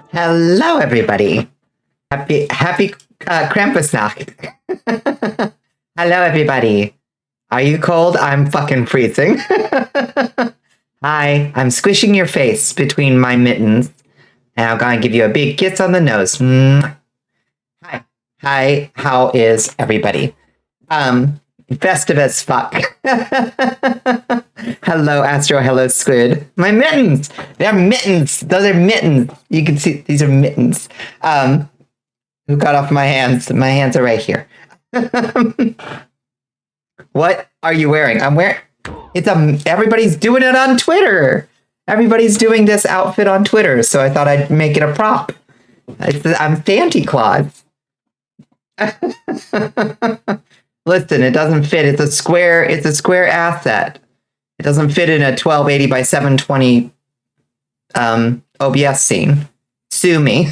Hello, everybody. Happy Krampusnacht. Hello, everybody. Are you cold? I'm fucking freezing. Hi, I'm squishing your face between my mittens, and I'm gonna give you a big kiss on the nose. Hi. How is everybody? Festive as fuck. Hello, Astro. Hello, Squid. My mittens. They're mittens. Those are mittens. You can see these are mittens. Who got off my hands? My hands are right here. What are you wearing? I'm wearing. Everybody's doing it on Twitter. Everybody's doing this outfit on Twitter, so I thought I'd make it a prop. I'm Santa Claus. Listen, it doesn't fit. It's a square asset. It doesn't fit in a 1280 by 720 OBS scene. Sue me.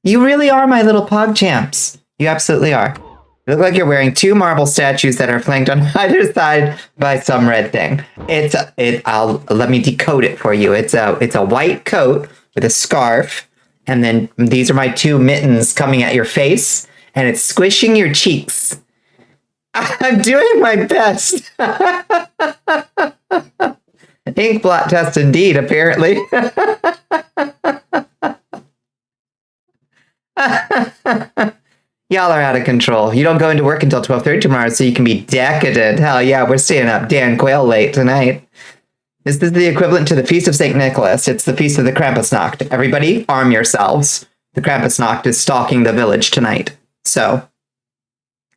You really are my little pog champs. You absolutely are. You look like you're wearing two marble statues that are flanked on either side by some red thing. Let me decode it for you. It's a white coat with a scarf, and then these are my two mittens coming at your face, and it's squishing your cheeks. I'm doing my best. Ink blot test indeed, apparently. Y'all are out of control. You don't go into work until 12:30 tomorrow, so you can be decadent. Hell yeah, we're staying up Dan Quayle late tonight. This is the equivalent to the Feast of St. Nicholas. It's the Feast of the Krampusnacht. Everybody, arm yourselves. The Krampusnacht is stalking the village tonight. So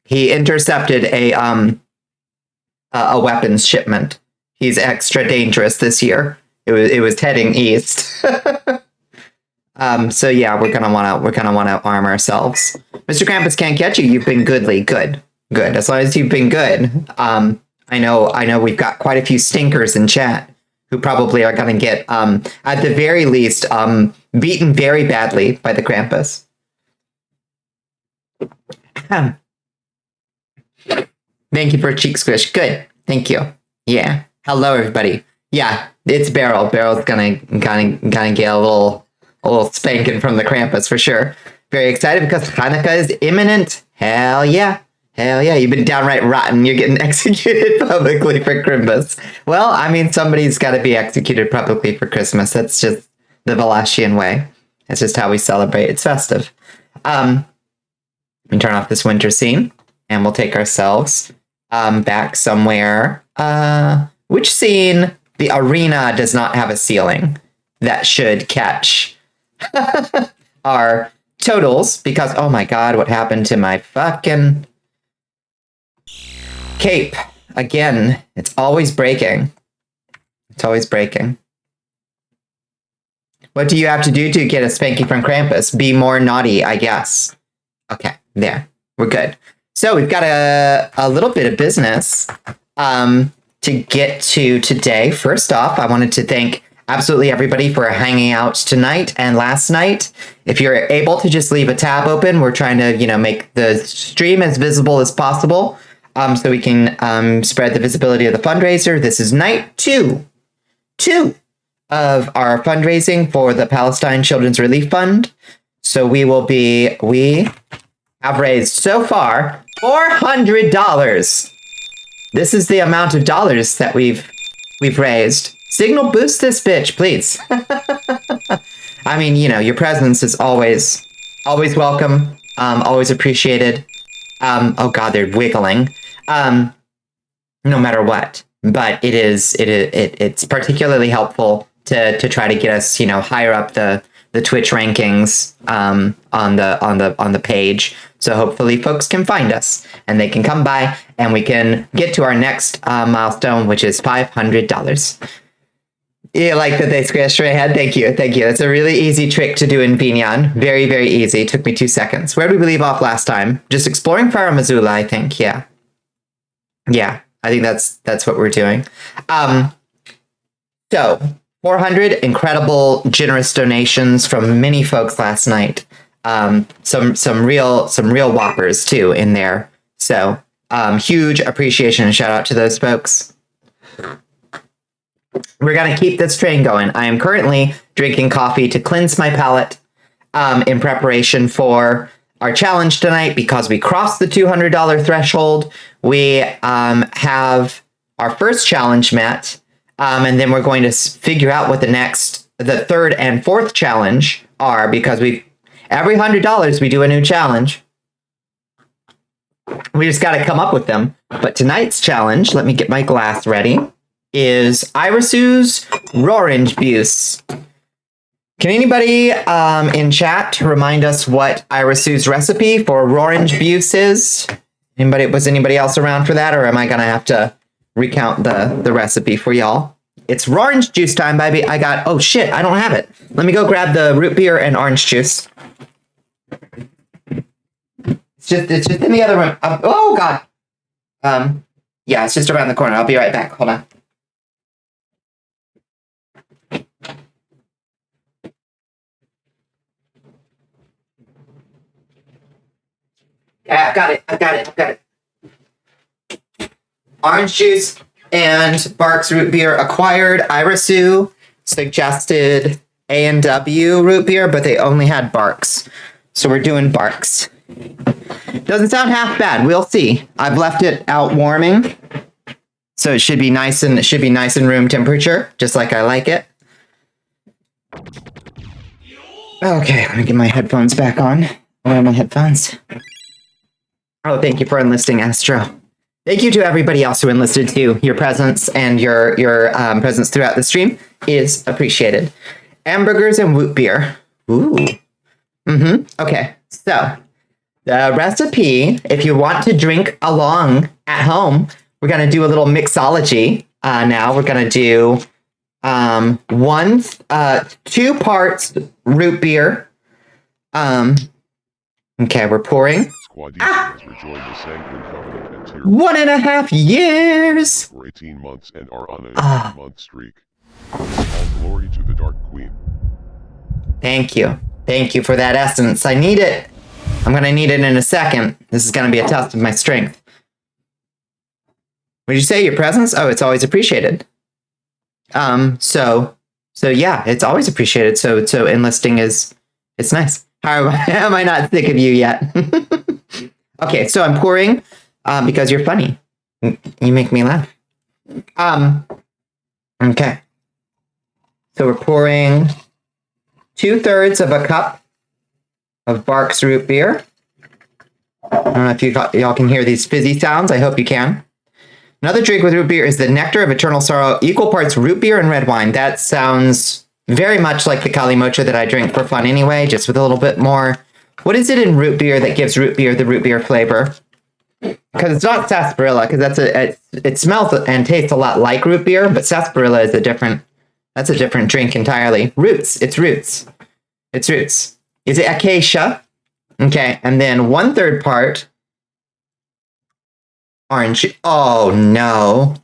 he intercepted a weapons shipment. He's extra dangerous this year. It was heading east. So yeah, we're gonna wanna arm ourselves. Mr. Krampus can't get you. You've been good. As long as you've been good. I know we've got quite a few stinkers in chat who probably are gonna get at the very least beaten very badly by the Krampus. Thank you for a cheek squish. Good. Thank you. Yeah. Hello, everybody. Yeah, it's Beryl. Beryl's gonna get a little spanking from the Krampus for sure. Very excited because Hanukkah is imminent. Hell yeah. You've been downright rotten. You're getting executed publicly for Krampus. Well, I mean, somebody's got to be executed publicly for Christmas. That's just the Valachian way. That's just how we celebrate. It's festive. We can turn off this winter scene, and we'll take ourselves back somewhere. Which scene? The arena does not have a ceiling. That should catch our totals, because, oh my god, what happened to my fucking cape? Again, it's always breaking. What do you have to do to get a spanky from Krampus? Be more naughty, I guess. Okay, there. We're good. So we've got a little bit of business to get to today. First off, I wanted to thank absolutely everybody for hanging out tonight and last night. If you're able to just leave a tab open, we're trying to, make the stream as visible as possible, so we can spread the visibility of the fundraiser. This is night two of our fundraising for the Palestine Children's Relief Fund. So we have raised so far $400. This is the amount of dollars that we've raised. Signal boost this bitch, please. I mean, your presence is always welcome, always appreciated. Oh god, they're wiggling. No matter what, but it's particularly helpful to try to get us, higher up the Twitch rankings on the page. So hopefully folks can find us and they can come by and we can get to our next milestone, which is $500. You like that they scratched my head? Thank you. That's a really easy trick to do in Binyan. Very, very easy. It took me 2 seconds. Where did we leave off last time? Just exploring Farah Missoula, I think. Yeah, I think that's what we're doing. So 400 incredible, generous donations from many folks last night. Some real whoppers too in there. So huge appreciation and shout out to those folks. we're going to keep this train going. I am currently drinking coffee to cleanse my palate in preparation for our challenge tonight because we crossed the $200 threshold. We have our first challenge met, and then we're going to figure out what the third and fourth challenge are, because every $100 we do a new challenge. We just got to come up with them. But tonight's challenge, let me get my glass ready, is Irisu's Rorange Buse. Can anybody in chat remind us what Irisu's recipe for Rorange Buse is? Was anybody else around for that, or am I going to have to recount the recipe for y'all? It's orange juice time, baby. Oh shit, I don't have it. Let me go grab the root beer and orange juice. It's just in the other room. Oh god. Yeah, it's just around the corner. I'll be right back. Hold on. Yeah, I've got it. Orange juice and Barks root beer acquired. Irisu suggested A&W root beer, but they only had Barks. So we're doing Barks. Doesn't sound half bad. We'll see. I've left it out warming, so it should be nice and room temperature, just like I like it. Okay, let me get my headphones back on. Where are my headphones? Oh, thank you for enlisting, Astro. Thank you to everybody else who enlisted too. Your presence and your presence throughout the stream is appreciated. Hamburgers and root beer. Ooh. Okay, so the recipe, if you want to drink along at home, we're going to do a little mixology. Now we're going to do 2 parts root beer. Okay, we're pouring. 1.5 years. For 18 months and are on a 9-month streak. All glory to the Dark Queen. Thank you. Thank you for that essence. I need it. I'm going to need it in a second. This is going to be a test of my strength. Would you say your presence? Oh, it's always appreciated. So yeah, it's always appreciated. So enlisting it's nice. How am I not sick of you yet? Okay, so I'm pouring because you're funny. You make me laugh. Okay. So we're pouring 2/3 of a cup of Barks root beer. I don't know if y'all can hear these fizzy sounds. I hope you can. Another drink with root beer is the Nectar of Eternal Sorrow, equal parts root beer and red wine. That sounds very much like the Kali Mocha that I drink for fun anyway, just with a little bit more. What is it in root beer that gives root beer the root beer flavor? Because it's not sarsaparilla, because it smells and tastes a lot like root beer, but sarsaparilla is a different drink entirely. Roots. It's roots. It's roots. Is it acacia? Okay, and then 1/3 part orange. Oh no.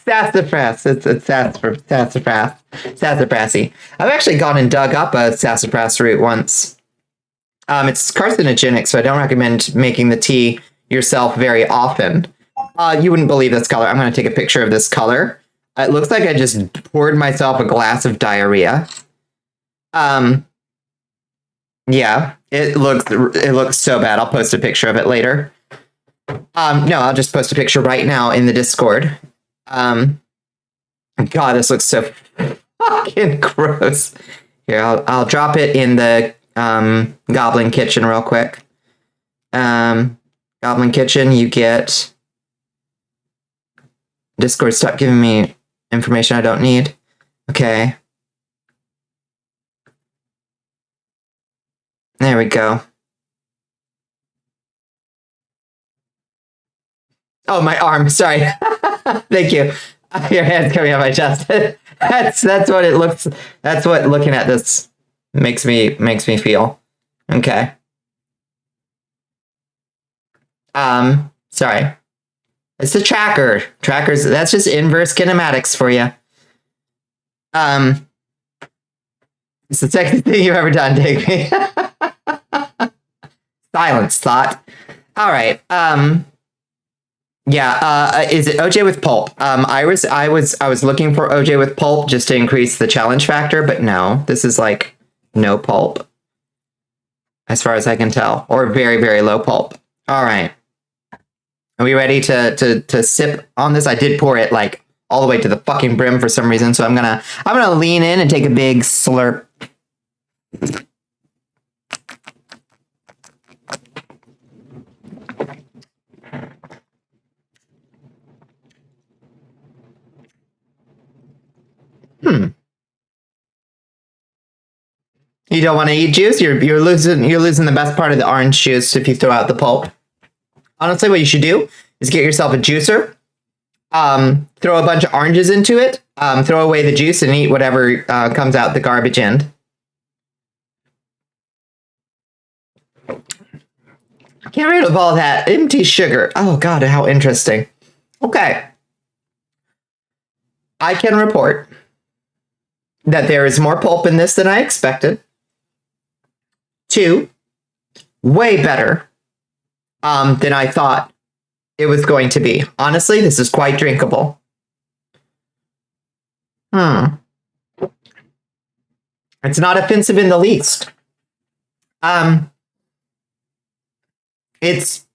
Sassafras. It's sassafras. Sassafrasy. I've actually gone and dug up a sassafras root once. It's carcinogenic, so I don't recommend making the tea yourself very often. You wouldn't believe this color. I'm going to take a picture of this color. It looks like I just poured myself a glass of diarrhea. Yeah, it looks so bad. I'll post a picture of it later. No, I'll just post a picture right now in the Discord. God, this looks so fucking gross. Here, I'll drop it in the Goblin Kitchen real quick. Goblin Kitchen, you get... Discord, stop giving me information I don't need. Okay. There we go. Oh, my arm. Sorry. Thank you. Your hand's coming on my chest. That's what it looks. That's what looking at this makes me feel. Okay. Sorry. It's the tracker. Trackers. That's just inverse kinematics for you. It's the sexiest thing you've ever done, Digby. Silence thought. All right. Yeah. Is it OJ with pulp? I was looking for OJ with pulp just to increase the challenge factor, but no, this is like no pulp, as far as I can tell, or very, very low pulp. All right. Are we ready to sip on this? I did pour it like all the way to the fucking brim for some reason, so I'm gonna lean in and take a big slurp. You don't want to eat juice? You're losing the best part of the orange juice if you throw out the pulp. Honestly, what you should do is get yourself a juicer, throw a bunch of oranges into it, throw away the juice, and eat whatever comes out the garbage end. Get rid of all that empty sugar. Oh God, how interesting. Okay. I can report that there is more pulp in this than I expected. 2, way better than I thought it was going to be. Honestly, this is quite drinkable. It's not offensive in the least. It's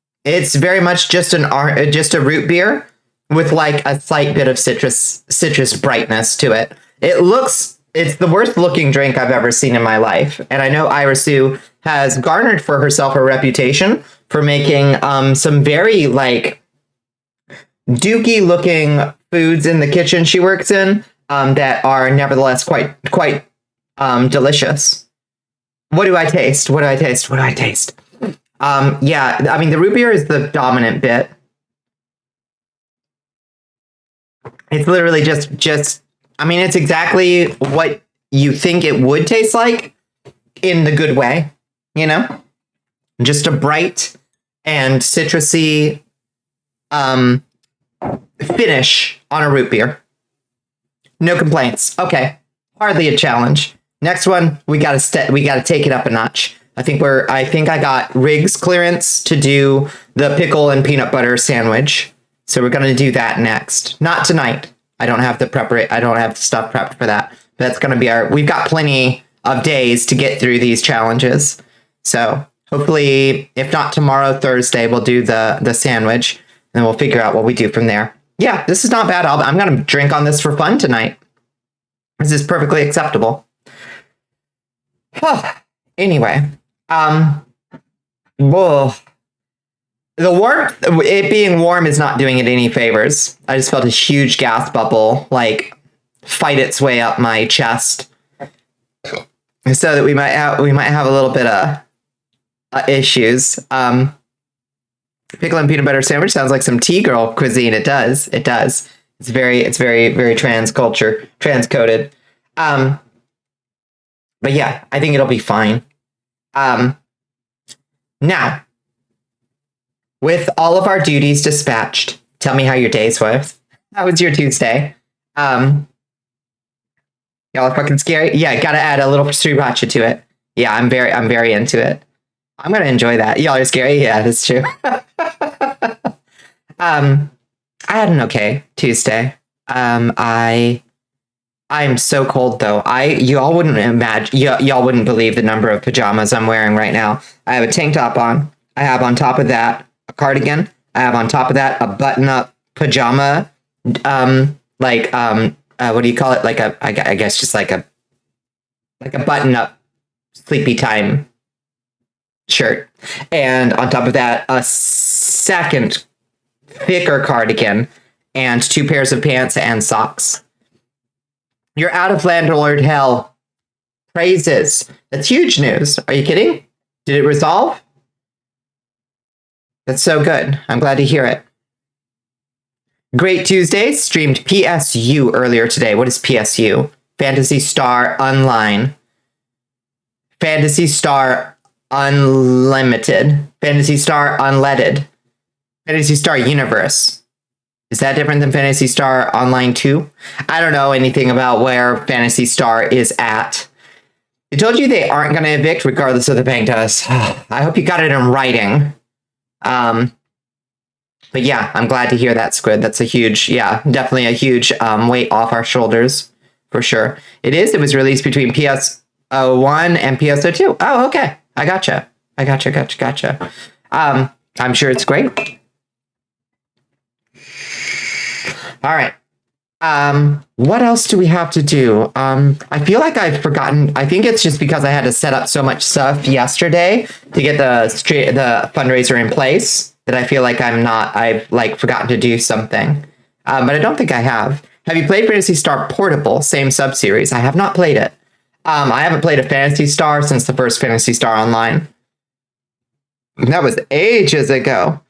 very much just a root beer with like a slight bit of citrus brightness to it. It's the worst looking drink I've ever seen in my life. And I know Ira Sue has garnered for herself a reputation for making some very like dooky looking foods in the kitchen she works in that are nevertheless quite delicious. What do I taste? Yeah, I mean, the root beer is the dominant bit. It's literally just I mean, it's exactly what you think it would taste like in the good way, you know? Just a bright and citrusy finish on a root beer. No complaints. Okay. Hardly a challenge. Next one, we got to take it up a notch. I think I got Riggs clearance to do the pickle and peanut butter sandwich. So we're going to do that next. Not tonight. I don't have stuff prepped for that. That's going to be we've got plenty of days to get through these challenges. So hopefully, if not tomorrow, Thursday, we'll do the sandwich and we'll figure out what we do from there. Yeah, this is not bad. I'm going to drink on this for fun tonight. This is perfectly acceptable. Anyway, whoa. It being warm is not doing it any favors. I just felt a huge gas bubble, like, fight its way up my chest. So that we might have a little bit of issues. Pickle and peanut butter sandwich sounds like some tea girl cuisine. It does. It's very, very transcoded. But yeah, I think it'll be fine. Now, with all of our duties dispatched, tell me how your days was. How was your Tuesday? Y'all are fucking scary. Yeah, gotta add a little sriracha to it. Yeah, I'm very into it. I'm gonna enjoy that. Y'all are scary. Yeah, that's true. I had an okay Tuesday. I'm so cold though. Y'all wouldn't imagine. Y'all wouldn't believe the number of pajamas I'm wearing right now. I have a tank top on. I have on top of that a cardigan. I have on top of that a button-up pajama. What do you call it? Like I guess just like a button-up sleepy time shirt. And on top of that, a second thicker cardigan and 2 pairs of pants and socks. You're out of landlord hell. Praises. That's huge news. Are you kidding? Did it resolve? That's so good. I'm glad to hear it. Great Tuesday. Streamed PSU earlier today. What is PSU? Phantasy Star Online. Phantasy Star Unlimited. Phantasy Star Unleaded. Phantasy Star Universe. Is that different than Phantasy Star Online 2? I don't know anything about where Phantasy Star is at. I told you they aren't going to evict regardless of the bank does. I hope you got it in writing. But yeah, I'm glad to hear that, Squid. That's a huge, yeah, definitely a huge weight off our shoulders, for sure. It is. It was released between PS01 and PS02. Oh, okay. I gotcha. Gotcha. I'm sure it's great. All right. What else do we have to do? I feel like I've forgotten. I think it's just because I had to set up so much stuff yesterday to get the fundraiser in place that I feel like I've like forgotten to do something. But I don't think I have. Have you played Phantasy Star Portable? Same sub-series. I have not played it. I haven't played a Phantasy Star since the first Phantasy Star Online. That was ages ago.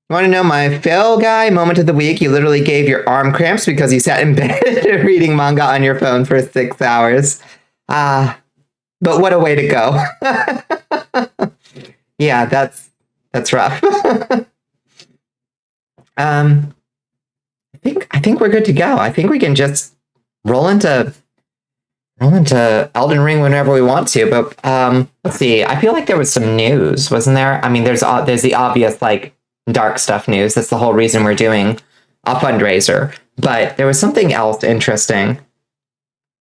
You want to know my fail guy moment of the week? You literally gave your arm cramps because you sat in bed reading manga on your phone for 6 hours. But what a way to go. Yeah, that's rough. I think we're good to go. I think we can just roll into Elden Ring whenever we want to. But let's see. I feel like there was some news, wasn't there? I mean, there's the obvious like dark stuff news. That's the whole reason we're doing a fundraiser. But there was something else interesting.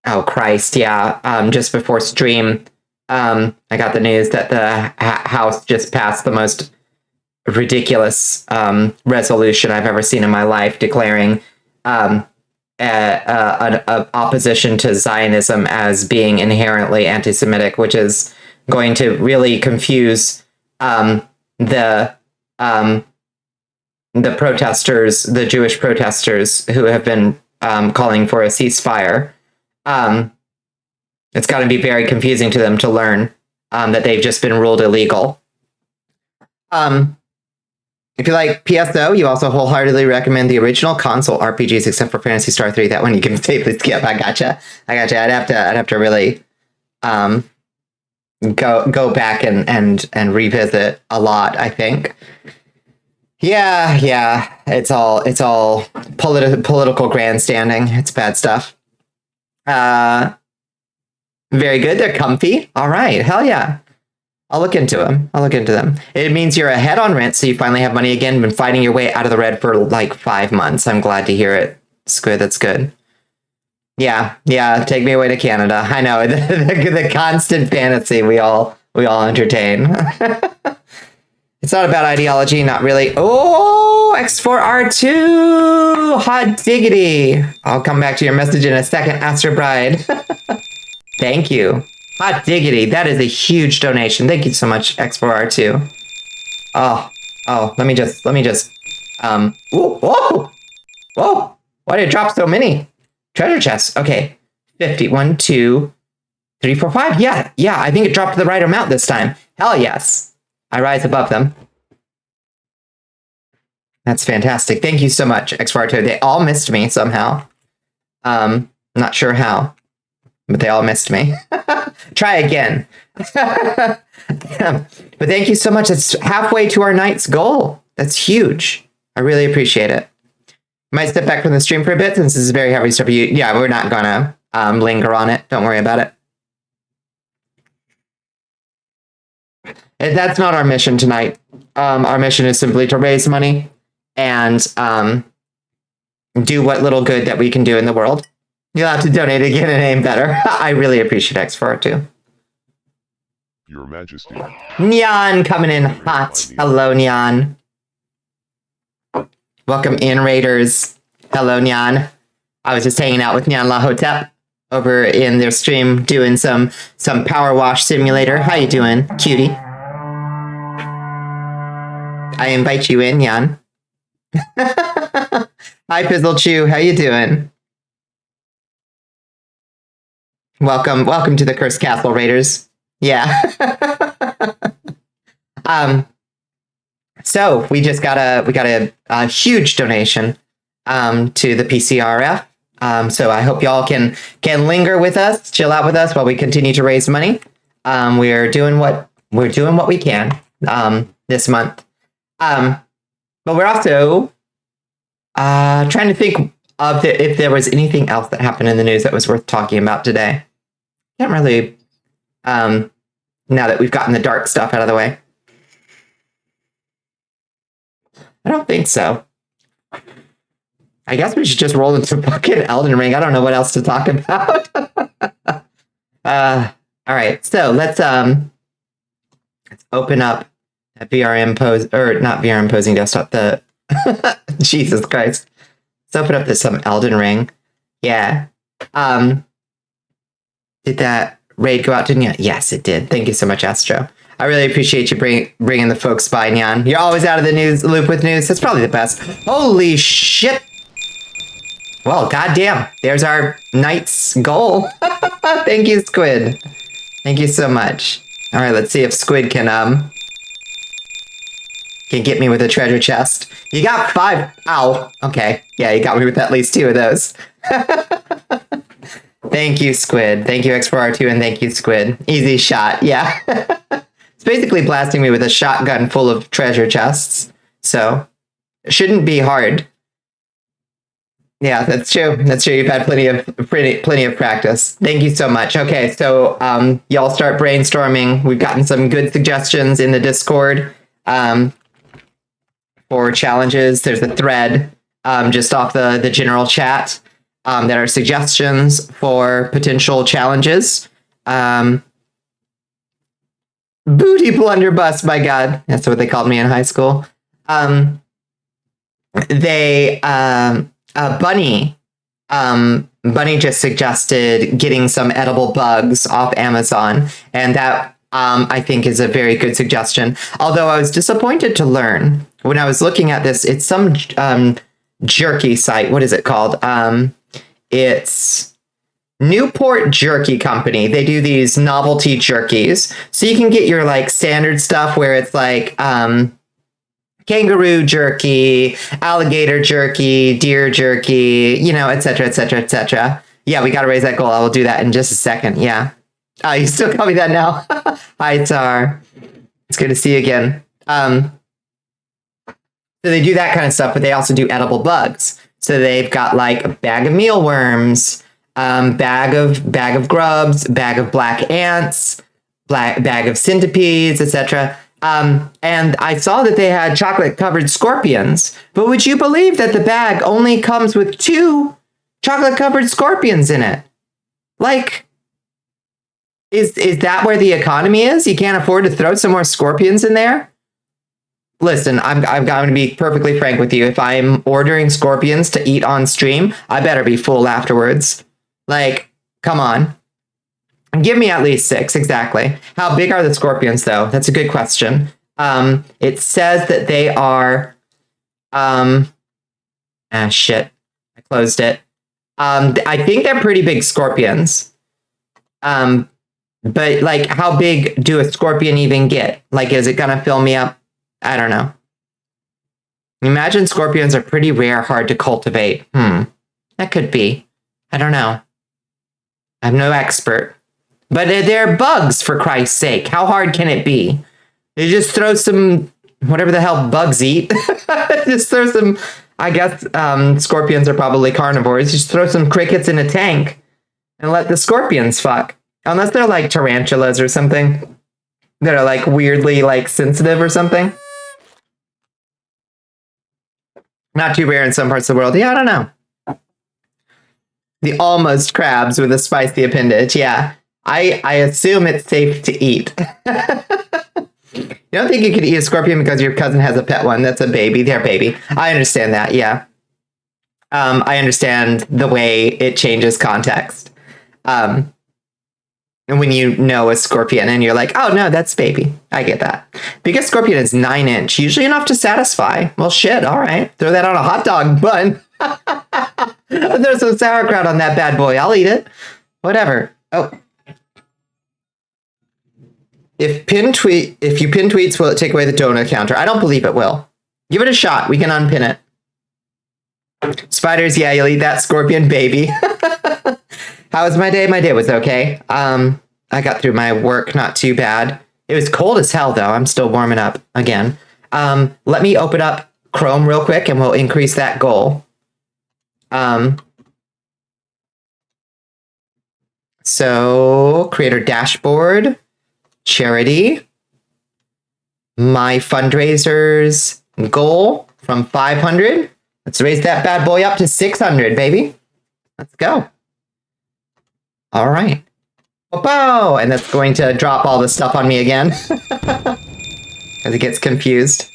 Oh Christ, yeah. Just before stream, I got the news that the House just passed the most ridiculous resolution I've ever seen in my life, declaring an opposition to Zionism as being inherently anti-Semitic, which is going to really confuse the protesters, the Jewish protesters who have been calling for a ceasefire. It's got to be very confusing to them to learn that they've just been ruled illegal. If you like PSO, you also wholeheartedly recommend the original console RPGs, except for Phantasy Star 3. That one you can safely skip. I gotcha. I'd have to really go back and revisit a lot, I think. Yeah. It's all political grandstanding. It's bad stuff. Very good. They're comfy. All right. Hell yeah. I'll look into them. It means you're ahead on rent, so you finally have money again. Been fighting your way out of the red for like 5 months. I'm glad to hear it. It's good. That's good. Yeah. Take me away to Canada. I know the constant fantasy we all entertain. It's not about ideology, not really. Oh, X4R2, hot diggity. I'll come back to your message in a second, Aster Bride. Thank you. Hot diggity. That is a huge donation. Thank you so much, X4R2. Oh, let me just, whoa. Why did it drop so many? Treasure chests. Okay. 50. 1, 2, 3, 4, 5. Yeah. I think it dropped the right amount this time. Hell yes. I rise above them. That's fantastic. Thank you so much, X4R2. They all missed me somehow. Not sure how, but they all missed me. Try again. But thank you so much. It's halfway to our night's goal. That's huge. I really appreciate it. Might step back from the stream for a bit since this is very heavy stuff for you. Yeah, we're not gonna linger on it. Don't worry about it. That's not our mission tonight. Our mission is simply to raise money and do what little good that we can do in the world. You'll have to donate again and aim better. I really appreciate X4R2. Your Majesty. Nyan coming in hot. Hello, Nyan. Welcome in, Raiders. Hello, Nyan. I was just hanging out with Nyan Lahotep over in their stream doing some power wash simulator. How you doing, cutie? I invite you in, Nyan. Hi, Pizzle Chew. How you doing? Welcome to the Cursed Castle, Raiders. Yeah. So we got a huge donation to the PCRF. So I hope y'all can linger with us, chill out with us while we continue to raise money. We're doing what we can this month. But we're also trying to think of if there was anything else that happened in the news that was worth talking about today. Can't really Now that we've gotten the dark stuff out of the way. I don't think so. I guess we should just roll into fucking Elden Ring. I don't know what else to talk about. All right, so let's open up that VRM pose, or not VRM posing desktop. The Jesus Christ. Let's open up this some Elden Ring. Yeah. Did that raid go out? Didn't you? Yes, it did. Thank you so much, Astro. I really appreciate you bringing the folks by, Nyan. You're always out of the news loop with news. That's probably the best. Holy shit. Well, goddamn. There's our night's goal. Thank you, Squid. Thank you so much. All right, let's see if Squid can get me with a treasure chest. You got 5. Ow. Okay. Yeah, you got me with at least 2 of those. Thank you, Squid. Thank you, X4R2, and thank you, Squid. Easy shot. Yeah. It's basically blasting me with a shotgun full of treasure chests. So, it shouldn't be hard. Yeah, that's true. That's true. You've had plenty of practice. Thank you so much. Okay, so y'all start brainstorming. We've gotten some good suggestions in the Discord for challenges. There's a thread just off the general chat that are suggestions for potential challenges. Booty blunderbuss, my God. That's what they called me in high school. Bunny just suggested getting some edible bugs off Amazon, and that I think is a very good suggestion. Although I was disappointed to learn when I was looking at this, it's some jerky site. What is it called? It's Newport Jerky Company. They do these novelty jerkies, so you can get your like standard stuff where it's like kangaroo jerky, alligator jerky, deer jerky, you know, etc., etc., etc. Yeah, we got to raise that goal. I will do that in just a second. Yeah. You still call me that now? Hi, Tar. It's good to see you again. So they do that kind of stuff, but they also do edible bugs. So they've got like a bag of mealworms, bag of grubs, bag of black ants, bag of centipedes, etc. And I saw that they had chocolate-covered scorpions, but would you believe that the bag only comes with 2 chocolate-covered scorpions in it? Like, is that where the economy is? You can't afford to throw some more scorpions in there? Listen, I'm going to be perfectly frank with you. If I'm ordering scorpions to eat on stream, I better be full afterwards. Like, come on. Give me at least 6, exactly. How big are the scorpions, though? That's a good question. It says that they are... shit. I closed it. I think they're pretty big scorpions. But, like, how big do a scorpion even get? Like, is it gonna fill me up? I don't know. Imagine scorpions are pretty rare, hard to cultivate. That could be. I don't know. I'm no expert. But they're bugs, for Christ's sake. How hard can it be? You just throw some, whatever the hell bugs eat. Just throw some, I guess scorpions are probably carnivores. Just throw some crickets in a tank and let the scorpions fuck. Unless they're like tarantulas or something. That are like weirdly like sensitive or something. Not too rare in some parts of the world. Yeah, I don't know. The almost crabs with a spicy appendage. Yeah. I assume it's safe to eat. You don't think you could eat a scorpion because your cousin has a pet one? That's a baby. Their baby. I understand that. Yeah. I understand the way it changes context. And when you know a scorpion and you're like, oh no, that's baby. I get that. Biggest scorpion is 9-inch, usually enough to satisfy. Well, shit. All right. Throw that on a hot dog bun. There's some sauerkraut on that bad boy. I'll eat it. Whatever. Oh. If you pin tweets, will it take away the donut counter? I don't believe it will. Give it a shot. We can unpin it. Spiders, yeah, you'll eat that scorpion, baby. How was my day? My day was okay. I got through my work not too bad. It was cold as hell, though. I'm still warming up again. Let me open up Chrome real quick, and we'll increase that goal. So creator dashboard, charity, my fundraisers goal from 500. Let's raise that bad boy up to 600, baby. Let's go. All right. Whoa, and that's going to drop all the stuff on me again as it gets confused.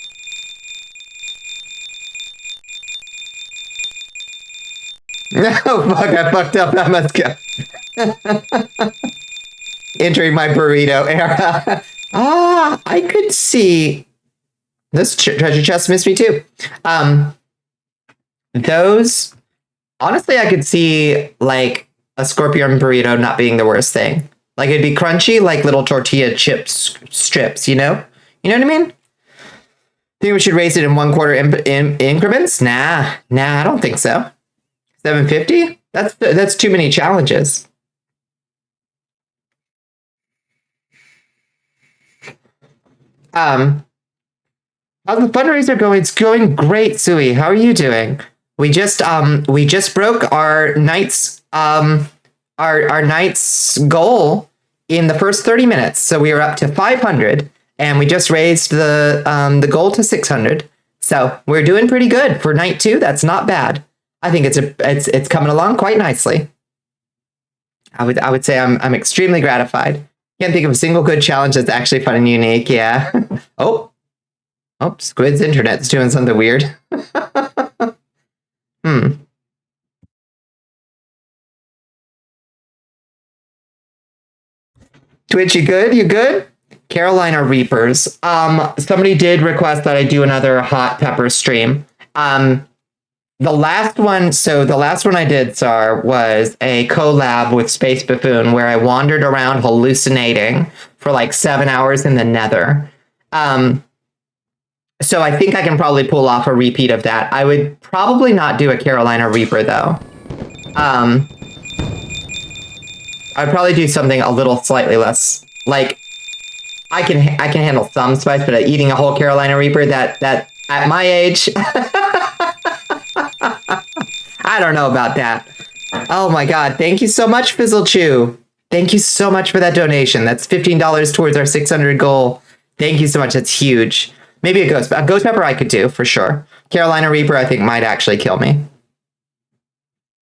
No, fuck, I fucked up. I must go. Entering my burrito era. I could see this treasure chest missed me too. Those, honestly, I could see like a scorpion burrito not being the worst thing. Like it'd be crunchy, like little tortilla chips strips, you know? You know what I mean? Think we should raise it in 1/4 increments? Nah, I don't think so. 750? That's too many challenges. How's the fundraiser going? It's going great, Sui. How are you doing? We just broke our night's our night's goal in the first 30 minutes. So we were up to 500 and we just raised the goal to 600. So we're doing pretty good for night 2. That's not bad. I think it's coming along quite nicely. I would say I'm extremely gratified. Can't think of a single good challenge that's actually fun and unique. Yeah. Oh, Squid's internet's doing something weird. Twitch, you good? You good? Carolina Reapers. Somebody did request that I do another hot pepper stream. The last one I did, Tsar, was a collab with Space Buffoon where I wandered around hallucinating for like 7 hours in the nether. So I think I can probably pull off a repeat of that. I would probably not do a Carolina Reaper though. I'd probably do something a little slightly less, like I can handle some spice, but eating a whole Carolina Reaper that at my age, I don't know about that. Oh my God. Thank you so much, Fizzle Chew. Thank you so much for that donation. That's $15 towards our 600 goal. Thank you so much. That's huge. Maybe a ghost pepper I could do for sure. Carolina Reaper I think might actually kill me.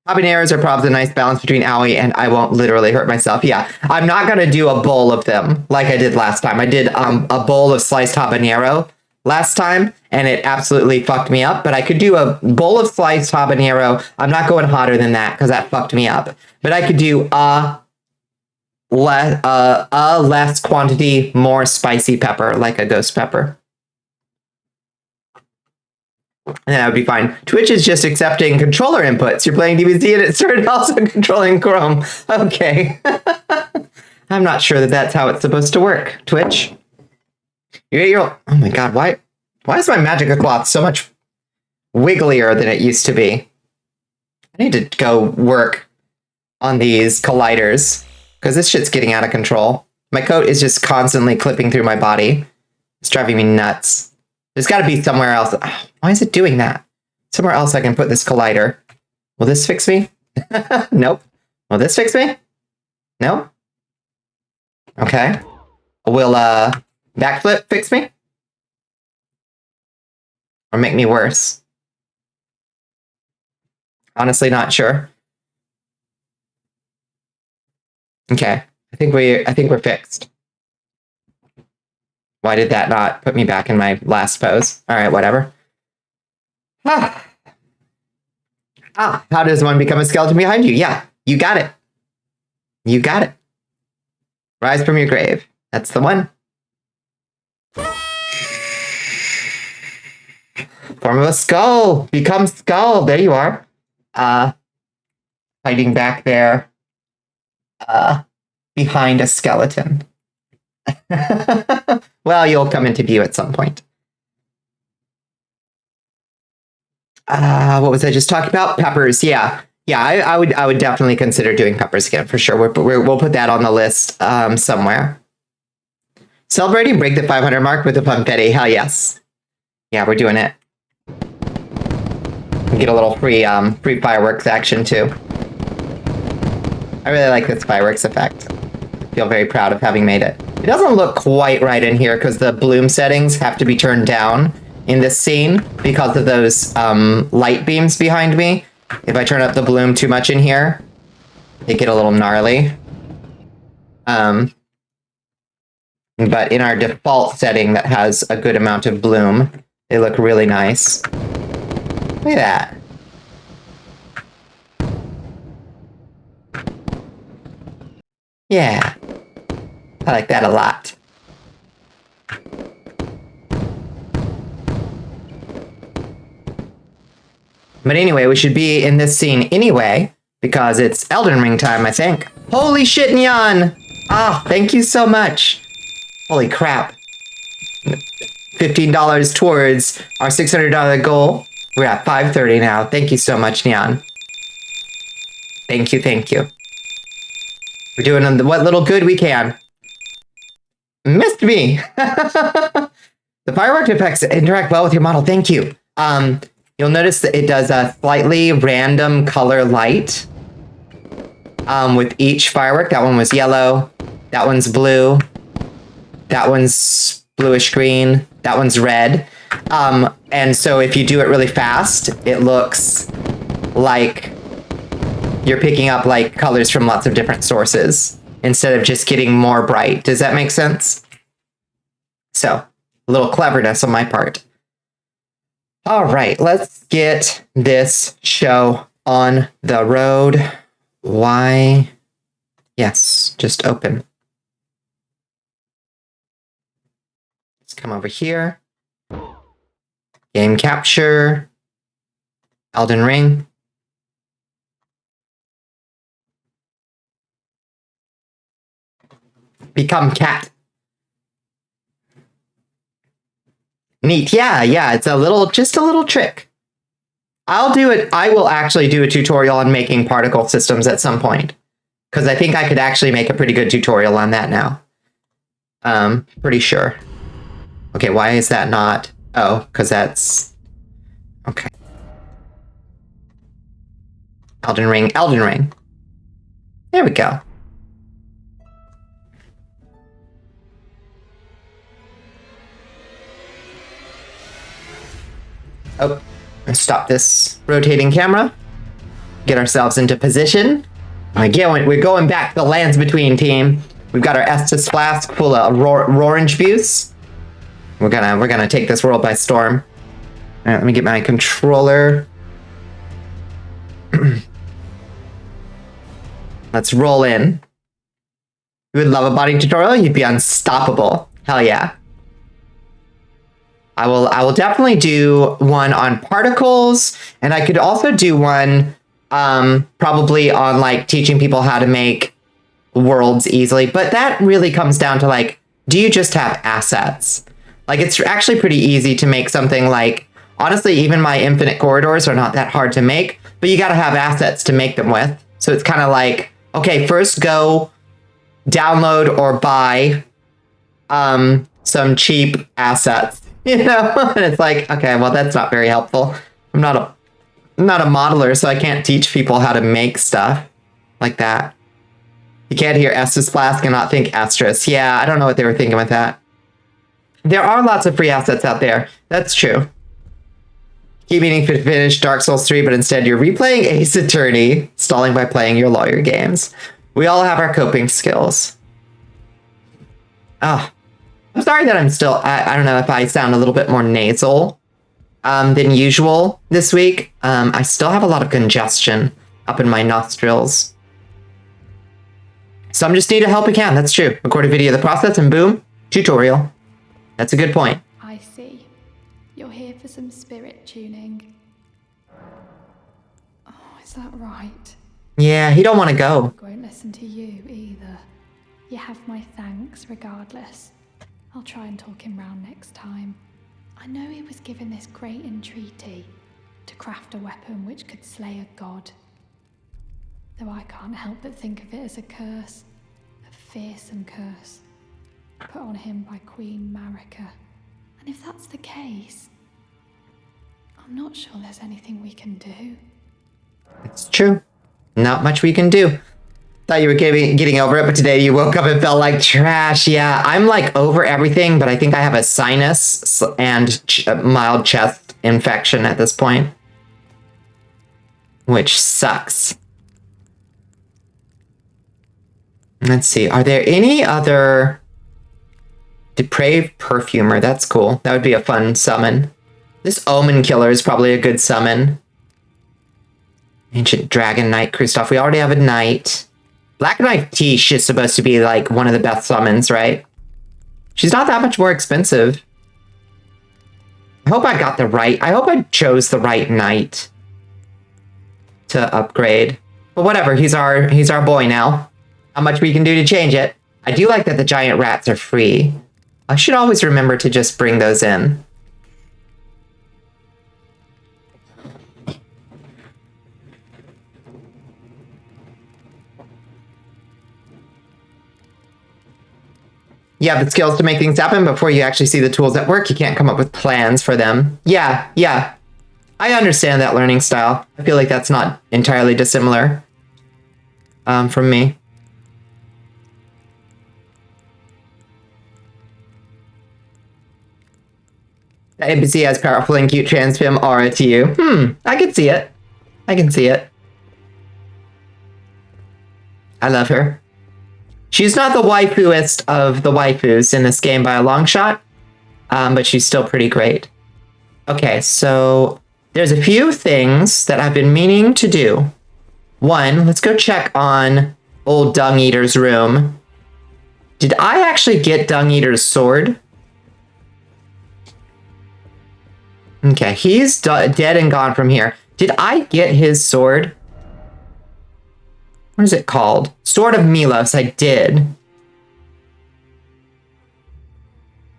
Habaneros are probably a nice balance between owie and I won't literally hurt myself. Yeah, I'm not going to do a bowl of them like I did last time. I did a bowl of sliced habanero last time and it absolutely fucked me up. But I could do a bowl of sliced habanero. I'm not going hotter than that because that fucked me up. But I could do a less quantity, more spicy pepper like a ghost pepper. And that would be fine. Twitch is just accepting controller inputs. You're playing DBZ and it started also controlling Chrome. Okay. I'm not sure that that's how it's supposed to work. Twitch. You're 8-year-old. Oh my God. Why is my Magica cloth so much wigglier than it used to be? I need to go work on these colliders because this shit's getting out of control. My coat is just constantly clipping through my body. It's driving me nuts. There's got to be somewhere else. Why is it doing that? Somewhere else I can put this collider. Will this fix me? Nope. Will this fix me? Nope. Okay. Will backflip fix me? Or make me worse? Honestly, not sure. Okay. I think we're fixed. Why did that not put me back in my last pose? All right, whatever. How does one become a skeleton behind you? Yeah, you got it. You got it. Rise from your grave. That's the one. Form of a skull. Become skull. There you are. Hiding back there. Behind a skeleton. Well, you'll come into view at some point. What was I just talking about? Peppers. Yeah. I would definitely consider doing peppers again for sure. We'll put that on the list somewhere. Celebrating break the 500 mark with the funfetti. Hell yes. Yeah, we're doing it. Get a little free fireworks action too. I really like this fireworks effect. I feel very proud of having made it. It doesn't look quite right in here because the bloom settings have to be turned down in this scene because of those light beams behind me. If I turn up the bloom too much in here, they get a little gnarly. But in our default setting that has a good amount of bloom, they look really nice. Look at that. Yeah, I like that a lot. But anyway, we should be in this scene anyway, because it's Elden Ring time, I think. Holy shit, Neon! Ah, thank you so much. Holy crap. $15 towards our $600 goal. We're at $530 now. Thank you so much, Neon. Thank you, thank you. We're doing what little good we can. Missed me! The firework effects interact well with your model. Thank you. You'll notice that it does a slightly random color light with each firework. That one was yellow. That one's blue. That one's bluish green. That one's red. And so if you do it really fast, it looks like you're picking up like colors from lots of different sources instead of just getting more bright. Does that make sense? So, a little cleverness on my part. All right, let's get this show on the road. Why? Yes, just open. Let's come over here. Game capture. Elden Ring. Become cat. Neat. Yeah, it's just a little trick. I'll do it. I will actually do a tutorial on making particle systems at some point. Because I think I could actually make a pretty good tutorial on that now. Pretty sure. Okay, why is that not? Oh, because that's... Okay. Elden Ring. There we go. Oh, let's stop this rotating camera. Get ourselves into position. Again, we're going back to the Lands Between team. We've got our Estus flask full of orange juice. We're gonna take this world by storm. All right, let me get my controller. Let's roll in. You would love a body tutorial. You'd be unstoppable. Hell yeah. I will definitely do one on particles, and I could also do one probably on like teaching people how to make worlds easily. But that really comes down to like, do you just have assets? Like it's actually pretty easy to make something like, honestly, even my infinite corridors are not that hard to make, but you got to have assets to make them with. So it's kind of like, okay, first go download or buy some cheap assets. You know, and it's like, okay, well, that's not very helpful. I'm not a modeler, so I can't teach people how to make stuff like that. You can't hear Estus Flask and not think Astros. Yeah, I don't know what they were thinking with that. There are lots of free assets out there. That's true. Keep meaning to finish Dark Souls 3, but instead you're replaying Ace Attorney, stalling by playing your lawyer games. We all have our coping skills. Oh. I'm sorry that I'm still, I don't know if I sound a little bit more nasal than usual this week. I still have a lot of congestion up in my nostrils. Some just need help again, that's true. Record a video of the process and boom, tutorial. That's a good point. I see. You're here for some spirit tuning. Oh, is that right? Yeah, he don't want to go. I won't listen to you either. You have my thanks regardless. I'll try and talk him round next time. I know he was given this great entreaty to craft a weapon which could slay a god. Though I can't help but think of it as a curse, a fearsome curse, put on him by Queen Marika. And if that's the case, I'm not sure there's anything we can do. It's true. Not much we can do. Thought you were getting over it, but today you woke up and felt like trash. Yeah, I'm like over everything, but I think I have a sinus and mild chest infection at this point, which sucks. Let's see. Are there any other depraved perfumer? That's cool. That would be a fun summon. This Omen Killer is probably a good summon. Ancient Dragon Knight Kristoff. We already have a knight. Black Knife Tish is supposed to be like one of the best summons, right? She's not that much more expensive. I hope I got the right. I hope I chose the right knight to upgrade. But whatever, he's our boy now. How much we can do to change it. I do like that the giant rats are free. I should always remember to just bring those in. You have the skills to make things happen. Before you actually see the tools at work, you can't come up with plans for them. Yeah. I understand that learning style. I feel like that's not entirely dissimilar from me. The NPC has powerful and cute trans femme aura to you. I can see it. I can see it. I love her. She's not the waifuest of the waifus in this game by a long shot, but she's still pretty great. Okay, so there's a few things that I've been meaning to do. One, let's go check on old Dung Eater's room. Did I actually get Dung Eater's sword? Okay, he's dead and gone from here. Did I get his sword? What is it called? Sword of Milos, I did.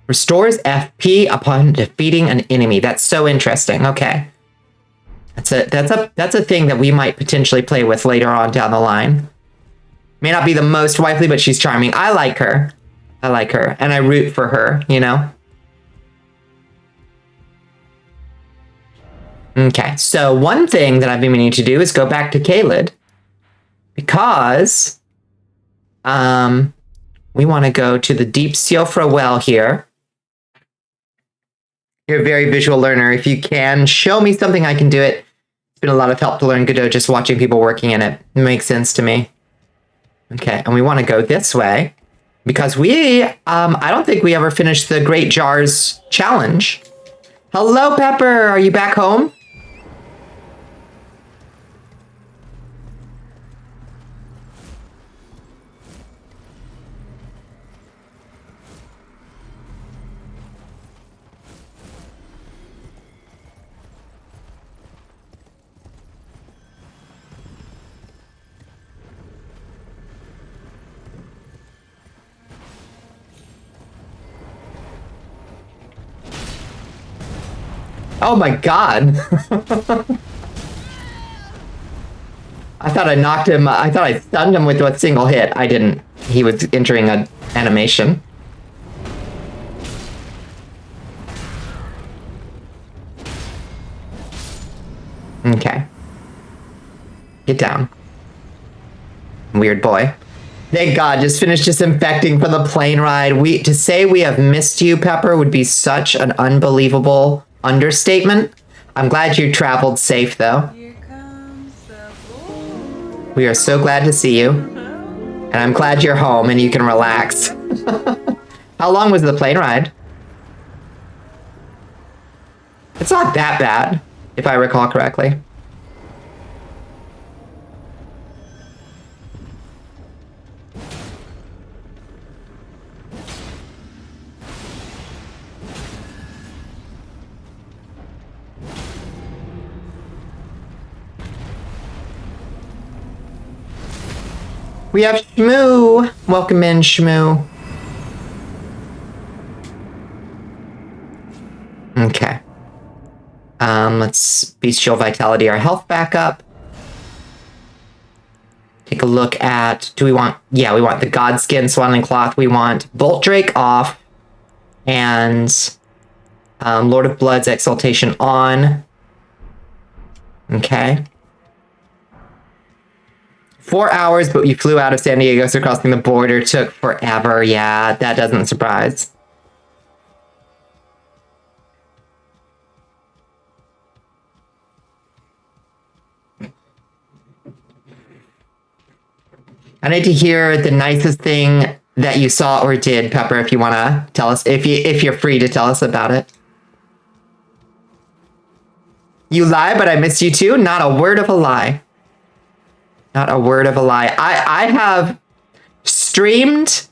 Restores FP upon defeating an enemy. That's so interesting. Okay. That's a thing that we might potentially play with later on down the line. May not be the most wifely, but she's charming. I like her. And I root for her, you know? Okay, so one thing that I've been meaning to do is go back to Kaled. Because we want to go to the Deep Siofra well here. You're a very visual learner. If you can show me something, I can do it. It's been a lot of help to learn Godot just watching people working in it. It makes sense to me. Okay, and we want to go this way. Because I don't think we ever finished the Great Jars challenge. Hello, Pepper! Are you back home? Oh my god. I thought I knocked him. I thought I stunned him with a single hit. I didn't. He was entering an animation. Okay. Get down. Weird boy. Thank God, just finished disinfecting from the plane ride. To say we have missed you, Pepper, would be such an unbelievable understatement. I'm glad you traveled safe, though. Here comes the boy. We are so glad to see you. And I'm glad you're home and you can relax. How long was the plane ride? It's not that bad, if I recall correctly. We have Shmoo. Welcome in, Shmoo. Okay. Let's Bestial Vitality our health back up. Take a look at, do we want, yeah, we want the Godskin Swaddling Cloth. We want Bolt Drake off. And Lord of Blood's Exaltation on. Okay. 4 hours, but we flew out of San Diego, so crossing the border took forever. Yeah, that doesn't surprise. I need to hear the nicest thing that you saw or did, Pepper, if you want to tell us, if you're free to tell us about it. You lie, but I miss you too? Not a word of a lie. Not a word of a lie. I have streamed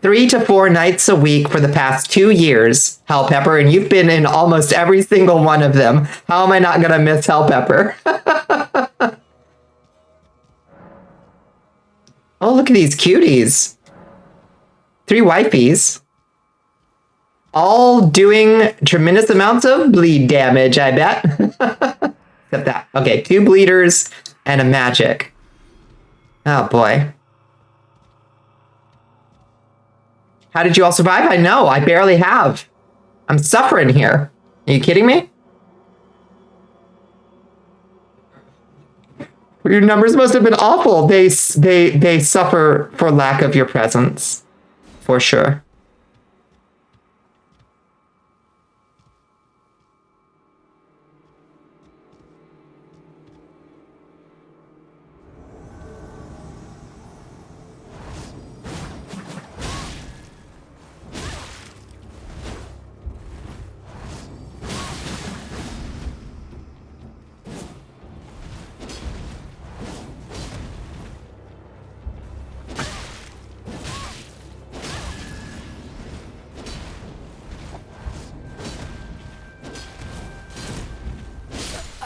3 to 4 nights a week for the past 2 years, Hell Pepper, and you've been in almost every single one of them. How am I not going to miss Hell Pepper? Oh, look at these cuties. 3 wifeys. All doing tremendous amounts of bleed damage, I bet. Except that. Okay, 2 bleeders and a magic. Oh, boy. How did you all survive? I know, I barely have. I'm suffering here. Are you kidding me? Your numbers must have been awful. They suffer for lack of your presence, for sure.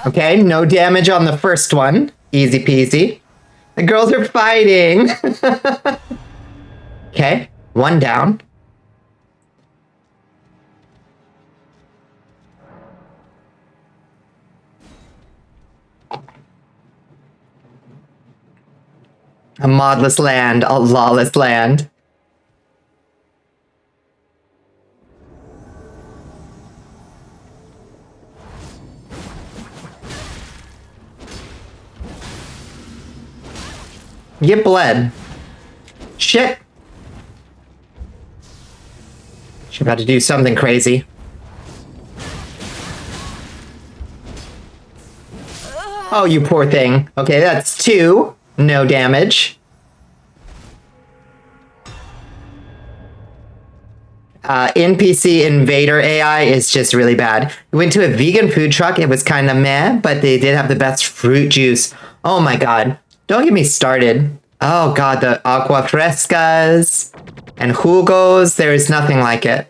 Okay, no damage on the first one. Easy peasy. The girls are fighting. Okay, 1 down. A modless land, a lawless land. Get bled. Shit. She's about to do something crazy. Oh, you poor thing. Okay, that's 2. No damage. NPC Invader AI is just really bad. We went to a vegan food truck. It was kind of meh, but they did have the best fruit juice. Oh my god. Don't get me started. Oh god, the agua frescas and jugos. There is nothing like it.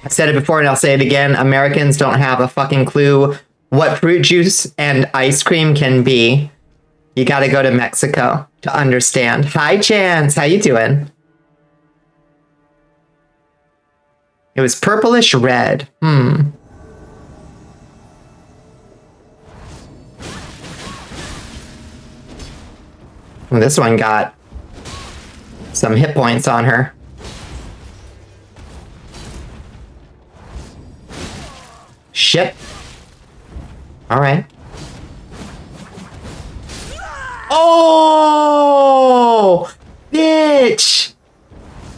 I've said it before and I'll say it again. Americans don't have a fucking clue what fruit juice and ice cream can be. You gotta go to Mexico to understand. Hi, Chance. How you doing? It was purplish red. Well, this one got some hit points on her. Shit. All right. Oh, bitch.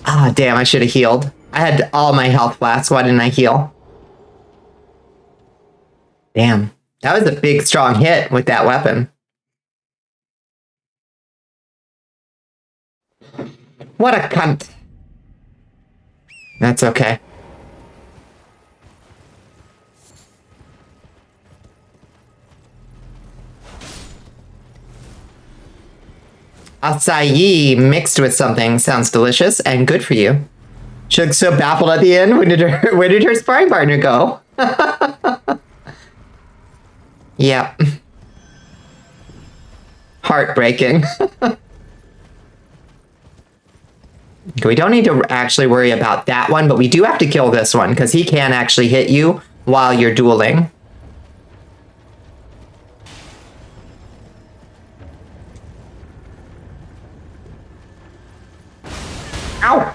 Ah, damn, I should have healed. I had all my health last. Why didn't I heal? Damn. That was a big, strong hit with that weapon. What a cunt. That's okay. Acai mixed with something sounds delicious and good for you. She looked so baffled at the end. Where did her sparring partner go? Yep. Heartbreaking. We don't need to actually worry about that one, but we do have to kill this one because he can actually hit you while you're dueling. Ow!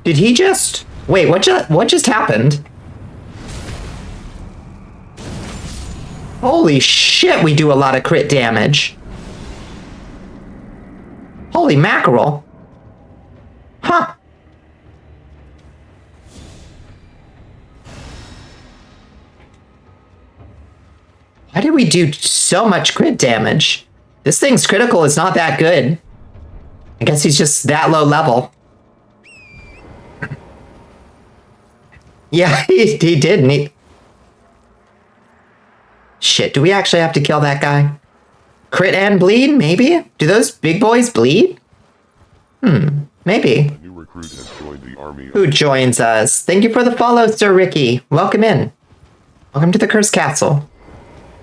Did he just... Wait, what just happened? Holy shit, we do a lot of crit damage. Holy mackerel. Huh. Why did we do so much crit damage? This thing's critical is not that good. I guess he's just that low level. Yeah, he did. Shit, do we actually have to kill that guy? Crit and bleed, maybe? Do those big boys bleed? Maybe. A new recruit has joined the army. Who joins us? Thank you for the follow, Sir Ricky. Welcome in. Welcome to the Cursed Castle.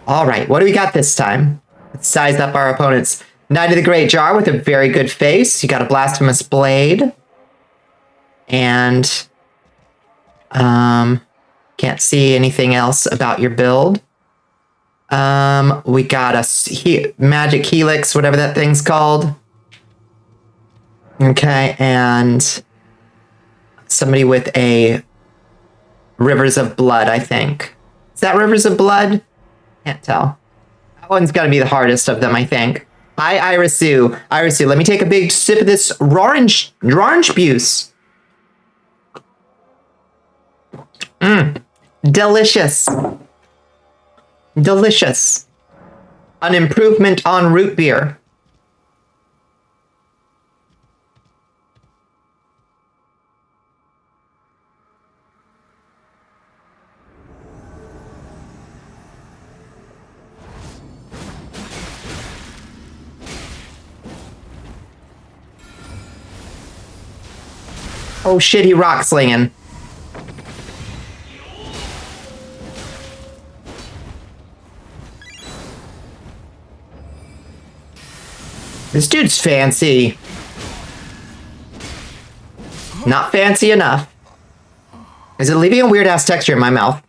All right, what do we got this time? Let's size up our opponents. Knight of the Great Jar with a very good face. You got a Blasphemous Blade. And, can't see anything else about your build. We got a Magic Helix, whatever that thing's called. Okay, and somebody with a Rivers of Blood, I think. Is that Rivers of Blood? Can't tell. That one's gonna be the hardest of them, I think. Hi, Irisu. Irisu, let me take a big sip of this orange juice. Delicious. Delicious. An improvement on root beer. Oh shit, he rock slinging. This dude's fancy. Not fancy enough. Is it leaving a weird ass texture in my mouth?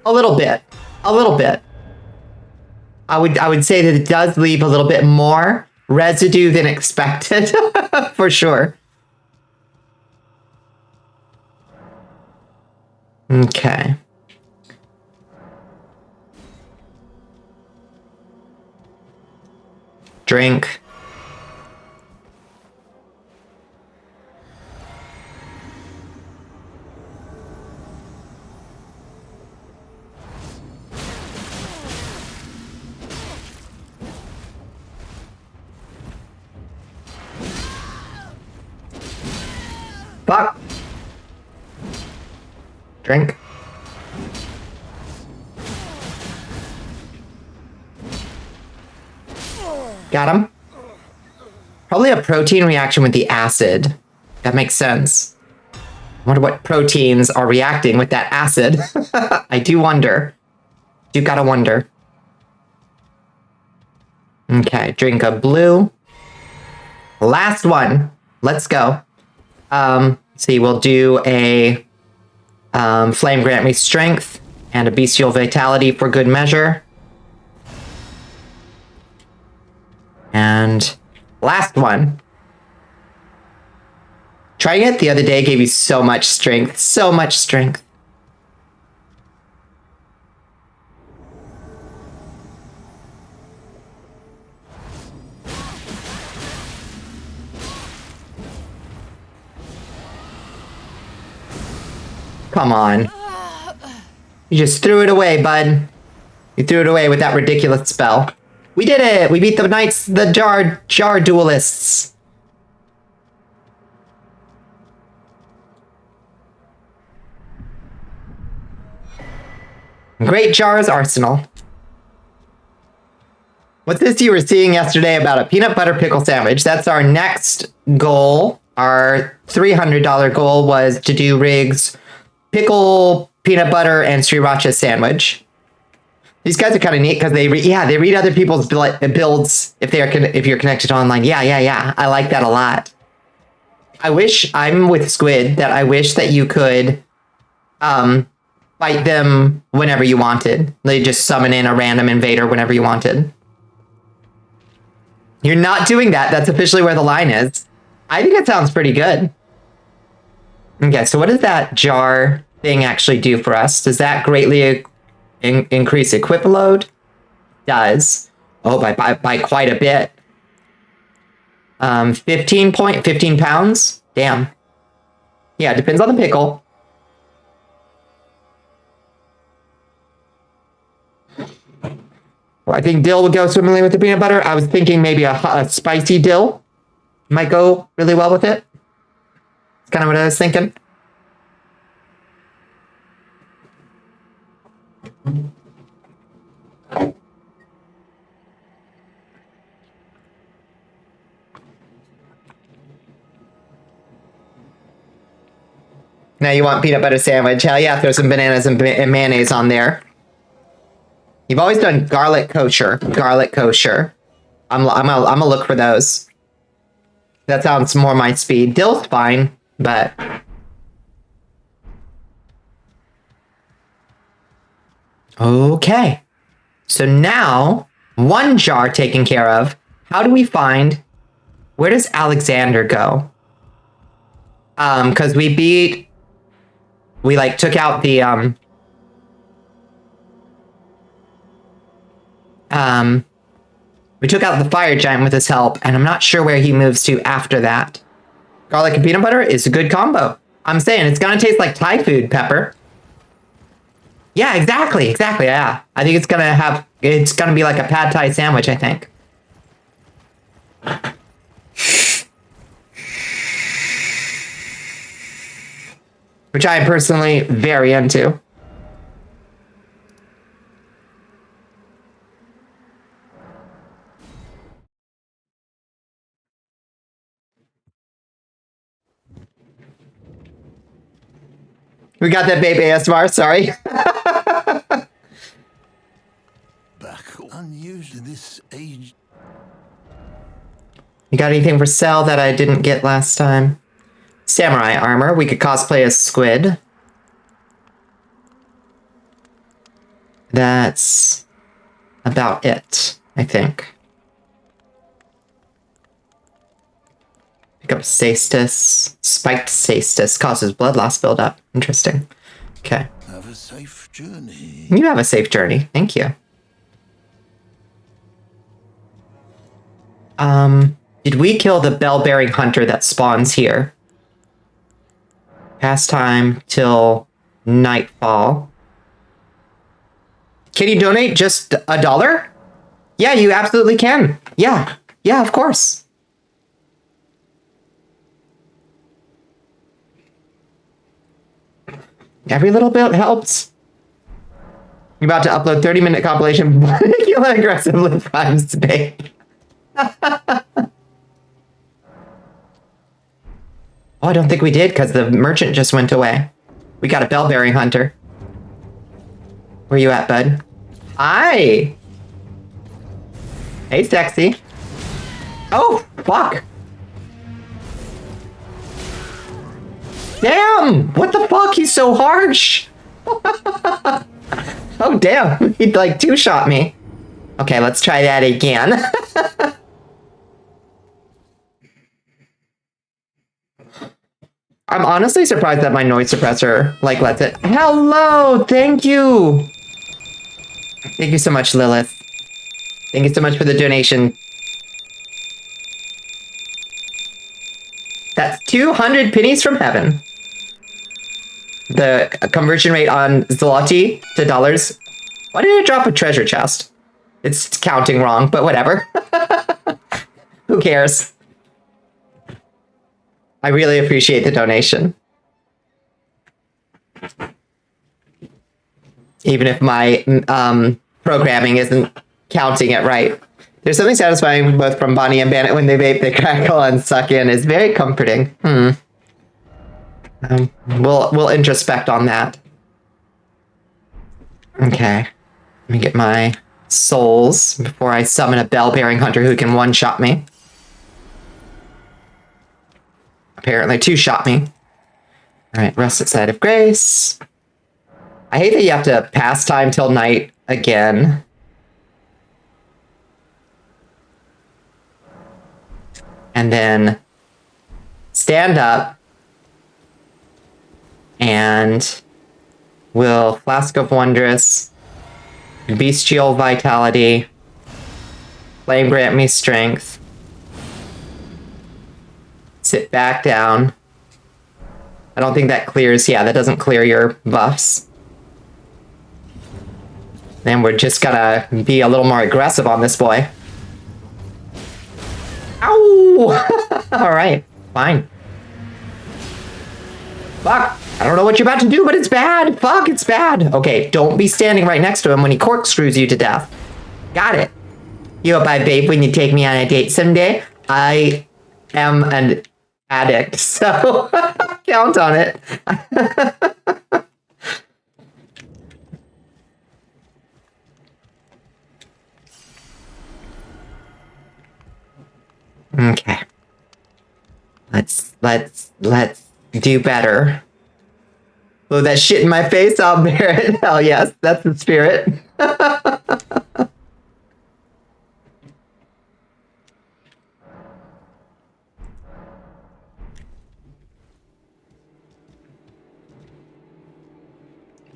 A little bit. A little bit. I would say that it does leave a little bit more residue than expected. For sure. Okay. Drink. Fuck. Drink. Got him. Probably a protein reaction with the acid. That makes sense. I wonder what proteins are reacting with that acid. I do wonder. Do gotta wonder. Okay, drink a blue. Last one. Let's go. See, we'll do a Flame Grant Me Strength and a Bestial Vitality for good measure. And last one. Trying it the other day gave you so much strength. So much strength. Come on. You just threw it away, bud. You threw it away with that ridiculous spell. We did it! We beat the knights, the jar duelists. Great Jar's Arsenal. What's this you were seeing yesterday about a peanut butter pickle sandwich? That's our next goal. Our $300 goal was to do Riggs pickle, peanut butter, and sriracha sandwich. These guys are kind of neat because they read other people's builds if you're connected online. Yeah. I like that a lot. I wish I'm with Squid that I wish that you could fight them whenever you wanted. They just summon in a random invader whenever you wanted. You're not doing that. That's officially where the line is. I think it sounds pretty good. Okay, so what does that jar thing actually do for us? Does that greatly increase equip load? Does. Oh, by quite a bit. 15 pounds? Damn. Yeah, it depends on the pickle. Well, I think dill would go swimmingly with the peanut butter. I was thinking maybe a spicy dill might go really well with it. That's kind of what I was thinking. Now you want peanut butter sandwich. Hell yeah, throw some bananas and mayonnaise on there. You've always done garlic kosher. Garlic kosher. I'm gonna look for those. That sounds more my speed. Dill's fine, but... Okay. So now, one jar taken care of. How do we find... Where does Alexander go? Because we like took out the we took out the fire giant with his help, and I'm not sure where he moves to after that. Garlic and peanut butter is a good combo. I'm saying it's gonna taste like Thai food, Pepper. Yeah, exactly, yeah. I think it's gonna be like a pad Thai sandwich, I think. Which I am personally very into. We got that babe ASMR, sorry. Back unusual this age. You got anything for sale that I didn't get last time? Samurai armor. We could cosplay as Squid. That's about it, I think. Pick up Cestus. Spiked Cestus causes blood loss buildup. Interesting. Okay. Have a safe journey. You have a safe journey. Thank you. Did we kill the bell-bearing hunter that spawns here? Past time till nightfall. Can you donate just $1? Yeah, you absolutely can. Yeah, of course. Every little bit helps. You're about to upload 30-minute compilation Bonnicula aggressively primes today. Oh, I don't think we did, because the merchant just went away. We got a bell-bearing hunter. Where you at, bud? Hi! Hey, sexy. Oh, fuck! Damn! What the fuck? He's so harsh! Oh, damn. He, like, two-shot me. Okay, let's try that again. I'm honestly surprised that my noise suppressor, like, lets it. Hello! Thank you! Thank you so much, Lilith. Thank you so much for the donation. That's 200 pennies from heaven. The conversion rate on zloty to dollars. Why did it drop a treasure chest? It's counting wrong, but whatever. Who cares? I really appreciate the donation. Even if my programming isn't counting it right. There's something satisfying both from Bonnie and Bandit when they vape, they crackle and suck in. It's very comforting. We'll introspect on that. Okay. Let me get my souls before I summon a bell-bearing hunter who can one-shot me. Apparently two-shot me. Alright, Rusted Side of Grace. I hate that you have to pass time till night again. And then stand up and we'll Flask of Wondrous bestial vitality. Flame grant me strength. Sit back down. I don't think that clears. Yeah, that doesn't clear your buffs. Then we're just gonna be a little more aggressive on this boy. Ow! Alright, fine. Fuck! I don't know what you're about to do, but it's bad! Fuck, it's bad! Okay, don't be standing right next to him when he corkscrews you to death. Got it. You up, my babe, when you take me on a date someday? I am an addict, so count on it. Okay. Let's do better. Oh, that shit in my face, I'll bear it. Hell yes, that's the spirit.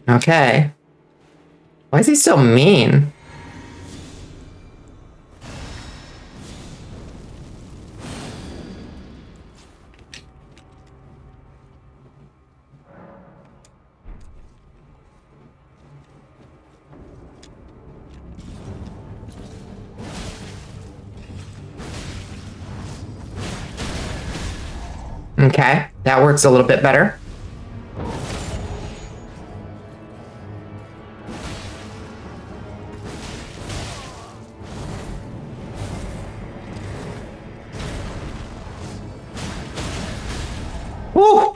Okay. Why is he so mean? Okay, that works a little bit better. Woo!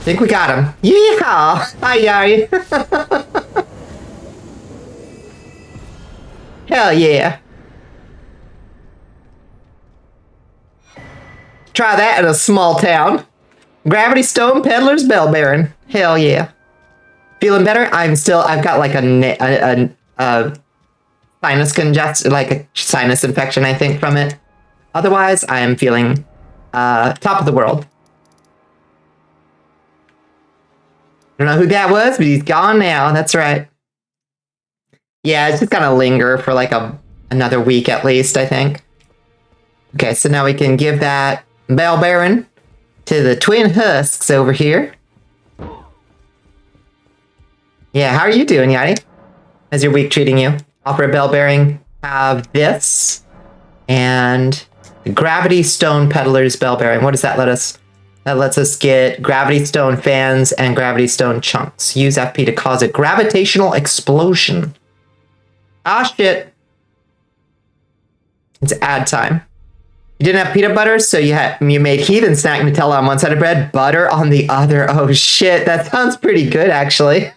Think we got him. Yeehaw! Hi, Yari. Hell yeah. Try that in a small town. Gravity Stone Peddler's Bell Baron. Hell yeah. Feeling better? I've got like a sinus congestion, like a sinus infection, I think, from it. Otherwise, I am feeling top of the world. I don't know who that was, but he's gone now. That's right. Yeah, it's just gonna linger for like another week at least, I think. Okay, so now we can give that Bell Baron to the Twin Husks over here. Yeah, how are you doing, Yadi? How's your week treating you? Offer a Bell Bearing. Have this. And Gravity Stone Peddler's Bell Bearing. What does that let us? That lets us get Gravity Stone fans and Gravity Stone chunks. Use FP to cause a gravitational explosion. Ah, shit. It's ad time. You didn't have peanut butter, so you made heathen snack Nutella on one side of bread, butter on the other. Oh shit, that sounds pretty good, actually.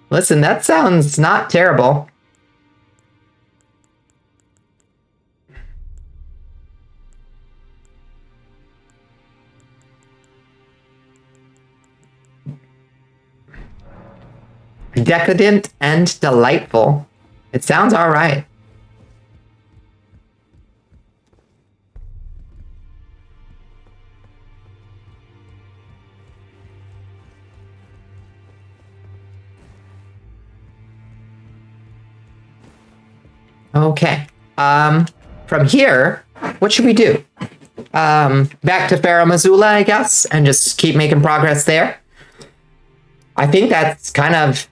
Listen, that sounds not terrible. Decadent and delightful. It sounds all right. Okay. From here, what should we do? Back to Pharaoh Missoula, I guess, and just keep making progress there. I think that's kind of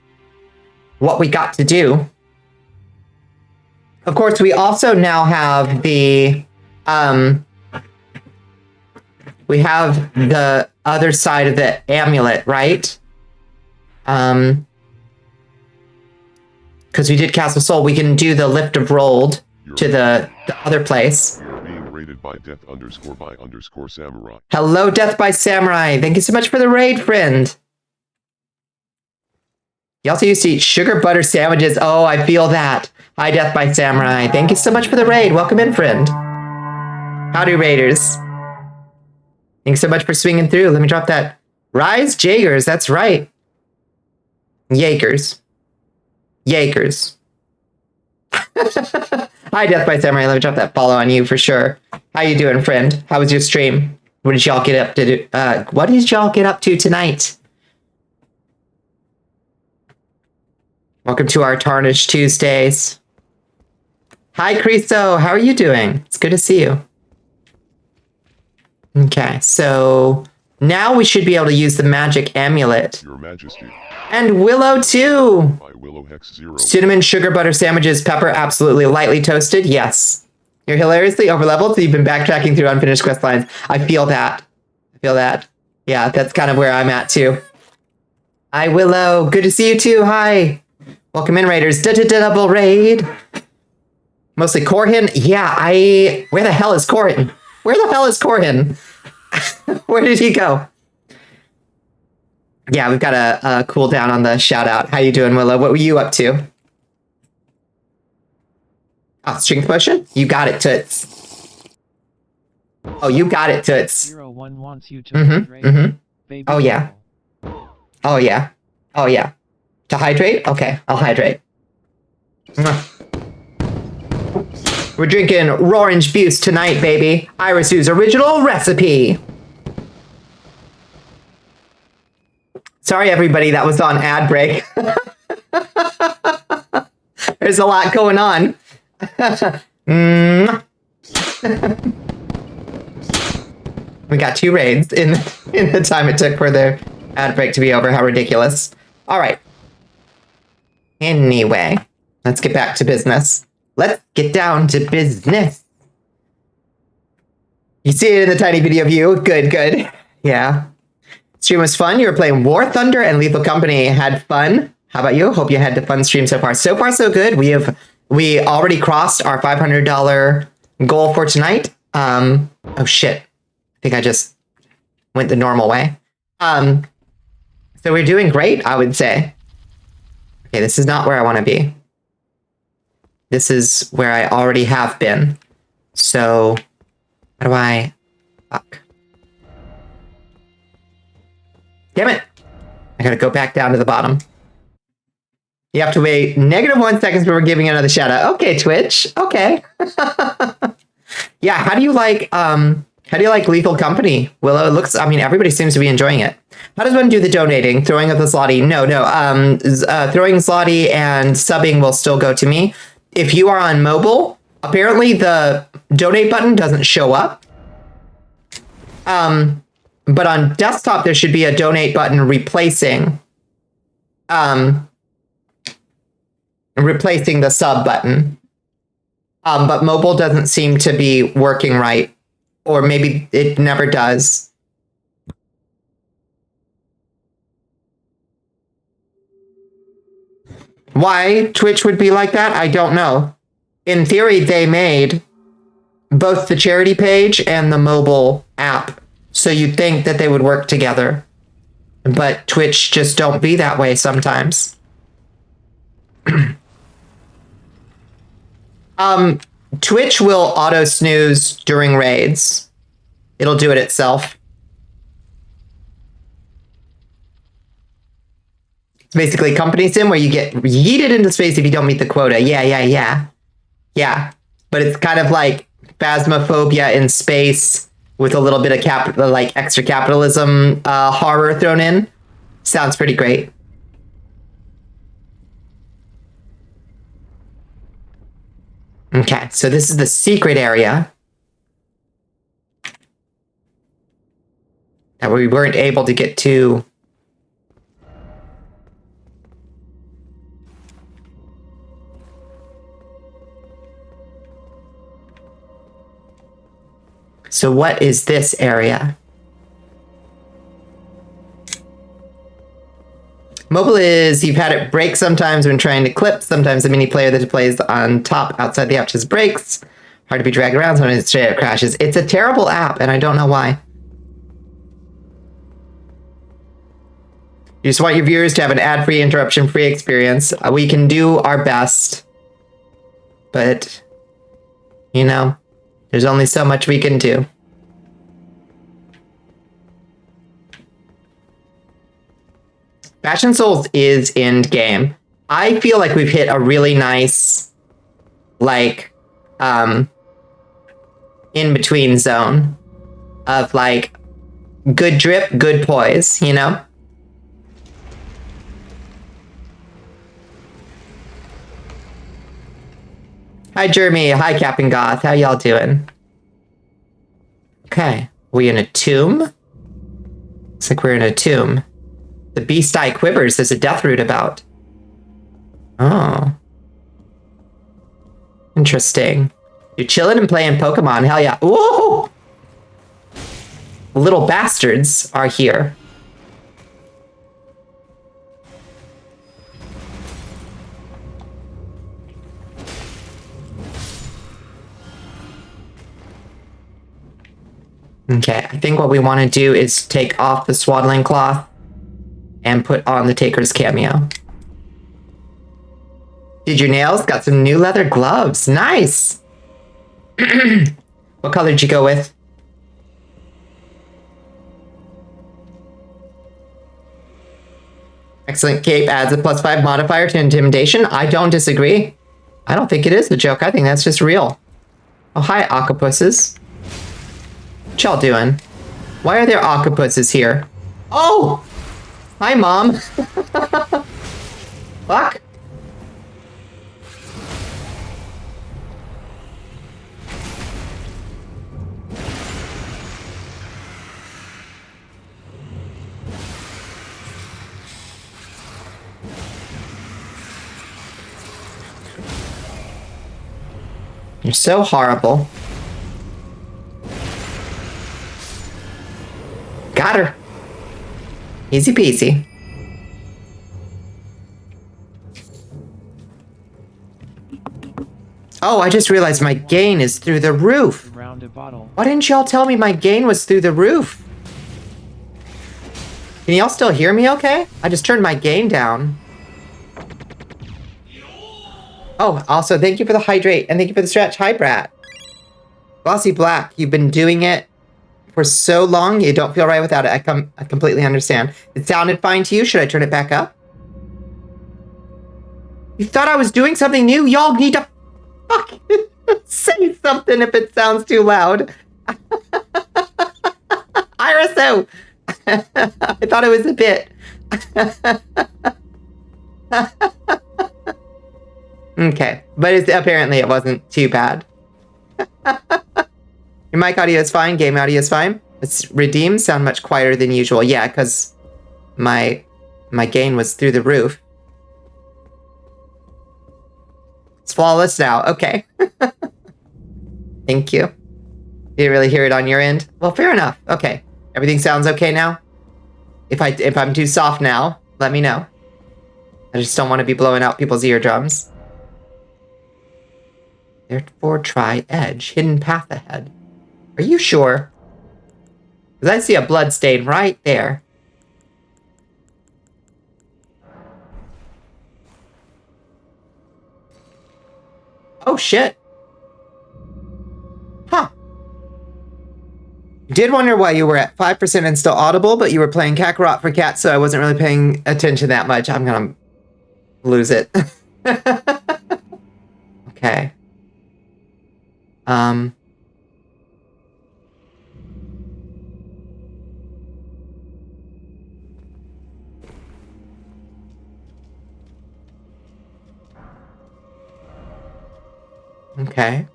what we got to do. Of course, we also now have the we have the other side of the amulet, right? Because we did Castle Soul, we can do the Lift of Rolled to the other place. You're being raided by Death_by_Samurai. Hello, Death by Samurai. Thank you so much for the raid, friend. You also used to eat sugar butter sandwiches. Oh, I feel that. Hi, Death by Samurai. Thank you so much for the raid. Welcome in, friend. Howdy, raiders. Thanks so much for swinging through. Let me drop that. Rise Jaegers. That's right. Jaegers. Jaegers. Hi, Death by Samurai. Let me drop that follow on you for sure. How you doing, friend? How was your stream? What did y'all get up to do? What did y'all get up to tonight? Welcome to our Tarnished Tuesdays. Hi, Cristo. How are you doing? It's good to see you. Okay, so now we should be able to use the magic amulet. Your Majesty. And Willow, too. By Willow Hex 0. Cinnamon, sugar, butter sandwiches, pepper, absolutely lightly toasted. Yes. You're hilariously overleveled, so you've been backtracking through unfinished quest lines. I feel that. Yeah, that's kind of where I'm at, too. Hi, Willow. Good to see you, too. Hi. Welcome in, Raiders. Double raid. Mostly Corhin. Yeah, Where the hell is Corhin? Where did he go? Yeah, we've got a cooldown on the shout out. How you doing, Willow? What were you up to? Oh, strength potion? You got it, Toots. Oh, you got it, Toots. 01 wants you to hydrate. Baby Oh, yeah. Oh, yeah. Oh, yeah. To hydrate? Okay, I'll hydrate. We're drinking Rorange Buse tonight, baby. Irisu's original recipe. Sorry, everybody, that was on ad break. There's a lot going on. We got 2 raids in the time it took for their ad break to be over. How ridiculous. All right. Anyway, let's get back to business. Let's get down to business. You see it in the tiny video view. Good. Yeah. Stream was fun. You were playing War Thunder and Lethal Company. Had fun. How about you? Hope you had a fun stream so far. So far, so good. We already crossed our $500 goal for tonight. Oh shit. I think I just went the normal way. So we're doing great, I would say. Okay, this is not where I want to be. This is where I already have been. So, how do I... Fuck. Damn it! I gotta go back down to the bottom. You have to wait -1 seconds before giving another shout out. Okay, Twitch. Okay. Yeah, how do you like Lethal Company? Willow, it looks, I mean, everybody seems to be enjoying it. How does one do the donating? Throwing up the slotty? No. Throwing slotty and subbing will still go to me. If you are on mobile, apparently the donate button doesn't show up. But on desktop, there should be a donate button replacing the sub button. But mobile doesn't seem to be working right. Or maybe it never does. Why Twitch would be like that, I don't know. In theory, they made both the charity page and the mobile app, so you'd think that they would work together. But Twitch just don't be that way sometimes. Twitch will auto snooze during raids. It'll do it itself. It's basically company sim where you get yeeted into space if you don't meet the quota. Yeah. But it's kind of like Phasmophobia in space with a little bit of extra capitalism horror thrown in. Sounds pretty great. Okay, so this is the secret area that we weren't able to get to. So what is this area? Mobile is, you've had it break sometimes when trying to clip. Sometimes the mini player that plays on top outside the app just breaks. Hard to be dragged around, sometimes it straight up crashes. It's a terrible app, and I don't know why. You just want your viewers to have an ad-free, interruption-free experience. We can do our best. But, you know, there's only so much we can do. Fashion Souls is end game. I feel like we've hit a really nice, in-between zone of, good drip, good poise, you know? Hi, Jeremy. Hi, Captain Goth. How y'all doing? Okay. We in a tomb? Looks like we're in a tomb. The Beast Eye Quivers. There's a death root about. Oh. Interesting. You're chilling and playing Pokemon. Hell yeah. Whoa! Little bastards are here. Okay, I think what we want to do is take off the swaddling cloth and put on the Taker's cameo. Did your nails? Got some new leather gloves. Nice! What color did you go with? Excellent cape adds a +5 modifier to intimidation. I don't disagree. I don't think it is a joke. I think that's just real. Oh, hi, octopuses. What y'all doing? Why are there octopuses here? Oh! Hi, Mom. Fuck. You're so horrible. Got her. Easy peasy. Oh, I just realized my gain is through the roof. Around a bottle. Why didn't y'all tell me my gain was through the roof? Can y'all still hear me okay? I just turned my gain down. Oh, also, thank you for the hydrate, and thank you for the stretch. Hi, Brat. Glossy Black, you've been doing it for so long, you don't feel right without it. I completely understand. It sounded fine to you. Should I turn it back up? You thought I was doing something new? Y'all need to fucking say something if it sounds too loud. Iriso! I thought it was a bit. Okay, but apparently it wasn't too bad. Your mic audio is fine, game audio is fine. It's redeemed, sound much quieter than usual. Yeah, because my gain was through the roof. It's flawless now. Okay. Thank you. Didn't really hear it on your end? Well, fair enough. Okay. Everything sounds okay now? If I'm too soft now, let me know. I just don't want to be blowing out people's eardrums. Therefore, try edge. Hidden path ahead. Are you sure? Because I see a blood stain right there. Oh, shit. Huh. You did wonder why you were at 5% and still audible, but you were playing Kakarot for Cat, so I wasn't really paying attention that much. I'm gonna lose it. Okay. Okay.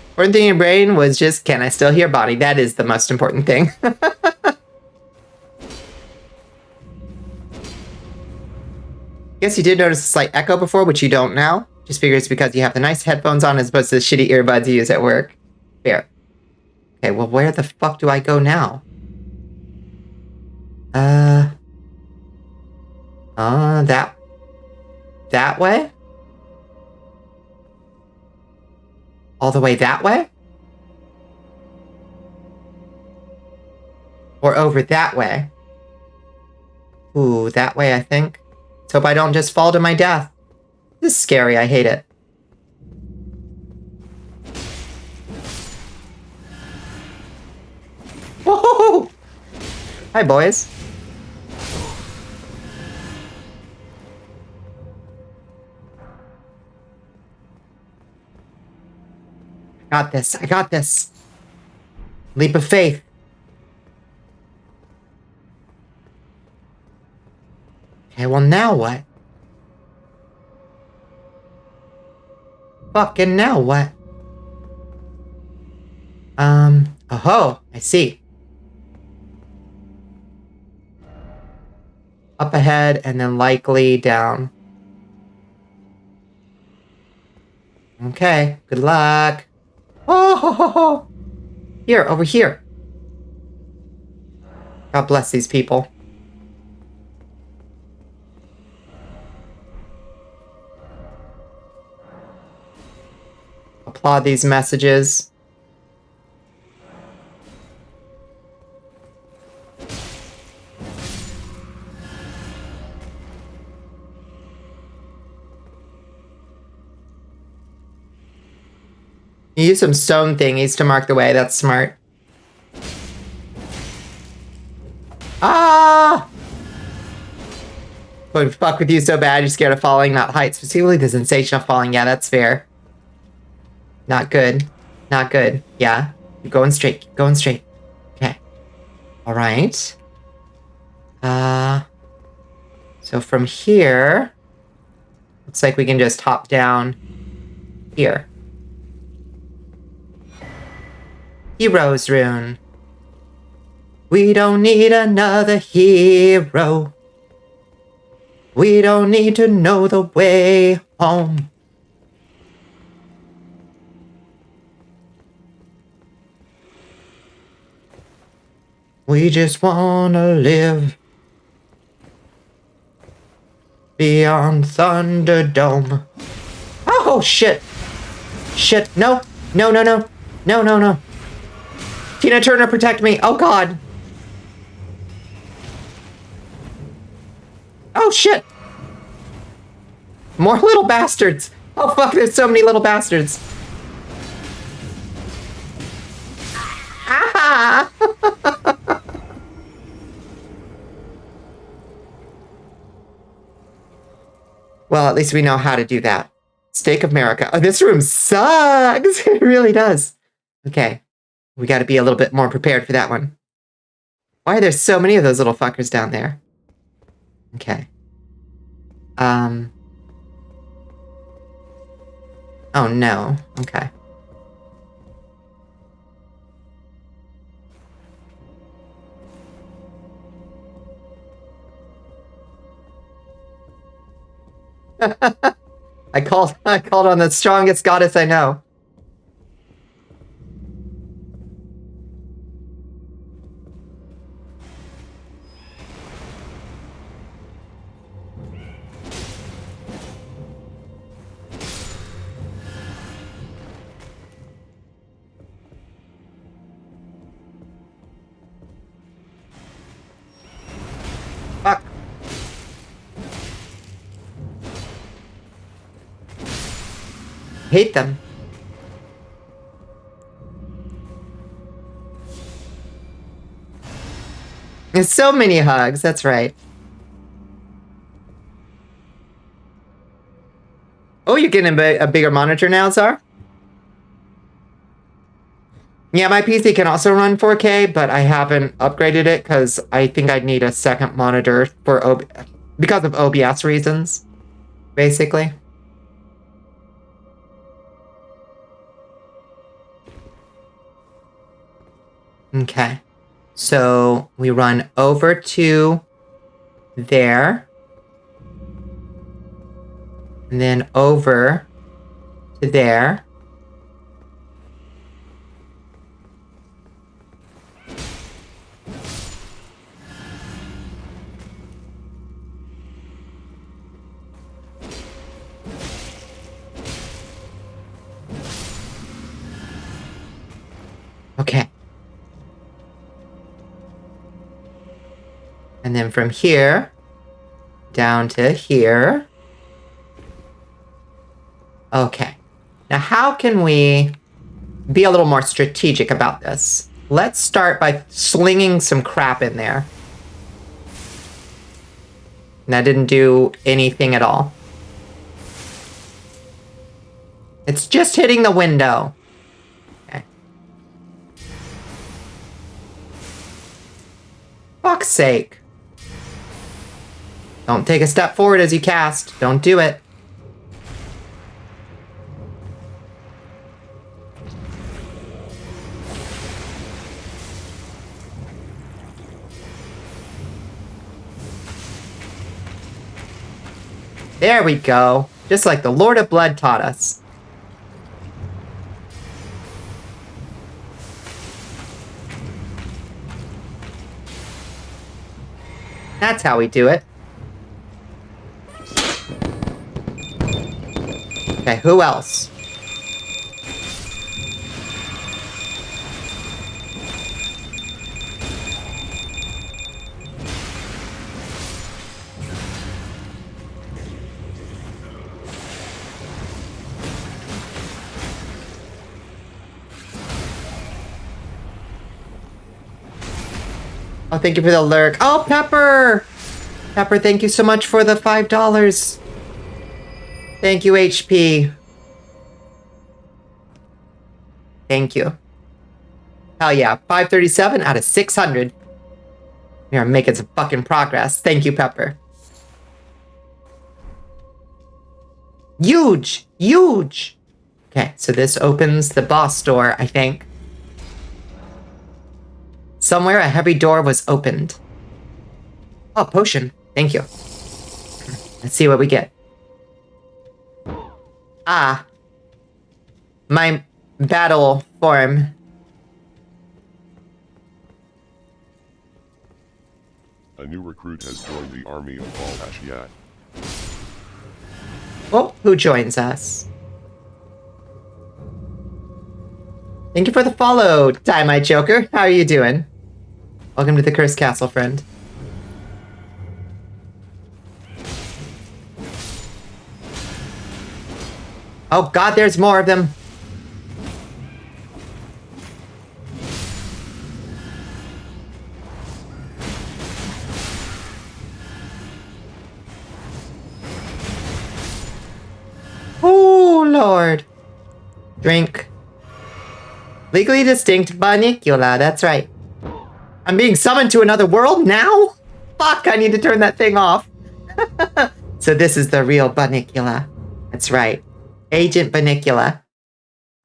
Important thing in your brain was just, can I still hear Bonnie? That is the most important thing. Guess you did notice a slight echo before, which you don't now. Just figure it's because you have the nice headphones on as opposed to the shitty earbuds you use at work. Fair. Okay, well, where the fuck do I go now? That way? All the way that way? Or over that way? Ooh, that way, I think. Let's hope I don't just fall to my death. This is scary, I hate it. Whoa! Hi, boys. I got this. I got this. Leap of faith. Okay, well now what? fucking now what? Oh, I see. Up ahead and then likely down. Okay, good luck. Oh, here, over here. God bless these people. Applaud these messages. You use some stone thingies to mark the way. That's smart. Ah! Would fuck with you so bad you're scared of falling, not heights. Specifically the sensation of falling. Yeah, that's fair. Not good. Not good. Yeah. Keep going straight. Keep going straight. Okay. Alright. So from here, looks like we can just hop down here. Hero's rune. We don't need another hero. We don't need to know the way home. We just wanna live beyond Thunderdome. Oh, shit. Shit. No. No, no, no. No, no, no. Tina Turner, protect me. Oh, God. Oh, shit. More little bastards. Oh, fuck. There's so many little bastards. Ah! Well, at least we know how to do that. Stake of America. Oh, this room sucks. It really does. Okay. We got to be a little bit more prepared for that one. Why are there so many of those little fuckers down there? Okay. Oh, no. Okay. I called on the strongest goddess I know. Fuck. Hate them. There's so many hugs, that's right. Oh, you're getting a bigger monitor now, Zar? Yeah, my PC can also run 4K, but I haven't upgraded it because I think I'd need a second monitor for because of OBS reasons, basically. Okay, so we run over to there, and then over to there. Okay. And then from here, down to here. Okay. Now how can we be a little more strategic about this? Let's start by slinging some crap in there. And that didn't do anything at all. It's just hitting the window. Okay. Fuck's sake. Don't take a step forward as you cast. Don't do it. There we go. Just like the Lord of Blood taught us. That's how we do it. Okay, who else? Oh, thank you for the lurk. Oh, Pepper! Pepper, thank you so much for the $5. Thank you, HP. Thank you. Hell yeah, 537 out of 600. We are making some fucking progress. Thank you, Pepper. Huge! Huge! Okay, so this opens the boss door, I think. Somewhere a heavy door was opened. Oh, potion. Thank you. Let's see what we get. Ah. My battle form. A new recruit has joined the army of Al Ashiat. Oh, who joins us? Thank you for the follow, Time-Eye Joker. How are you doing? Welcome to the Cursed Castle, friend. Oh god, there's more of them. Oh, Lord. Drink. Legally distinct Bonnicula, that's right. I'm being summoned to another world now? Fuck, I need to turn that thing off. So this is the real Bonnicula. That's right. Agent Bonnicula.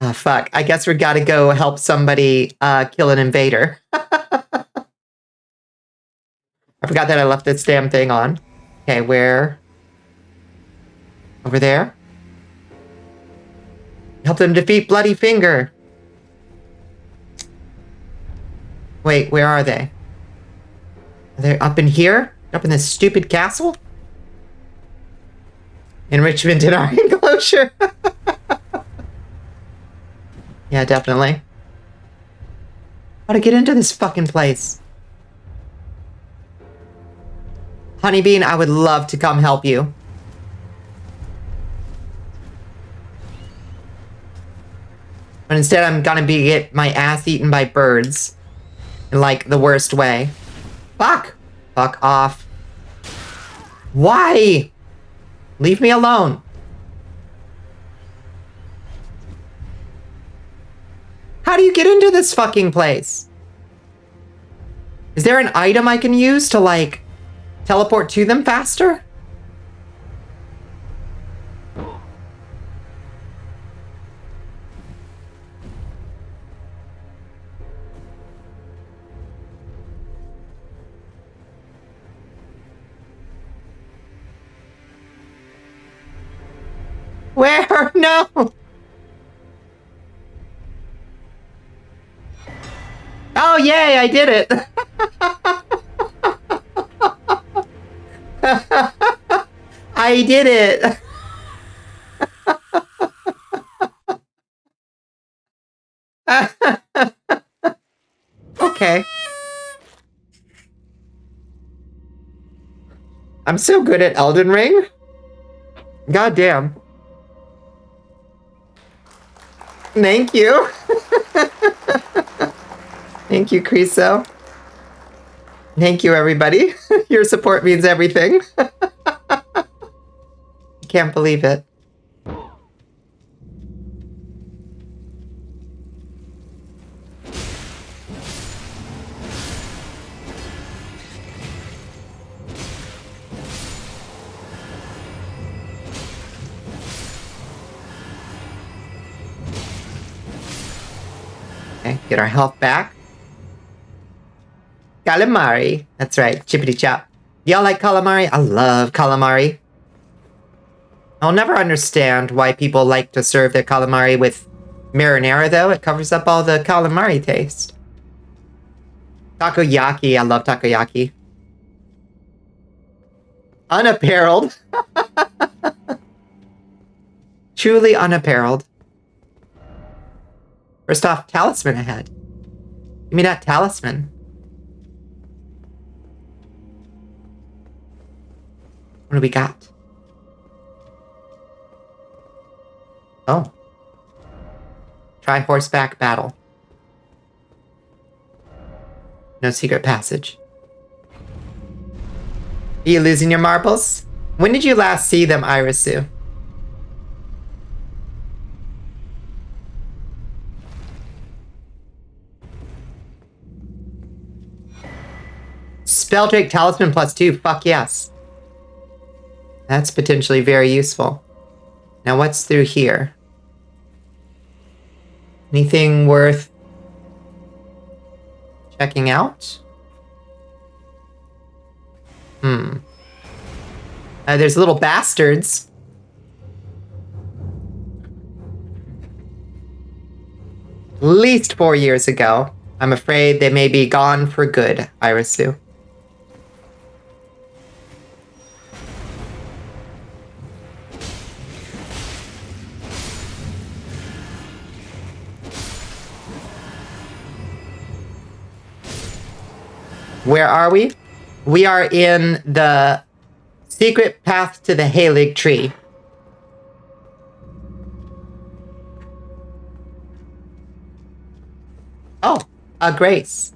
Oh, fuck. I guess we gotta go help somebody kill an invader. I forgot that I left this damn thing on. Okay, where? Over there? Help them defeat Bloody Finger. Wait, where are they? Are they up in here? Up in this stupid castle? Enrichment in our enclosure. Yeah, definitely. How to get into this fucking place? Honeybean, I would love to come help you. But instead I'm gonna get my ass eaten by birds. In like the worst way. Fuck! Fuck off. Why? Leave me alone. How do you get into this fucking place? Is there an item I can use to like teleport to them faster? Where? No! Oh, yay, I did it! I did it! Okay. I'm so good at Elden Ring. God damn. Thank you. Thank you, Creso. Thank you, everybody. Your support means everything. Can't believe it. Okay, get our health back. Calamari. That's right, chippity chop. Y'all like calamari? I love calamari. I'll never understand why people like to serve their calamari with marinara, though. It covers up all the calamari taste. Takoyaki. I love takoyaki. Unappareled. Truly unappareled. First off, talisman ahead. Give me that talisman. What do we got? Oh. Try horseback battle. No secret passage. Are you losing your marbles? When did you last see them, Irisu? Spelldrake Talisman +2. Fuck yes. That's potentially very useful. Now what's through here? Anything worth checking out? There's little bastards. At least 4 years ago. I'm afraid they may be gone for good, Irisu. Where are we? We are in the secret path to the Halig tree. Oh, a grace.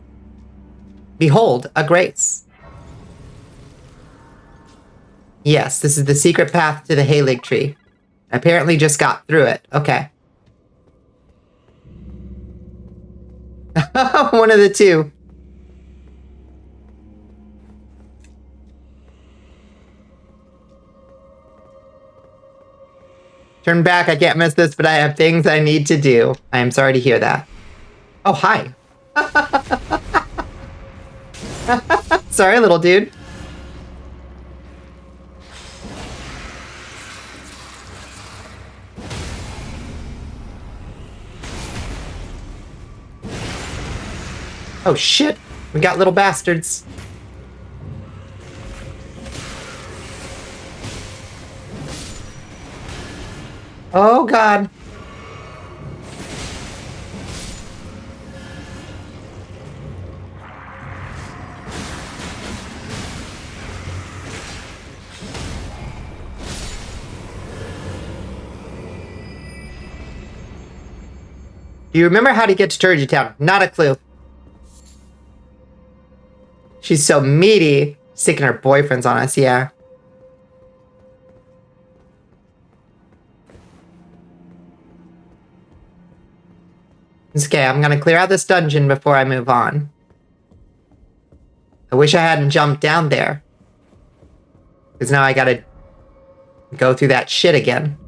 Behold, a grace. Yes, this is the secret path to the Halig tree. I apparently just got through it. Okay. One of the two. Turn back, I can't miss this, but I have things I need to do. I am sorry to hear that. Oh, hi. Sorry, little dude. Oh, shit. We got little bastards. Oh, God. Do you remember how to get to Turgid Town? Not a clue. She's so meaty. Sticking her boyfriends on us, yeah. Okay, I'm gonna clear out this dungeon before I move on. I wish I hadn't jumped down there. Because now I gotta go through that shit again.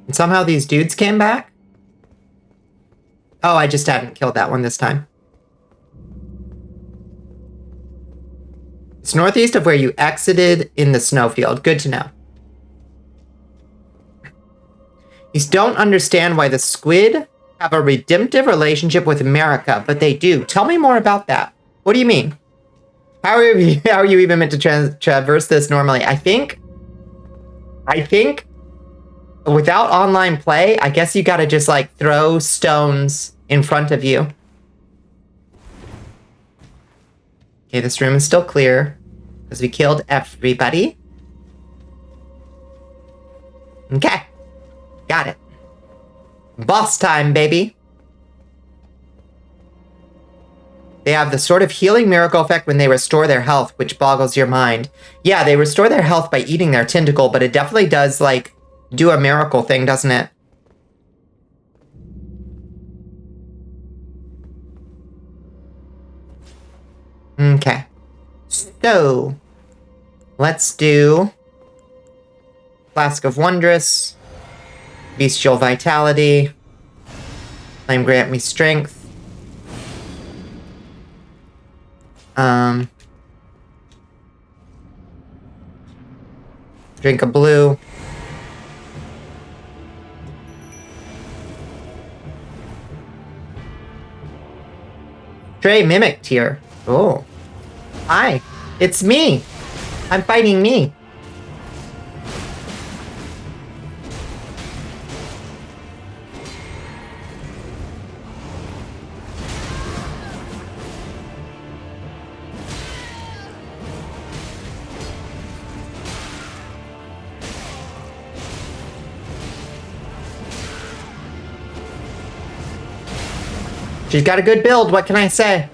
And somehow these dudes came back? Oh, I just hadn't killed that one this time. It's northeast of where you exited in the snowfield. Good to know. You don't understand why the squid have a redemptive relationship with America, but they do. Tell me more about that. What do you mean? How are you even meant to traverse this normally? I think without online play, I guess you gotta just like throw stones in front of you. Okay, this room is still clear because we killed everybody. Okay, got it. Boss time, baby. They have the sort of healing miracle effect when they restore their health, which boggles your mind. Yeah, they restore their health by eating their tentacle, but it definitely does, like, do a miracle thing, doesn't it? Okay. So, let's do Flask of Wondrous, Bestial Vitality, Flame grant me strength. Drink a blue. Stray Mimic tier. Oh. Hi. It's me. I'm fighting me. She's got a good build, what can I say?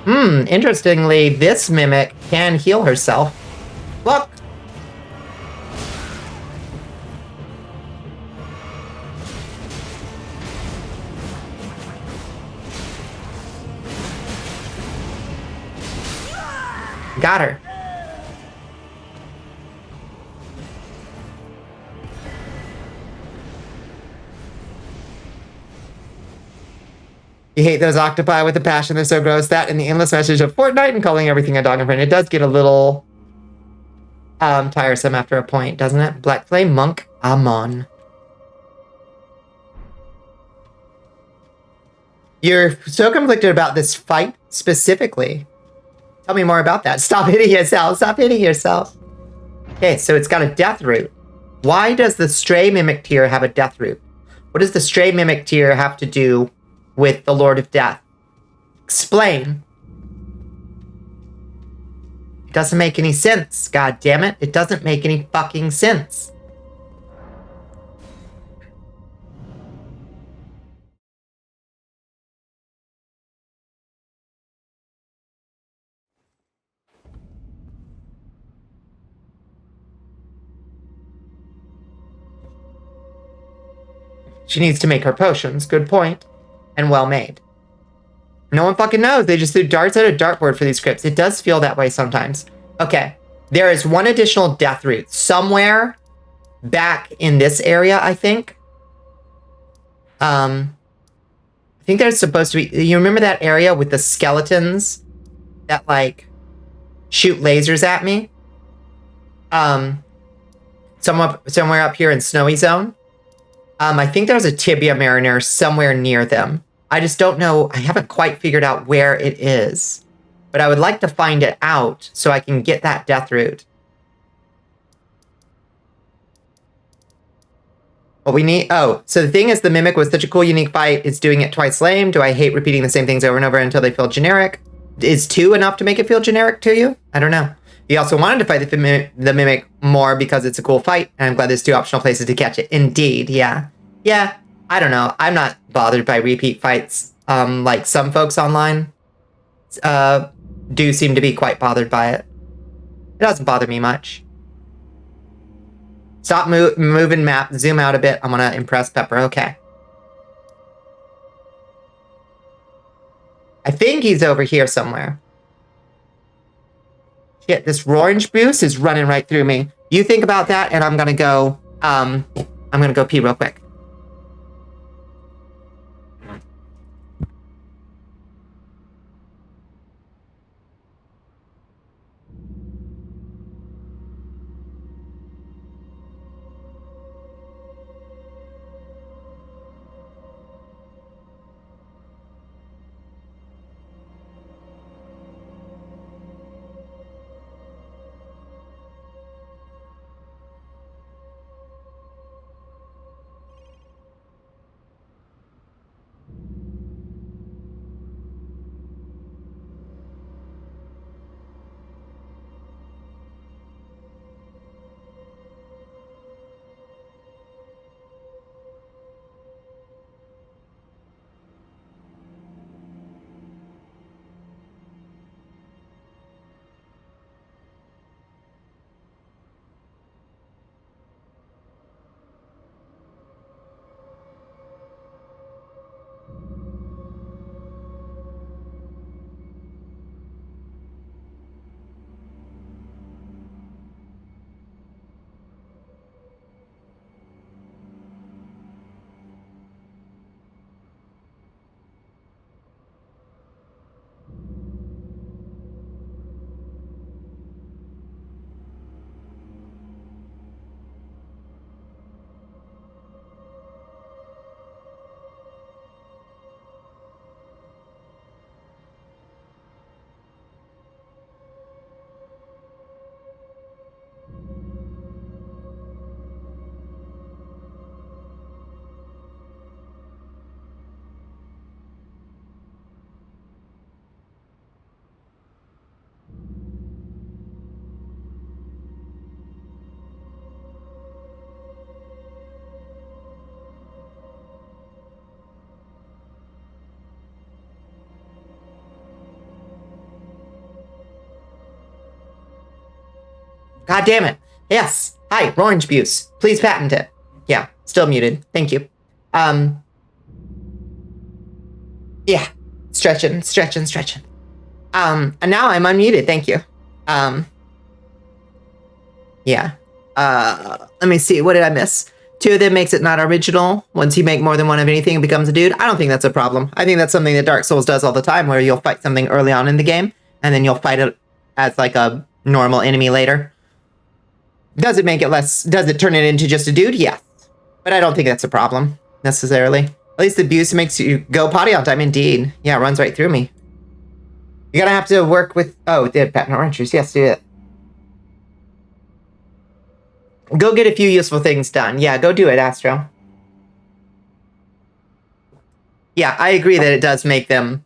Interestingly, this Mimic can heal herself. Look! Got her. You hate those octopi with a passion. They're so gross. That and the endless message of Fortnite and calling everything a dog and friend. It does get a little tiresome after a point, doesn't it? Black Flame Monk Amon. You're so conflicted about this fight specifically. Tell me more about that. Stop hitting yourself. Stop hitting yourself. Okay, so it's got a death root. Why does the Stray Mimic tier have a death root? What does the Stray Mimic tier have to do with the Lord of Death? Explain. It doesn't make any sense. God damn it. It doesn't make any fucking sense. She needs to make her potions. Good point. And well made. No one fucking knows. They just threw darts at a dartboard for these scripts. It does feel that way sometimes. Okay. There is one additional death root somewhere back in this area, I think. I think there's supposed to be... You remember that area with the skeletons that, like, shoot lasers at me? Somewhere up here in Snowy Zone. I think there's a Tibia Mariner somewhere near them. I just don't know. I haven't quite figured out where it is. But I would like to find it out so I can get that death root. What we need... Oh, so the thing is, the Mimic was such a cool, unique fight. It's doing it twice lame. Do I hate repeating the same things over and over until they feel generic? Is 2 enough to make it feel generic to you? I don't know. You also wanted to fight the Mimic more because it's a cool fight, and I'm glad there's 2 optional places to catch it. Indeed, yeah. Yeah, I don't know. I'm not bothered by repeat fights. Like some folks online do seem to be quite bothered by it. It doesn't bother me much. Stop moving map. Zoom out a bit. I'm gonna impress Pepper. Okay. I think he's over here somewhere. Shit, this orange boost is running right through me. You think about that, and I'm gonna go pee real quick. God damn it. Yes. Hi, Orange Buse. Please patent it. Yeah, still muted. Thank you. Yeah. Stretching. And now I'm unmuted. Thank you. Yeah. Let me see. What did I miss? 2 of them makes it not original. Once you make more than one of anything, it becomes a dude. I don't think that's a problem. I think that's something that Dark Souls does all the time, where you'll fight something early on in the game, and then you'll fight it as like a normal enemy later. Does it make it less? Does it turn it into just a dude? Yes. But I don't think that's a problem, necessarily. At least the abuse makes you go potty on time, indeed. Yeah, it runs right through me. You're gonna have to work with... Oh, the patent orange juice. Yes, do it. Go get a few useful things done. Yeah, go do it, Astro. Yeah, I agree that it does make them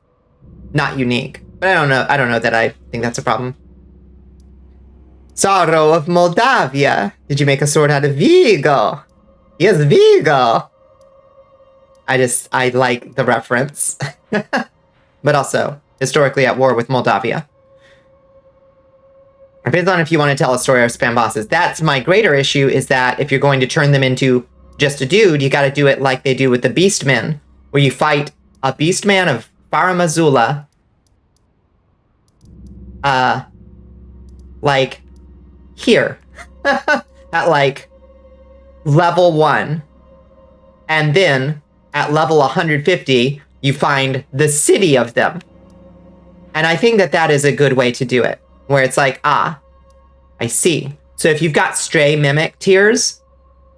not unique. But I don't know that I think that's a problem. Sorrow of Moldavia. Did you make a sword out of Vigo? Yes, Vigo. I like the reference. But also, historically at war with Moldavia. Depends on if you want to tell a story or spam bosses. That's my greater issue, is that if you're going to turn them into just a dude, you got to do it like they do with the Beastmen, where you fight a Beastman of Faramazula, like here, at like level 1, and then at level 150, you find the city of them. And I think that is a good way to do it. Where it's like, I see. So if you've got stray mimic tiers,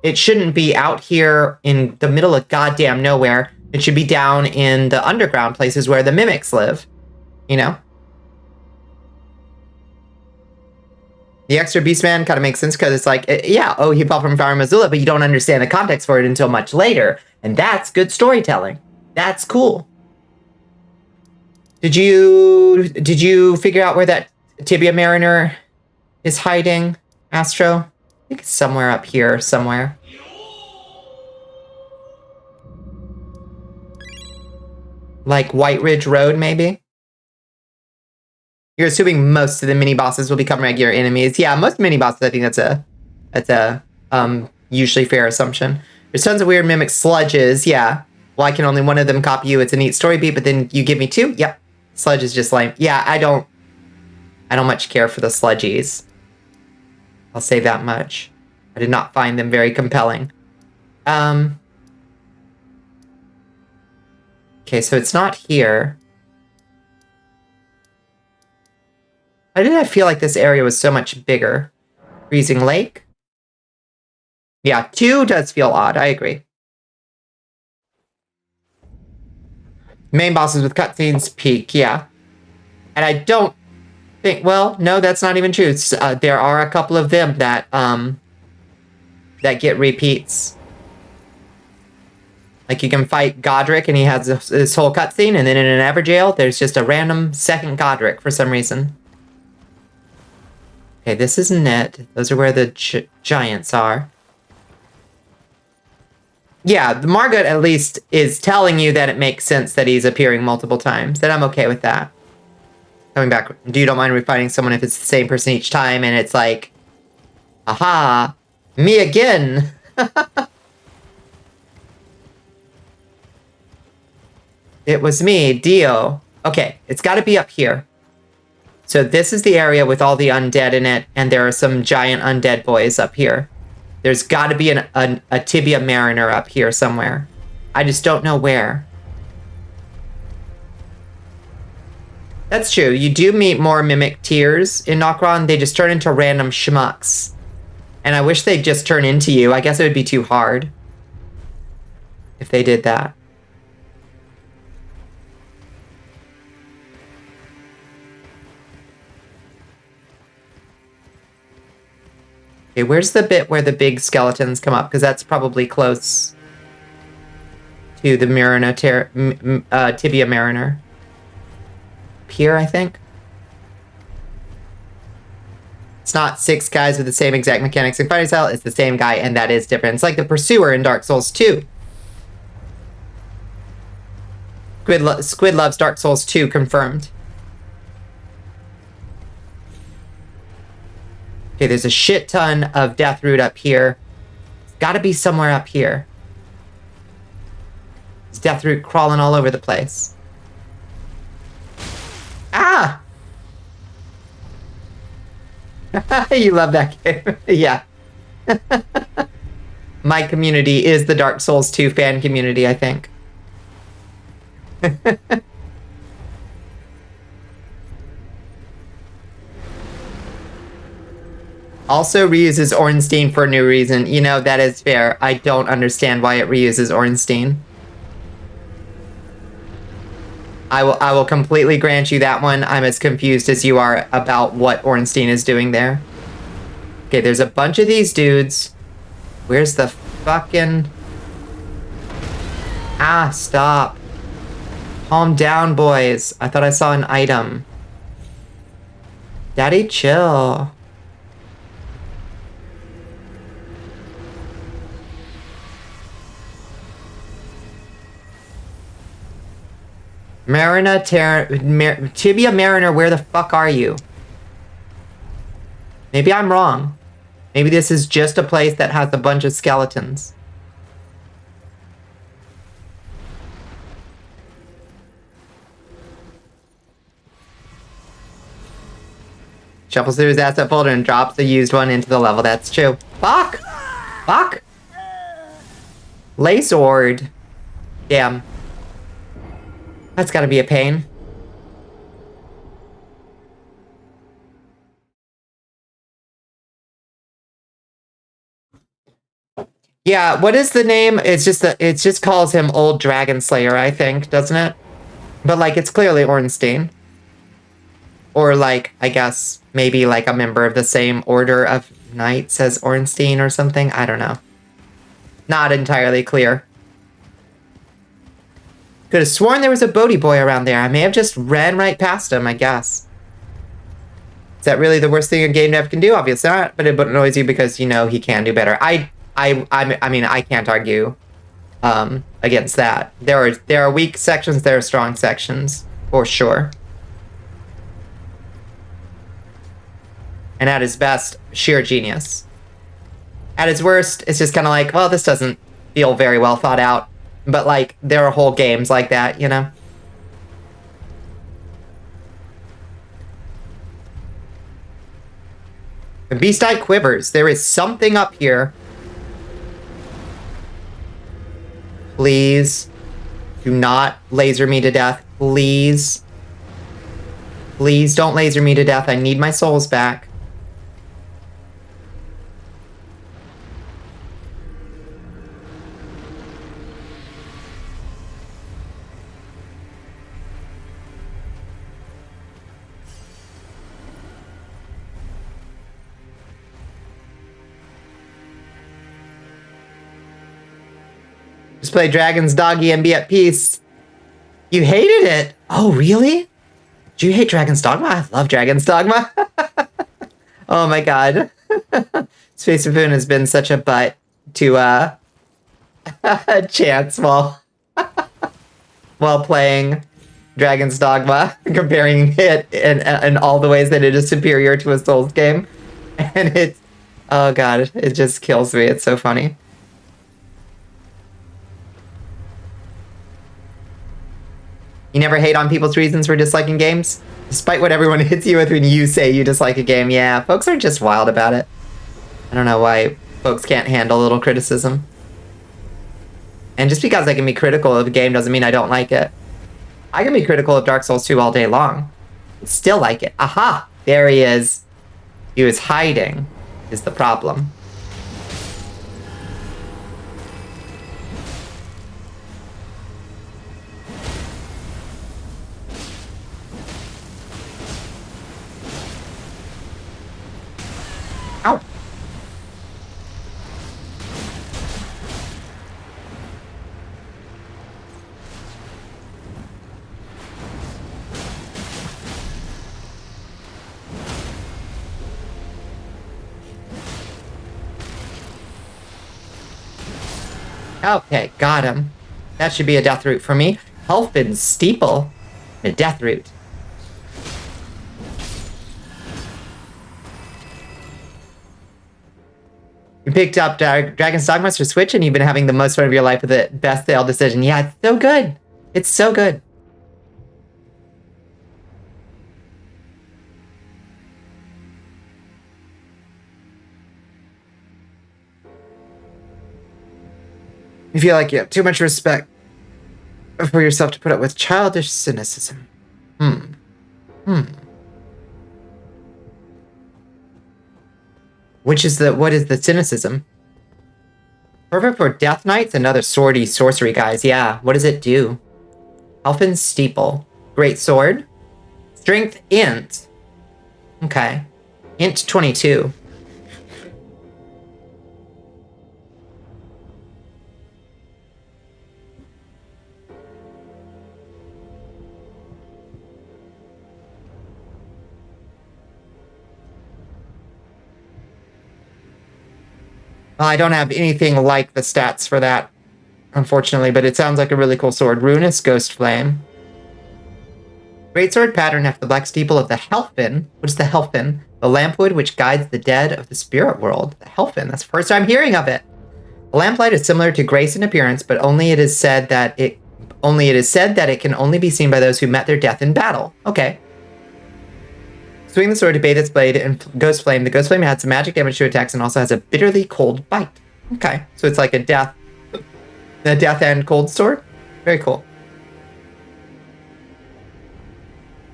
it shouldn't be out here in the middle of goddamn nowhere. It should be down in the underground places where the mimics live. You know? The extra Beastman kind of makes sense because it's like, he fell from Faramazula, but you don't understand the context for it until much later. And that's good storytelling. That's cool. Did you figure out where that Tibia Mariner is hiding, Astro? I think it's somewhere up here, somewhere. Like White Ridge Road, maybe? You're assuming most of the mini-bosses will become regular enemies. Yeah, most mini-bosses, I think that's a usually fair assumption. There's tons of weird mimic sludges, yeah. Why can only one of them copy you? It's a neat story beat, but then you give me 2? Yep. Sludge is just lame. Yeah, I don't much care for the sludgies. I'll say that much. I did not find them very compelling. Okay, so it's not here. Why did I feel like this area was so much bigger? Freezing Lake? Yeah, 2 does feel odd. I agree. Main bosses with cutscenes peak, yeah. And I don't think... Well, no, that's not even true. There are a couple of them that get repeats. Like, you can fight Godric, and he has this whole cutscene, and then in an Everjail, there's just a random second Godric for some reason. Okay, this isn't it. Those are where the giants are. Yeah, the Margot at least is telling you that it makes sense that he's appearing multiple times. That I'm okay with that. Coming back, you don't mind refighting someone if it's the same person each time, and it's like, aha, me again. It was me, Dio. Okay, it's got to be up here. So this is the area with all the undead in it, and there are some giant undead boys up here. There's got to be a Tibia Mariner up here somewhere. I just don't know where. That's true. You do meet more mimic tiers in Nokron. They just turn into random schmucks. And I wish they'd just turn into you. I guess it would be too hard if they did that. Okay, where's the bit where the big skeletons come up? Because that's probably close to the Tibia Mariner. Here, I think. It's not 6 guys with the same exact mechanics and fighting style. It's the same guy, and that is different. It's like the Pursuer in Dark Souls 2. Squid loves Dark Souls 2, confirmed. Okay, there's a shit ton of death root up here. It's gotta be somewhere up here. There's death root crawling all over the place. Ah! You love that game. Yeah. My community is the Dark Souls 2 fan community, I think. Also reuses Ornstein for a new reason. You know, that is fair. I don't understand why it reuses Ornstein. I will completely grant you that one. I'm as confused as you are about what Ornstein is doing there. Okay, there's a bunch of these dudes. Where's the fucking... Ah, stop. Calm down, boys. I thought I saw an item. Daddy, chill. Tibia Mariner, where the fuck are you? Maybe I'm wrong. Maybe this is just a place that has a bunch of skeletons. Shuffles through his asset folder and drops the used one into the level. That's true. Fuck! Fuck! Lace Ord. Damn. That's gotta be a pain. Yeah, what is the name? It's just that it just calls him Old Dragon Slayer, I think, doesn't it? But like, it's clearly Ornstein. Or like, I guess, maybe like a member of the same order of knights as Ornstein or something. I don't know. Not entirely clear. Could have sworn there was a Bodhi boy around there. I may have just ran right past him, I guess. Is that really the worst thing a game dev can do? Obviously not, but it annoys you because, you know, he can do better. I mean, I can't argue against that. There are weak sections, there are strong sections, for sure. And at his best, sheer genius. At its worst, it's just kind of like, well, this doesn't feel very well thought out. But, like, there are whole games like that, you know? The Beast Eye quivers. There is something up here. Please. Do not laser me to death. Please. Please don't laser me to death. I need my souls back. Just play Dragon's Doggy and be at peace. You hated it? Oh, really? Do you hate Dragon's Dogma? I love Dragon's Dogma. Oh my god. Space Spoon has been such a butt to chance while playing Dragon's Dogma, comparing it in all the ways that it is superior to a Souls game. And it's, oh god, it just kills me. It's so funny. You never hate on people's reasons for disliking games? Despite what everyone hits you with when you say you dislike a game, yeah, folks are just wild about it. I don't know why folks can't handle a little criticism. And just because I can be critical of a game doesn't mean I don't like it. I can be critical of Dark Souls 2 all day long. Still like it. Aha! There he is. He was hiding, is the problem. Ow. Okay, got him. That should be a death root for me. Helfin Steeple. A death root. You picked up Dragon's Dogma for Switch, and you've been having the most fun of your life with it. Best sale decision. Yeah, it's so good. It's so good. You feel like you have too much respect for yourself to put up with childish cynicism. What is the cynicism? Perfect for Death Knights and other swordy sorcery guys. Yeah, what does it do? Elfin Steeple. Great sword. Strength int. Okay. Int 22. I don't have anything like the stats for that, unfortunately, but it sounds like a really cool sword. Ruinous Ghost Flame. Greatsword pattern after the Black Steeple of the Helfin. What is the Helfin? The lampwood which guides the dead of the spirit world. The Helfin. That's the first time hearing of it. The lamplight is similar to grace in appearance, but only it is said that it can only be seen by those who met their death in battle. Okay. Swing the sword to bathe its blade in Ghost Flame. The Ghost Flame adds some magic damage to attacks and also has a bitterly cold bite. Okay, so it's like a death and cold sword. Very cool.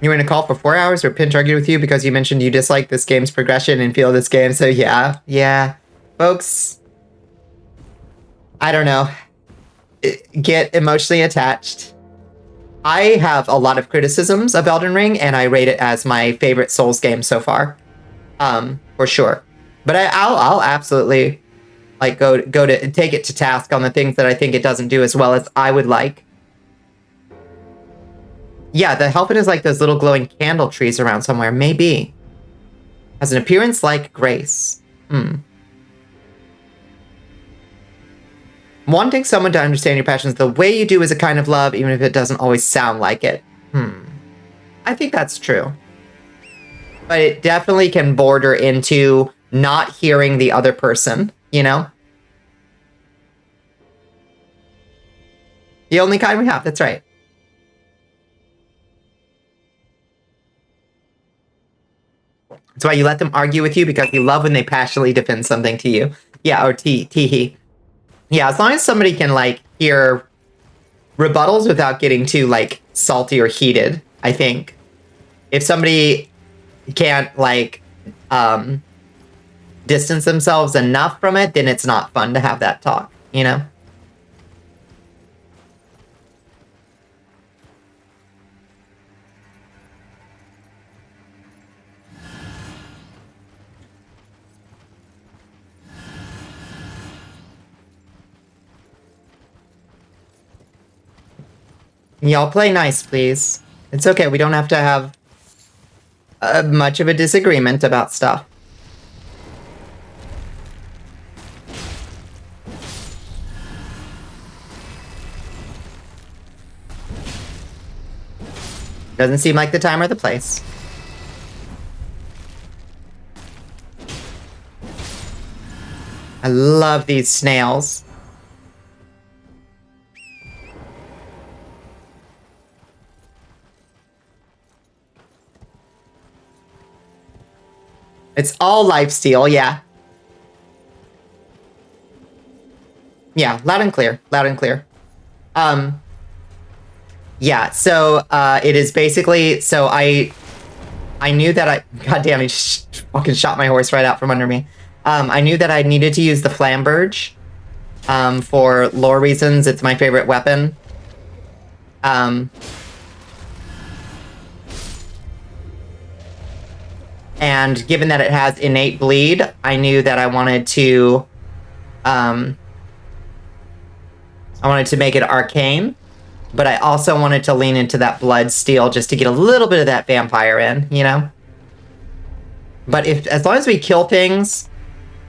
You were in a call for 4 hours or Pinch argued with you because you mentioned you dislike this game's progression and feel this game. So yeah. Folks, I don't know. Get emotionally attached. I have a lot of criticisms of Elden Ring, and I rate it as my favorite Souls game so far, for sure. But I'll absolutely like go to take it to task on the things that I think it doesn't do as well as I would like. Yeah, the Helfin is like those little glowing candle trees around somewhere. Maybe has an appearance like grace. Wanting someone to understand your passions the way you do is a kind of love, even if it doesn't always sound like it. I think that's true. But it definitely can border into not hearing the other person, you know? The only kind we have, that's right. That's why you let them argue with you, because you love when they passionately defend something to you. Yeah, or tee. Yeah, as long as somebody can, like, hear rebuttals without getting too, like, salty or heated, I think. If somebody can't, like, distance themselves enough from it, then it's not fun to have that talk, you know? Y'all play nice, please. It's okay, we don't have to have much of a disagreement about stuff. Doesn't seem like the time or the place. I love these snails. It's all lifesteal, yeah. Yeah, loud and clear, loud and clear. Yeah, so it is basically, so I knew that god damn, he just fucking shot my horse right out from under me. I knew that I needed to use the Flamberge for lore reasons. It's my favorite weapon. And given that it has innate bleed, I knew that I wanted to make it arcane, but I also wanted to lean into that blood steel just to get a little bit of that vampire in, you know? But as long as we kill things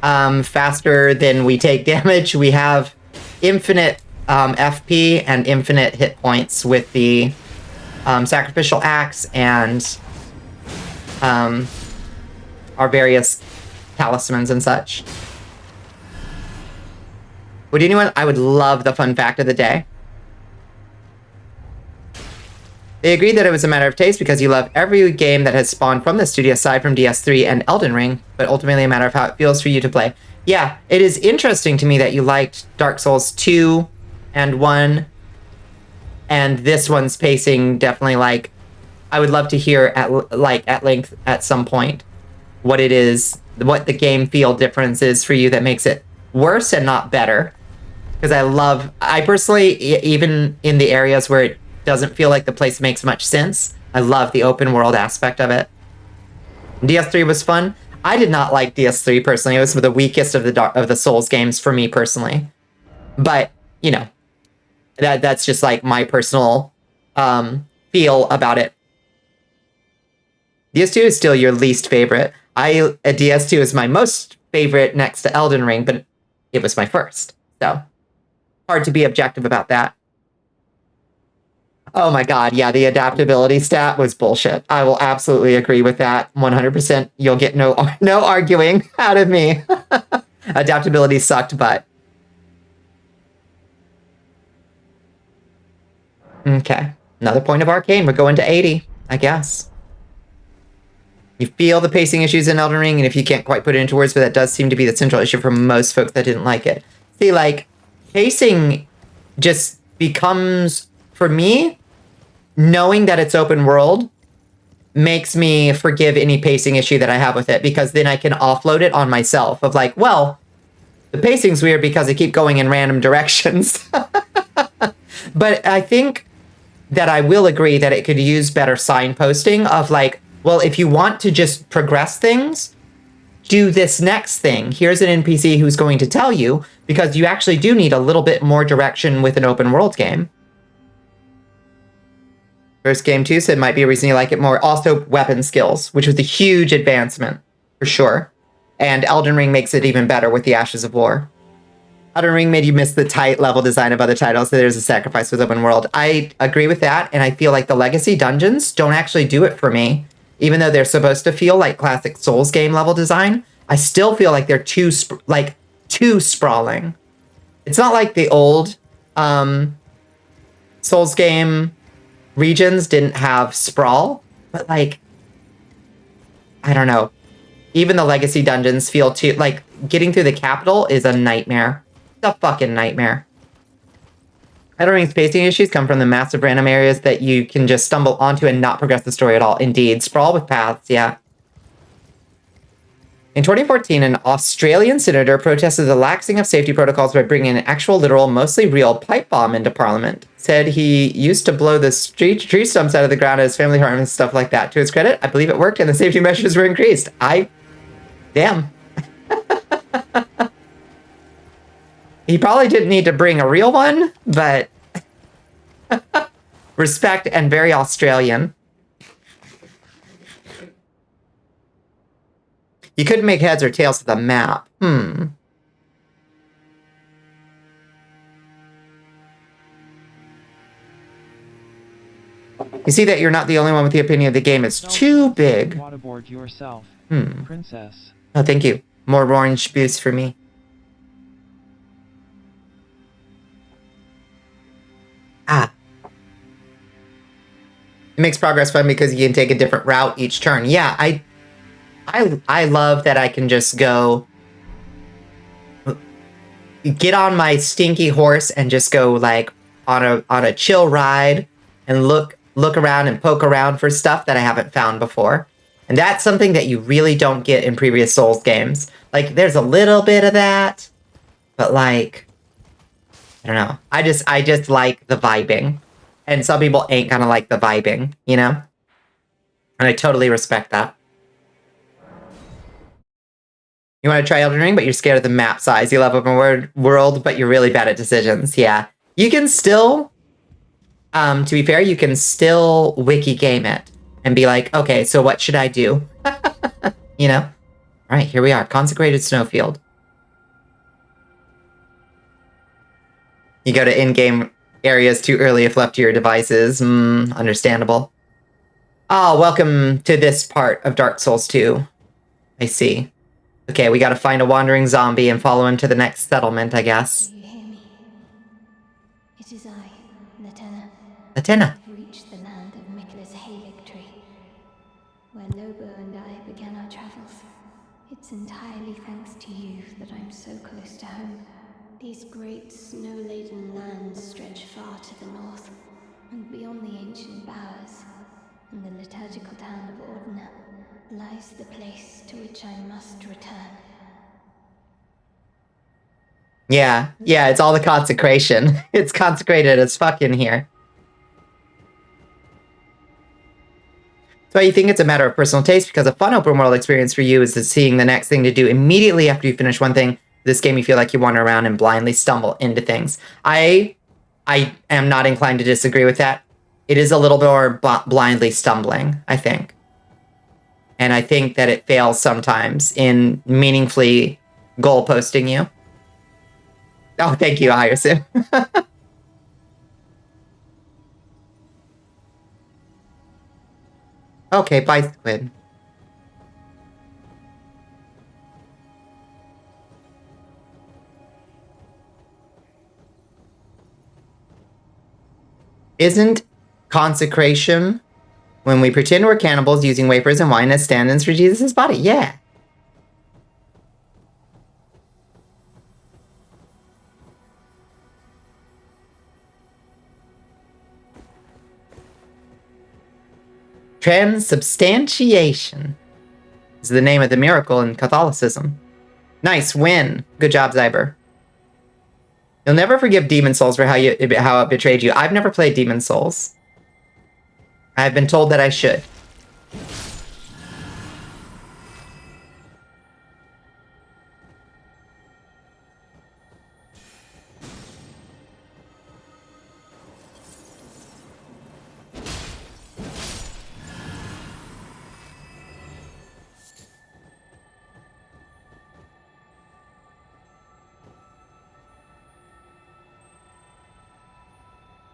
faster than we take damage, we have infinite FP and infinite hit points with the sacrificial axe and our various talismans and such. Would anyone? I would love the fun fact of the day. They agreed that it was a matter of taste because you love every game that has spawned from the studio aside from DS3 and Elden Ring, but ultimately a matter of how it feels for you to play. Yeah, it is interesting to me that you liked Dark Souls 2 and 1, and this one's pacing definitely, like, I would love to hear at length at some point what it is, what the game feel difference is for you that makes it worse and not better. Because I personally, even in the areas where it doesn't feel like the place makes much sense, I love the open world aspect of it. DS3 was fun. I did not like DS3 personally. It was the weakest of the Souls games for me personally. But, you know, that's just like my personal feel about it. DS2 is still your least favorite. DS2 is my most favorite next to Elden Ring, but it was my first. So, hard to be objective about that. Oh my god, yeah, the adaptability stat was bullshit. I will absolutely agree with that. 100%. You'll get no arguing out of me. Adaptability sucked butt. Okay. Another point of arcane. We're going to 80, I guess. You feel the pacing issues in Elden Ring, and if you can't quite put it into words, but that does seem to be the central issue for most folks that didn't like it. See, like, pacing just becomes, for me, knowing that it's open world makes me forgive any pacing issue that I have with it, because then I can offload it on myself of like, well, the pacing's weird because I keep going in random directions. But I think that I will agree that it could use better signposting of like, well, if you want to just progress things, do this next thing. Here's an NPC who's going to tell you, because you actually do need a little bit more direction with an open world game. First game too said might be a reason you like it more. Also weapon skills, which was a huge advancement for sure. And Elden Ring makes it even better with the Ashes of War. Elden Ring made you miss the tight level design of other titles, so there's a sacrifice with open world. I agree with that, and I feel like the legacy dungeons don't actually do it for me. Even though they're supposed to feel like classic Souls game level design, I still feel like they're too sprawling. It's not like the old Souls game regions didn't have sprawl, but like, I don't know. Even the legacy dungeons feel too, like, getting through the capital is a nightmare. It's a fucking nightmare. Elden Ring's pacing issues come from the massive random areas that you can just stumble onto and not progress the story at all. Indeed. Sprawl with paths, yeah. In 2014, an Australian senator protested the laxing of safety protocols by bringing an actual, literal, mostly real pipe bomb into Parliament. Said he used to blow the tree stumps out of the ground at his family home and stuff like that. To his credit, I believe it worked and the safety measures were increased. Damn. He probably didn't need to bring a real one, but respect and very Australian. You couldn't make heads or tails of the map. You see that you're not the only one with the opinion of the game. It's too big. Waterboard yourself, princess. Oh, thank you. More orange boost for me. It makes progress fun because you can take a different route each turn. Yeah, I love that I can just go get on my stinky horse and just go like on a chill ride and look around and poke around for stuff that I haven't found before. And that's something that you really don't get in previous Souls games. Like, there's a little bit of that, but like, I don't know. I just like the vibing. And some people ain't gonna like the vibing, you know? And I totally respect that. You want to try Elden Ring, but you're scared of the map size. You love open world, but you're really bad at decisions. Yeah. You can still, to be fair, you can still wiki game it and be like, okay, so what should I do? You know? All right, here we are. Consecrated Snowfield. You go to in-game areas too early if left to your devices. Understandable. Oh, welcome to this part of Dark Souls 2. I see. Okay, we gotta find a wandering zombie and follow him to the next settlement, I guess. Do you hear It is I, Latenna. Latenna. I've reached the land of Mikla's hay victory, where Lobo and I began our travels. It's entirely thanks to you that I'm so close to home. These great snow-laden lands stretch far to the north, and beyond the ancient bowers and the liturgical town of Ordina lies the place to which I must return. Yeah, it's all the consecration. It's consecrated as fuck in here. So you think it's a matter of personal taste, because a fun open world experience for you is the seeing the next thing to do immediately after you finish one thing. This game, you feel like you wander around and blindly stumble into things. I am not inclined to disagree with that. It is a little more blindly stumbling, I think. And I think that it fails sometimes in meaningfully goalposting you. Oh, thank you, Irison. Okay, bye, Squid. Isn't consecration when we pretend we're cannibals using wafers and wine as stand-ins for Jesus' body? Yeah. Transubstantiation is the name of the miracle in Catholicism. Nice win. Good job, Zyber. You'll never forgive Demon Souls for how it betrayed you. I've never played Demon Souls. I've been told that I should.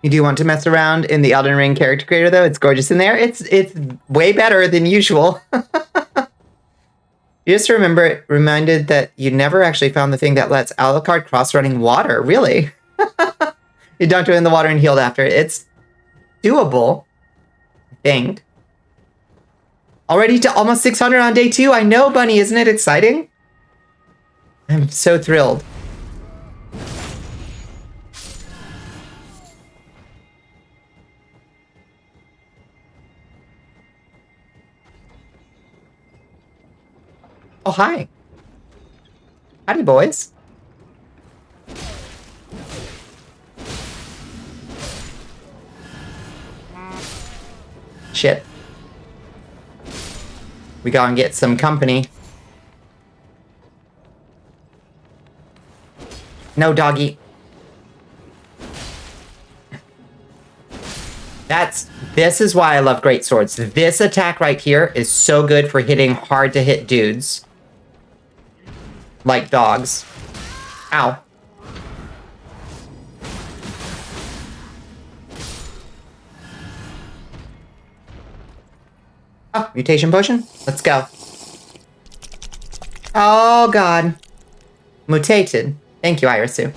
You do want to mess around in the Elden Ring character creator, though? It's gorgeous in there. It's way better than usual. You just reminded that you never actually found the thing that lets Alucard cross running water. Really? You dunked it in the water and healed after. It's doable, I think. Already to almost 600 on day 2. I know, Bunny. Isn't it exciting? I'm so thrilled. Oh, hi. Howdy, boys. Shit. We gotta get some company. No, doggy. This is why I love great swords. This attack right here is so good for hitting hard to hit dudes. Like dogs. Ow. Oh, mutation potion? Let's go. Oh, God. Mutated. Thank you, Irisu.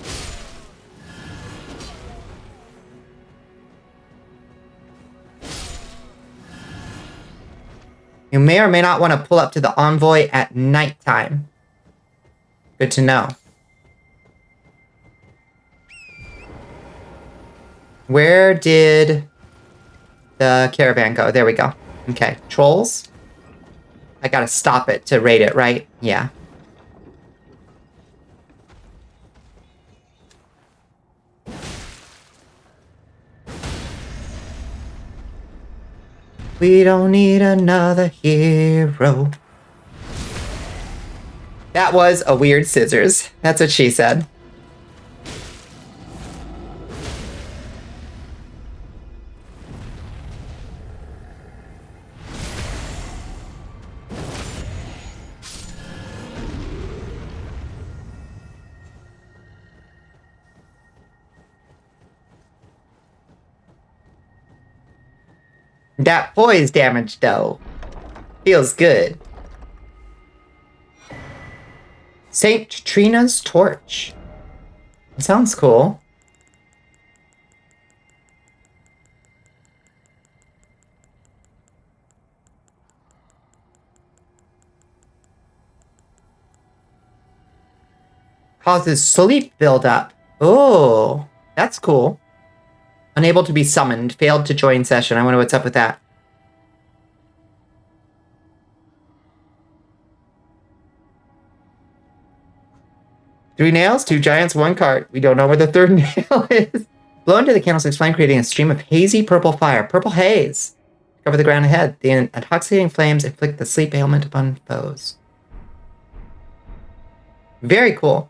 You may or may not want to pull up to the envoy at nighttime. Good to know. Where did the caravan go? There we go. Okay, trolls. I gotta stop it to raid it, right? Yeah. We don't need another hero. That was a weird scissors. That's what she said. That poise damage, though, feels good. Saint Trina's torch. It sounds cool. Causes sleep buildup. Oh, that's cool. Unable to be summoned. Failed to join session. I wonder what's up with that. Three nails, two giants, one cart. We don't know where the third nail is. Blow into the candlestick's flame, creating a stream of hazy purple fire. Purple haze. Cover the ground ahead. The intoxicating flames inflict the sleep ailment upon foes. Very cool.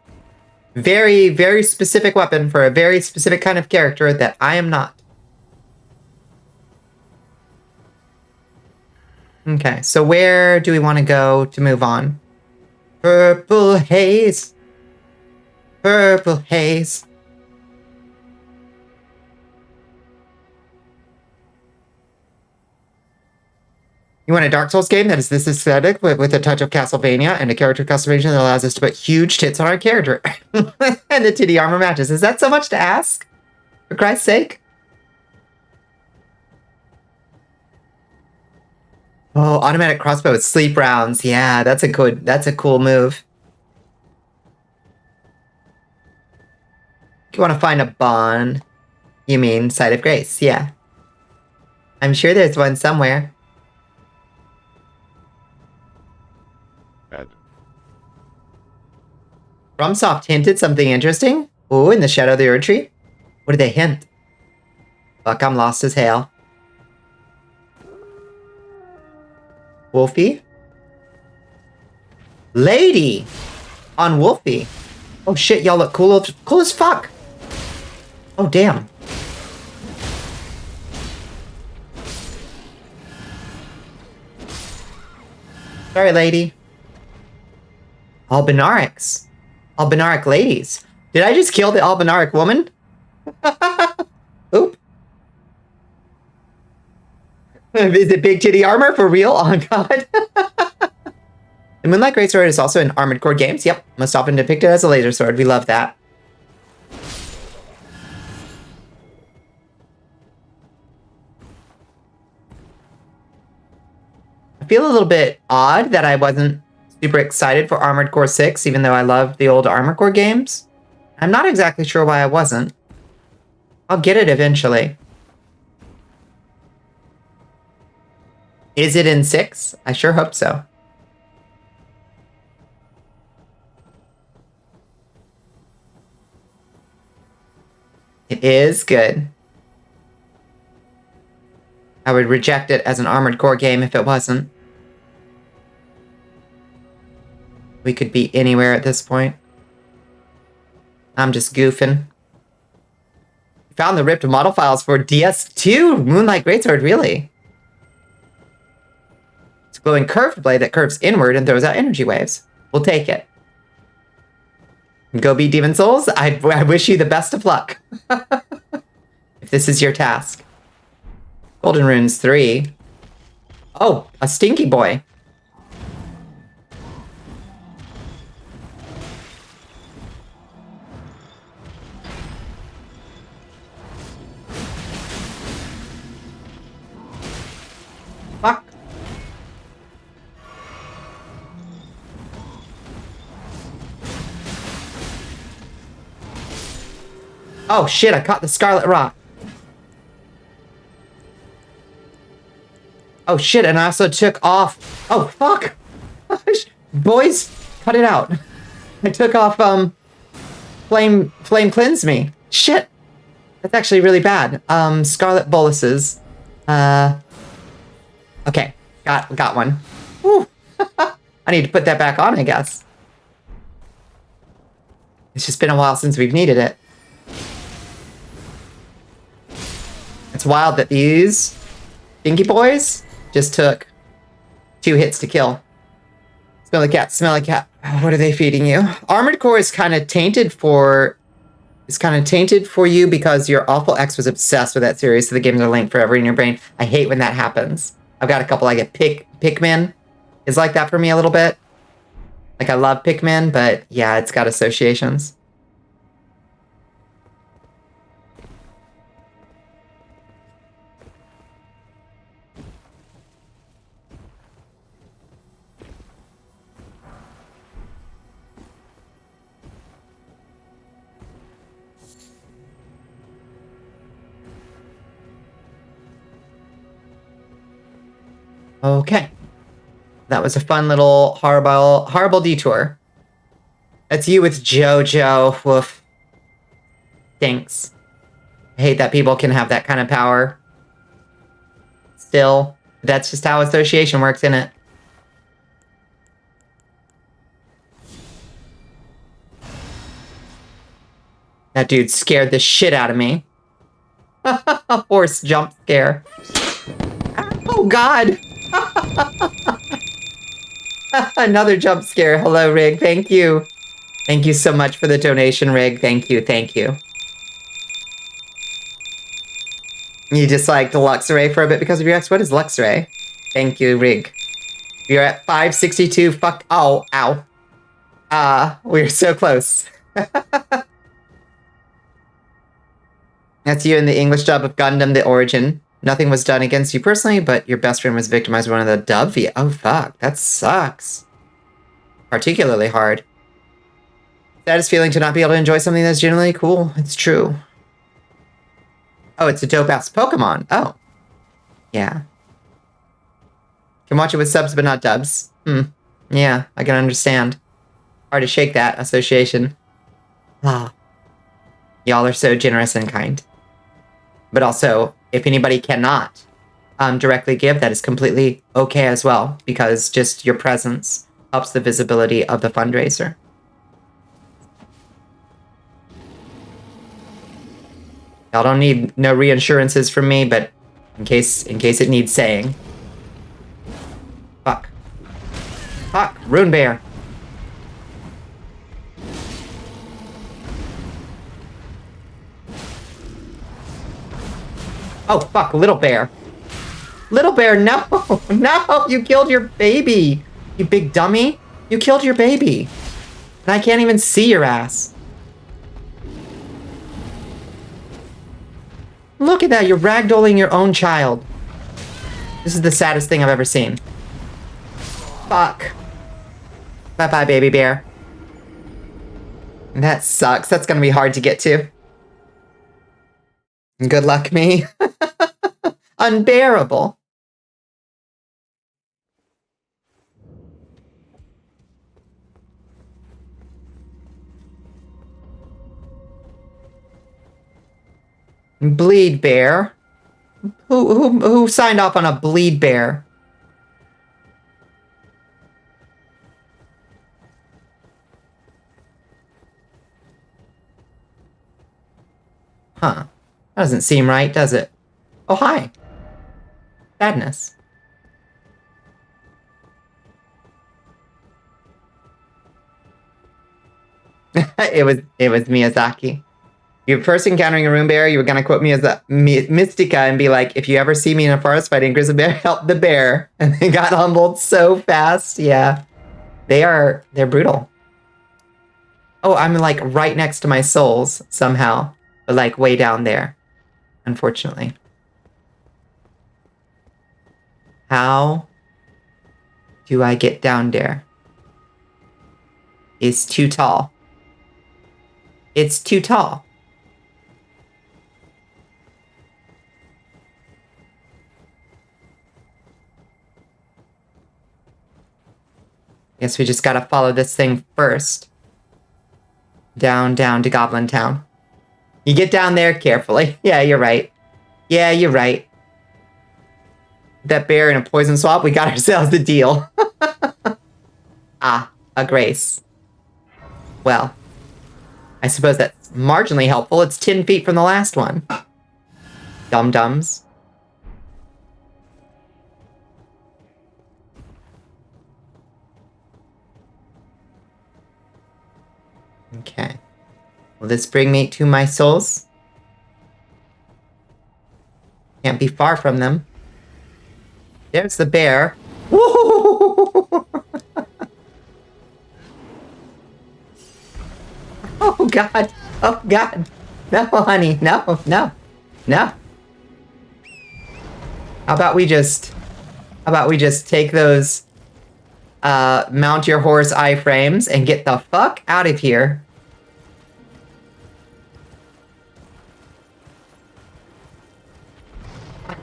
Very, very specific weapon for a very specific kind of character that I am not. Okay, so where do we want to go to move on? Purple haze. Purple haze. You want a Dark Souls game that is this aesthetic with a touch of Castlevania and a character customization that allows us to put huge tits on our character. And the titty armor matches. Is that so much to ask? For Christ's sake? Oh, automatic crossbow with sleep rounds. Yeah, that's a cool move. You want to find a bond? You mean Site of Grace? Yeah. I'm sure there's one somewhere. Add. FromSoft hinted something interesting. Ooh, in the shadow of the Erd Tree? What did they hint? Fuck, I'm lost as hell. Wolfie? Lady! On Wolfie. Oh shit, y'all look cool as fuck. Oh damn. Sorry, lady. Albinarics. Albinaric ladies. Did I just kill the Albinaric woman? Oop. Is it big titty armor for real? Oh god. The Moonlight Greatsword is also in Armored Core games. Yep, most often depicted as a laser sword. We love that. I feel a little bit odd that I wasn't super excited for Armored Core 6, even though I love the old Armored Core games. I'm not exactly sure why I wasn't. I'll get it eventually. Is it in 6? I sure hope so. It is good. I would reject it as an Armored Core game if it wasn't. We could be anywhere at this point. I'm just goofing. Found the ripped model files for DS2 Moonlight Greatsword, really? It's a glowing curved blade that curves inward and throws out energy waves. We'll take it. Go beat Demon Souls. I wish you the best of luck. If this is your task. Golden Runes 3. Oh, a stinky boy. Fuck. Oh shit, I caught the Scarlet Rock. Oh shit, and I also took off... Oh, fuck! Boys, cut it out. I took off, Flame Cleanse Me. Shit! That's actually really bad. Scarlet Boluses. Okay, got one. Whew. I need to put that back on, I guess. It's just been a while since we've needed it. It's wild that these dinky boys just took 2 hits to kill. Smelly cat, smelly cat. What are they feeding you? Armored Core is kind of tainted for... It's kind of tainted for you because your awful ex was obsessed with that series, so the games are linked forever in your brain. I hate when that happens. I've got a couple I get Pikmin is like that for me a little bit. Like I love Pikmin, but yeah, it's got associations. Okay. That was a fun little horrible detour. That's you with JoJo. Woof. Thanks. I hate that people can have that kind of power. Still, that's just how association works, isn't it? That dude scared the shit out of me. Horse jump scare. Oh, God. Another jump scare. Hello, Rig. Thank you. Thank you so much for the donation, Rig. Thank you. Thank you. You disliked Luxray for a bit because of your ex. What is Luxray? Thank you, Rig. You're at 562. Fuck. Oh, ow. We're so close. That's you in the English dub of Gundam The Origin. Nothing was done against you personally, but your best friend was victimized by one of the dub via. Oh, fuck. That sucks. Particularly hard. Saddest feeling to not be able to enjoy something that's genuinely cool. It's true. Oh, it's a dope-ass Pokemon. Oh. Yeah. Can watch it with subs, but not dubs. Yeah, I can understand. Hard to shake that association. Ah. Y'all are so generous and kind. But also, if anybody cannot directly give, that is completely okay as well, because just your presence helps the visibility of the fundraiser. Y'all don't need no reassurances from me, but in case it needs saying. Fuck. Fuck, Rune Bear. Oh, fuck, Little Bear. Little Bear, no! No! You killed your baby! You big dummy! You killed your baby! And I can't even see your ass. Look at that, you're ragdolling your own child. This is the saddest thing I've ever seen. Fuck. Bye-bye, baby bear. That sucks. That's gonna be hard to get to. Good luck, me. Unbearable. Bleed bear? Who signed off on a bleed bear? Huh. That doesn't seem right, does it? Oh, hi. Sadness. it was Miyazaki. Your first encountering a Rune Bear, you were gonna quote me as a Mystica and be like, if you ever see me in a forest fighting a grizzly bear, help the bear. And they got humbled so fast. Yeah. They're brutal. Oh, I'm like right next to my souls somehow. But like way down there. Unfortunately. How do I get down there? It's too tall. It's too tall. Guess we just gotta follow this thing first. Down to Goblin Town. You get down there carefully. Yeah, you're right. Yeah, you're right. That bear in a poison swamp, we got ourselves a deal. Ah, a grace. Well, I suppose that's marginally helpful. It's 10 feet from the last one. Dum-dums. Okay. Will this bring me to my souls? Can't be far from them. There's the bear. Woo! Oh, God. Oh, God. No, honey. No. How about we just take those mount your horse iframes and get the fuck out of here.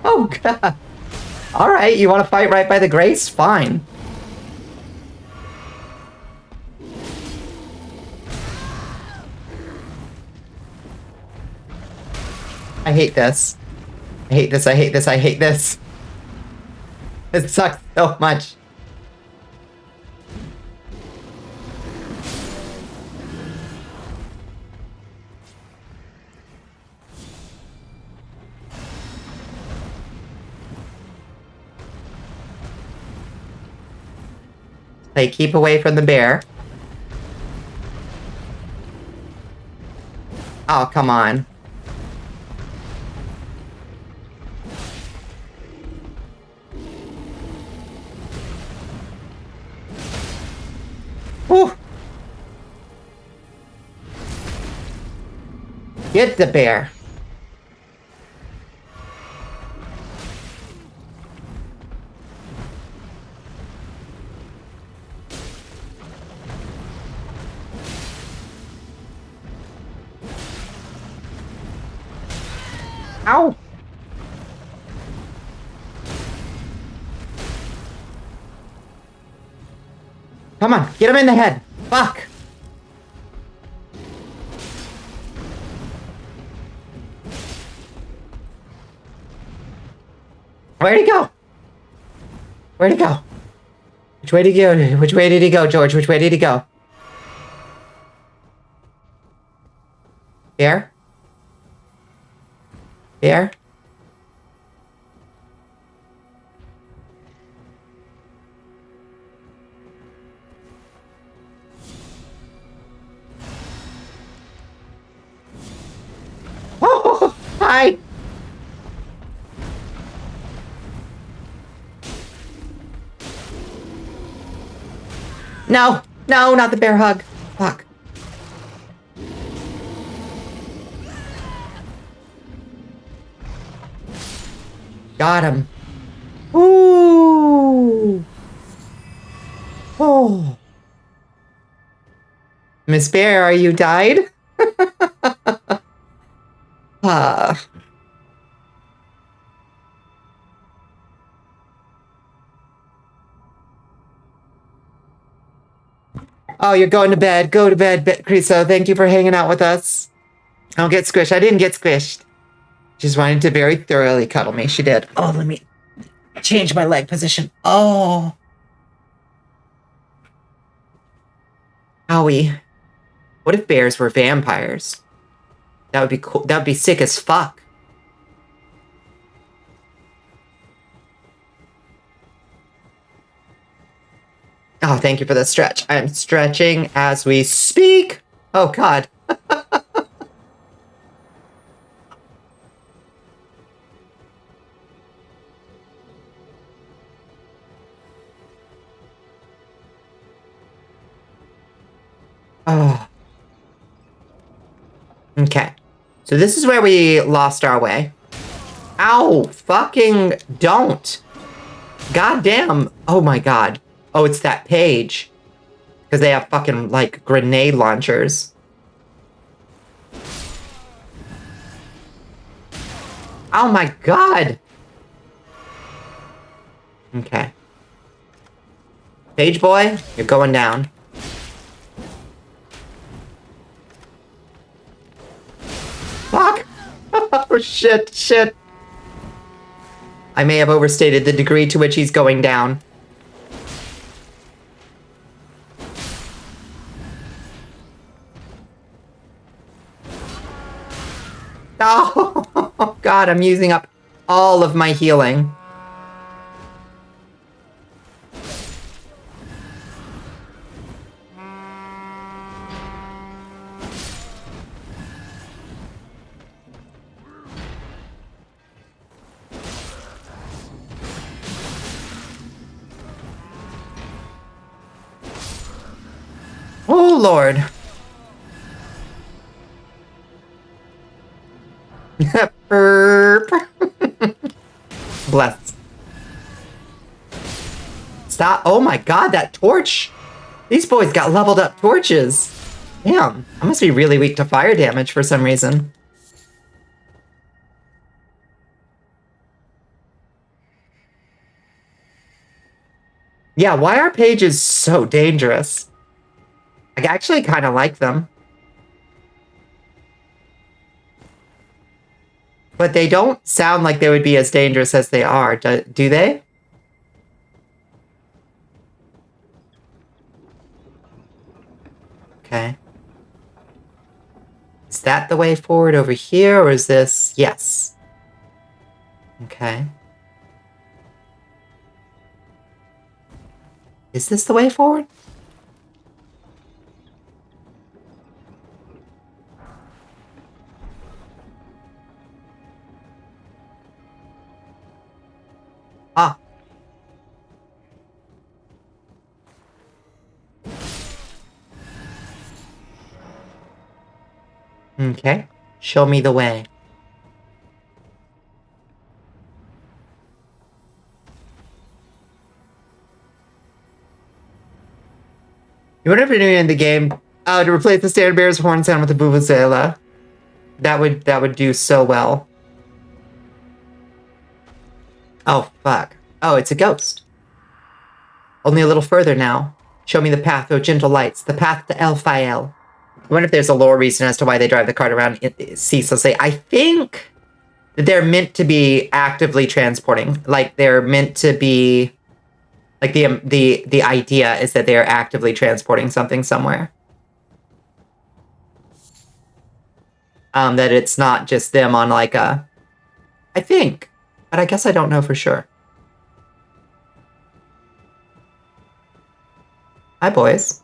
Oh, God. Alright, you want to fight right by the grace? Fine. I hate this. I hate this, I hate this, I hate this. It sucks so much. They keep away from the bear. Oh, come on. Whew. Get the bear. Ow! Come on, get him in the head. Fuck! Where'd he go? Where'd he go? Which way did he go? Which way did he go, George? Which way did he go? Bear? Bear? Oh, hi! No! No, not the bear hug. Fuck. Got him. Ooh. Oh. Miss Bear, are you died? Oh, you're going to bed. Go to bed, Criso. Thank you for hanging out with us. I'll get squished. I didn't get squished. Just wanted to very thoroughly cuddle me. She did. Oh, let me change my leg position. Oh. Owie. What if bears were vampires? That would be cool. That would be sick as fuck. Oh, thank you for the stretch. I'm stretching as we speak. Oh, God. Oh. Okay. So this is where we lost our way. Ow! Fucking don't! God damn! Oh my god. Oh, it's that page. Because they have fucking, like, grenade launchers. Oh my god! Okay. Page boy, you're going down. Fuck! Oh, shit, shit. I may have overstated the degree to which he's going down. Oh, God, I'm using up all of my healing. Oh, Lord. Burp. Bless. Stop. Oh my god, that torch. These boys got leveled up torches. Damn. I must be really weak to fire damage for some reason. Yeah, why are pages so dangerous? I actually kind of like them. But they don't sound like they would be as dangerous as they are, do they? Okay. Is that the way forward over here, or is this... Yes. Okay. Is this the way forward? Ah. Okay. Show me the way. You would have been doing in the game to replace the standard bearer's horn sound with the vuvuzela. That would do so well. Oh, fuck. Oh, it's a ghost. Only a little further now. Show me the path, oh gentle lights, the path to Elphael. I wonder if there's a lore reason as to why they drive the cart around ceaselessly. I think that they're meant to be actively transporting. Like, they're meant to be... Like, the idea is that they are actively transporting something somewhere. That it's not just them on, like, a... I think. But I guess I don't know for sure. Hi, boys.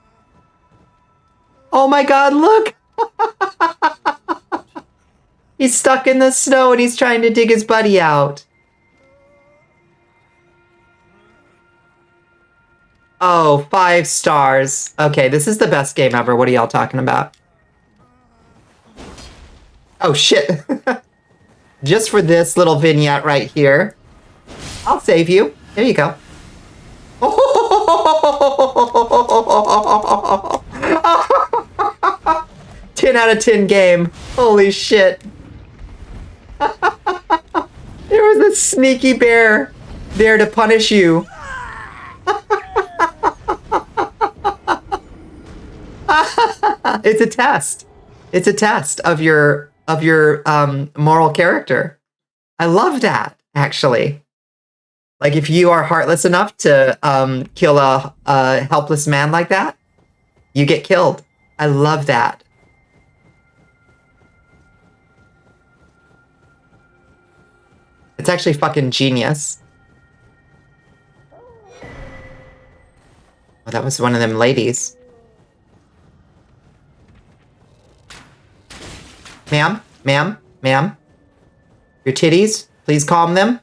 Oh my god, look! He's stuck in the snow and he's trying to dig his buddy out. Oh, 5 stars. Okay, this is the best game ever. What are y'all talking about? Oh, shit. Just for this little vignette right here. I'll save you. There you go. 10 out of 10 game. Holy shit. There was a sneaky bear there to punish you. It's a test. It's a test of your moral character. I love that, actually. Like, if you are heartless enough to kill a helpless man like that, you get killed. I love that. It's actually fucking genius. Oh, that was one of them ladies. Ma'am, ma'am, ma'am. Your titties, please calm them.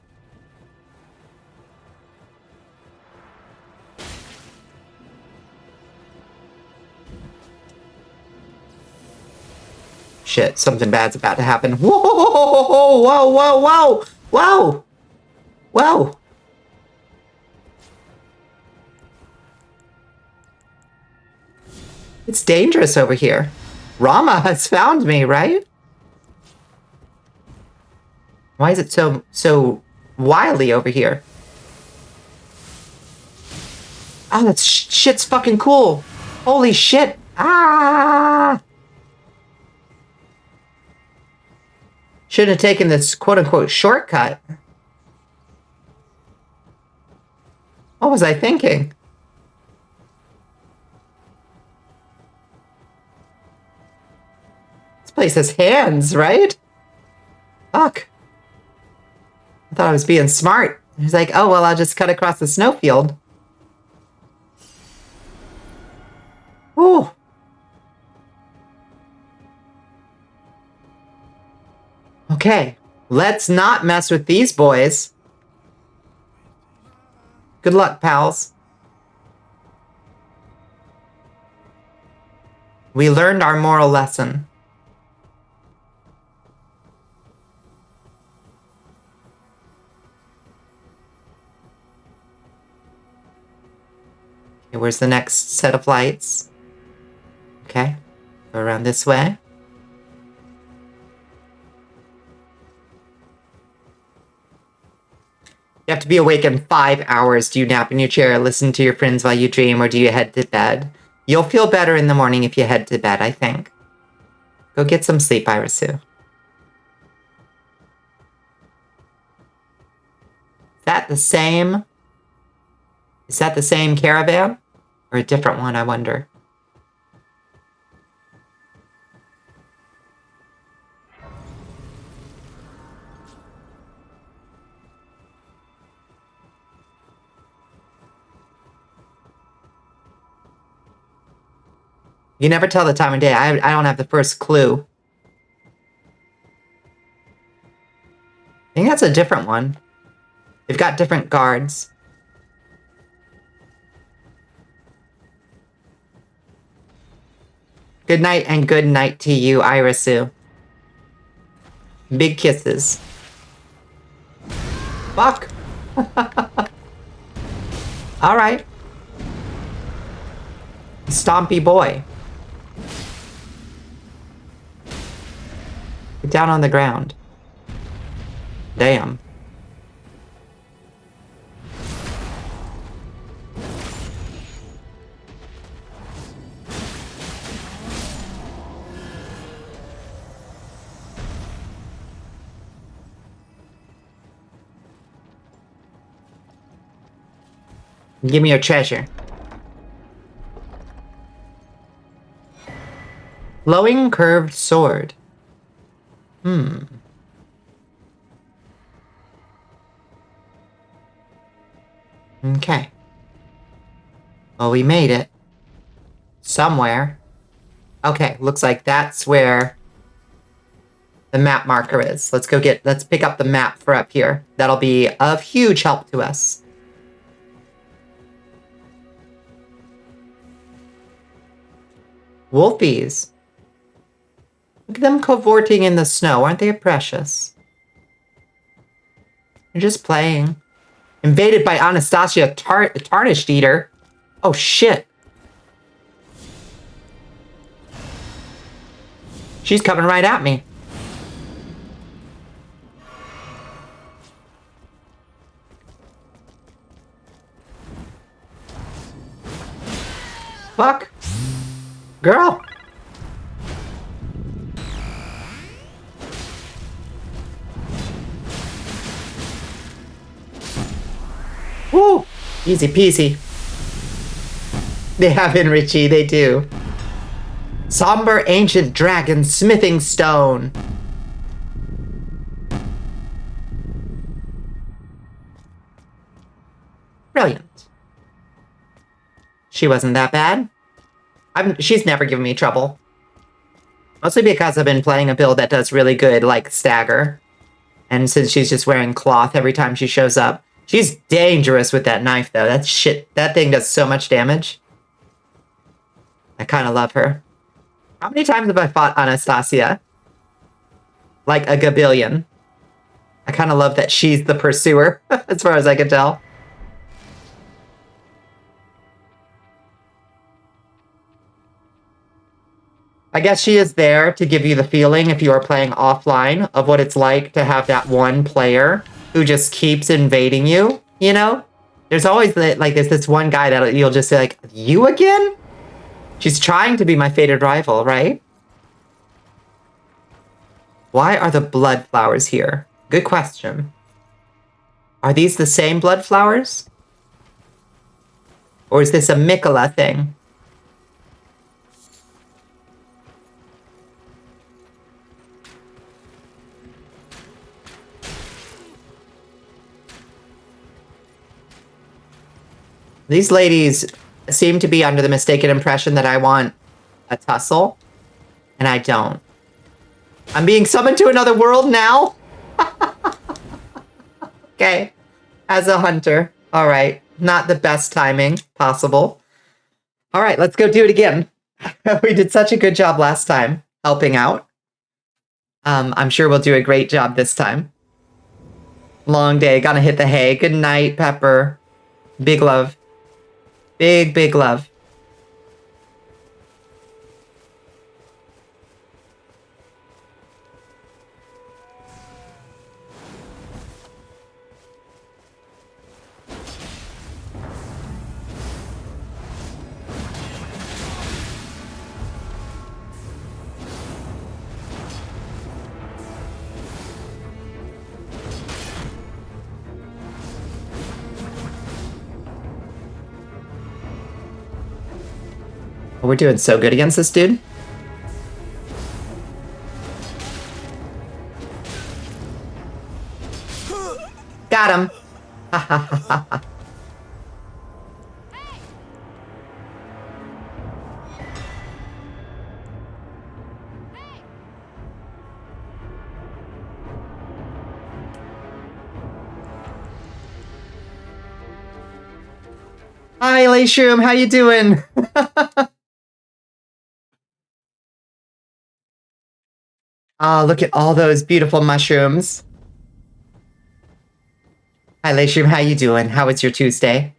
Shit, something bad's about to happen. Whoa, whoa, whoa, whoa, whoa, whoa. It's dangerous over here. Rama has found me, right? Why is it so wily over here? Oh, that shit's fucking cool. Holy shit. Ah! Shouldn't have taken this quote-unquote shortcut. What was I thinking? This place has hands, right? Fuck. I thought I was being smart. He's like, oh, well, I'll just cut across the snowfield. Ooh. Okay, let's not mess with these boys. Good luck, pals. We learned our moral lesson. Okay, where's the next set of lights? Okay, go around this way. You have to be awake in 5 hours. Do you nap in your chair, listen to your friends while you dream, or do you head to bed? You'll feel better in the morning if you head to bed, I think. Go get some sleep, Irisu. Is that the same caravan? Or a different one, I wonder? You never tell the time of day. I don't have the first clue. I think that's a different one. They've got different guards. Good night and good night to you, Irisu. Big kisses. Fuck. All right. Stompy boy. Get down on the ground. Damn. Give me your treasure. Flowing curved sword. Okay. Well, we made it. Somewhere. Okay, looks like that's where the map marker is. Let's pick up the map for up here. That'll be of huge help to us. Wolfies. Look at them cavorting in the snow. Aren't they precious? They're just playing. Invaded by Anastasia, Tarnished Eater. Oh, shit. She's coming right at me. Fuck. Girl. Woo! Easy peasy. They have in Richie, they do. Somber ancient dragon smithing stone. Brilliant. She wasn't that bad. She's never given me trouble. Mostly because I've been playing a build that does really good, like, stagger. And since she's just wearing cloth every time she shows up. She's dangerous with that knife, though. That thing does so much damage. I kind of love her. How many times have I fought Anastasia? Like a gabillion. I kind of love that she's the pursuer, as far as I can tell. I guess she is there to give you the feeling, if you are playing offline, of what it's like to have that one player who just keeps invading you, you know? There's always, like, there's this one guy that you'll just say, like, you again? She's trying to be my fated rival, right? Why are the blood flowers here? Good question. Are these the same blood flowers? Or is this a Bonnicula thing? These ladies seem to be under the mistaken impression that I want a tussle, and I don't. I'm being summoned to another world now? Okay. As a hunter. All right. Not the best timing possible. All right, let's go do it again. We did such a good job last time helping out. I'm sure we'll do a great job this time. Long day. Gonna hit the hay. Good night, Pepper. Big love. Big, big love. we're doing so good against this dude. Got him. Ha ha ha ha ha. Hi, Lashroom, how you doing? Oh, look at all those beautiful mushrooms. Hi, Lashroom, how you doing? How was your Tuesday?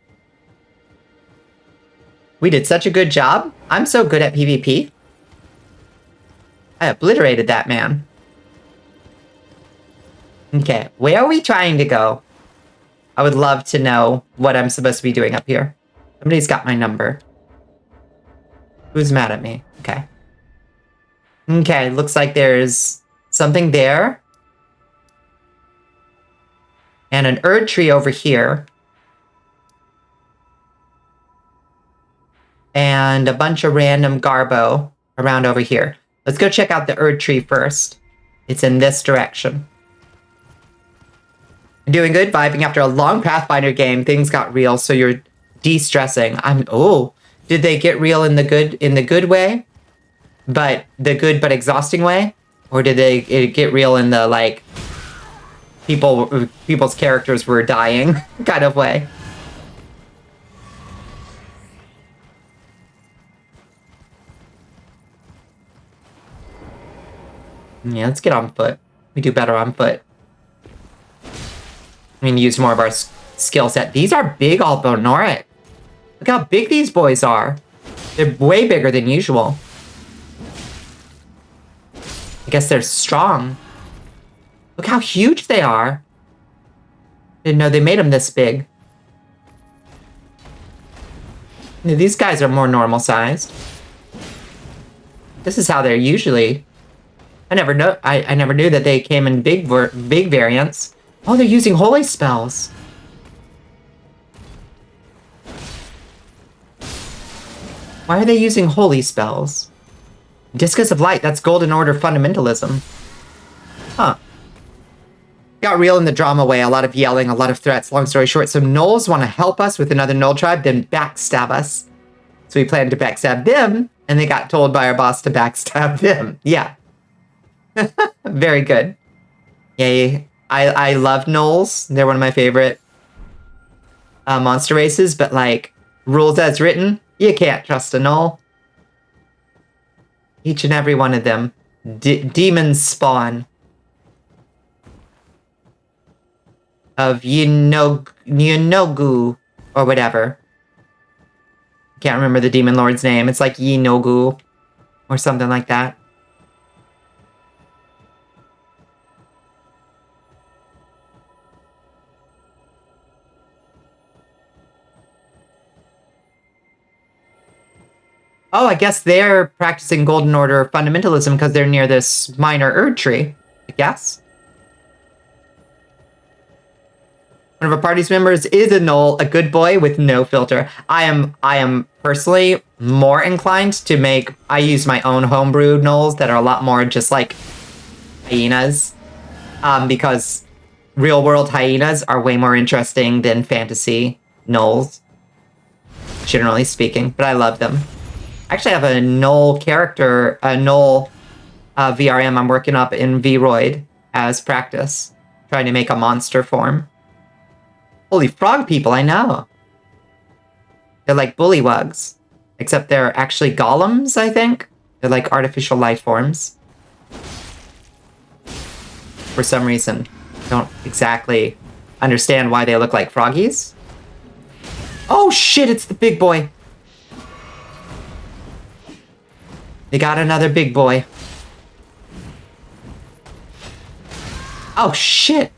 We did such a good job. I'm so good at PvP. I obliterated that man. Okay, where are we trying to go? I would love to know what I'm supposed to be doing up here. Somebody's got my number. Who's mad at me? Okay. Okay, looks like there's something there. And an Erd tree over here. And a bunch of random garbo around over here. Let's go check out the Erd tree first. It's in this direction. I'm doing good, vibing after a long Pathfinder game. Things got real, so you're de-stressing. Oh, did they get real in the good way? But the good but exhausting way? Or did they get real in the like people's characters were dying kind of way? Yeah, let's get on foot. We do better on foot. We can use more of our skill set. These are big Albonoric. Look how big these boys are. They're way bigger than usual. I guess they're strong. Look how huge they are. Didn't know they made them this big. These guys are more normal sized. This is how they're usually. I never knew that they came in big variants. Oh, they're using holy spells. Why are they using holy spells? Discus of Light, that's Golden Order fundamentalism. Huh. Got real in the drama way, a lot of yelling, a lot of threats. Long story short, some gnolls want to help us with another gnoll tribe, then backstab us. So we planned to backstab them, and they got told by our boss to backstab them. Yeah. Very good. Yay. I love gnolls. They're one of my favorite monster races, but like, rules as written, you can't trust a gnoll. Each and every one of them. Demons spawn. Of Yinogu, or whatever. Can't remember the demon lord's name. It's like Yinogu, or something like that. Oh, I guess they're practicing Golden Order fundamentalism because they're near this minor Erd tree, I guess. One of our party's members is a gnoll, a good boy with no filter. I am personally more inclined to make. I use my own homebrew gnolls that are a lot more just like hyenas, because real world hyenas are way more interesting than fantasy gnolls, generally speaking. But I love them. I actually have a gnoll character, a gnoll VRM I'm working up in VRoid as practice, trying to make a monster form. Holy frog people, I know. They're like bullywugs, except they're actually golems, I think. They're like artificial life forms. For some reason, I don't exactly understand why they look like froggies. Oh shit, it's the big boy. They got another big boy. Oh shit.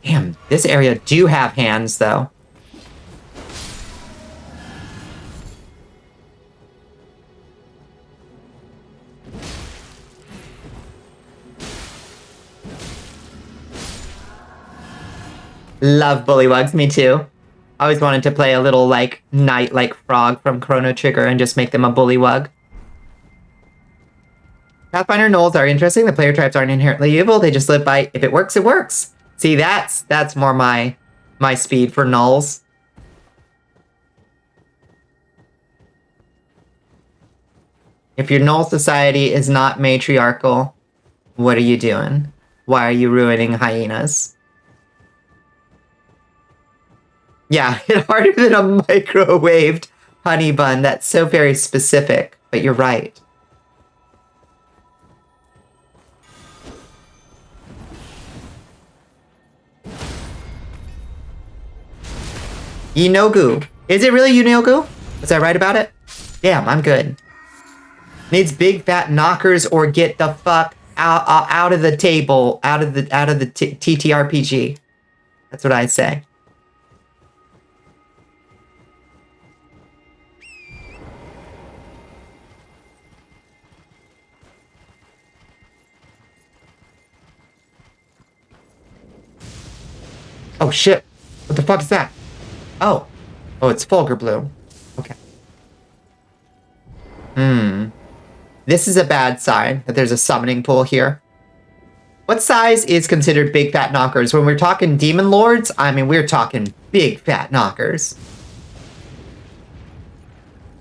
Damn, this area do have hands, though. Love bullywugs, me too. I always wanted to play a little, like, knight, like, frog from Chrono Trigger and just make them a bullywug. Pathfinder gnolls are interesting. The player types aren't inherently evil. They just live by, if it works, it works. See, that's more my speed for gnolls. If your gnoll society is not matriarchal, what are you doing? Why are you ruining hyenas? Yeah, hit harder than a microwaved honey bun. That's so very specific, but you're right. Yinogu. Is it really Yinogu? Was I right about it? Damn, I'm good. Needs big fat knockers or get the fuck out of the table, out of the TTRPG. That's what I say. Oh shit! What the fuck is that? Oh, it's Fulgur Blue. Okay. This is a bad sign that there's a summoning pool here. What size is considered big fat knockers? When we're talking demon lords, I mean, we're talking big fat knockers.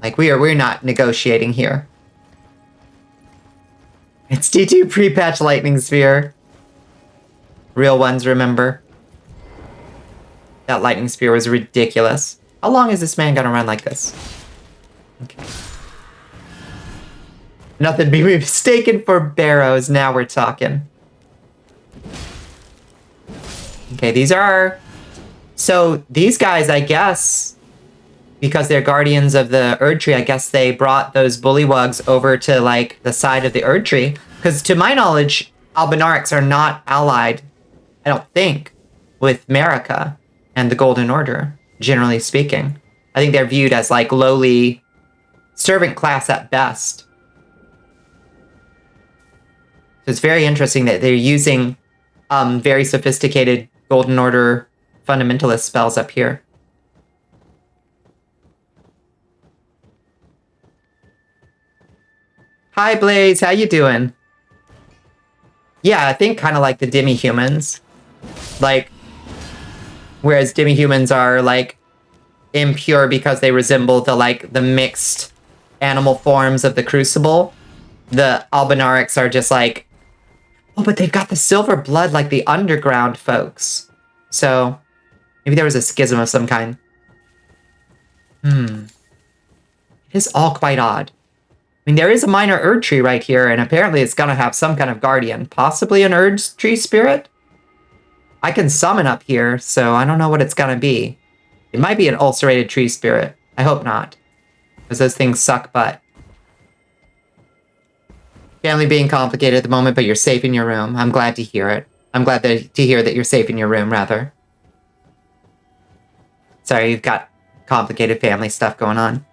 Like, we're not negotiating here. It's D2 pre-patch lightning sphere. Real ones, remember? That lightning spear was ridiculous. How long is this man gonna run like this? Okay. Nothing be mistaken for barrows. Now we're talking. Okay, these are... So, these guys, I guess, because they're guardians of the Erd Tree, I guess they brought those bullywugs over to, like, the side of the Erd Tree. Because, to my knowledge, Albinarics are not allied, I don't think, with Marika and the Golden Order, generally speaking. I think they're viewed as, like, lowly servant class at best. So it's very interesting that they're using very sophisticated Golden Order fundamentalist spells up here. Hi, Blaze. How you doing? Yeah, I think kind of like the demi-humans. Like, whereas demi-humans are, like, impure because they resemble the mixed animal forms of the Crucible. The Albinarics are just like... Oh, but they've got the silver blood like the underground folks. So, maybe there was a schism of some kind. It is all quite odd. I mean, there is a minor Erd Tree right here, and apparently it's gonna have some kind of guardian. Possibly an Erd Tree spirit? I can summon up here, so I don't know what it's gonna be. It might be an ulcerated tree spirit. I hope not. Because those things suck butt. Family being complicated at the moment, but you're safe in your room. I'm glad to hear it. I'm glad to hear that you're safe in your room, rather. Sorry, you've got complicated family stuff going on.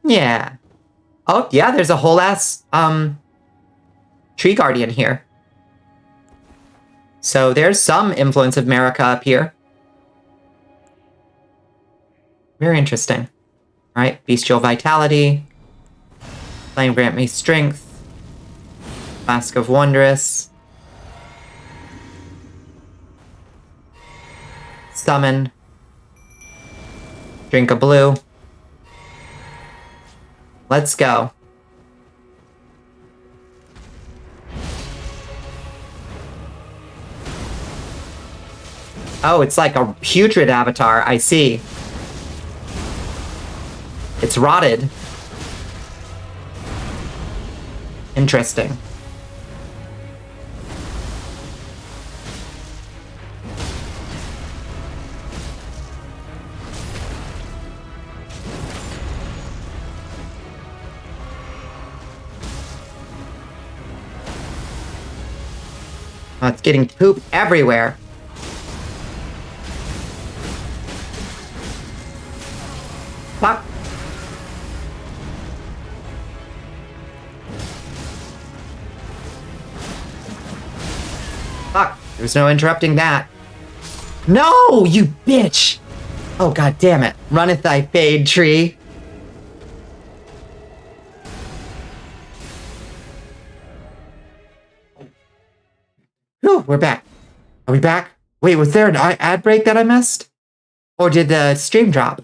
Yeah. Oh, yeah, there's a whole ass, tree guardian here. So there's some influence of Marika up here. Very interesting. All right, bestial vitality. Flame grant me strength. Flask of Wondrous. Summon. Drink a blue. Let's go. Oh, it's like a putrid avatar. I see. It's rotted. Interesting. Oh, it's getting poop everywhere. Fuck. There was no interrupting that. No, you bitch! Oh, god damn it. Runneth thy fade, tree. Whew, we're back. Are we back? Wait, was there an ad break that I missed? Or did the stream drop?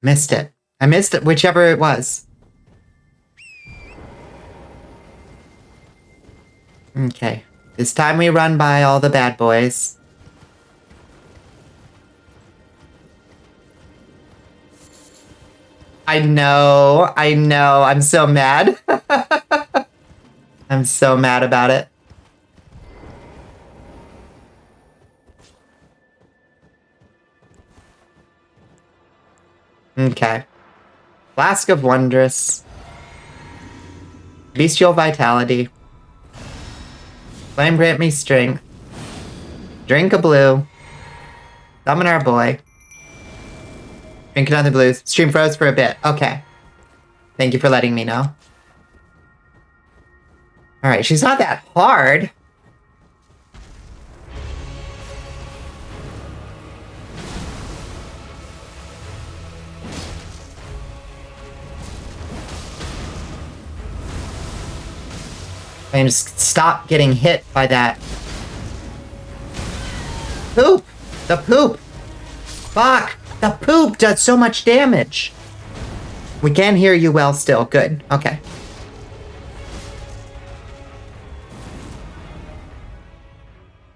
Missed it. I missed it, whichever it was. Okay. This time we run by all the bad boys. I know. I'm so mad. I'm so mad about it. Okay. Flask of Wondrous. Bestial Vitality. Flame grant me strength. Drink a blue. Summon our boy. Drink another blue. Stream froze for a bit. Okay. Thank you for letting me know. Alright, she's not that hard. And just stop getting hit by that. Poop! The poop! Fuck! The poop does so much damage! We can hear you well still. Good. Okay.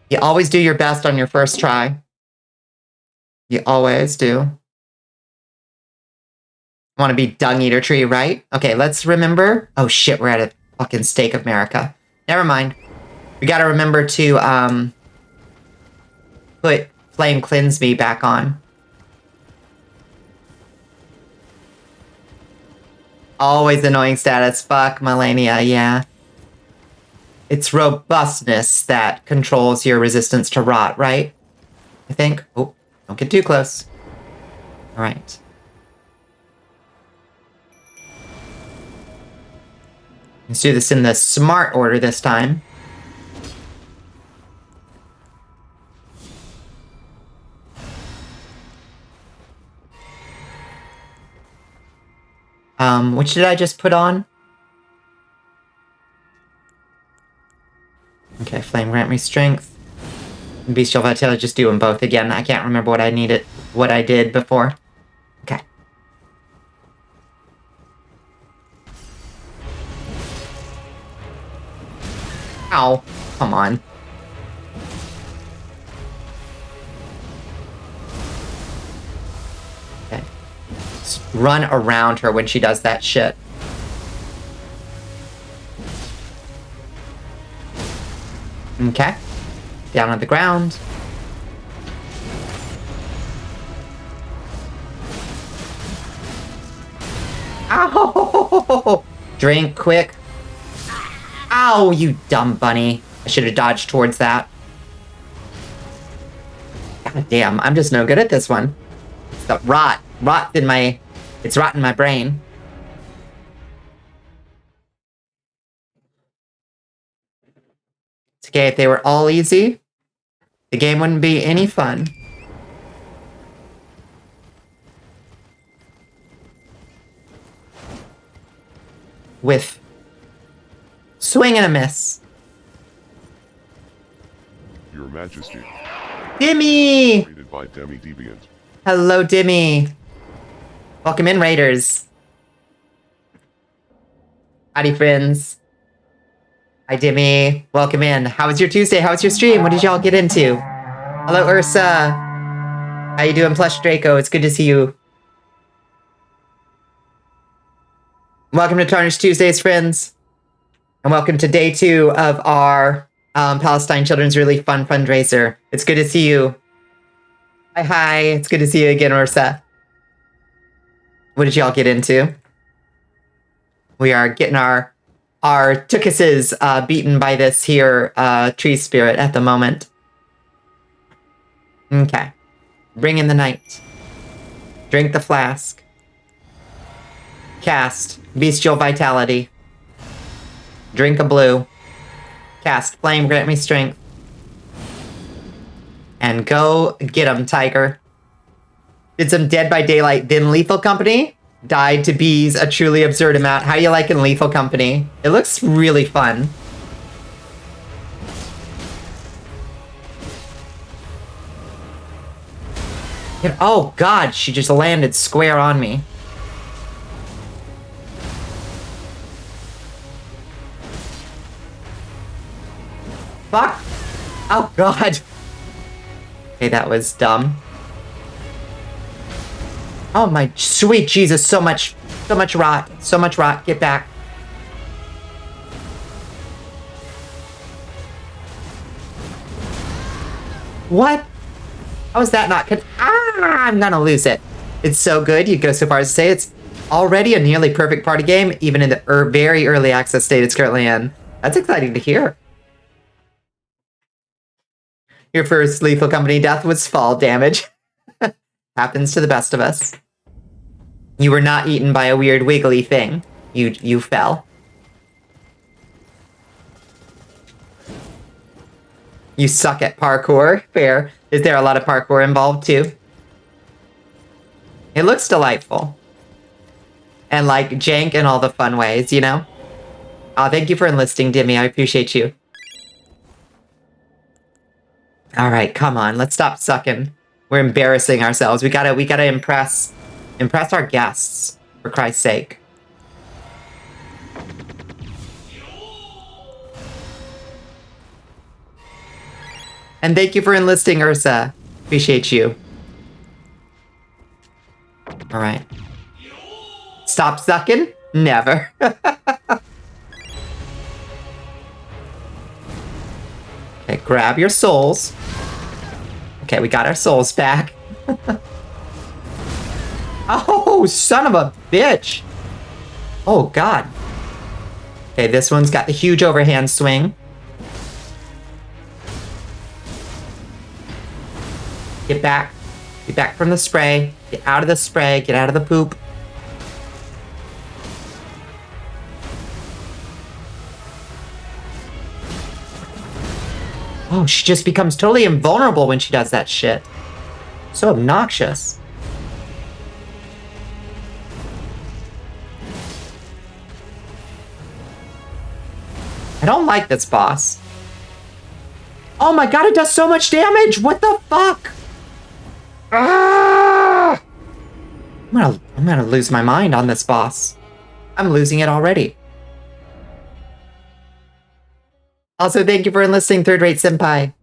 You always do your best on your first try. You always do. Want to be Dung Eater Tree, right? Okay, let's remember. Oh shit, we're at a fucking Stake of America. Never mind. We gotta remember to, put Flame Cleanse Me back on. Always annoying status. Fuck, Melania, yeah. It's robustness that controls your resistance to rot, right? I think. Oh, don't get too close. Alright. Let's do this in the smart order this time. Which did I just put on? Okay, Flame Grant Me Strength. And Bestial Vitality, just do them both again. I can't remember what I did before. Okay. Ow. Come on. Okay. Just run around her when she does that shit. Okay. Down on the ground. Ow! Drink quick. Ow, you dumb bunny. I should have dodged towards that. God damn, I'm just no good at this one. It's the rot. It's rot in my brain. It's okay, if they were all easy, the game wouldn't be any fun. With swing and a miss. Your Majesty. Dimmy! Rated by Demi Deviant. Hello, Dimmy. Welcome in, Raiders. Howdy, friends. Hi, Dimmy. Welcome in. How was your Tuesday? How was your stream? What did y'all get into? Hello, Ursa. How you doing, Plush Draco? It's good to see you. Welcome to Tarnished Tuesdays, friends. And welcome to day 2 of our Palestine Children's Relief Fund fundraiser. It's good to see you. Hi. It's good to see you again, Ursa. What did y'all get into? We are getting our Tookuses beaten by this here tree spirit at the moment. Okay. Bring in the night. Drink the flask. Cast Bestial Vitality. Drink a blue. Cast flame, grant me strength. And go get him, tiger. Did some Dead by Daylight, then Lethal Company. Died to bees, a truly absurd amount. How you liking Lethal Company? It looks really fun. Oh god, she just landed square on me. Fuck! Oh god. Okay, that was dumb. Oh my sweet Jesus, so much rot. So much rot. Get back. What? How is that not I'm gonna lose it. It's so good, you'd go so far as to say it's already a nearly perfect party game, even in the very early access state it's currently in. That's exciting to hear. Your first Lethal Company death was fall damage. Happens to the best of us. You were not eaten by a weird wiggly thing. You fell. You suck at parkour. Fair. Is there a lot of parkour involved too? It looks delightful. And like jank in all the fun ways, you know? Oh, thank you for enlisting, Dimmy. I appreciate you. All right, come on. Let's stop sucking. We're embarrassing ourselves. We gotta impress our guests, for Christ's sake. And thank you for enlisting, Ursa. Appreciate you. All right. Stop sucking? Never. Okay, grab your souls. Okay, we got our souls back. Oh, son of a bitch. Oh, God. Okay, this one's got the huge overhand swing. Get back. Get back from the spray. Get out of the spray. Get out of the poop. Oh, she just becomes totally invulnerable when she does that shit. So obnoxious. I don't like this boss. Oh my god, it does so much damage! What the fuck? Ah! I'm gonna lose my mind on this boss. I'm losing it already. Also, thank you for enlisting Third Rate Senpai.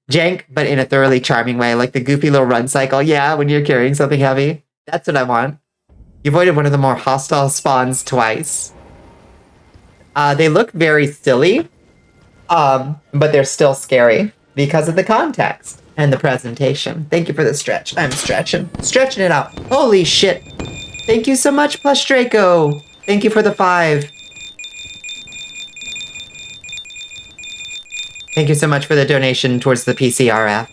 Jank, but in a thoroughly charming way, like the goofy little run cycle. Yeah, when you're carrying something heavy. That's what I want. You avoided one of the more hostile spawns twice. They look very silly, but they're still scary because of the context and the presentation. Thank you for the stretch. I'm stretching it out. Holy shit. Thank you so much, Plush Draco. Thank you for the 5. Thank you so much for the donation towards the PCRF.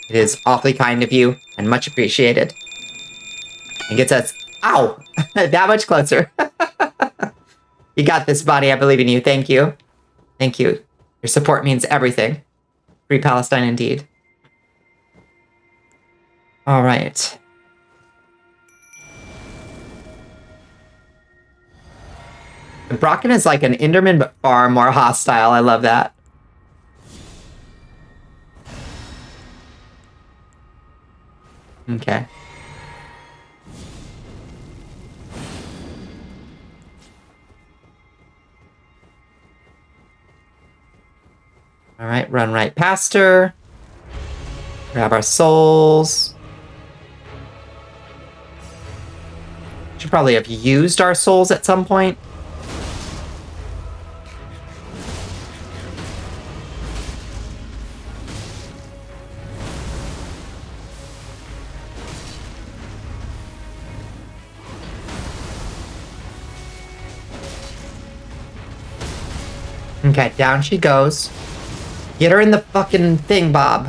It is awfully kind of you and much appreciated. It gets us, ow, that much closer. You got this, Bonnie. I believe in you. Thank you. Thank you. Your support means everything. Free Palestine indeed. All right. Brocken is like an Enderman, but far more hostile. I love that. Okay. All right, run right past her. Grab our souls. Should probably have used our souls at some point. Okay, down she goes. Get her in the fucking thing, Bob.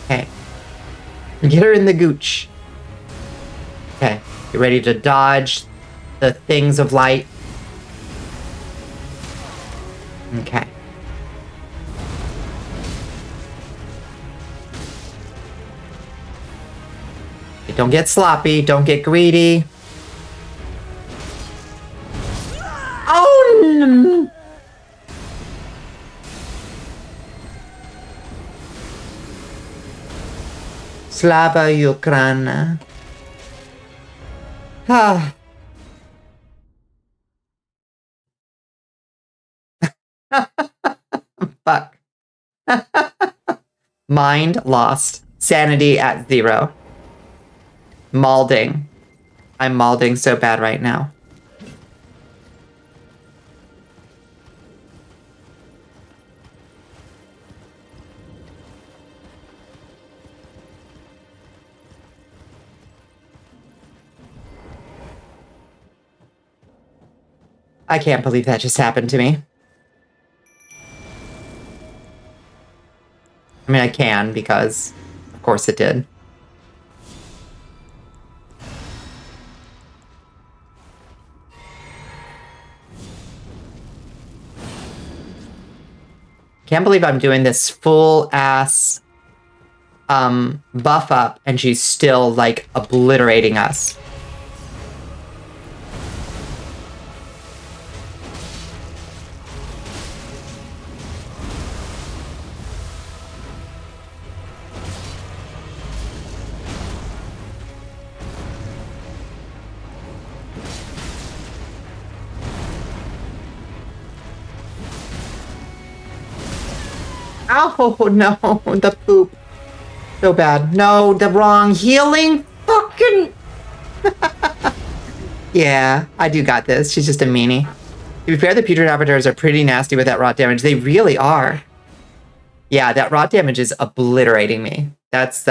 Okay. Get her in the gooch. Okay, get ready to dodge the things of light. Okay. Don't get sloppy, don't get greedy. Oh no! Slava Ukraina. Ah. Fuck. Mind lost. Sanity at 0. Malding. I'm malding so bad right now. I can't believe that just happened to me. I mean, I can because, of course, it did. Can't believe I'm doing this full-ass buff up and she's still, like, obliterating us. Oh, no, the poop. So bad. No, the wrong healing. Fucking... Yeah, I do got this. She's just a meanie. To be fair, the putrid avatars are pretty nasty with that rot damage. They really are. Yeah, that rot damage is obliterating me. That's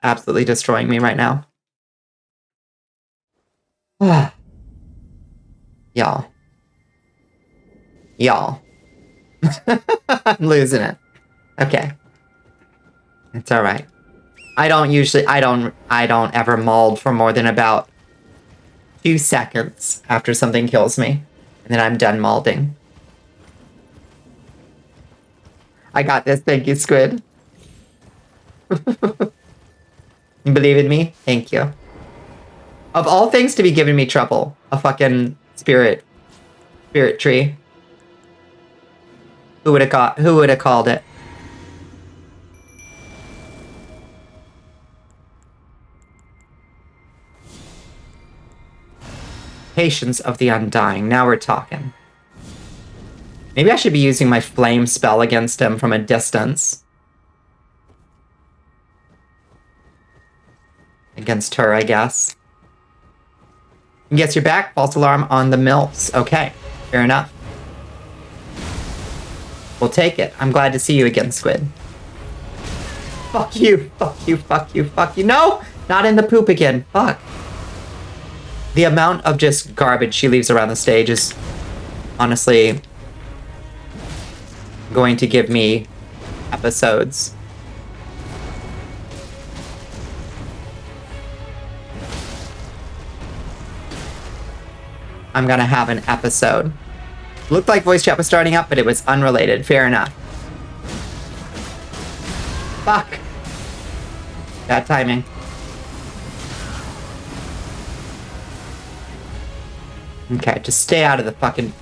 absolutely destroying me right now. Y'all. Y'all. I'm losing it. Okay. It's all right. I don't ever mold for more than about 2 seconds after something kills me. And then I'm done molding. I got this. Thank you, Squid. You believe in me? Thank you. Of all things to be giving me trouble, a fucking spirit tree. Who would have called it? Patience of the Undying. Now we're talking. Maybe I should be using my flame spell against him from a distance. Against her, I guess. Yes, you're back. False alarm on the MILFs. Okay, fair enough. We'll take it. I'm glad to see you again, Squid. Fuck you, fuck you, fuck you, fuck you. No! Not in the poop again. Fuck. The amount of just garbage she leaves around the stage is honestly going to give me episodes. I'm gonna have an episode. Looked like voice chat was starting up, but it was unrelated. Fair enough. Fuck. Bad timing. Okay, just stay out of the fucking...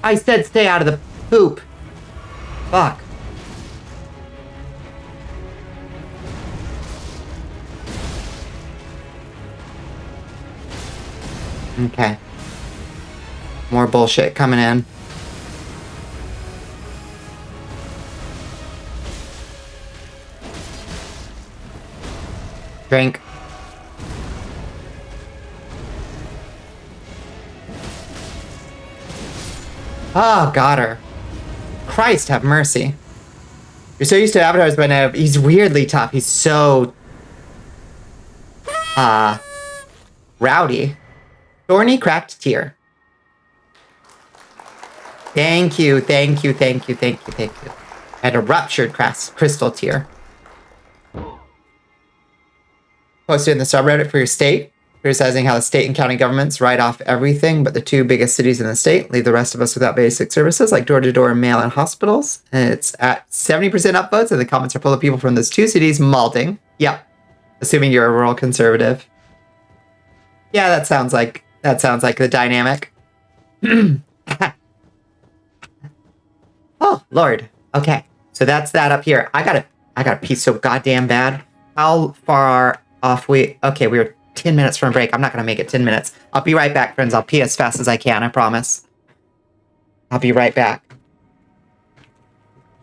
I said stay out of the poop. Fuck. Okay. More bullshit coming in. Drink. Oh, got her. Christ have mercy. You're so used to avatars by now. He's weirdly tough. He's so... rowdy. Thorny cracked tear. Thank you, thank you, thank you, thank you, thank you. I had a ruptured crystal tear. posted in the subreddit for your state, criticizing how the state and county governments write off everything but the 2 biggest cities in the state, leave the rest of us without basic services like door-to-door mail and hospitals. And it's at 70% upvotes, and the comments are full of people from those 2 cities malding. Yep. Assuming you're a rural conservative. Yeah, that sounds like the dynamic. Oh, Lord. Okay. So that's that up here. I gotta pee so goddamn bad. How far off okay, we were 10 minutes from break. I'm not gonna make it 10 minutes. I'll be right back, friends. I'll pee as fast as I can, I promise. I'll be right back.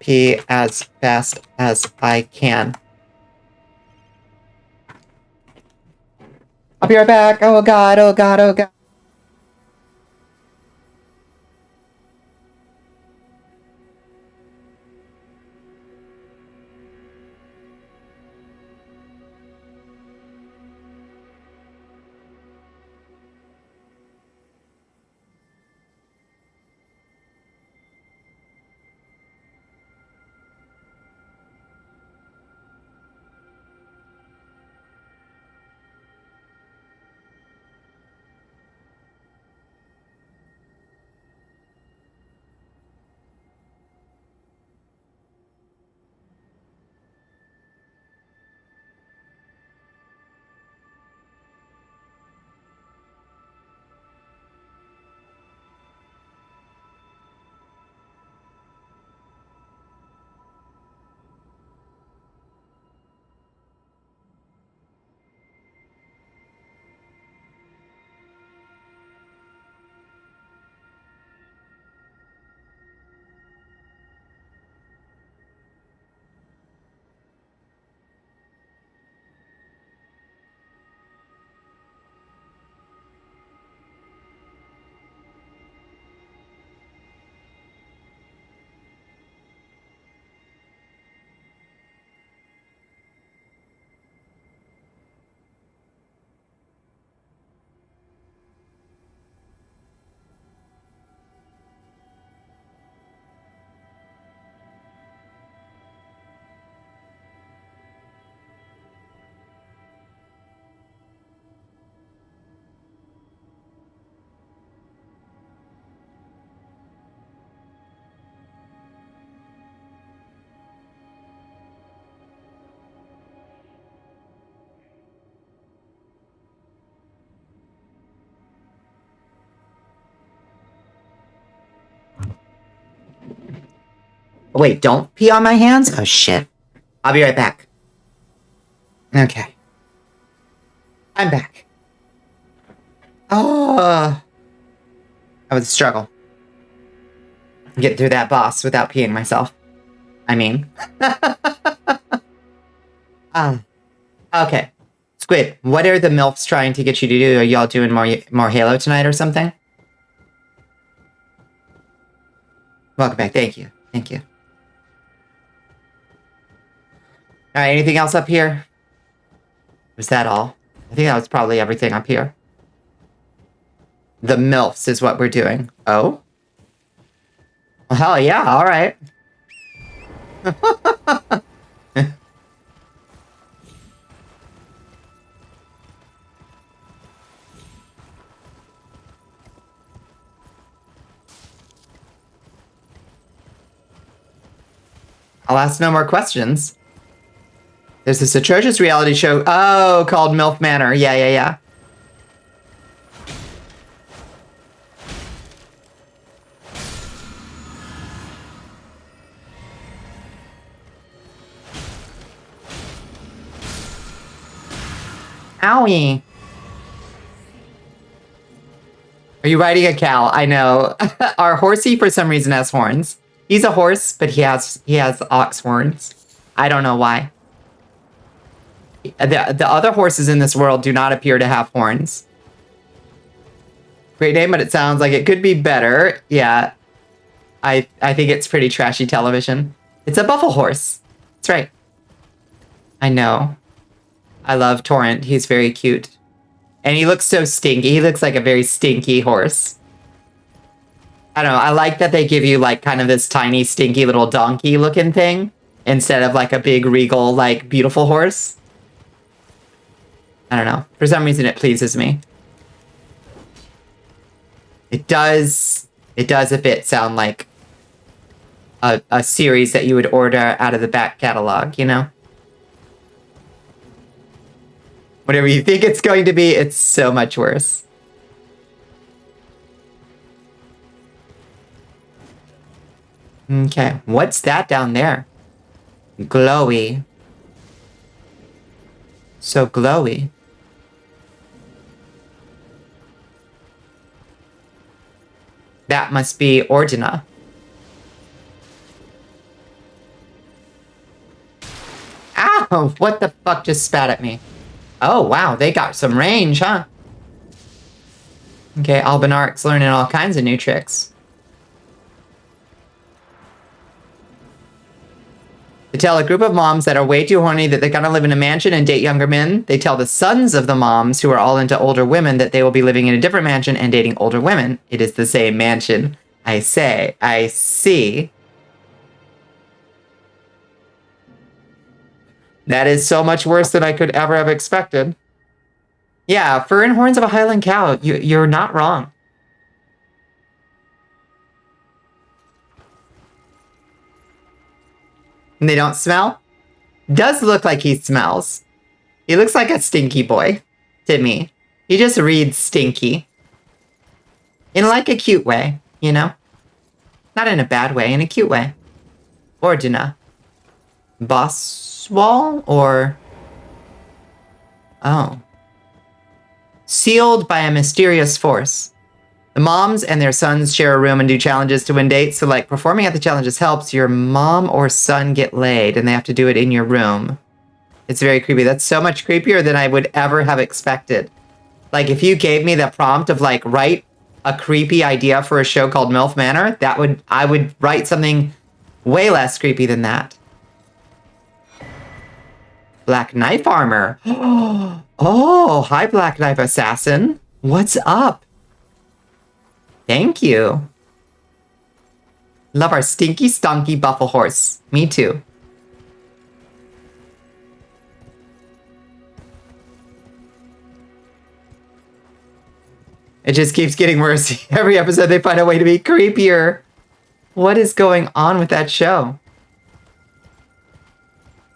Pee as fast as I can. I'll be right back. Oh god, oh god, oh god. Wait, don't pee on my hands? Oh, shit. I'll be right back. Okay. I'm back. Oh. That was a struggle. Get through that boss without peeing myself. I mean. Okay. Squid, what are the MILFs trying to get you to do? Are y'all doing more Halo tonight or something? Welcome back. Thank you. Thank you. Alright, anything else up here? Was that all? I think that was probably everything up here. The MILFs is what we're doing. Oh? Well, hell yeah, alright. I'll ask no more questions. There's this atrocious reality show, called MILF Manor. Yeah. Owie. Are you riding a cow? I know. Our horsey, for some reason, has horns. He's a horse, but he has ox horns. I don't know why. The other horses in this world do not appear to have horns. Great name, but it sounds like it could be better. Yeah. I think it's pretty trashy television. It's a buffalo horse. That's right. I know. I love Torrent. He's very cute. And he looks so stinky. He looks like a very stinky horse. I don't know. I like that they give you like kind of this tiny, stinky little donkey looking thing instead of like a big, regal, like beautiful horse. I don't know. For some reason, it pleases me. It does a bit sound like a series that you would order out of the back catalog, you know? Whatever you think it's going to be, it's so much worse. Okay, what's that down there? Glowy. So glowy. That must be Ordina. Ow! What the fuck just spat at me? Oh, wow, they got some range, huh? Okay, Albanaric's learning all kinds of new tricks. They tell a group of moms that are way too horny that they're gonna live in a mansion and date younger men. They tell the sons of the moms who are all into older women that they will be living in a different mansion and dating older women. It is the same mansion. I say. I see. That is so much worse than I could ever have expected. Yeah, fur and horns of a Highland cow. You're not wrong. And they don't smell? Does look like he smells. He looks like a stinky boy to me. He just reads stinky. In like a cute way, you know? Not in a bad way, in a cute way. Ordina. Bosswall or... Oh. Sealed by a mysterious force. The moms and their sons share a room and do challenges to win dates. So, like, performing at the challenges helps your mom or son get laid, and they have to do it in your room. It's very creepy. That's so much creepier than I would ever have expected. Like, if you gave me the prompt of, like, write a creepy idea for a show called MILF Manor, I would write something way less creepy than that. Black Knife Armor. Oh, hi, Black Knife Assassin. What's up? Thank you. Love our stinky, stonky buffle horse. Me too. It just keeps getting worse. Every episode they find a way to be creepier. What is going on with that show?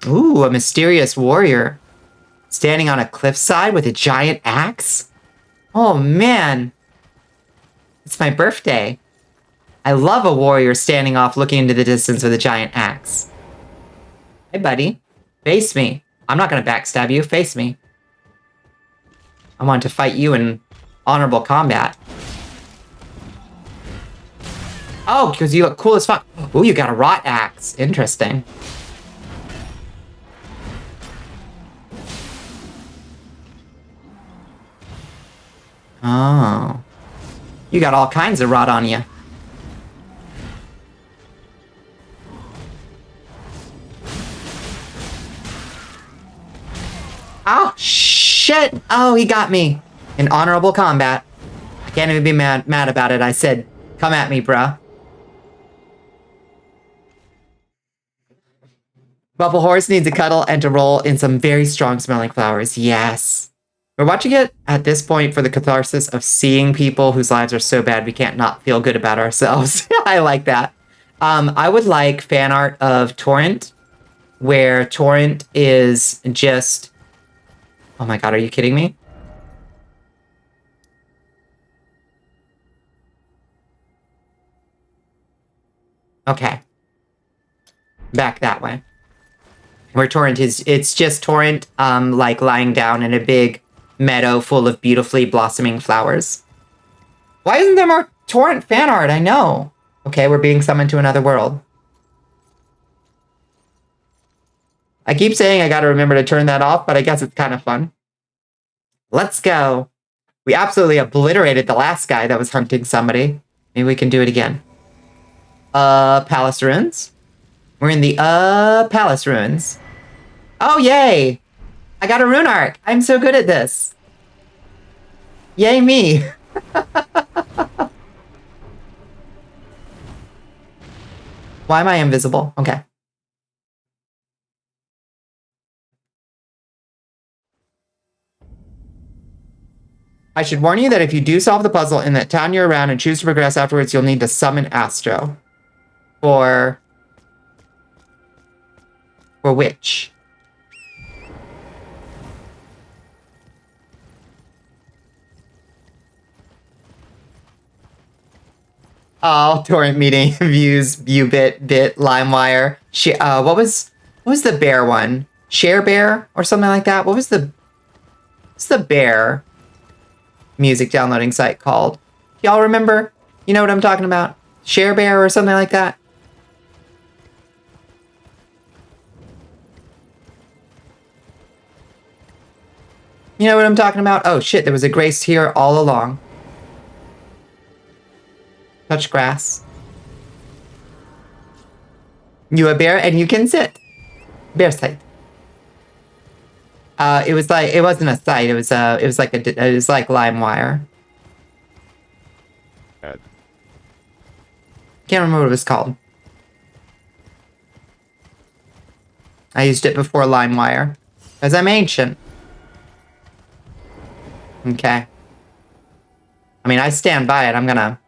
Ooh, a mysterious warrior. Standing on a cliffside with a giant axe? Oh, man. It's my birthday. I love a warrior standing off looking into the distance with a giant axe. Hey, buddy. Face me. I'm not going to backstab you. Face me. I want to fight you in honorable combat. Oh, because you look cool as fuck. Ooh, you got a rot axe. Interesting. Oh. You got all kinds of rot on you. Oh, shit! Oh, he got me. In honorable combat. I can't even be mad about it. I said, come at me, bruh. Buffalo Horse needs a cuddle and to roll in some very strong smelling flowers. Yes. We're watching it at this point for the catharsis of seeing people whose lives are so bad we can't not feel good about ourselves. I like that. I would like fan art of Torrent, where Torrent is just... Oh my god, are you kidding me? Okay. Back that way. Where Torrent is, it's just Torrent, like lying down in a big meadow full of beautifully blossoming flowers. Why isn't there more Torrent fan art? I know. Okay, we're being summoned to another world. I keep saying I gotta remember to turn that off, but I guess it's kind of fun. Let's go. We absolutely obliterated the last guy that was hunting somebody. Maybe we can do it again. Palace Ruins? We're in the, Palace Ruins. Oh, yay! I got a rune arc. I'm so good at this. Yay me. Why am I invisible? Okay. I should warn you that if you do solve the puzzle in that town you're around and choose to progress afterwards, you'll need to summon Astro. For which? Oh, torrent meeting views, Viewbit, LimeWire. What was the bear one? Share Bear or something like that? What's the bear music downloading site called? Y'all remember? You know what I'm talking about? Share Bear or something like that? You know what I'm talking about? Oh shit, there was a grace here all along. Touch grass. You a bear and you can sit. Bear site. It wasn't a site. It was like LimeWire. Add. Can't remember what it was called. I used it before LimeWire because I'm ancient. Okay. I mean, I stand by it. I'm gonna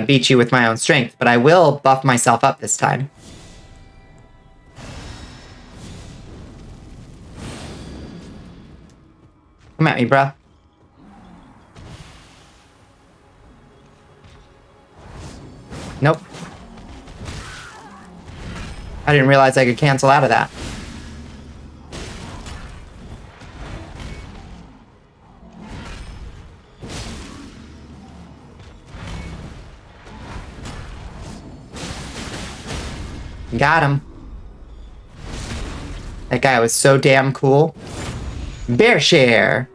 beat you with my own strength, but I will buff myself up this time. Come at me, bruh. Nope. I didn't realize I could cancel out of that. Got him. That guy was so damn cool. Bear share.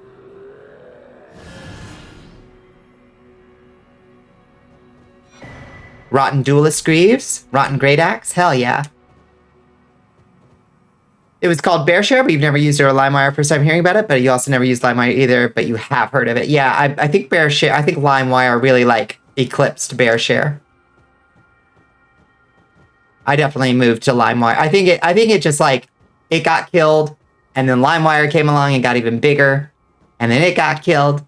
Rotten Duelist Greaves? Rotten Great Axe? Hell yeah. It was called Bear Share, but you've never used it or LimeWire. First time hearing about it, but you also never used LimeWire either, but you have heard of it. Yeah, I think Bear Share, I think LimeWire really like eclipsed Bear Share. I definitely moved to LimeWire. I think it just like, it got killed, and then LimeWire came along and got even bigger, and then it got killed.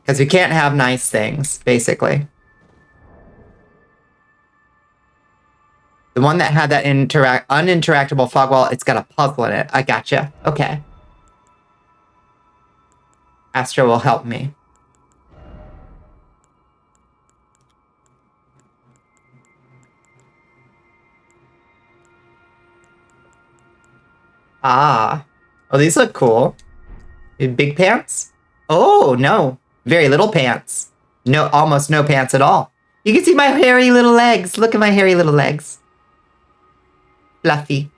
Because we can't have nice things, basically. The one that had that uninteractable fog wall, it's got a puzzle in it. I gotcha. Okay. Astro will help me. Ah. Oh, these look cool. Big pants? Oh, no. Very little pants. No, almost no pants at all. You can see my hairy little legs. Look at my hairy little legs. Fluffy.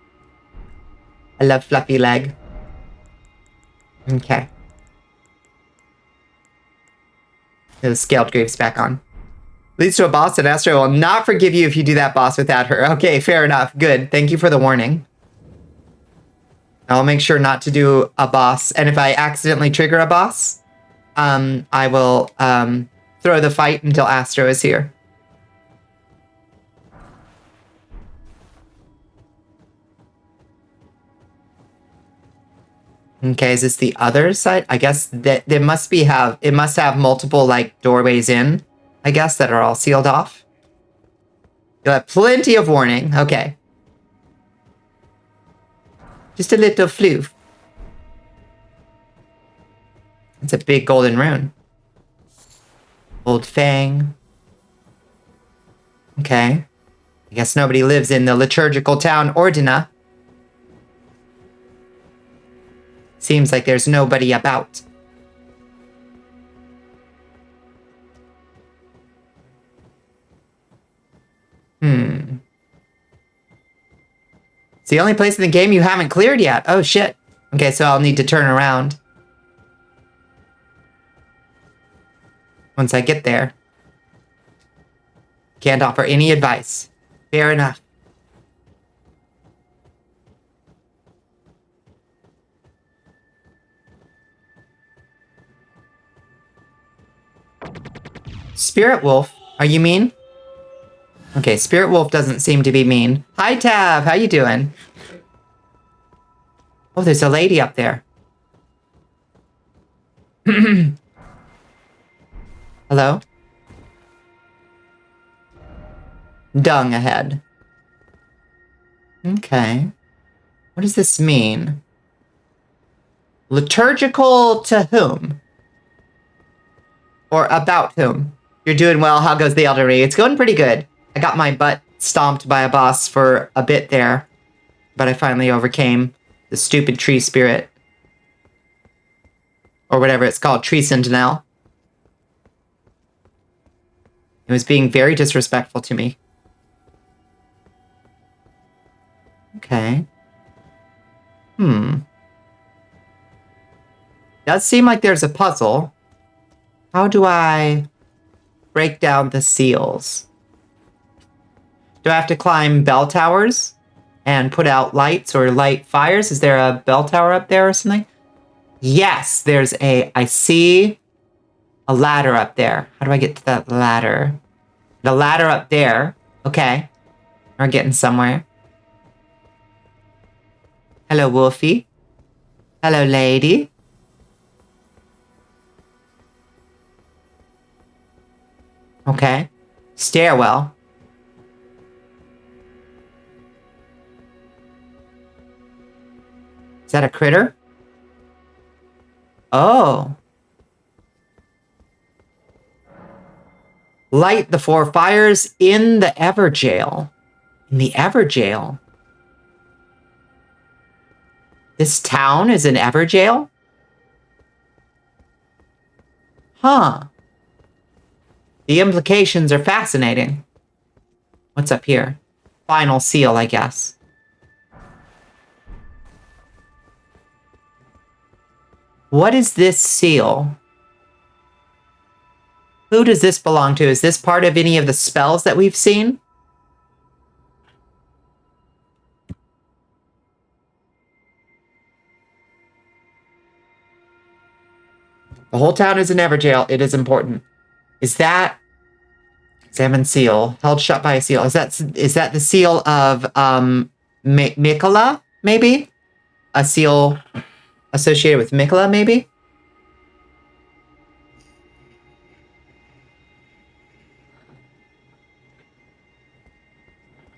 I love fluffy leg. Okay. The scaled greaves back on. Leads to a boss, and Astro will not forgive you if you do that boss without her. Okay, fair enough. Good. Thank you for the warning. I'll make sure not to do a boss. And if I accidentally trigger a boss, I will throw the fight until Astro is here. Okay, is this the other side? I guess that it must have multiple like doorways in, I guess, that are all sealed off. You'll have plenty of warning. Okay. Just a little floof. It's a big golden rune. Old Fang. Okay. I guess nobody lives in the liturgical town Ordina. Seems like there's nobody about. It's the only place in the game you haven't cleared yet. Oh, shit. Okay, so I'll need to turn around. Once I get there. Can't offer any advice. Fair enough. Spirit Wolf, are you mean? Okay, Spirit Wolf doesn't seem to be mean. Hi, Tav. How you doing? Oh, there's a lady up there. Hello? Dung ahead. Okay. What does this mean? Liturgical to whom? Or about whom? You're doing well. How goes the elderly? It's going pretty good. I got my butt stomped by a boss for a bit there, but I finally overcame the stupid tree spirit. Or whatever it's called, tree sentinel. It was being very disrespectful to me. Okay. Does seem like there's a puzzle. How do I break down the seals? Do I have to climb bell towers and put out lights or light fires? Is there a bell tower up there or something? Yes, there's I see a ladder up there. How do I get to that ladder? The ladder up there. Okay. We're getting somewhere. Hello, Wolfie. Hello, lady. Okay. Stairwell. Is that a critter? Oh. Light the 4 fires in the Everjail. In the Everjail? This town is an Everjail? Huh. The implications are fascinating. What's up here? Final seal, I guess. What is this seal? Who does this belong to? Is this part of any of the spells that we've seen? The whole town is an Everjail. It is important. Is that examine seal held shut by a seal? Is that the seal of Bonnicula? Maybe a seal associated with Bonnicula. Maybe.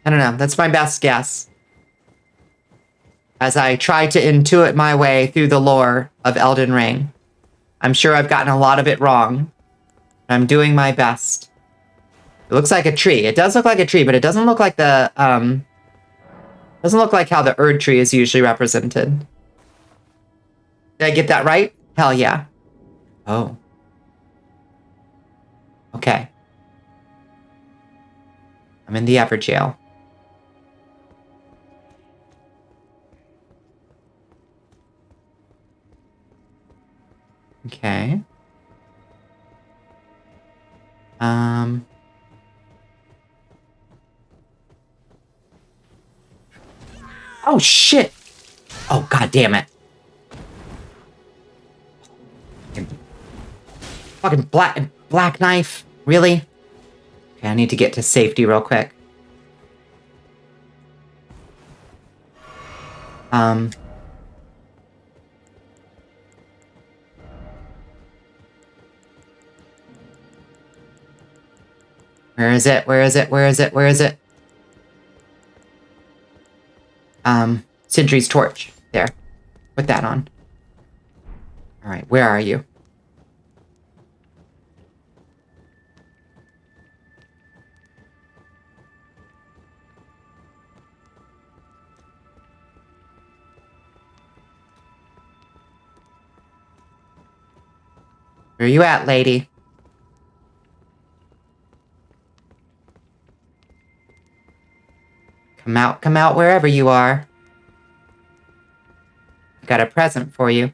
I don't know. That's my best guess. As I try to intuit my way through the lore of Elden Ring. I'm sure I've gotten a lot of it wrong. I'm doing my best. It looks like a tree. It does look like a tree, but it doesn't look like the, doesn't look like how the Erd tree is usually represented. Did I get that right? Hell yeah. Oh. Okay. I'm in the Everjail. Okay. Oh, shit. Oh, god damn it. Fucking black knife. Really? Okay, I need to get to safety real quick. Where is it? Where is it? Where is it? Where is it? Sentry's torch. There. Put that on. Alright, where are you? Where are you at, lady? Come out wherever you are. I've got a present for you.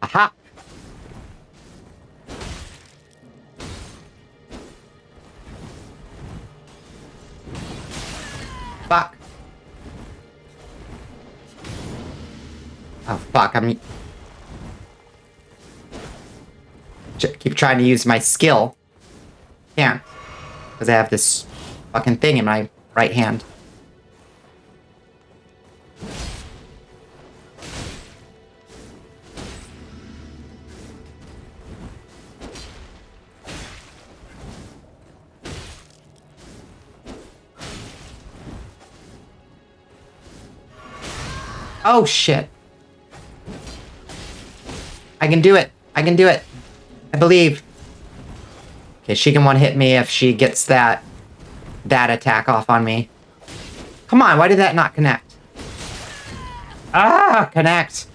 Aha! Fuck. Oh, fuck, keep trying to use my skill. Can't. Because I have this fucking thing in my right hand. Oh, shit. I can do it. I can do it. I believe. Okay, she can one-hit me if she gets that attack off on me. Come on, why did that not connect? Ah, connect.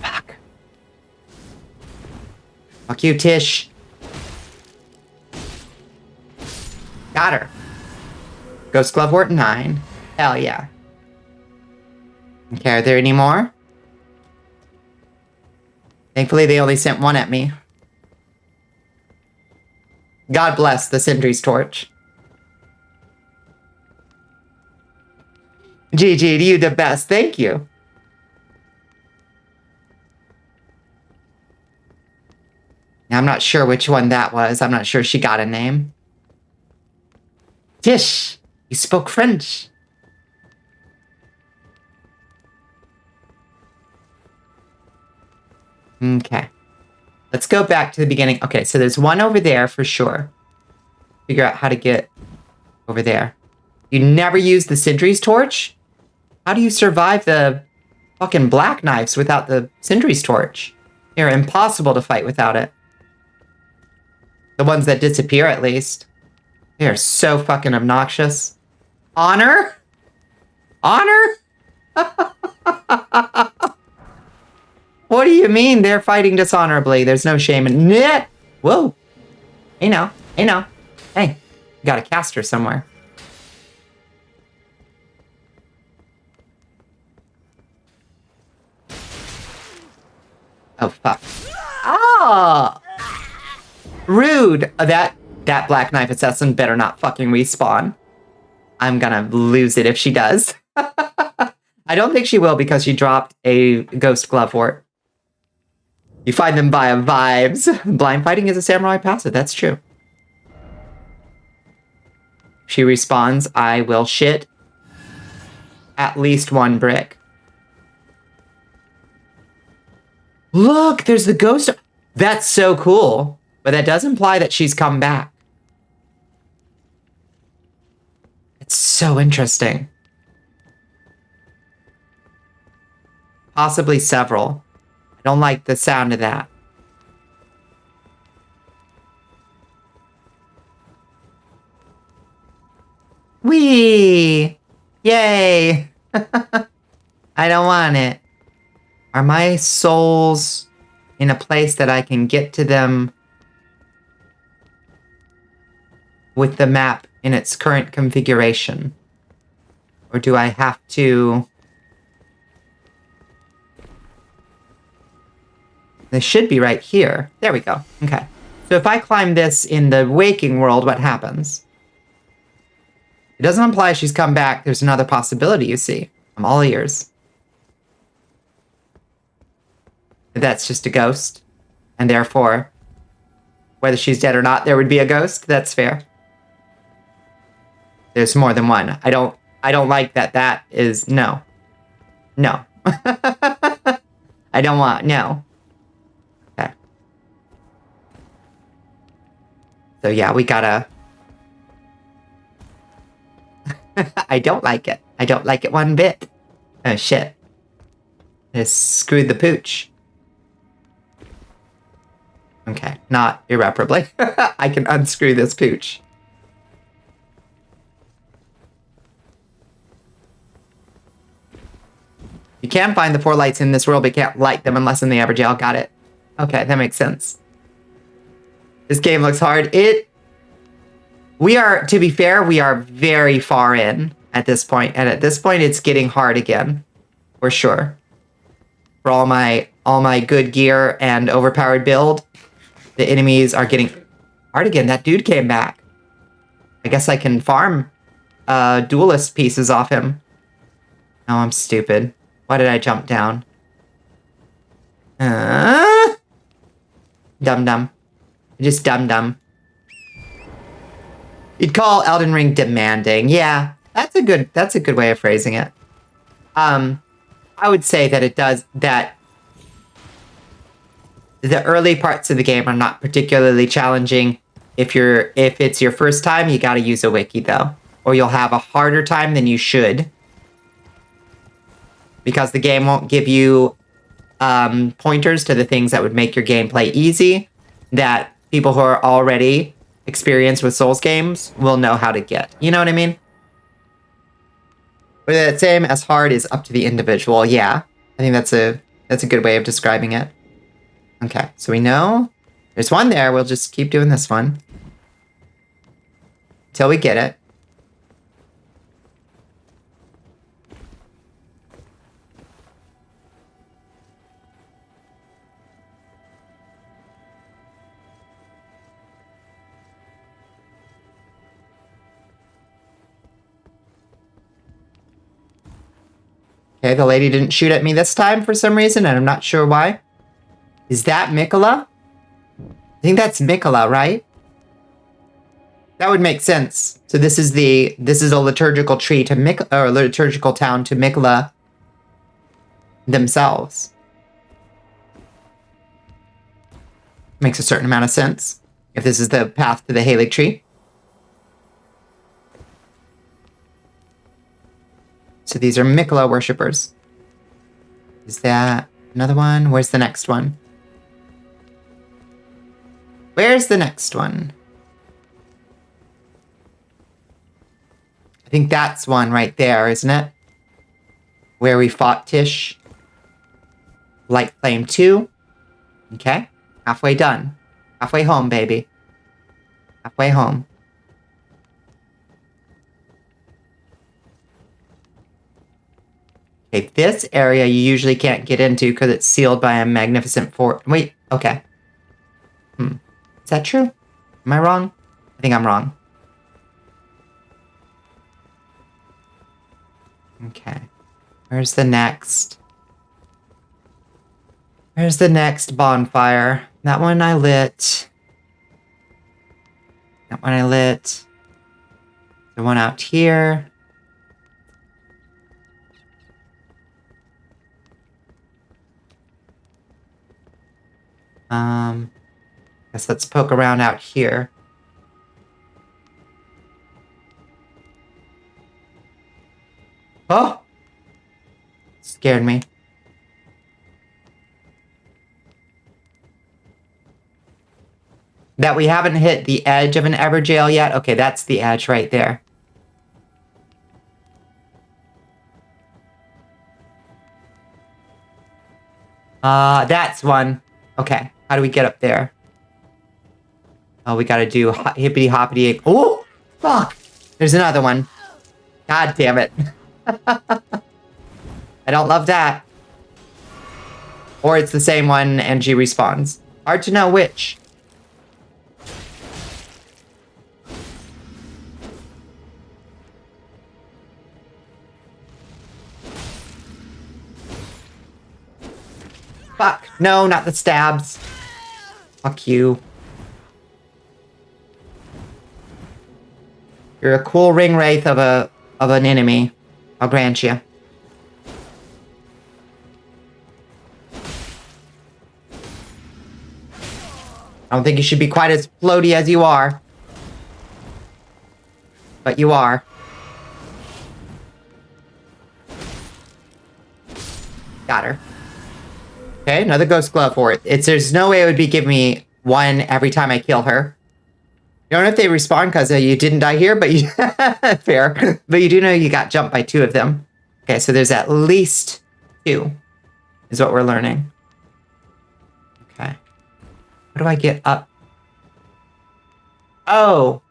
Fuck. Fuck you, Tish. Got her. Ghost Glovewort 9. Hell yeah. Okay, are there any more? Thankfully, they only sent one at me. God bless the Sentry's Torch. GG, you the best. Thank you. Now, I'm not sure which one that was. I'm not sure she got a name. Tish, you spoke French. Okay. Let's go back to the beginning. Okay, so there's one over there for sure. Figure out how to get over there. You never use the Sentry's Torch? How do you survive the fucking Black Knives without the Sentry's Torch? They're impossible to fight without it. The ones that disappear, at least. They are so fucking obnoxious. Honor? Honor? What do you mean they're fighting dishonorably? There's no shame in it. Whoa. Hey now. Hey now. Hey. You got a caster somewhere. Oh, fuck. Ah! Rude. That Black Knife Assassin better not fucking respawn. I'm gonna lose it if she does. I don't think she will because she dropped a Ghost Glovewort. You find them via vibes. Blind fighting is a samurai passive. That's true. If she respawns, I will shit at least one brick. Look, there's the ghost. That's so cool. But that does imply that she's come back. It's so interesting. Possibly several. I don't like the sound of that. Whee! Yay! I don't want it. Are my souls in a place that I can get to them with the map in its current configuration? Or do I have to... They should be right here. There we go. Okay. So if I climb this in the waking world, what happens? It doesn't imply she's come back. There's another possibility, you see. I'm all ears. That's just a ghost. And therefore, whether she's dead or not, there would be a ghost. That's fair. There's more than one. I don't like that. That is no. No. I don't want, no. Okay. So yeah, we gotta... I don't like it. I don't like it one bit. Oh shit. I just screwed the pooch. Okay, not irreparably. I can unscrew this pooch. You can find the 4 lights in this world, but you can't light them unless in the average jail. Got it. Okay, that makes sense. This game looks hard. We are, to be fair, we are very far in at this point. And at this point, it's getting hard again. For sure. For all my good gear and overpowered build, the enemies are getting hard again. That dude came back. I guess I can farm duelist pieces off him. Oh, I'm stupid. Why did I jump down? Dum-dum. Just dum-dum. You'd call Elden Ring demanding. Yeah, that's a good way of phrasing it. I would say that it does that. The early parts of the game are not particularly challenging. If it's your first time, you got to use a wiki though. or you'll have a harder time than you should. Because the game won't give you pointers to the things that would make your gameplay easy, that people who are already experienced with Souls games will know how to get. You know what I mean? But the same as hard is up to the individual. Yeah, I think that's a good way of describing it. Okay, so we know there's one there. We'll just keep doing this one until we get it. Okay, the lady didn't shoot at me this time for some reason, and I'm not sure why. Is that Bonnicula? I think that's Bonnicula, right? That would make sense. So this is a liturgical tree to or liturgical town to Bonnicula themselves. Makes a certain amount of sense if this is the path to the Halig tree. So these are Bonnicula worshippers. Is that another one? Where's the next one? Where's the next one? I think that's one right there, isn't it? Where we fought Tish. Light Flame 2. Okay. Halfway done. Halfway home, baby. Halfway home. Okay, this area you usually can't get into because it's sealed by a magnificent fort. Wait, okay. Is that true? Am I wrong? I think I'm wrong. Okay. Where's the next? Where's the next bonfire? That one I lit. That one I lit. The one out here. Guess let's poke around out here. Oh! Scared me. That we haven't hit the edge of an Everjail yet? Okay, that's the edge right there. That's one. Okay, how do we get up there? Oh, we gotta do hippity hoppity. Oh, fuck! There's another one. God damn it. I don't love that. Or it's the same one and she respawns. Hard to know which. Fuck. No, not the stabs. Fuck you. You're a cool ring wraith of an enemy. I'll grant you. I don't think you should be quite as floaty as you are. But you are. Got her. Okay, another ghost glove for it. There's no way it would be giving me one every time I kill her. You don't know if they respawn because you didn't die here, but you... Fair. But you do know you got jumped by 2 of them. Okay, so there's at least 2, is what we're learning. Okay. How do I get up? Oh.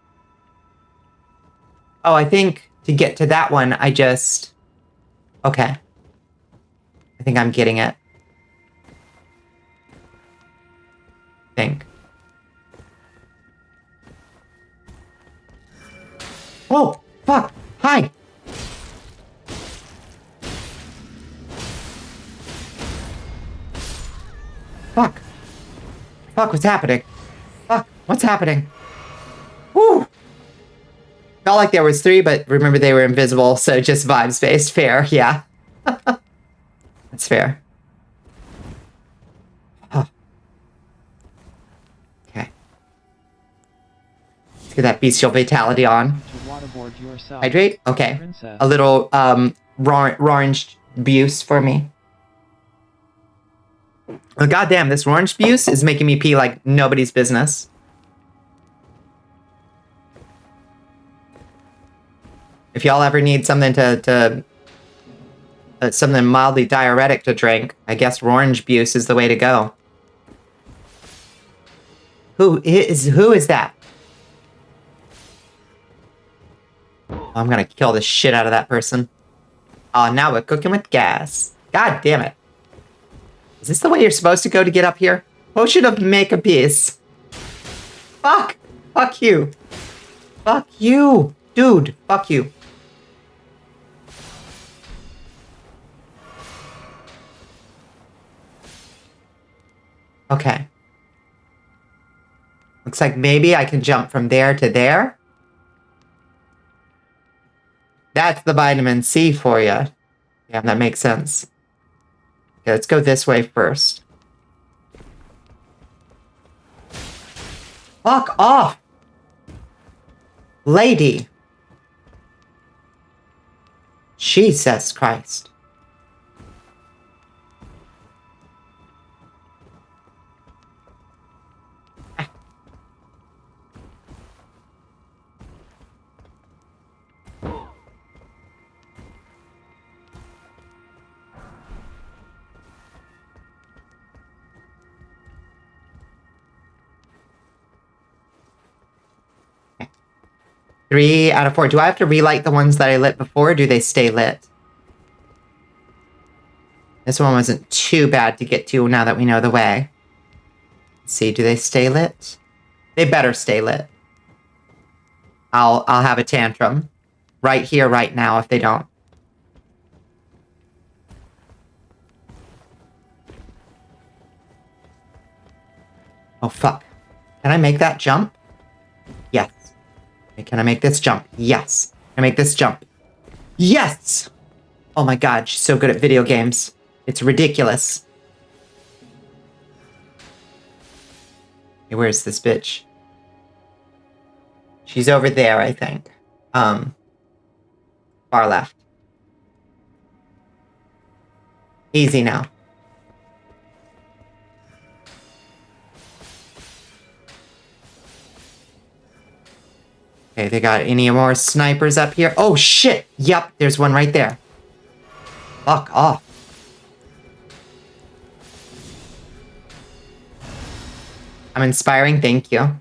Oh, I think to get to that one, I just... Okay. I think I'm getting it. Think. Oh, fuck. Hi. Fuck. Fuck, what's happening? Fuck, what's happening? Woo! Felt like there was 3, but remember they were invisible, so just vibes based. Fair, yeah. That's fair. Oh. Okay. Let's get that bestial fatality on. To aboard yourself. Hydrate? Okay. Princess. A little, orange juice for me. Oh, goddamn, this orange juice is making me pee like nobody's business. If y'all ever need something something mildly diuretic to drink, I guess orange juice is the way to go. Who is that? Oh, I'm gonna kill the shit out of that person. Oh, now we're cooking with gas. God damn it. Is this the way you're supposed to go to get up here? Potion of make a piece. Fuck. Fuck you. Fuck you. Dude, fuck you. Okay. Looks like maybe I can jump from there to there. That's the vitamin C for you. Yeah, that makes sense. Okay, let's go this way first. Fuck off! Lady! Jesus Christ. Three out of 4. Do I have to relight the ones that I lit before, or do they stay lit? This one wasn't too bad to get to now that we know the way. Let's see, do they stay lit? They better stay lit. I'll have a tantrum. Right here, right now, if they don't. Oh, fuck. Can I make that jump? Yes. Can I make this jump? Yes. Can I make this jump? Yes! Oh my god, she's so good at video games. It's ridiculous. Hey, where's this bitch? She's over there, I think. Far left. Easy now. Okay, they got any more snipers up here? Oh, shit! Yep, there's one right there. Fuck off. I'm inspiring, thank you.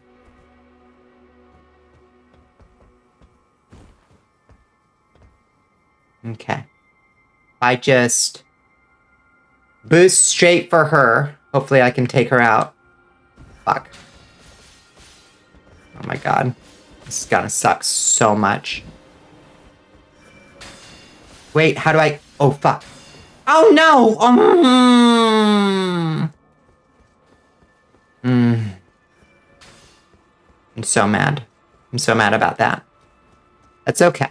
Okay. I just boost straight for her. Hopefully I can take her out. Fuck. Oh my god. This is gonna suck so much. Wait, how do I... Oh, fuck. Oh, no! I'm so mad. I'm so mad about that. That's okay.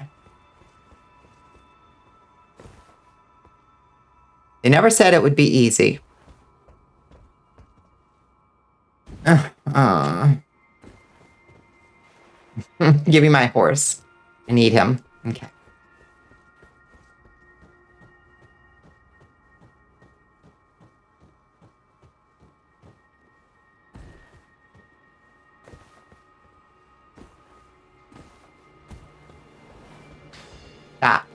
They never said it would be easy. Give me my horse. I need him. Okay. Stop.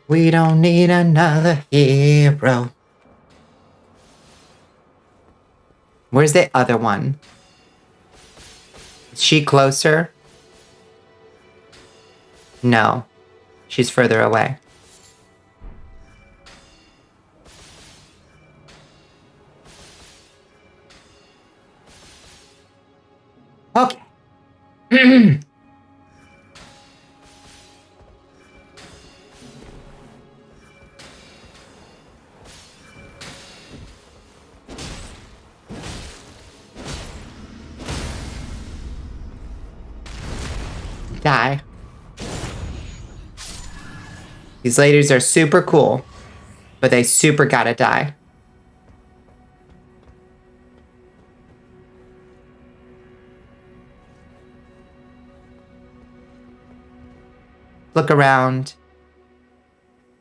We don't need another hero. Where's the other one? Is she closer? No. She's further away. Okay. Die. These ladies are super cool, but they super gotta die. look around.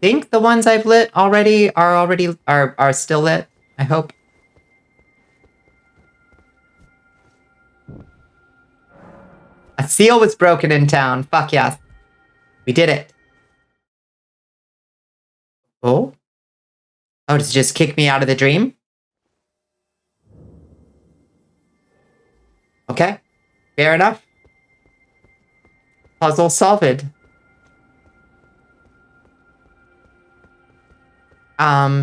Think the ones I've lit already are still lit. I hope. A seal was broken in town. Fuck yes. We did it. Oh? Oh, does it just kick me out of the dream? Okay. Fair enough. Puzzle solved.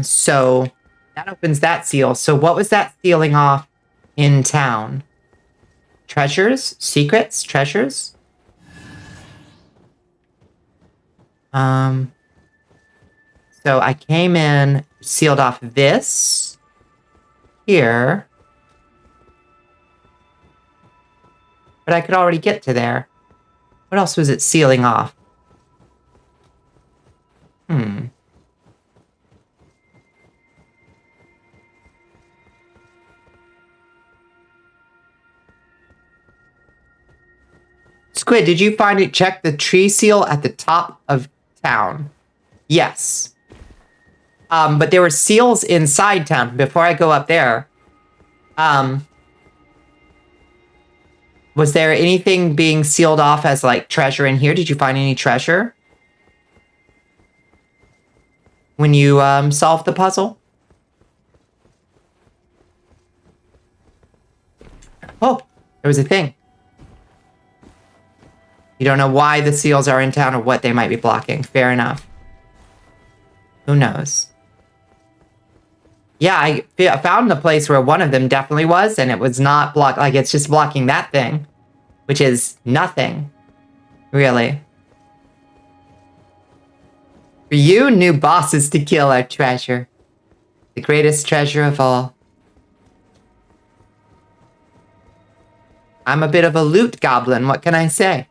So that opens that seal. So what was that sealing off in town? Treasures? Secrets? Treasures? So I came in, sealed off this here. But I could already get to there. What else was it sealing off? Squid, did you find it? Check the tree seal at the top of town. Yes. But there were seals inside town. Before I go up there, was there anything being sealed off as like treasure in here? Did you find any treasure when you solved the puzzle? Oh, there was a thing. You don't know why the seals are in town or what they might be blocking. Fair enough. Who knows? Yeah, I found the place where one of them definitely was, and it was not blocked. Like, it's just blocking that thing, which is nothing, really. For you, new bosses to kill our treasure. The greatest treasure of all. I'm a bit of a loot goblin, what can I say?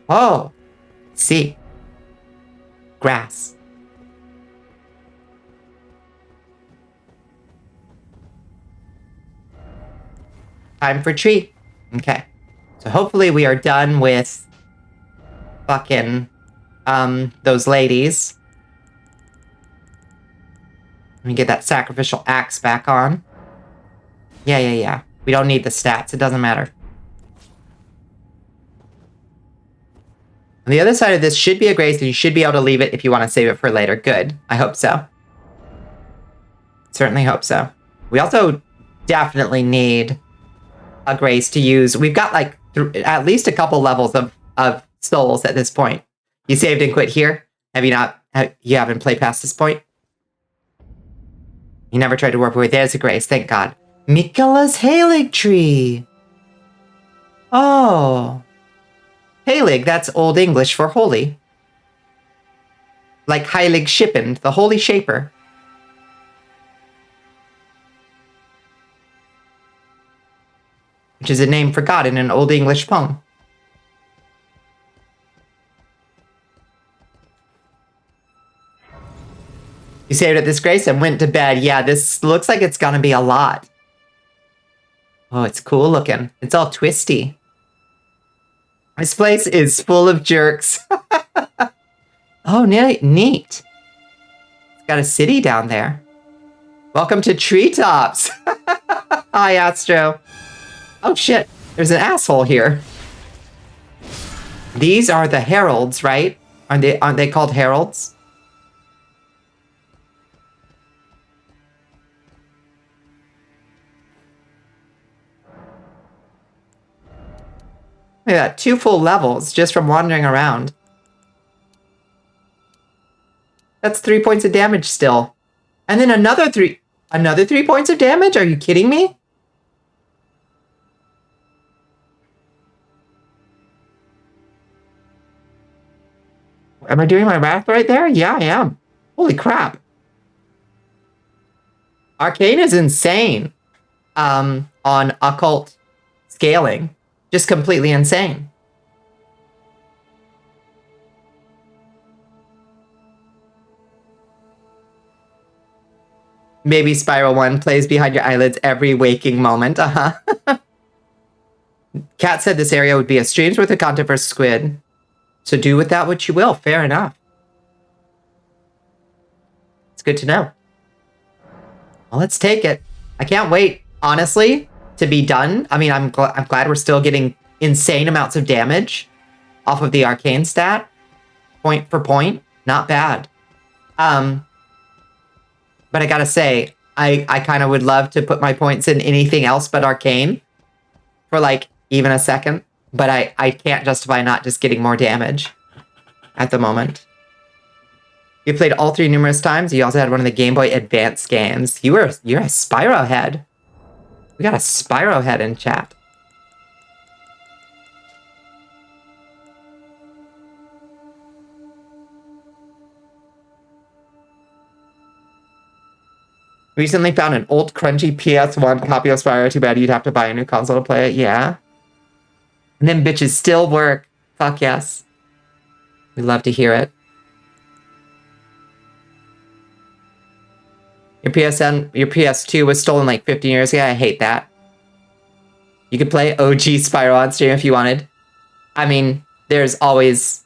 Oh, see. Grass. Time for tree. Okay. So hopefully we are done with fucking those ladies. Let me get that sacrificial axe back on. Yeah. We don't need the stats. It doesn't matter. On the other side of this should be a grace, and you should be able to leave it if you want to save it for later. Good. I hope so. Certainly hope so. We also definitely need a grace to use. We've got like at least a couple levels of souls at this point. You saved and quit here? Have you not? You haven't played past this point? You never tried to warp away. There's a grace. Thank God. Mikkela's Heilig Tree. Oh. Heilig, that's Old English for holy. Like Heilig Shippend, the Holy Shaper. Which is a name for God in an Old English poem. You saved at this grace and went to bed. Yeah, this looks like it's gonna be a lot. Oh, it's cool looking. It's all twisty. This place is full of jerks. Oh, neat. It's got a city down there. Welcome to Treetops. Hi, Astro. Oh, shit. There's an asshole here. These are the heralds, right? Aren't they called heralds? Look at that, 2 full levels just from wandering around. That's 3 points of damage still. And then another 3 points of damage? Are you kidding me? Am I doing my math right there? Yeah, I am. Holy crap. Arcane is insane. On occult scaling. Just completely insane. Maybe Spiral 1 plays behind your eyelids every waking moment. Uh-huh. Kat said this area would be a stream's worth of content for Squid. So do with that what you will. Fair enough. It's good to know. Well, let's take it. I can't wait, honestly, to be done. I mean, I'm glad we're still getting insane amounts of damage off of the arcane stat. Point for point. Not bad. But I gotta say, I kind of would love to put my points in anything else but arcane for like even a second. But I can't justify not just getting more damage at the moment. You played all 3 numerous times. You also had one of the Game Boy Advance games. You're a Spyro head. We got a Spyro head in chat. Recently found an old crunchy PS1 copy of Spyro. Too bad you'd have to buy a new console to play it. Yeah. And them bitches still work. Fuck yes. We love to hear it. Your PS2 was stolen like 15 years ago. I hate that. You could play OG Spyro on stream if you wanted. I mean, there's always...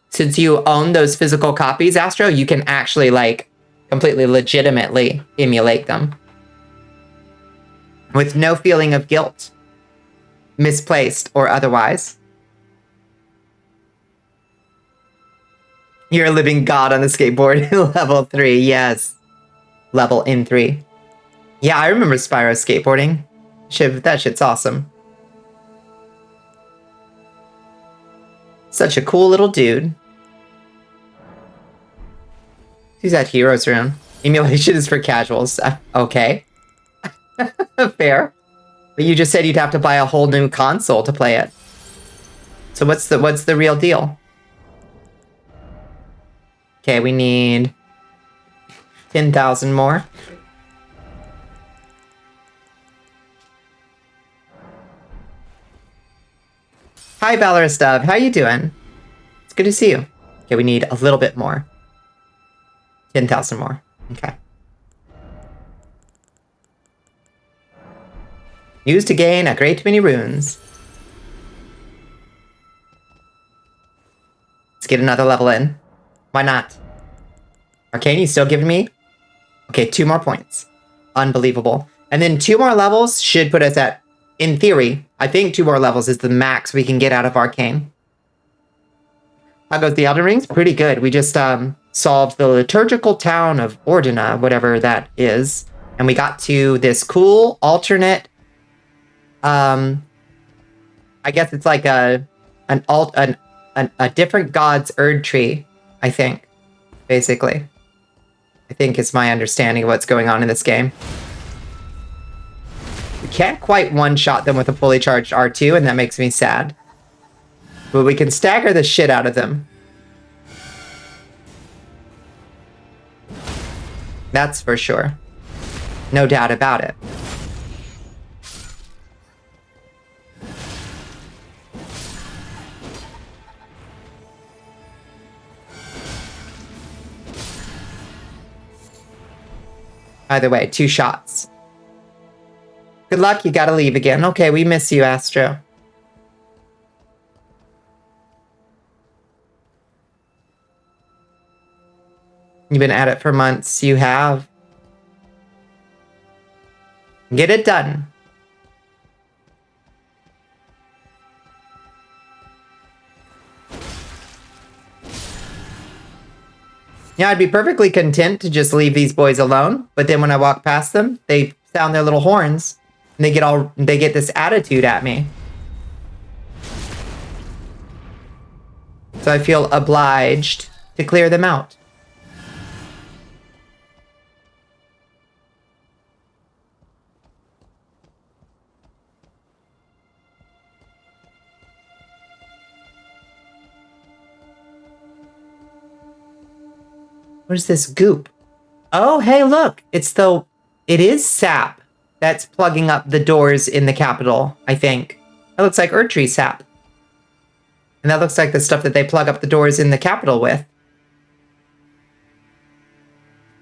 since you own those physical copies, Astro, you can actually, like, completely legitimately emulate them. With no feeling of guilt. Misplaced or otherwise. You're a living god on the skateboard. Level 3, yes. Level in 3. Yeah, I remember Spyro skateboarding. That shit's awesome. Such a cool little dude. Who's that Heroes Room? Emulation is for casuals. Okay. Fair. But you just said you'd have to buy a whole new console to play it. So what's the real deal? Okay, we need 10,000 more. Hi, Valorous Dove. How you doing? It's good to see you. Okay, we need a little bit more. 10,000 more. Okay. Used to gain a great many runes. Let's get another level in. Why not? Arcane, you still giving me? Okay, 2 more points. Unbelievable. And then 2 more levels should put us at, in theory, I think 2 more levels is the max we can get out of Arcane. How goes the Elden Rings? Pretty good. We just solved the liturgical town of Ordina, whatever that is. And we got to this cool alternate, I guess it's like a different god's Erd tree, I think, basically. I think is my understanding of what's going on in this game. We can't quite one-shot them with a fully charged R2, and that makes me sad. But we can stagger the shit out of them. That's for sure. No doubt about it. Either way, 2 shots. Good luck, you gotta leave again. Okay, we miss you, Astro. You've been at it for months. You have. Get it done. Yeah, I'd be perfectly content to just leave these boys alone, but then when I walk past them, they sound their little horns, and they get this attitude at me. So I feel obliged to clear them out. What is this goop? Oh, hey, look. It is sap that's plugging up the doors in the capital, I think. That looks like Erdtree sap. And that looks like the stuff that they plug up the doors in the capital with.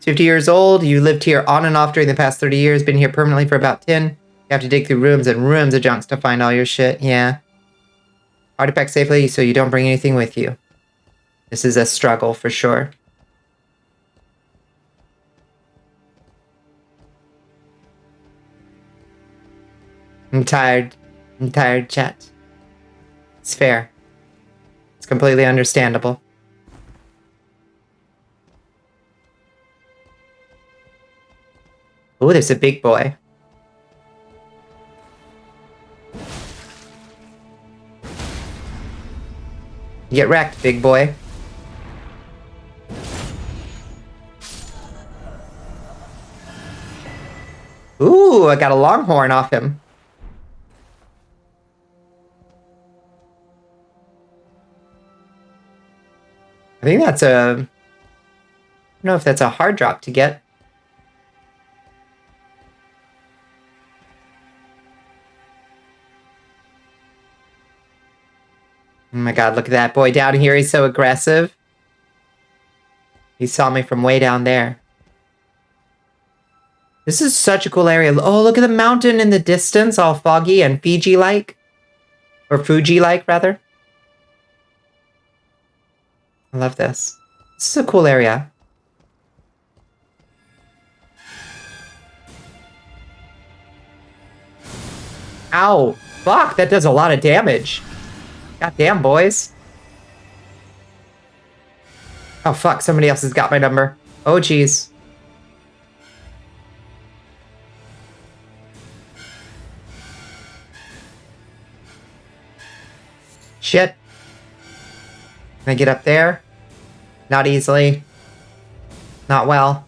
50 years old. You lived here on and off during the past 30 years. Been here permanently for about 10. You have to dig through rooms and rooms of junks to find all your shit. Yeah. Hard to pack safely so you don't bring anything with you. This is a struggle for sure. I'm tired. I'm tired, chat. It's fair. It's completely understandable. Oh, there's a big boy. Get wrecked, big boy. Ooh, I got a longhorn off him. I think that's a... I don't know if that's a hard drop to get. Oh my god, look at that boy down here. He's so aggressive. He saw me from way down there. This is such a cool area. Oh, look at the mountain in the distance, all foggy and Fiji-like. Or Fuji-like, rather. I love this. This is a cool area. Ow. Fuck, that does a lot of damage. Goddamn, boys. Oh, fuck, somebody else has got my number. Oh, jeez. Shit. Can I get up there? Not easily. Not well.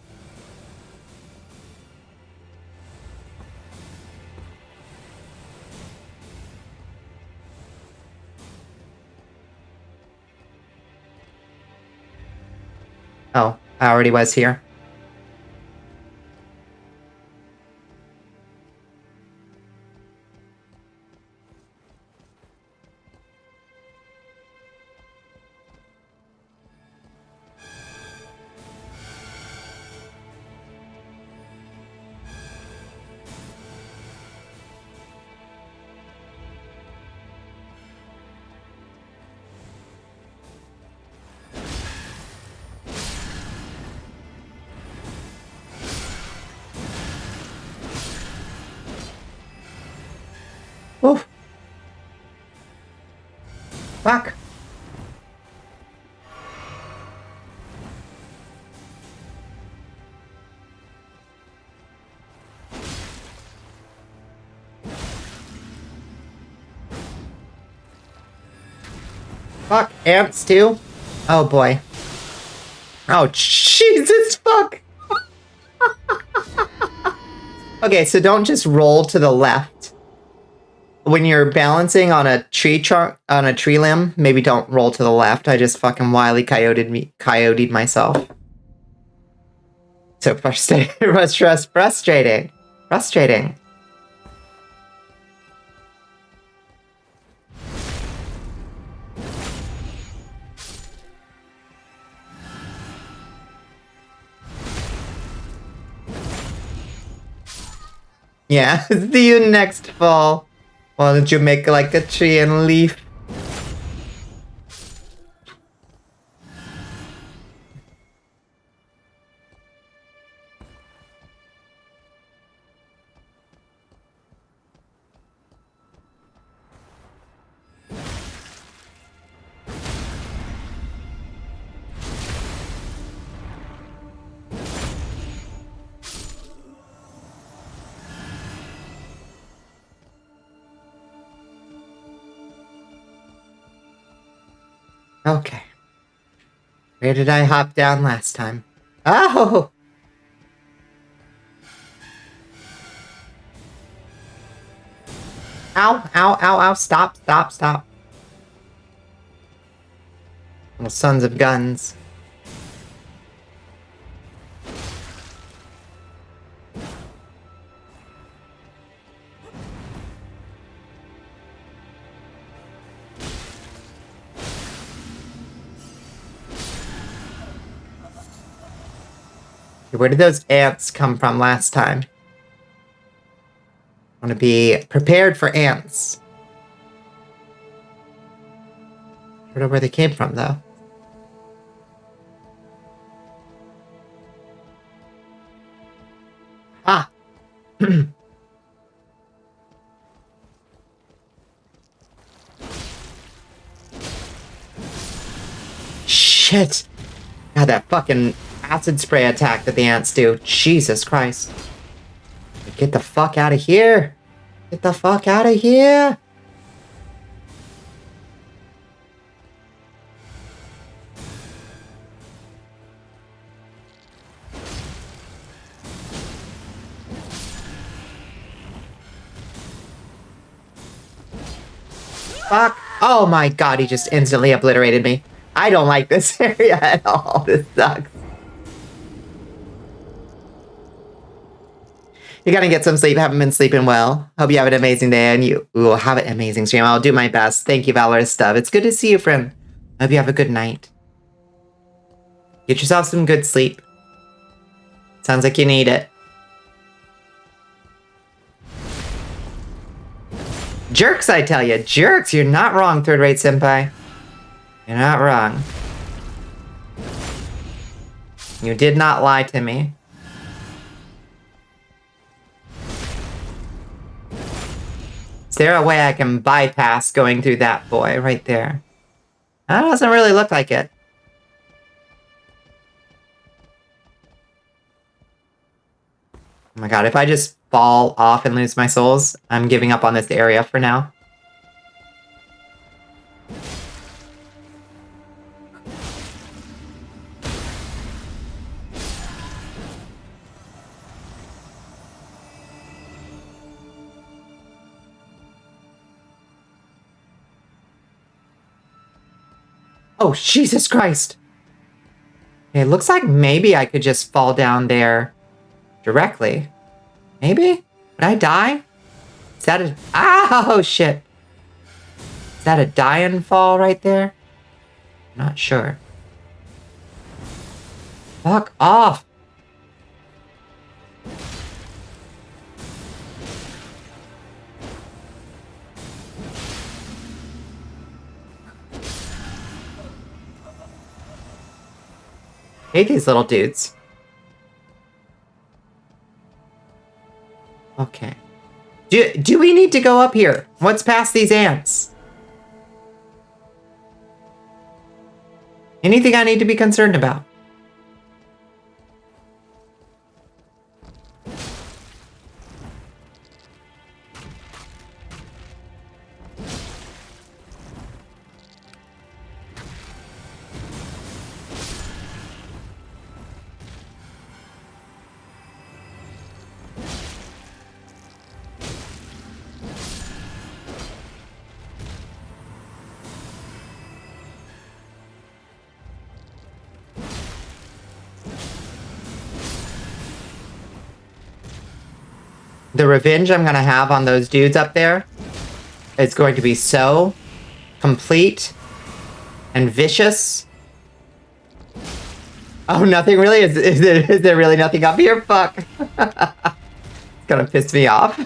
Oh, I already was here. Oof. Fuck. Fuck, ants too? Oh boy. Oh, Jesus fuck. Okay, so don't just roll to the left. When you're balancing on a tree trunk, on a tree limb, maybe don't roll to the left. I just fucking wily coyoted myself. So frustrating. Frustrating. Yeah, see you next fall. Why don't you make like a tree and leaf? Okay. Where did I hop down last time? Oh! Ow, ow, ow, ow, stop, stop, stop. Little sons of guns. Where did those ants come from last time? I want to be prepared for ants. I don't know where they came from, though. Ah! Shit! God, that fucking acid spray attack that the ants do. Jesus Christ. Get the fuck out of here! Get the fuck out of here! Fuck! Oh my god, he just instantly obliterated me. I don't like this area at all. This sucks. You gotta get some sleep. Haven't been sleeping well. Hope you have an amazing day and you will have an amazing stream. I'll do my best. Thank you, Valorous Stuff. It's good to see you, friend. Hope you have a good night. Get yourself some good sleep. Sounds like you need it. Jerks, I tell you. Jerks. You're not wrong, third-rate senpai. You're not wrong. You did not lie to me. Is there a way I can bypass going through that boy right there? That doesn't really look like it. Oh my god, if I just fall off and lose my souls, I'm giving up on this area for now. Oh, Jesus Christ! Okay, it looks like maybe I could just fall down there directly. Maybe? Would I die? Is that a... Oh, shit! Is that a die-in fall right there? I'm not sure. Fuck off! Hate these little dudes. Okay. Do we need to go up here? What's past these ants? Anything I need to be concerned about? The revenge I'm gonna have on those dudes up there is going to be so complete and vicious. Oh, nothing really? Is there really nothing up here? Fuck. It's gonna piss me off.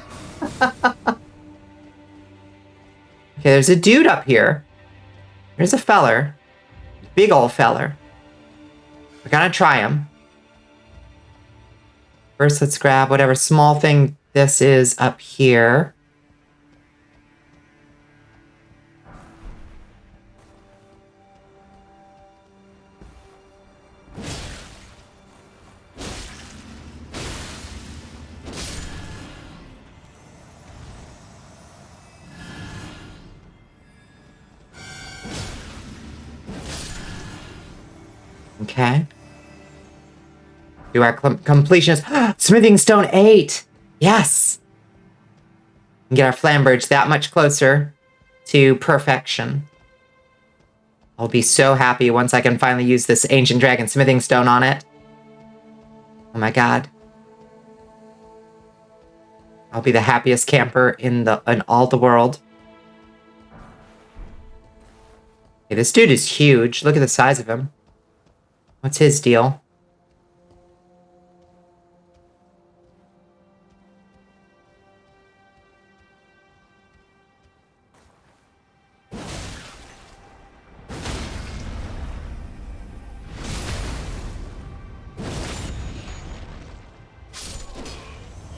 Okay, there's a dude up here. There's a feller. Big ol' feller. We're gonna try him. First, let's grab whatever small thing this is up here. Okay. Do our completionist. Smithing Stone 8! Yes! And get our Flambridge that much closer to perfection. I'll be so happy once I can finally use this Ancient Dragon Smithing Stone on it. Oh my god. I'll be the happiest camper in all the world. Okay, this dude is huge. Look at the size of him. What's his deal?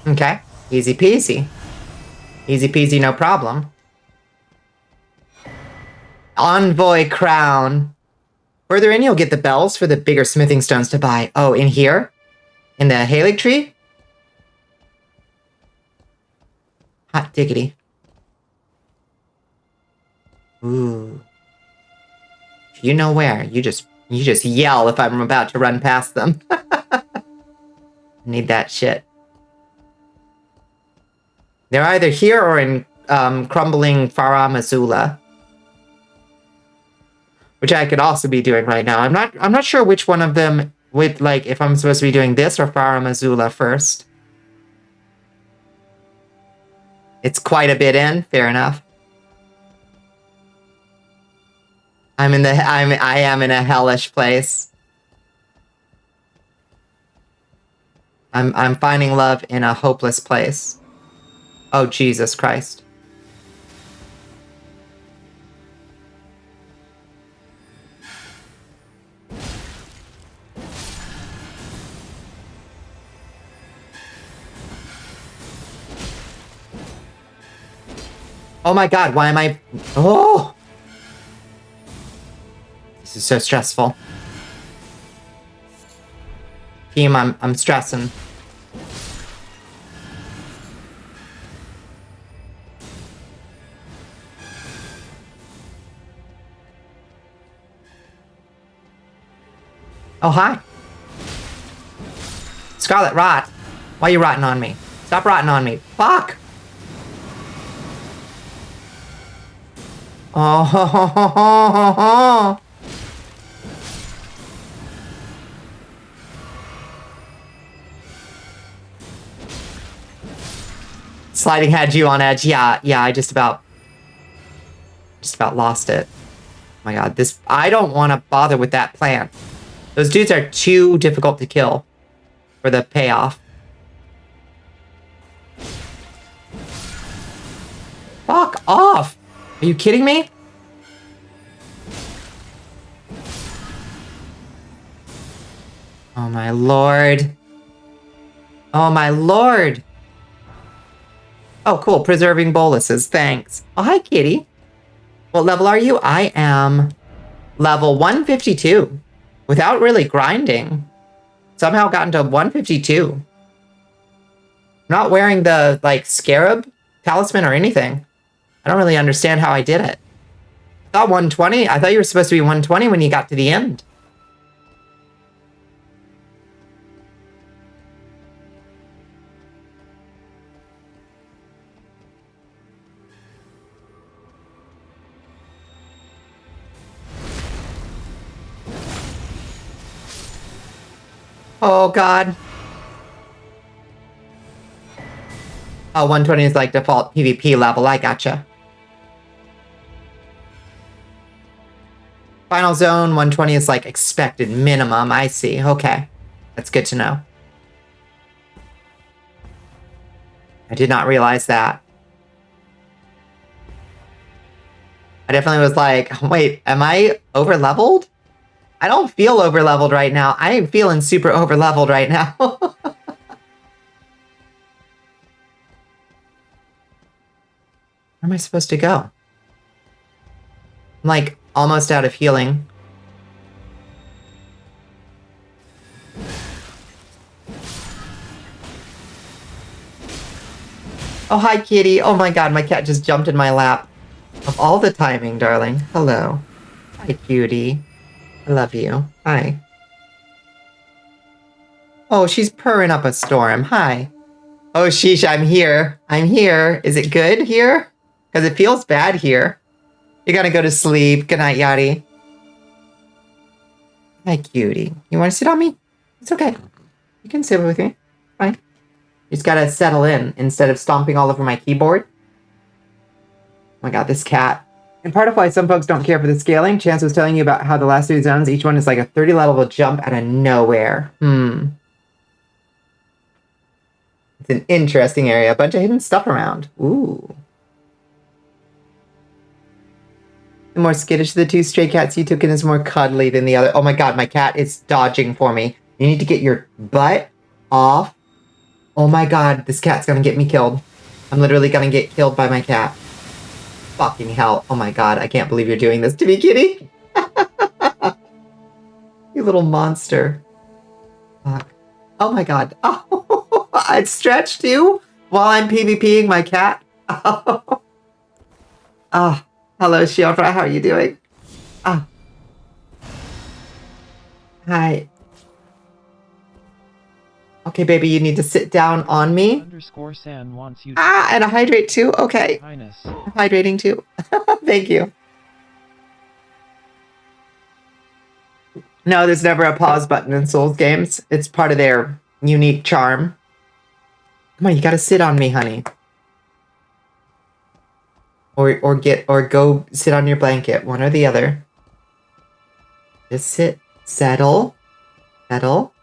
Okay. Easy peasy. Easy peasy, no problem. Envoy crown. Further in, you'll get the bells for the bigger smithing stones to buy. Oh, in here? In the Halig tree? Hot diggity. Ooh. You know where. You just yell if I'm about to run past them. Need that shit. They're either here or in crumbling Farah Missoula, which I could also be doing right now. I'm not sure which one of them with, like, if I'm supposed to be doing this or Farah Missoula first. It's quite a bit in. Fair enough. I am in a hellish place. I'm finding love in a hopeless place. Oh, Jesus Christ. Oh my God, why am I... Oh! This is so stressful. Team, I'm stressing. Oh, hi. Scarlet Rot. Why are you rotting on me? Stop rotting on me. Fuck! Oh, ho, ho, ho, ho, ho. Sliding had you on edge. Yeah, I just about lost it. Oh my God, I don't want to bother with that plant. Those dudes are too difficult to kill for the payoff. Fuck off! Are you kidding me? Oh my lord. Oh my lord. Oh, cool. Preserving boluses. Thanks. Oh, hi, kitty. What level are you? I am level 152. Without really grinding. Somehow gotten to 152. Not wearing the, like, scarab talisman or anything. I don't really understand how I did it. I thought 120. I thought you were supposed to be 120 when you got to the end. Oh, God. Oh, 120 is like default PvP level. I gotcha. Final zone, 120 is like expected minimum. I see. Okay. That's good to know. I did not realize that. I definitely was like, wait, am I over-leveled? I don't feel over-leveled right now. I am feeling super over-leveled right now. Where am I supposed to go? I'm like almost out of healing. Oh, hi, kitty. Oh my God, my cat just jumped in my lap. Of all the timing, darling. Hello. Hi, cutie. I love you. Hi. Oh, she's purring up a storm. Hi. Oh, sheesh, I'm here. I'm here. Is it good here? Because it feels bad here. You gotta go to sleep. Good night, Yachty. Hi, cutie. You want to sit on me? It's okay. You can sit with me. Fine. You just gotta settle in instead of stomping all over my keyboard. Oh my God, this cat. And part of why some folks don't care for the scaling, Chance was telling you about how the last 3 zones, each one is like a 30 level jump out of nowhere. It's an interesting area. A bunch of hidden stuff around. Ooh. The more skittish of the 2 stray cats you took in is more cuddly than the other. Oh my God, my cat is dodging for me. You need to get your butt off. Oh my god, this cat's gonna get me killed. I'm literally gonna get killed by my cat. Fucking hell. Oh my god, I can't believe you're doing this to me, kitty. You little monster. Fuck. Oh my god. Oh, I'd stretched you while I'm PvPing my cat. Oh. Ah, hello, Shiofra. How are you doing? Ah. Hi. Okay, baby, you need to sit down on me. Underscore San wants you Ah, and I hydrate too? Okay. Highness. I'm hydrating too. Thank you. No, there's never a pause button in Souls games. It's part of their unique charm. Come on, you gotta sit on me, honey. Or go sit on your blanket, one or the other. Just sit, settle, settle.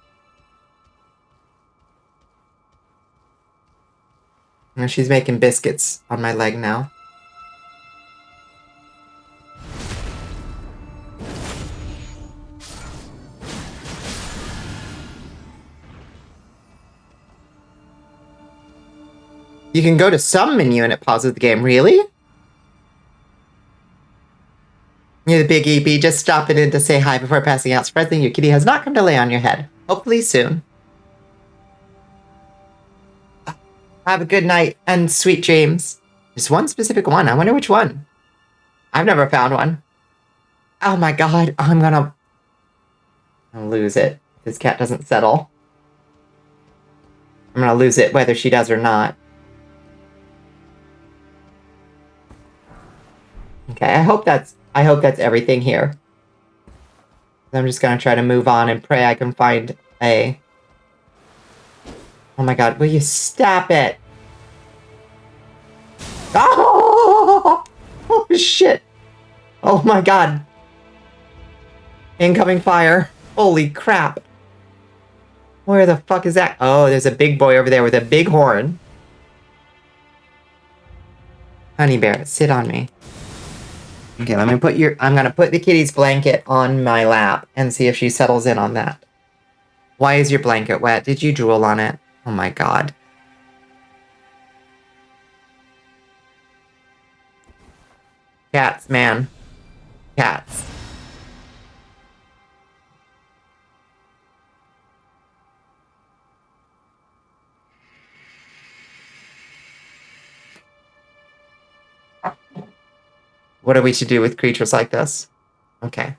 And she's making biscuits on my leg now. You can go to some menu and it pauses the game. Really? You're the big EP, just stopping in to say hi before passing out. Surprisingly, your kitty has not come to lay on your head. Hopefully soon. Have a good night and sweet dreams. There's one specific one. I wonder which one. I've never found one. Oh my god, I'm gonna lose it. This cat doesn't settle. I'm gonna lose it whether she does or not. Okay, I hope that's everything here. I'm just gonna try to move on and pray I can find a... Oh my god, will you stop it? Oh! Oh shit! Oh my god. Incoming fire. Holy crap. Where the fuck is that? Oh, there's a big boy over there with a big horn. Honey bear, sit on me. Okay, let me put I'm gonna put the kitty's blanket on my lap and see if she settles in on that. Why is your blanket wet? Did you drool on it? Oh my god. Cats, man. Cats. What are we to do with creatures like this? Okay.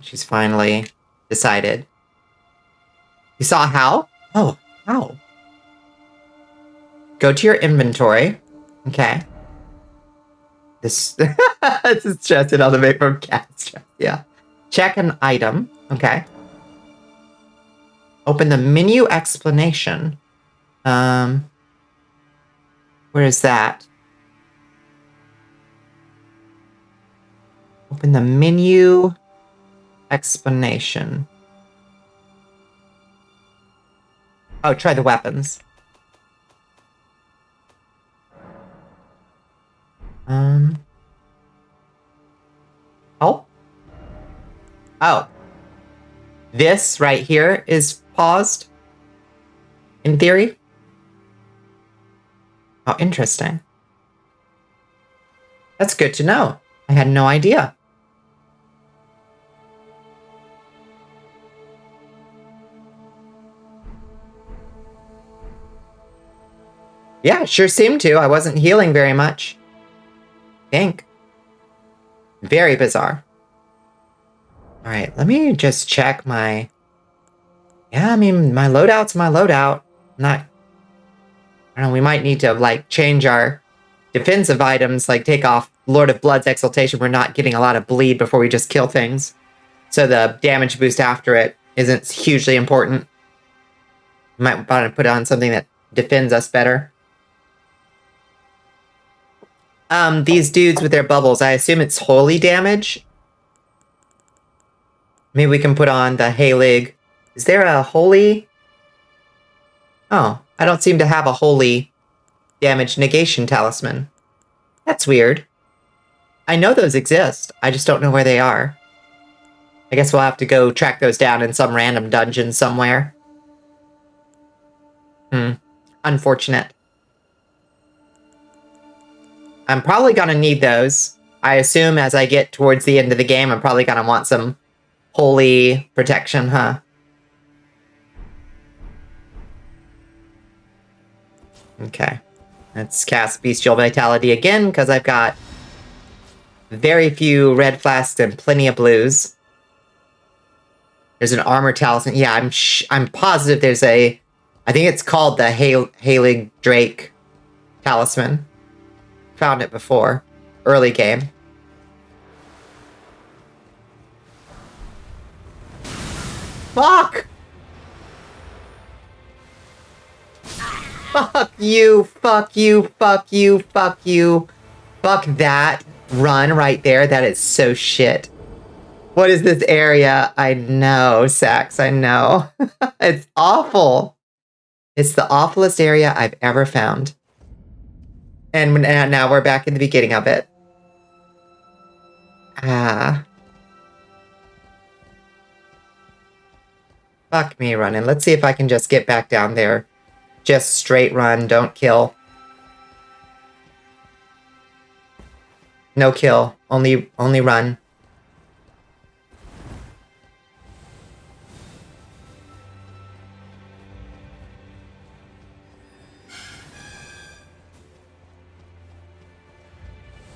She's finally decided. You saw how? Oh, how? Go to your inventory. Okay. This is just another mate from cat stress. Yeah. Check an item. Okay. Open the menu explanation. Where is that? Open the menu explanation. Oh, try the weapons. Oh. Oh. This right here is paused. In theory. Oh, interesting. That's good to know. I had no idea. Yeah, sure seemed to. I wasn't healing very much. I think. Very bizarre. Alright, let me just check my... Yeah, I mean, my loadout's my loadout. Not... I don't know, we might need to, like, change our defensive items, like take off Lord of Blood's Exaltation. We're not getting a lot of bleed before we just kill things. So the damage boost after it isn't hugely important. We might want to put on something that defends us better. These dudes with their bubbles, I assume it's holy damage. Maybe we can put on the Halig. Is there a holy? Oh, I don't seem to have a holy damage negation talisman. That's weird. I know those exist. I just don't know where they are. I guess we'll have to go track those down in some random dungeon somewhere. unfortunate. I'm probably gonna need those. I assume as I get towards the end of the game, I'm probably gonna want some holy protection, huh? Okay. Let's cast Bestial Vitality again, because I've got very few red flasks and plenty of blues. There's an armor talisman. Yeah, I'm positive there's a... I think it's called the Halig Drake talisman. Found it before. Early game. Fuck! Fuck you, fuck you, fuck you, fuck you. Fuck that run right there. That is so shit. What is this area? I know, Sax, I know. It's awful. It's the awfulest area I've ever found. And now we're back in the beginning of it. Ah. Fuck me running. Let's see if I can just get back down there. Just straight run, don't kill. No kill, only run.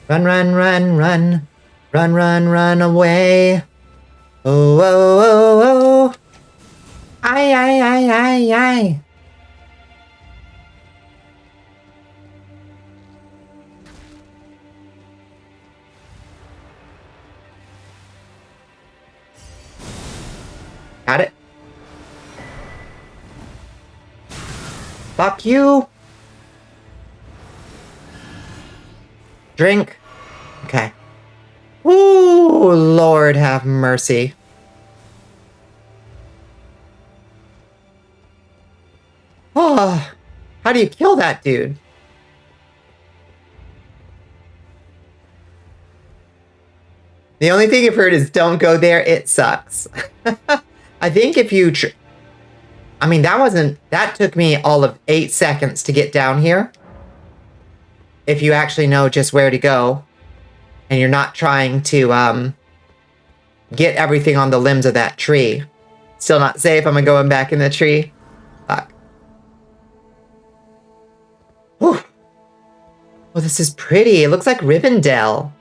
Run, run, run, run. Run, run, run away. Oh, oh, oh, oh. Ay, ay, ay, ay, ay. Got it. Fuck you. Drink. Okay. Ooh, Lord have mercy. Oh, how do you kill that dude? The only thing I've heard is don't go there, it sucks. I think if you... I mean, that took me all of 8 seconds to get down here. If you actually know just where to go. And you're not trying to get everything on the limbs of that tree. Still not safe, am I going back in the tree? Fuck. Whew. Oh, this is pretty. It looks like Rivendell.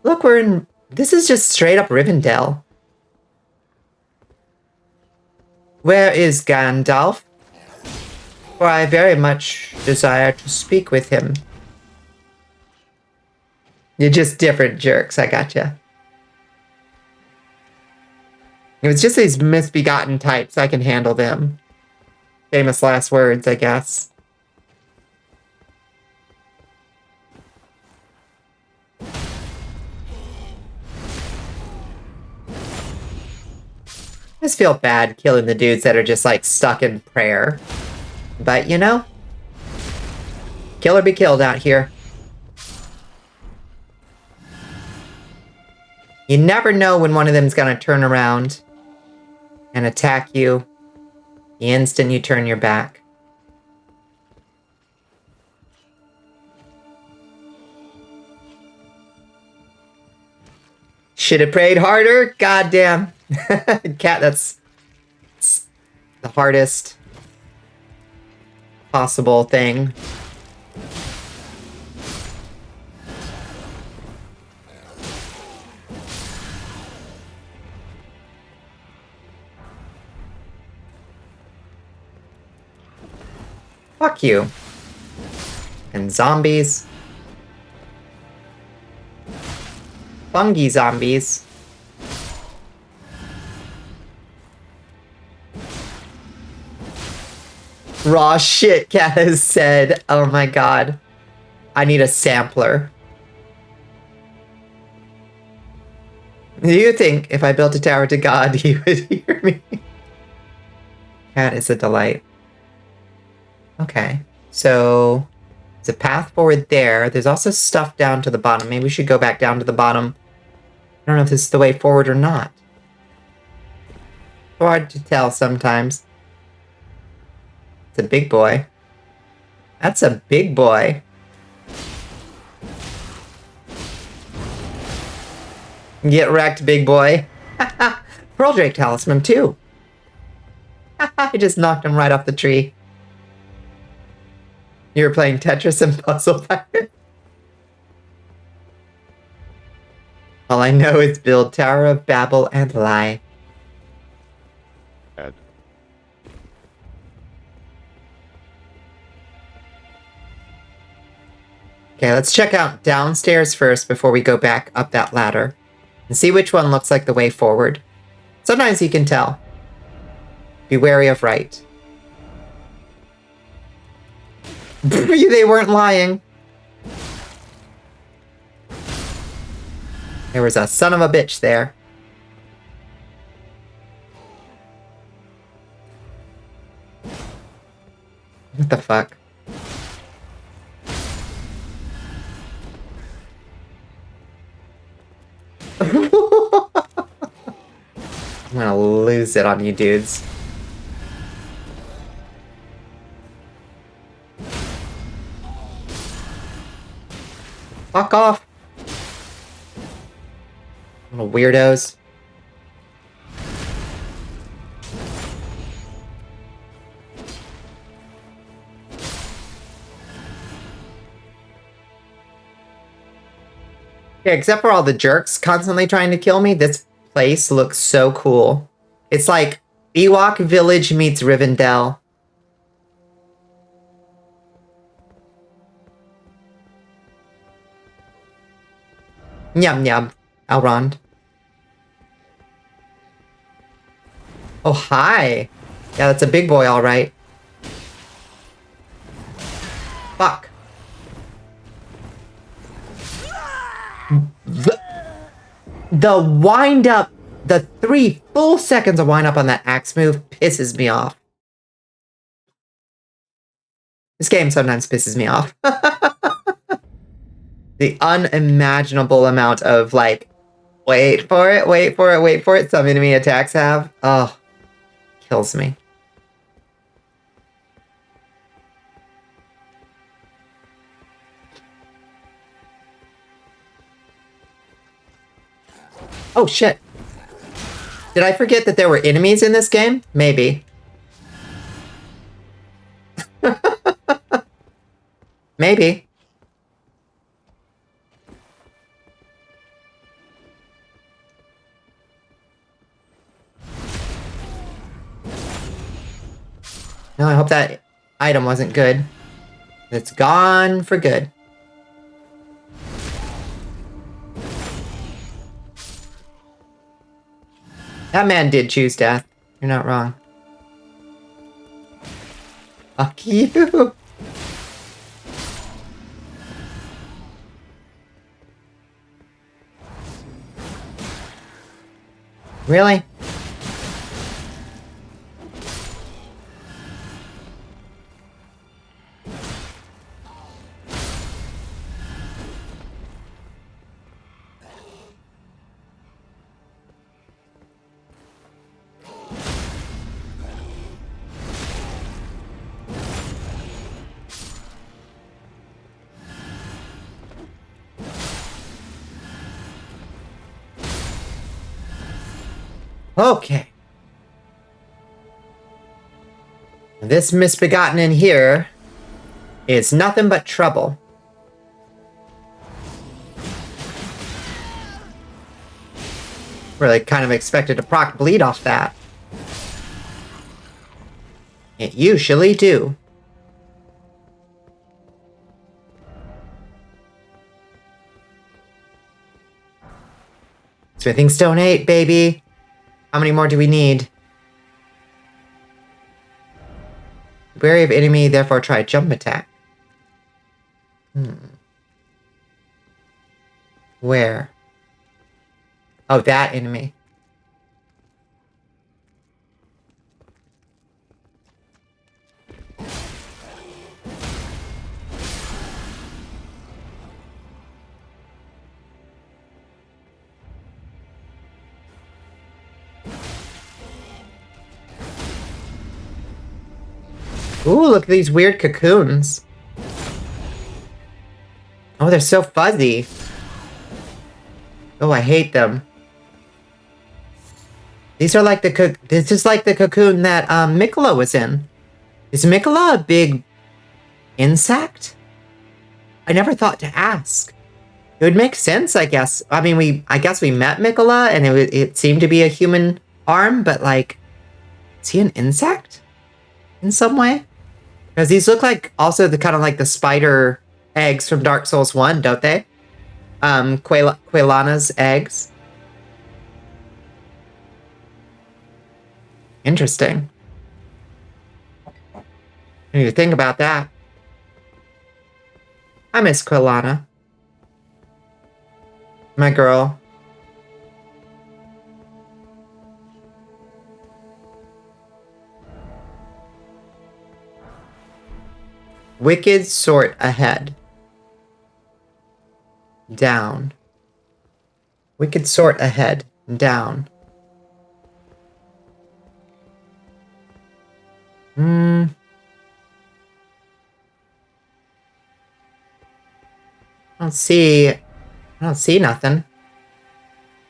Look, we're in... This is just straight up Rivendell. Where is Gandalf? For I very much desire to speak with him. You're just different jerks, I gotcha. It was just these misbegotten types, I can handle them. Famous last words, I guess. I just feel bad killing the dudes that are just like stuck in prayer. But you know, kill or be killed out here. You never know when one of them is going to turn around and attack you the instant you turn your back. Should have prayed harder. Goddamn. Cat, that's the hardest possible thing. Fuck you. And zombies. Fungi zombies. Raw shit, Cat has said. Oh my god. I need a sampler. Do you think if I built a tower to God, he would hear me? Cat is a delight. Okay, so there's a path forward there. There's also stuff down to the bottom. Maybe we should go back down to the bottom. I don't know if this is the way forward or not. Hard to tell sometimes. It's a big boy. That's a big boy. Get wrecked, big boy. Pearl Drake Talisman, too. I just knocked him right off the tree. You were playing Tetris and Puzzle Pirate? All I know is build Tower of Babel and lie. Add. Okay, let's check out downstairs first before we go back up that ladder. And see which one looks like the way forward. Sometimes you can tell. Be wary of right. They weren't lying. There was a son of a bitch there. What the fuck? I'm gonna lose it on you dudes. Fuck off. Little weirdos. Yeah, except for all the jerks constantly trying to kill me, this place looks so cool. It's like Ewok Village meets Rivendell. Yum yum, Elrond. Oh, hi. Yeah, that's a big boy, all right. Fuck. The wind up, the 3 full seconds of wind up on that axe move pisses me off. This game sometimes pisses me off. The unimaginable amount of like, wait for it, wait for it, wait for it, some enemy attacks have. Oh, kills me. Oh shit. Did I forget that there were enemies in this game? Maybe. Maybe. No, I hope that item wasn't good. It's gone for good. That man did choose death. You're not wrong. Fuck you. Really? Okay. This misbegotten in here is nothing but trouble. Really kind of expected to proc bleed off that. It usually do. Smithing Stone 8, baby. How many more do we need? Wary of enemy, therefore try jump attack. Where? Oh, that enemy. Ooh, look at these weird cocoons. Oh, they're so fuzzy. Oh, I hate them. These are like this is like the cocoon that Mikola was in. Is Mikola a big insect? I never thought to ask. It would make sense, I guess. I mean, I guess we met Mikola and it seemed to be a human arm, but like, is he an insect in some way? Because these look like also the kind of like the spider eggs from Dark Souls 1, don't they? Quelana's eggs. Interesting. I need to think about that. I miss Quelana. My girl. Wicked sort ahead. Down. Wicked sort ahead. Down. I don't see nothing.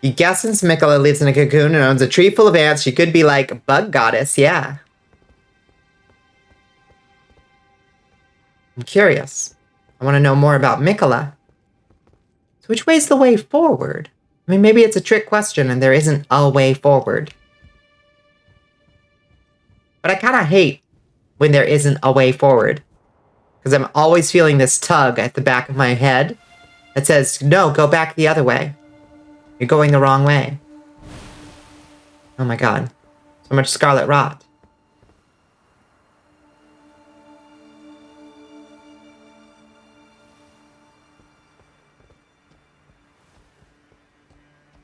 You guess since Mikola lives in a cocoon and owns a tree full of ants, she could be like bug goddess, yeah. I'm curious. I want to know more about Mikola. So which way's the way forward? I mean, maybe it's a trick question and there isn't a way forward. But I kind of hate when there isn't a way forward. Because I'm always feeling this tug at the back of my head that says, no, go back the other way. You're going the wrong way. Oh my god. So much scarlet rot.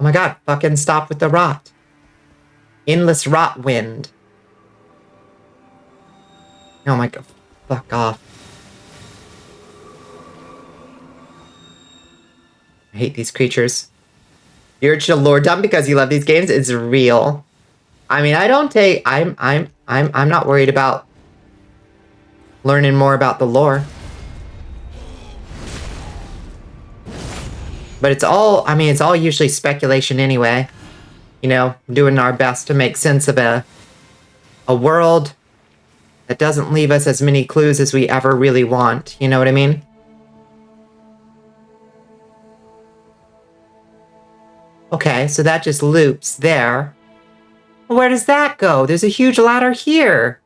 Oh my god, fucking stop with the rot. Endless rot wind. Oh my god, fuck off. I hate these creatures. The urge to lore dump because you love these games is real. I mean, I'm not worried about learning more about the lore. But it's all usually speculation anyway. You know, doing our best to make sense of a world that doesn't leave us as many clues as we ever really want. You know what I mean? Okay, so that just loops there. Where does that go? There's a huge ladder here.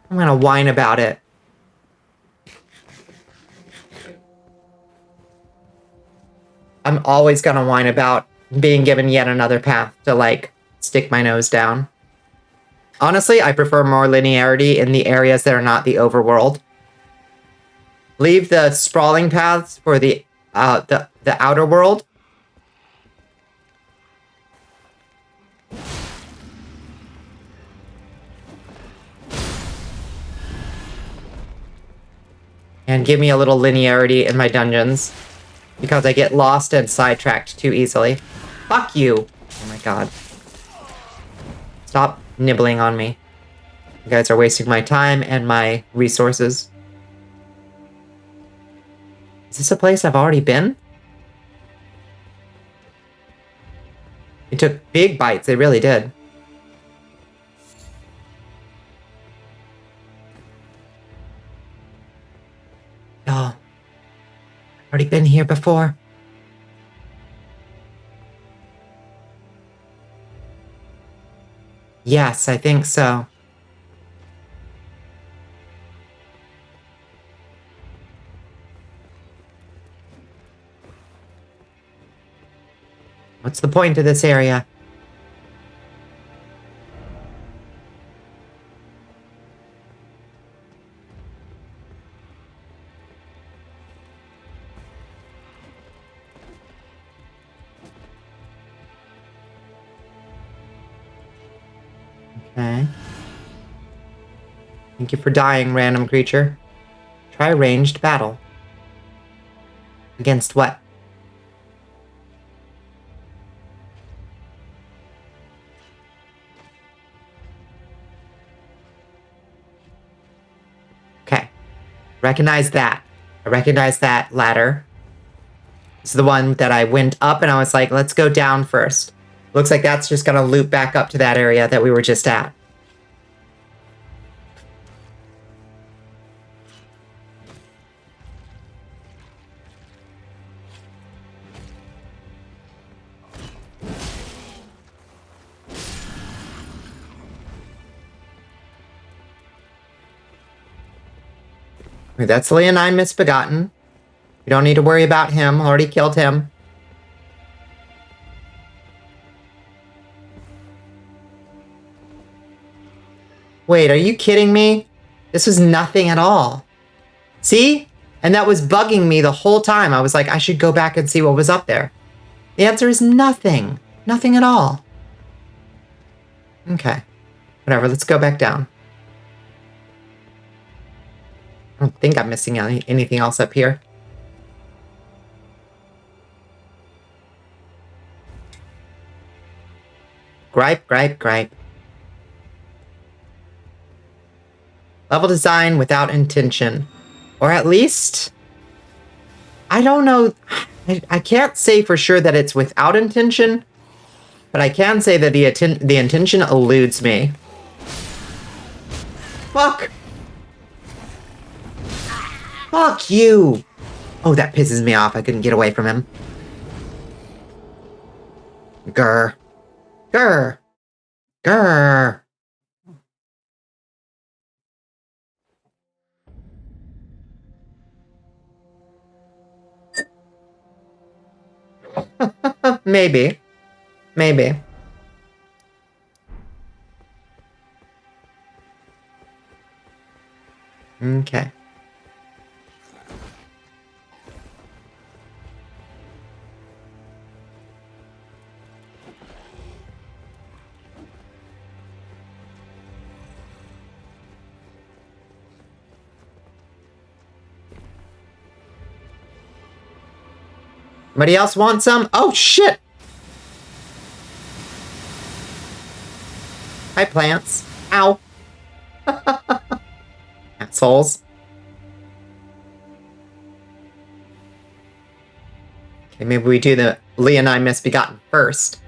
I'm gonna whine about it. I'm always gonna whine about being given yet another path to, like, stick my nose down. Honestly, I prefer more linearity in the areas that are not the overworld. Leave the sprawling paths for the outer world. And give me a little linearity in my dungeons. Because I get lost and sidetracked too easily. Fuck you! Oh my god. Stop nibbling on me. You guys are wasting my time and my resources. Is this a place I've already been? It took big bites, they really did. Oh. I've already been here before. Yes, I think so. What's the point of this area? Okay. Thank you for dying, random creature. Try ranged battle. Against what? Recognize that. I recognize that ladder. It's the one that I went up and I was like, let's go down first. Looks like that's just gonna loop back up to that area that we were just at. That's Leonine Misbegotten. You don't need to worry about him. Already killed him. Wait, are you kidding me? This was nothing at all. See? And that was bugging me the whole time. I was like, I should go back and see what was up there. The answer is nothing. Nothing at all. Okay. Whatever, let's go back down. I don't think I'm missing anything else up here. Gripe, gripe, gripe. Level design without intention. Or at least... I don't know... I can't say for sure that it's without intention, but I can say that the intention eludes me. Fuck! Fuck you! Oh, that pisses me off. I couldn't get away from him. Grr. Grr. Grr. Maybe. Maybe. Okay. Anybody else want some? Oh, shit! Hi, plants. Ow. Assholes. Okay, maybe we do the Leonine Misbegotten first.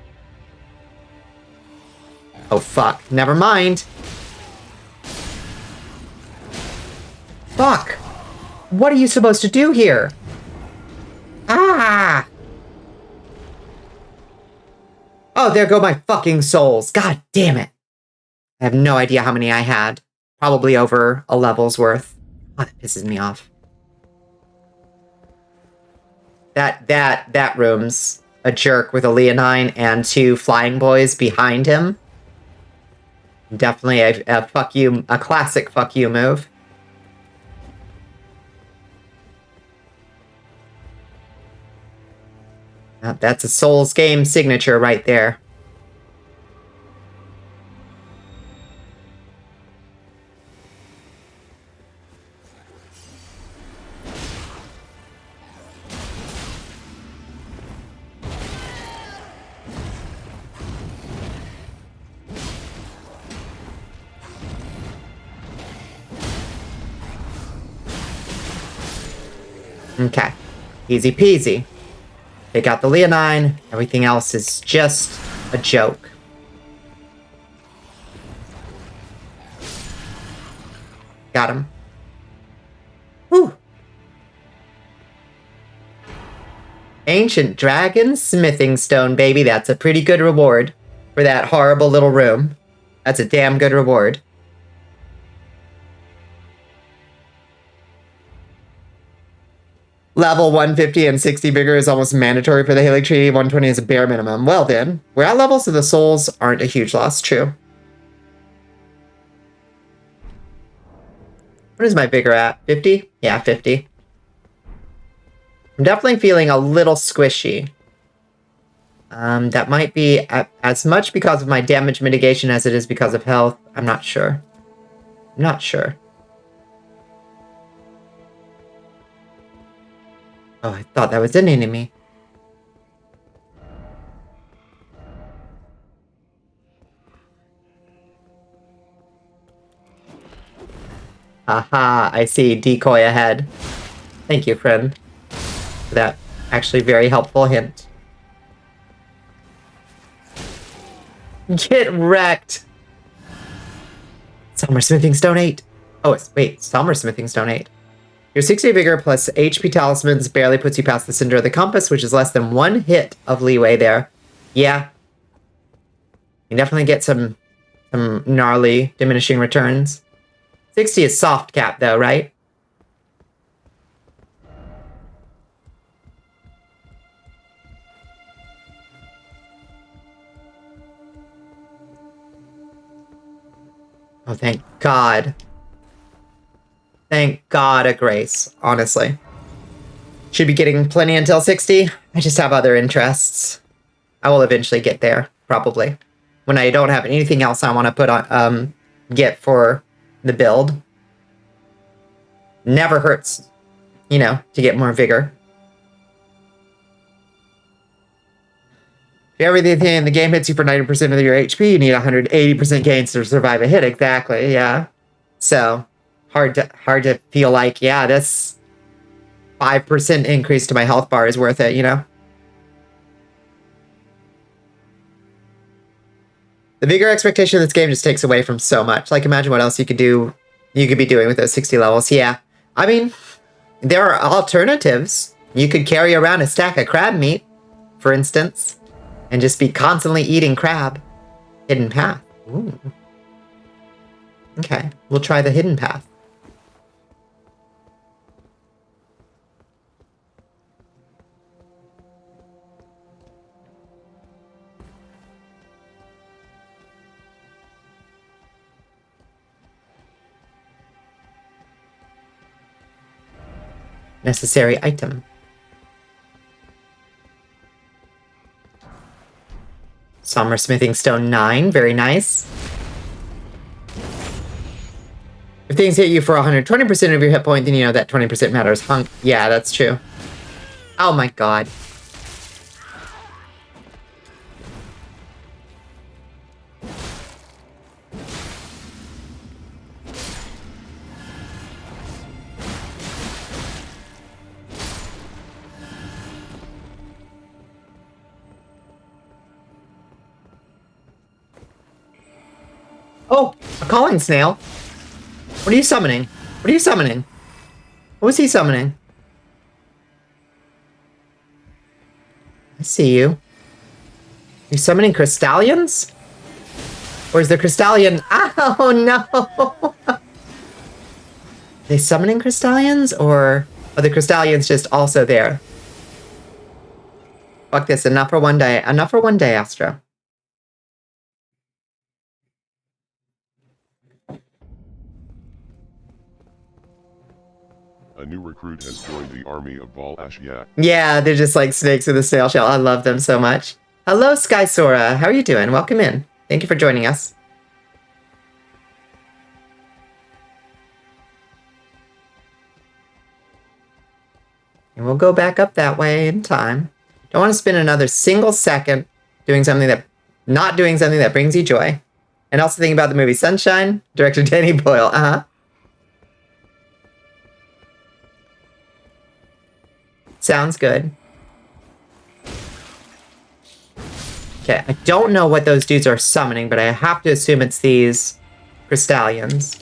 Oh, fuck. Never mind. Fuck. What are you supposed to do here? Ah! Oh, there go my fucking souls. God damn it. I have no idea how many I had. Probably over a level's worth. Oh, that pisses me off. That room's a jerk with a Leonine and 2 flying boys behind him. Definitely a fuck you, a classic fuck you move. That's a Souls game signature right there. Okay. Easy peasy. Take out the Leonine. Everything else is just a joke. Got him. Whew. Ancient Dragon Smithing Stone, baby. That's a pretty good reward for that horrible little room. That's a damn good reward. Level 150 and 60 vigor is almost mandatory for the Halig Tree. 120 is a bare minimum. Well then, we're at level, so the souls aren't a huge loss. True. What is my vigor at? 50? Yeah, 50. I'm definitely feeling a little squishy. That might be as much because of my damage mitigation as it is because of health. I'm not sure. I'm not sure. Oh, I thought that was an enemy. Haha, I see. Decoy ahead. Thank you, friend. For that actually very helpful hint. Get wrecked! Summer Smithing Stone 8. Oh, wait. Summer Smithing Stone 8. Your 60 vigor plus HP talismans barely puts you past the center of the compass, which is less than 1 hit of leeway there. Yeah. You definitely get some gnarly diminishing returns. 60 is soft cap, though, right? Oh, thank God. Thank God a grace, honestly. Should be getting plenty until 60. I just have other interests. I will eventually get there, probably. When I don't have anything else I want to put on, get for the build. Never hurts, you know, to get more vigor. If everything in the game hits you for 90% of your HP, you need 180% gains to survive a hit. Exactly, yeah. So, hard to feel like, yeah, this 5% increase to my health bar is worth it, you know? The vigor expectation of this game just takes away from so much. Like, imagine what else you could be doing with those 60 levels. Yeah. I mean, there are alternatives. You could carry around a stack of crab meat, for instance, and just be constantly eating crab. Hidden path. Ooh. Okay, we'll try the hidden path. Necessary item. Summer Smithing Stone 9, very nice. If things hit you for 120% of your hit point, then you know that 20% matters. Yeah, that's true. Oh my God. Oh, a calling snail. What are you summoning? What are you summoning? What was he summoning? I see you. Are you summoning crystallions? Or is the crystallion... Oh, no! Are they summoning crystallions? Or are the crystallions just also there? Fuck this. Enough for one day. Enough for one day, Astro. A new recruit has joined the army of Val Ashiak. Yeah, they're just like snakes with a snail shell. I love them so much. Hello, Sky Sora. How are you doing? Welcome in. Thank you for joining us. And we'll go back up that way in time. Don't want to spend another single second not doing something that brings you joy. And also think about the movie Sunshine, director Danny Boyle. Uh-huh. Sounds good. Okay, I don't know what those dudes are summoning, but I have to assume it's these crystallions.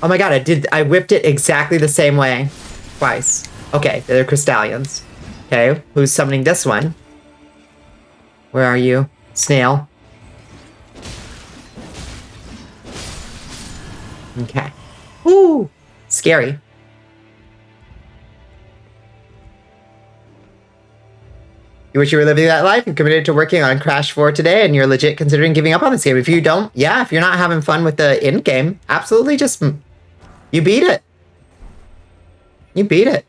Oh my God, I whipped it exactly the same way. Twice. Okay, they're crystallions. Okay, who's summoning this one? Where are you? Snail. Okay. Ooh, scary. You wish you were living that life and committed to working on Crash 4 today, and you're legit considering giving up on this game. If you don't, yeah, if you're not having fun with the end game, absolutely just... You beat it. You beat it.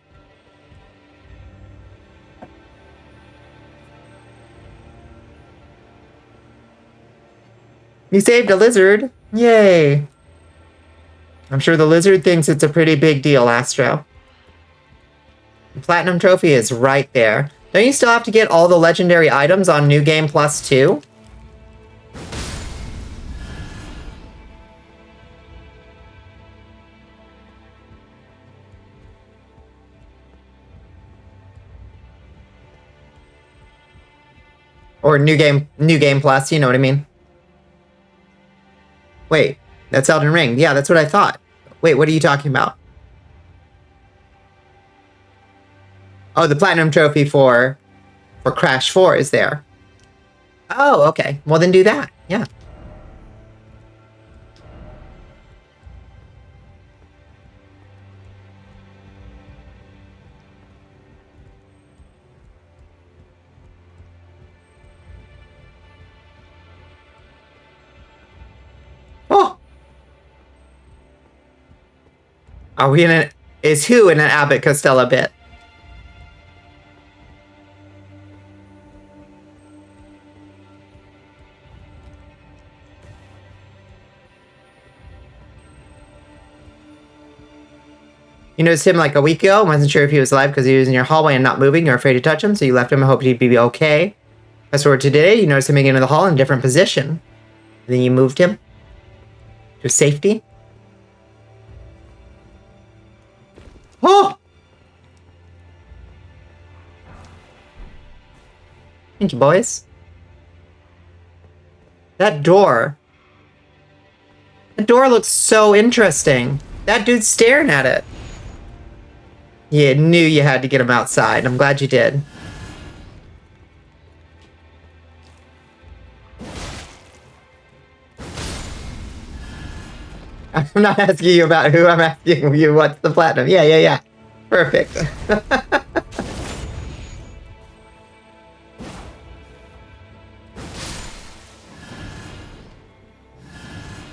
You saved a lizard. Yay. I'm sure the lizard thinks it's a pretty big deal, Astro. The Platinum Trophy is right there. Don't you still have to get all the legendary items on New Game Plus 2? Or New Game Plus, you know what I mean? Wait, that's Elden Ring. Yeah, that's what I thought. Wait, what are you talking about? Oh, the Platinum Trophy for Crash 4 is there. Oh, okay. Well, then do that. Yeah. Oh! Are we in an... Is who in an Abbott Costello bit? You noticed him like a week ago. Wasn't sure if he was alive because he was in your hallway and not moving. You're afraid to touch him, so you left him and hoped he'd be okay. Fast forward to today, you noticed him again in the hall in a different position. And then you moved him to safety. Oh! Thank you, boys. That door. That door looks so interesting. That dude's staring at it. You knew you had to get him outside. I'm glad you did. I'm not asking you about who, I'm asking you what's the platinum. Yeah. Perfect.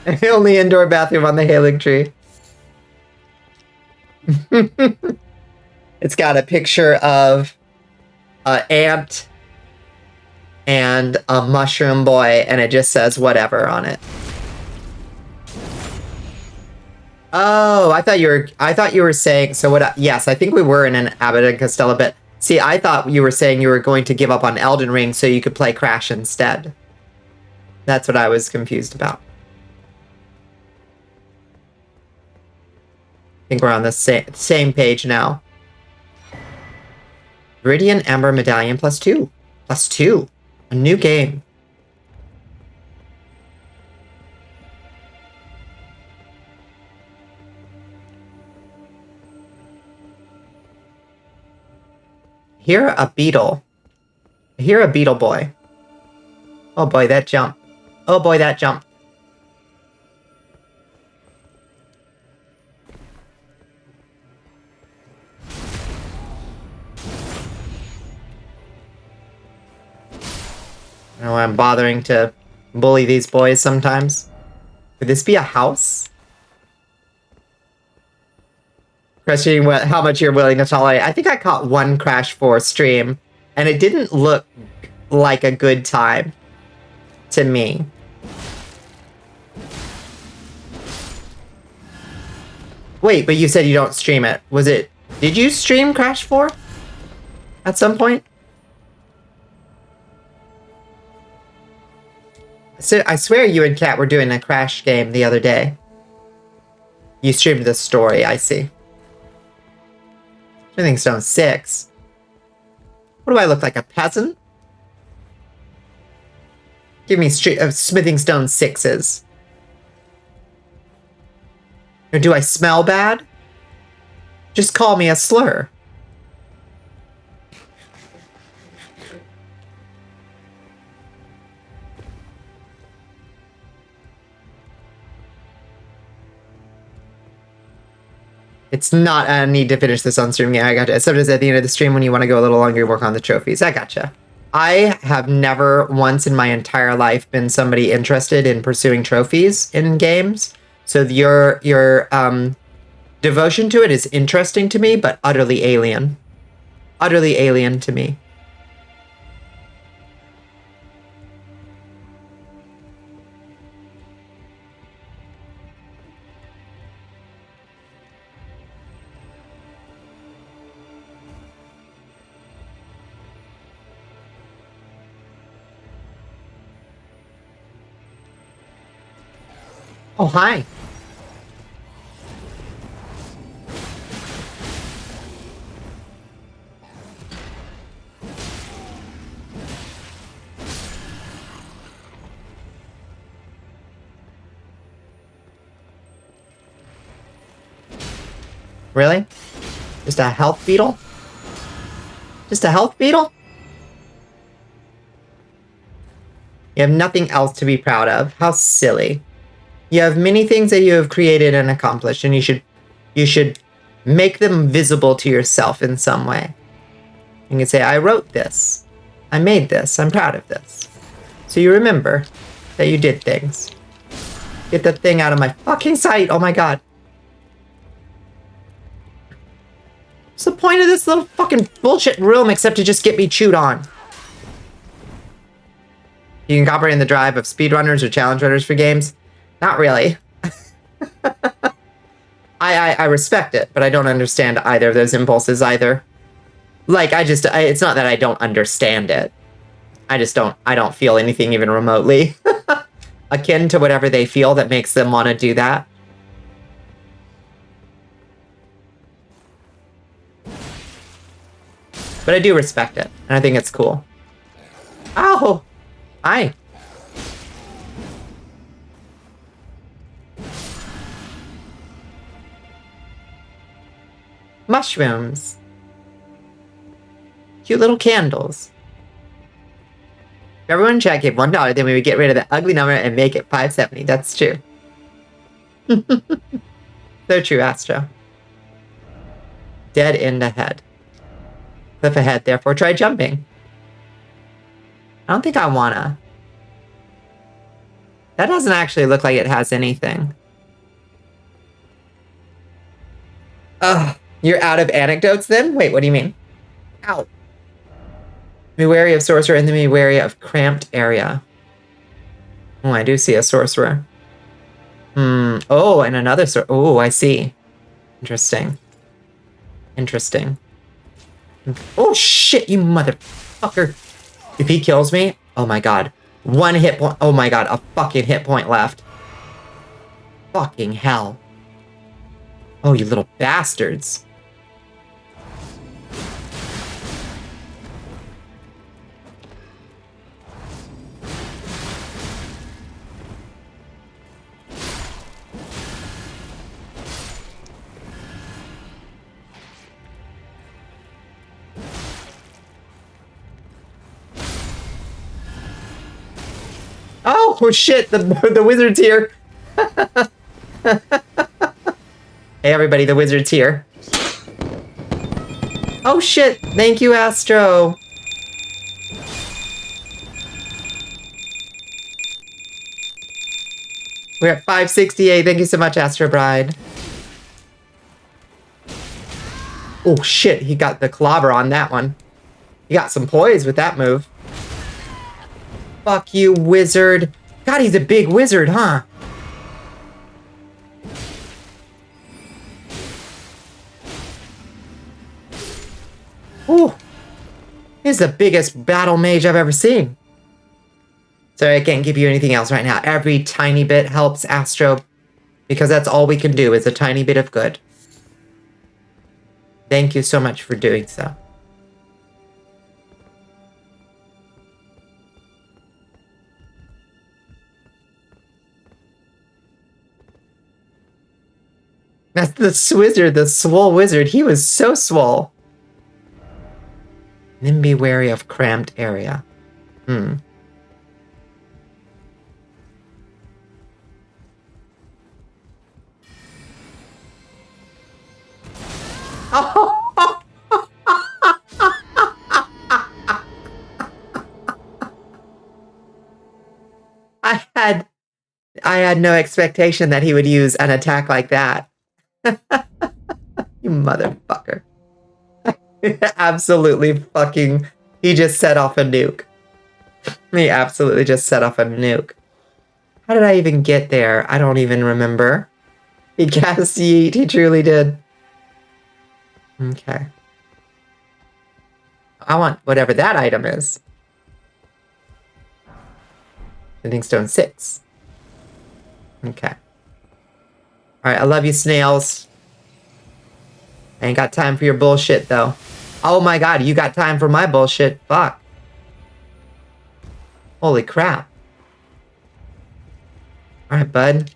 The only indoor bathroom on the Halig tree. It's got a picture of an ant and a mushroom boy, and it just says whatever on it. Oh, I thought you were saying, so what, yes, I think we were in an Abbott and Costello bit. See, I thought you were saying you were going to give up on Elden Ring so you could play Crash instead. That's what I was confused about. I think we're on the same page now. Viridian Amber Medallion +2. +2. A new game. Hear a beetle. I hear a beetle boy. Oh boy, that jump. Oh boy, that jump. I know I'm bothering to bully these boys sometimes. Could this be a house? Questioning how much you're willing to tolerate. I think I caught one Crash 4 stream, and it didn't look like a good time to me. Wait, but you said you don't stream it. Was it... Did you stream Crash 4? At some point? So I swear you and Kat were doing a Crash game the other day. You streamed the story, I see. Smithing Stone 6. What do I look like, a peasant? Give me Smithing Stone 6s. Or do I smell bad? Just call me a slur. It's not a need to finish this on stream. Yeah, I gotcha. Sometimes at the end of the stream when you want to go a little longer, you work on the trophies. I gotcha. I have never once in my entire life been somebody interested in pursuing trophies in games. So your devotion to it is interesting to me, but utterly alien. Utterly alien to me. Oh, hi. Really? Just a health beetle? Just a health beetle? You have nothing else to be proud of. How silly. You have many things that you have created and accomplished, and you should make them visible to yourself in some way. You can say, I wrote this. I made this. I'm proud of this. So you remember that you did things. Get that thing out of my fucking sight. Oh my god. What's the point of this little fucking bullshit room except to just get me chewed on? You can comprehend the drive of speedrunners or challenge runners for games? Not really. I respect it, but I don't understand either of those impulses either. Like, it's not that I don't understand it. I don't feel anything even remotely akin to whatever they feel that makes them want to do that. But I do respect it, and I think it's cool. Oh! Hi. Mushrooms. Cute little candles. If everyone in chat gave $1, then we would get rid of the ugly number and make it $5.70. That's true. So true, Astro. Dead end ahead. Cliff ahead, therefore try jumping. I don't think I wanna. That doesn't actually look like it has anything. Ugh. You're out of anecdotes then? Wait, what do you mean? Ow. Be wary of sorcerer and then be wary of cramped area. Oh, I do see a sorcerer. Oh, and another oh, I see. Interesting. Interesting. Oh, shit, you motherfucker. If he kills me, oh my god. 1 hit point. Oh my god, a fucking hit point left. Fucking hell. Oh, you little bastards. Oh shit, the wizard's here. Hey everybody, the wizard's here. Oh shit, thank you, Astro. We're at 568, thank you so much, Astro Bride. Oh shit, he got the clobber on that one. He got some poise with that move. Fuck you, wizard. God, he's a big wizard, huh? Ooh. He's the biggest battle mage I've ever seen. Sorry, I can't give you anything else right now. Every tiny bit helps, Astro, because that's all we can do is a tiny bit of good. Thank you so much for doing so. That's the wizard, the swole wizard. He was so swole. Then be wary of cramped area. Oh. I had no expectation that he would use an attack like that. You motherfucker. Absolutely fucking... He just set off a nuke. He absolutely just set off a nuke. How did I even get there? I don't even remember. He cast Yeet. He truly did. Okay. I want whatever that item is. Sending stone 6. Okay. Alright, I love you, snails. I ain't got time for your bullshit, though. Oh my god, you got time for my bullshit. Fuck. Holy crap. Alright, bud.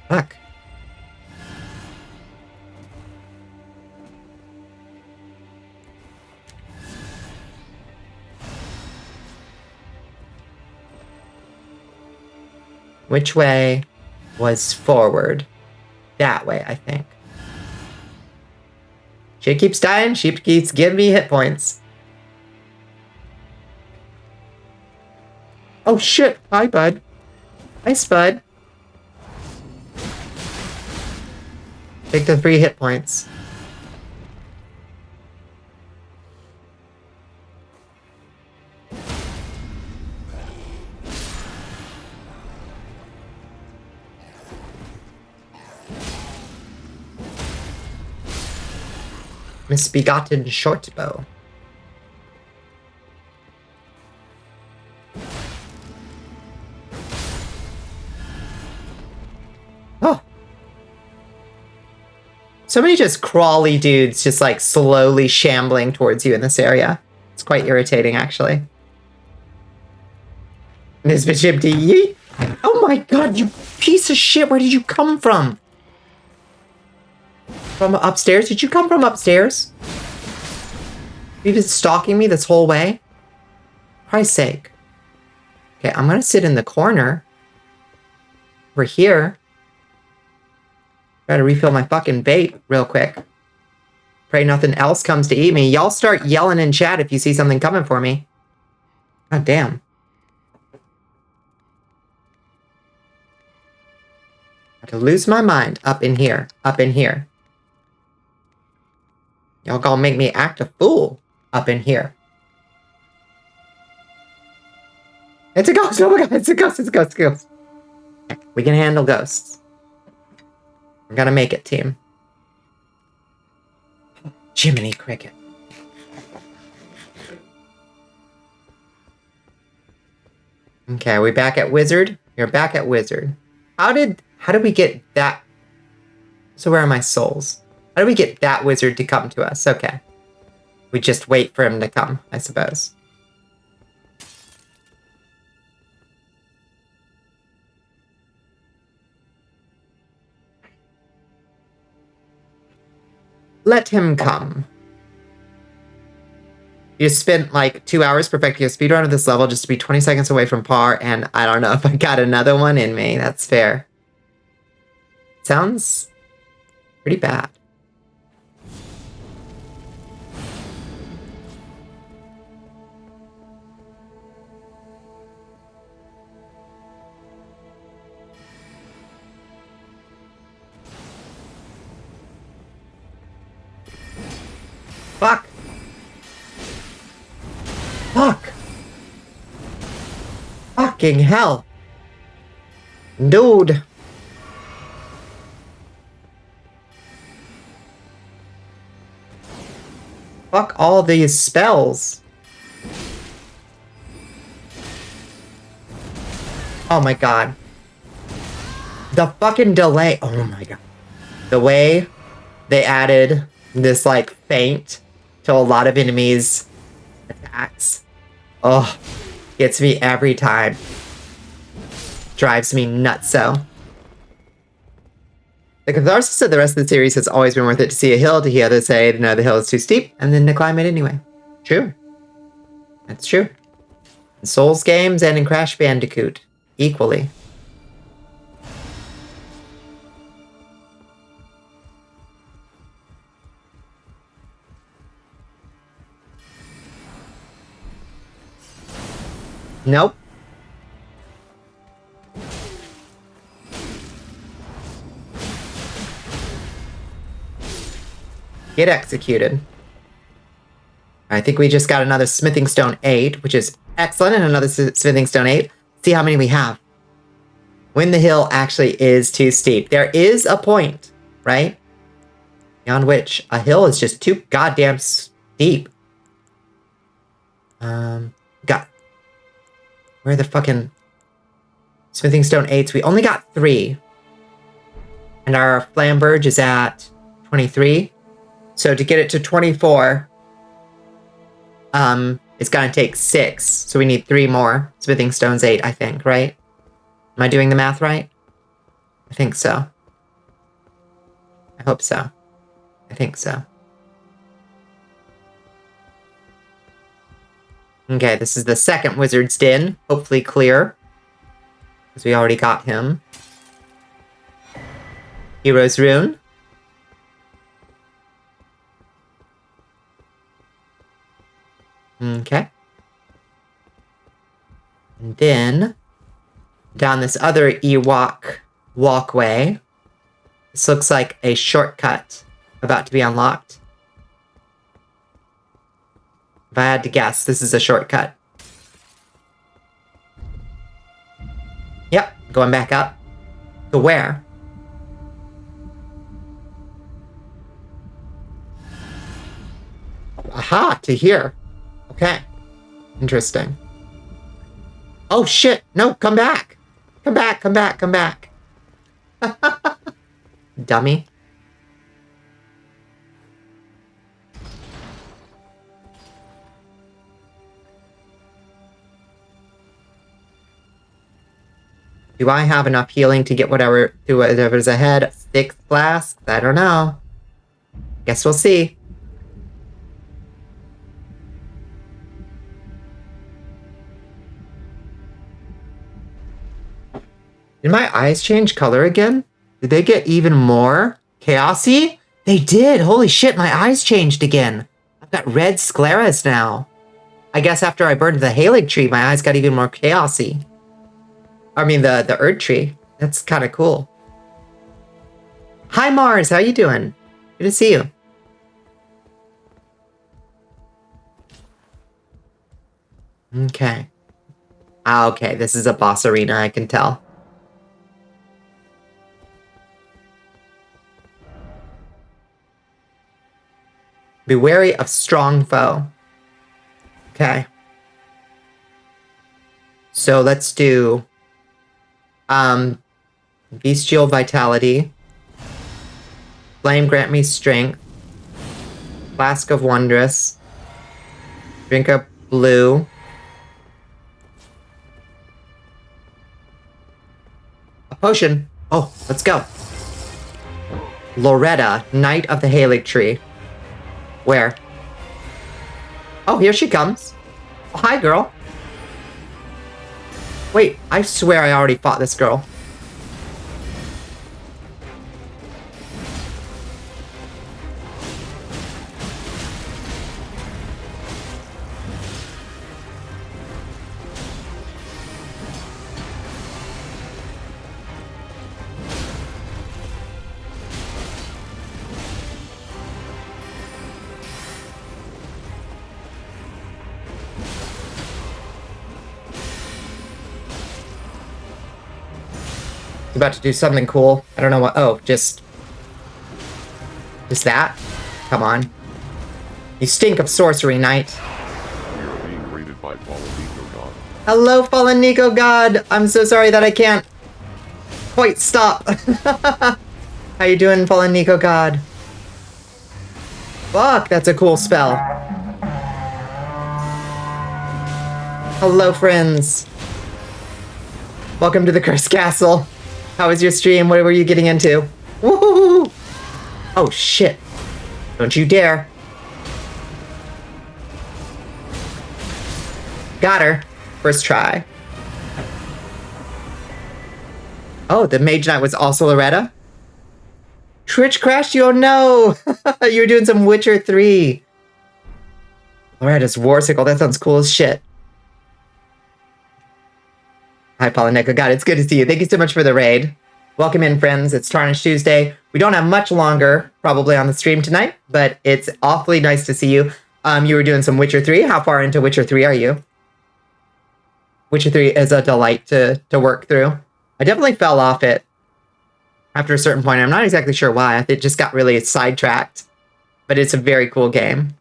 Fuck. Which way was forward? That way, I think. She keeps dying. She keeps giving me hit points. Oh shit. Hi, bud. Hi, Spud. Take the 3 hit points. Misbegotten shortbow. Oh. So many just crawly dudes just like slowly shambling towards you in this area. It's quite irritating, actually. This bitch empty. Yeet. Oh my god, you piece of shit. Where did you come from? From upstairs? Did you come from upstairs? You've been stalking me this whole way? For Christ's sake. Okay, I'm gonna sit in the corner. Over here. Gotta refill my fucking vape real quick. Pray nothing else comes to eat me. Y'all start yelling in chat if you see something coming for me. God damn. I have to lose my mind up in here. Up in here. Y'all gonna make me act a fool up in here. It's a ghost! Oh my god, it's a ghost, it's a ghost, it's a ghost. We can handle ghosts. We're gonna make it, team. Jiminy Cricket. Okay, are we back at Wizard? You're back at Wizard. How did we get that? So where are my souls? How do we get that wizard to come to us? Okay. We just wait for him to come, I suppose. Let him come. You spent like 2 hours perfecting a speedrun of this level just to be 20 seconds away from par, and I don't know if I got another one in me. That's fair. Sounds pretty bad. Fuck! Fuck! Fucking hell! Dude! Fuck all these spells. Oh my god. The fucking delay. Oh my god. The way they added this like feint to a lot of enemies' attacks. Oh, gets me every time. Drives me nutso. The catharsis of the rest of the series has always been worth it to see a hill, to hear others say, no, the hill is too steep, and then to climb it anyway. True. That's true. In Souls games and in Crash Bandicoot, equally. Nope. Get executed. I think we just got another Smithing Stone 8, which is excellent, and another Smithing Stone 8. See how many we have. When the hill actually is too steep. There is a point, right? Beyond which a hill is just too goddamn steep. Got... Where are the fucking Smithing Stone 8s? We only got 3. And our Flamberge is at 23. So to get it to 24, it's gonna take 6. So we need 3 more Smithing Stones 8, I think, right? Am I doing the math right? I think so. I hope so. I think so. Okay, this is the second Wizard's Den. Hopefully clear. because we already got him. Hero's Rune. Okay. And then, down this other Ewok walkway, this looks like a shortcut about to be unlocked. If I had to guess, this is a shortcut. Yep, going back up. To where? Aha, to here. Okay. Interesting. Oh shit, no, come back. Come back, come back, come back. Dummy. Do I have enough healing to get whatever's ahead? 6 flasks? I don't know. Guess we'll see. Did my eyes change color again? Did they get even more chaosy? They did! Holy shit, my eyes changed again. I've got red scleras now. I guess after I burned the Halig tree, my eyes got even more chaosy. I mean, the Erd tree. That's kind of cool. Hi, Mars. How you doing? Good to see you. Okay. Ah, okay. This is a boss arena, I can tell. Be wary of strong foe. Okay. So let's do Bestial Vitality. Flame grant me strength. Flask of Wondrous. Drink up blue. A potion. Oh, let's go. Loretta, Knight of the Halig Tree. Where? Oh, here she comes. Oh, hi, girl. Wait, I swear I already fought this girl. About to do something cool. I don't know what. Oh, just that? Come on. You stink of sorcery, knight. We are being raided by Fallen Nico God. Hello, Fallen Nico God. I'm so sorry that I can't quite stop. How you doing, Fallen Nico God? Fuck, that's a cool spell. Hello, friends. Welcome to the Cursed Castle. How was your stream? What were you getting into? Woohoo! Oh, shit. Don't you dare. Got her. First try. Oh, the Mage Knight was also Loretta? Twitch crashed you? Oh, no! You were doing some Witcher 3. Loretta's Warsicle. That sounds cool as shit. Hi, Polyneco. God, it's good to see you. Thank you so much for the raid. Welcome in, friends. It's Tarnish Tuesday. We don't have much longer, probably, on the stream tonight, but it's awfully nice to see you. You were doing some Witcher 3. How far into Witcher 3 are you? Witcher 3 is a delight to work through. I definitely fell off it after a certain point. I'm not exactly sure why. It just got really sidetracked, but it's a very cool game.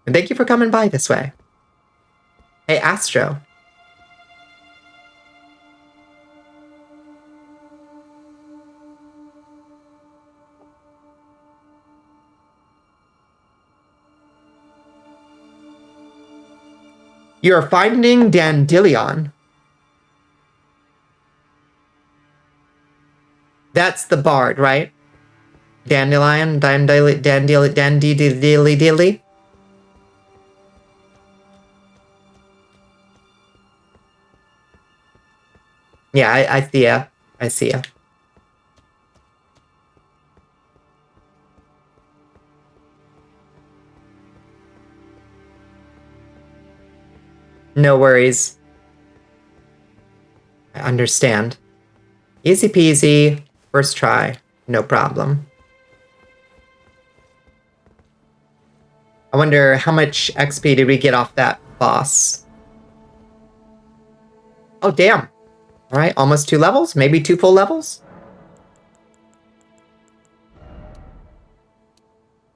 And thank you for coming by this way. Hey, Astro. You're finding Dandelion. That's the bard, right? Dandelion? Dandilly. Yeah, I see ya. I see ya. No worries. I understand. Easy peasy. First try. No problem. I wonder how much XP did we get off that boss? Oh, damn. All right, almost 2 levels? Maybe 2 full levels?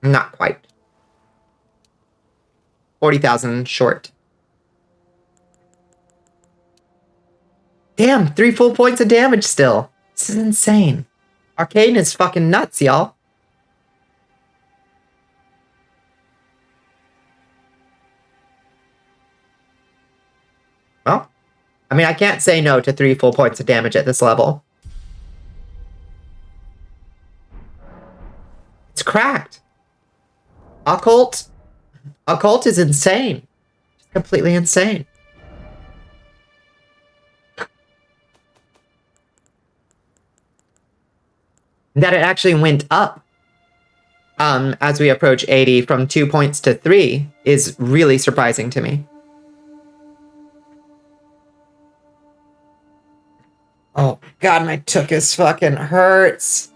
Not quite. 40,000 short. Damn, 3 full points of damage still. This is insane. Arcane is fucking nuts, y'all. Well, I mean, I can't say no to 3 full points of damage at this level. It's cracked. Occult is insane. It's completely insane. That it actually went up as we approach 80 from 2 points to 3 is really surprising to me. Oh god, my tuchus fucking hurts.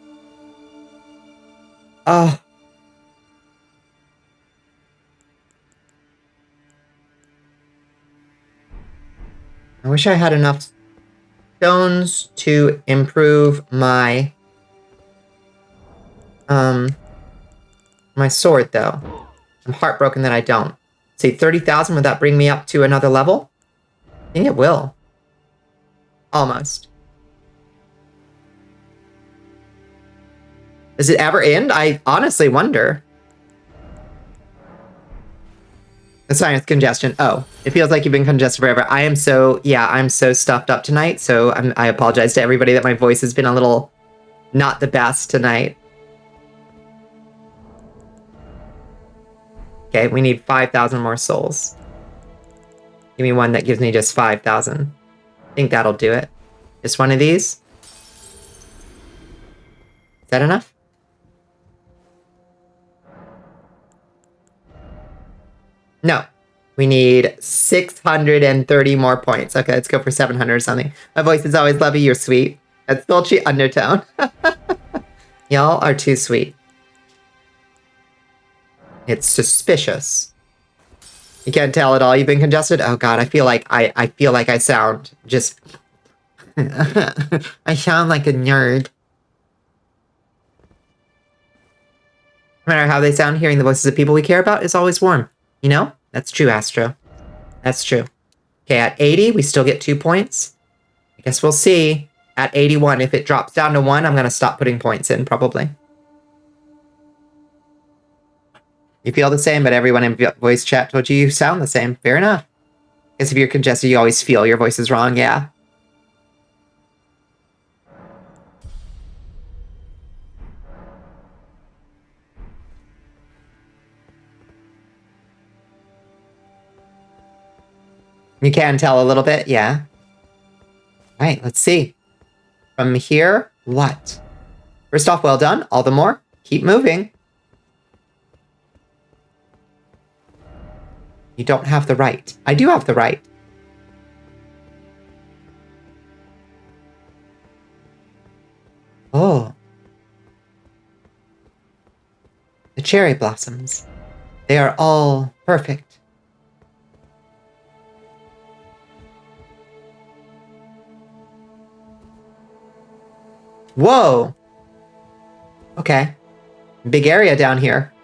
Oh. I wish I had enough stones to improve my my sword, though. I'm heartbroken that I don't. See, 30,000, would that bring me up to another level? I think it will. Almost. Does it ever end? I honestly wonder. The sinus congestion. Oh, it feels like you've been congested forever. I'm so stuffed up tonight, so I apologize to everybody that my voice has been a little not the best tonight. Okay, we need 5,000 more souls. Give me one that gives me just 5,000. I think that'll do it. Just one of these. Is that enough? No. We need 630 more points. Okay, let's go for 700 or something. My voice is always lovey, you're sweet. That's sultry undertone. Y'all are too sweet. It's suspicious. You can't tell at all you've been congested? Oh god, I feel like I sound just I sound like a nerd. No matter how they sound, hearing the voices of people we care about is always warm. You know? That's true, Astro. That's true. Okay, at 80, we still get 2 points. I guess we'll see. At 81, if it drops down to 1, I'm going to stop putting points in, probably. You feel the same, but everyone in voice chat told you sound the same. Fair enough. Because if you're congested, you always feel your voice is wrong, yeah. You can tell a little bit, yeah. All right, let's see. From here, what? First off, well done. All the more. Keep moving. You don't have the right. I do have the right. Oh. The cherry blossoms. They are all perfect. Whoa! Okay. Big area down here.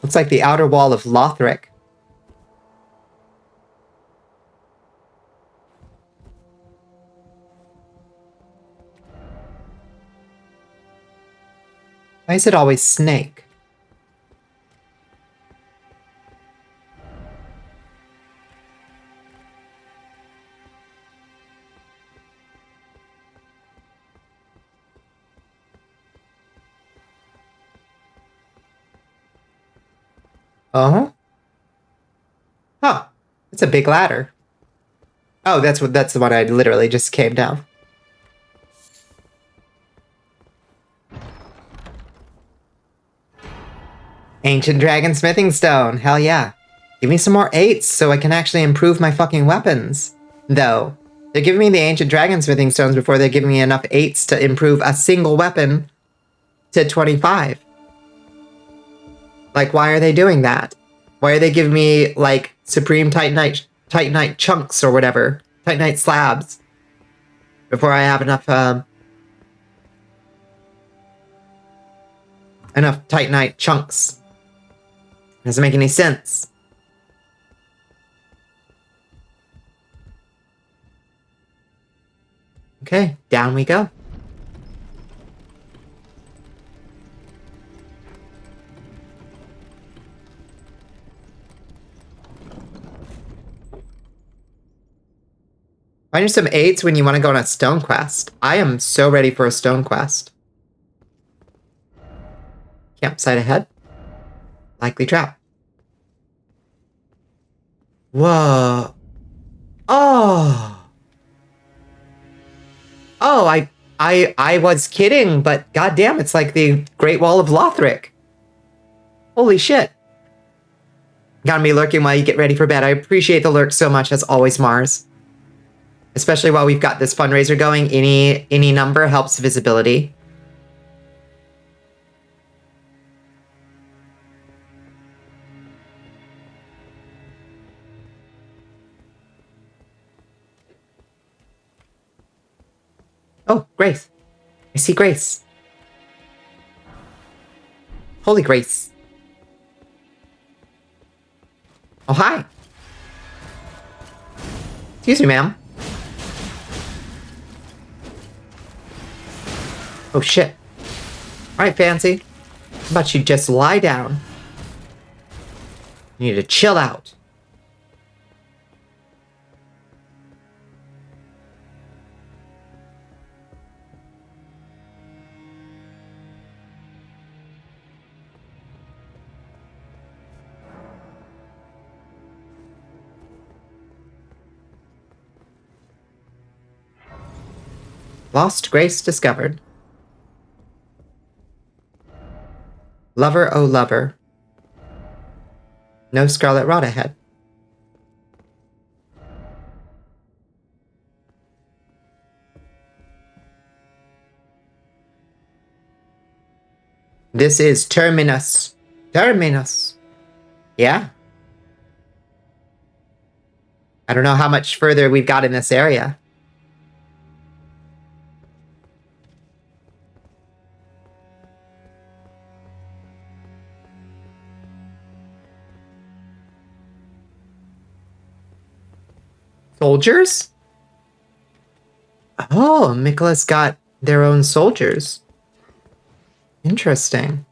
Looks like the outer wall of Lothric. Why is it always snake? Oh? Huh. It's a big ladder. Oh, that's the one I literally just came down. Ancient Dragon Smithing Stone. Hell yeah. Give me some more 8s so I can actually improve my fucking weapons. Though, they're giving me the Ancient Dragon Smithing Stones before they're giving me enough 8s to improve a single weapon to 25. Like, why are they doing that? Why are they giving me, like, Supreme Titanite chunks or whatever? Titanite slabs. Before I have enough Titanite chunks. Doesn't make any sense. Okay, down we go. Find you some 8s when you want to go on a stone quest. I am so ready for a stone quest. Campsite ahead. Likely trap. Whoa. Oh. Oh, I was kidding, but goddamn, it's like the Great Wall of Lothric. Holy shit. Gotta be lurking while you get ready for bed. I appreciate the lurk so much, as always, Mars. Especially while we've got this fundraiser going, any number helps visibility. Oh, Grace. I see Grace. Holy Grace. Oh, hi. Excuse me, ma'am. Oh, shit. Alright, Fancy. How about you just lie down? You need to chill out. Lost Grace discovered. Lover, oh lover. No Scarlet Rot ahead. This is Terminus. Terminus. Yeah. I don't know how much further we've got in this area. Soldiers? Oh, Mikola's got their own soldiers. Interesting.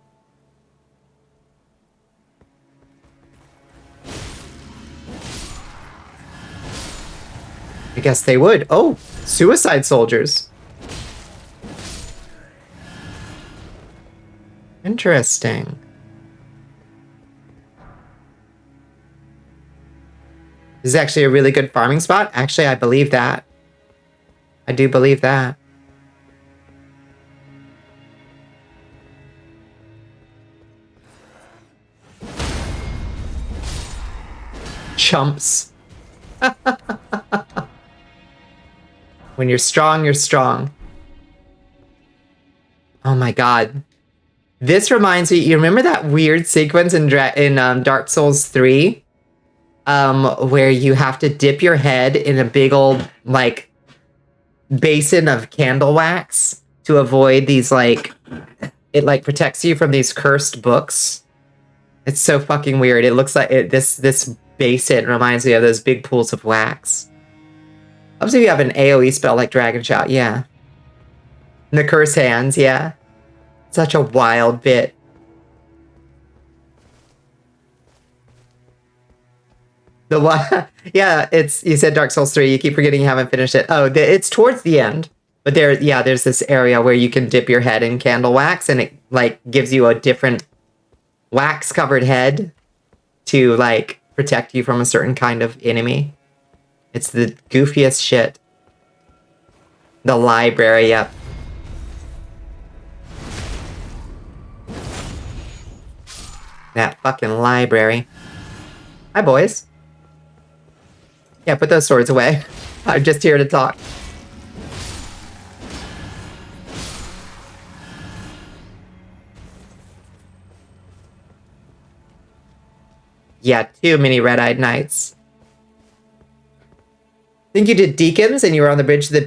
I guess they would. Oh, suicide soldiers. Interesting. This is actually a really good farming spot. Actually, I believe that. I do believe that. Chumps. When you're strong, you're strong. Oh my god. This reminds me, you remember that weird sequence in Dark Souls 3? Where you have to dip your head in a big old, like, basin of candle wax to avoid these, like, it, like, protects you from these cursed books. It's so fucking weird. It looks like this basin reminds me of those big pools of wax. Obviously, you have an AoE spell like Dragon Shot, yeah. And the curse hands, yeah. Such a wild bit. The one, yeah, it's, you said Dark Souls 3, you keep forgetting you haven't finished it. Oh, it's towards the end. But there's this area where you can dip your head in candle wax and it, like, gives you a different wax-covered head to, like, protect you from a certain kind of enemy. It's the goofiest shit. The library, yep. That fucking library. Hi, boys. Yeah, put those swords away. I'm just here to talk. Yeah, too many red-eyed knights. I think you did Deacons and you were on the bridge to the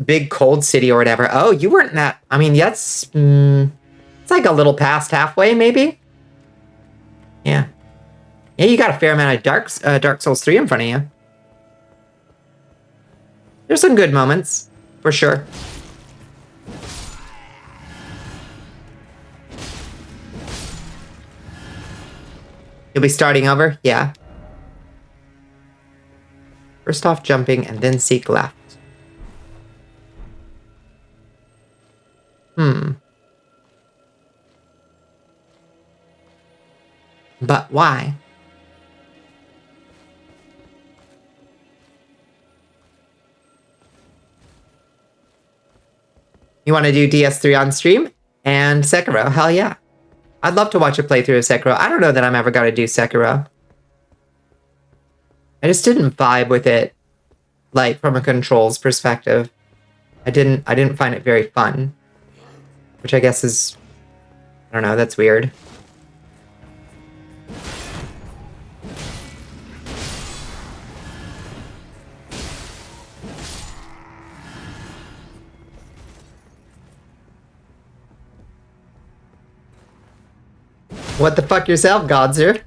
big cold city or whatever. Oh, you weren't that. I mean, that's it's like a little past halfway, maybe. Yeah. Yeah, you got a fair amount of Dark Souls 3 in front of you. There's some good moments, for sure. You'll be starting over? Yeah. First off, jumping, and then seek left. But why? You want to do DS3 on stream? And Sekiro? Hell yeah. I'd love to watch a playthrough of Sekiro. I don't know that I'm ever going to do Sekiro. I just didn't vibe with it, like, from a controls perspective. I didn't find it very fun. Which I guess is... I don't know, that's weird. What the fuck yourself, Godzer?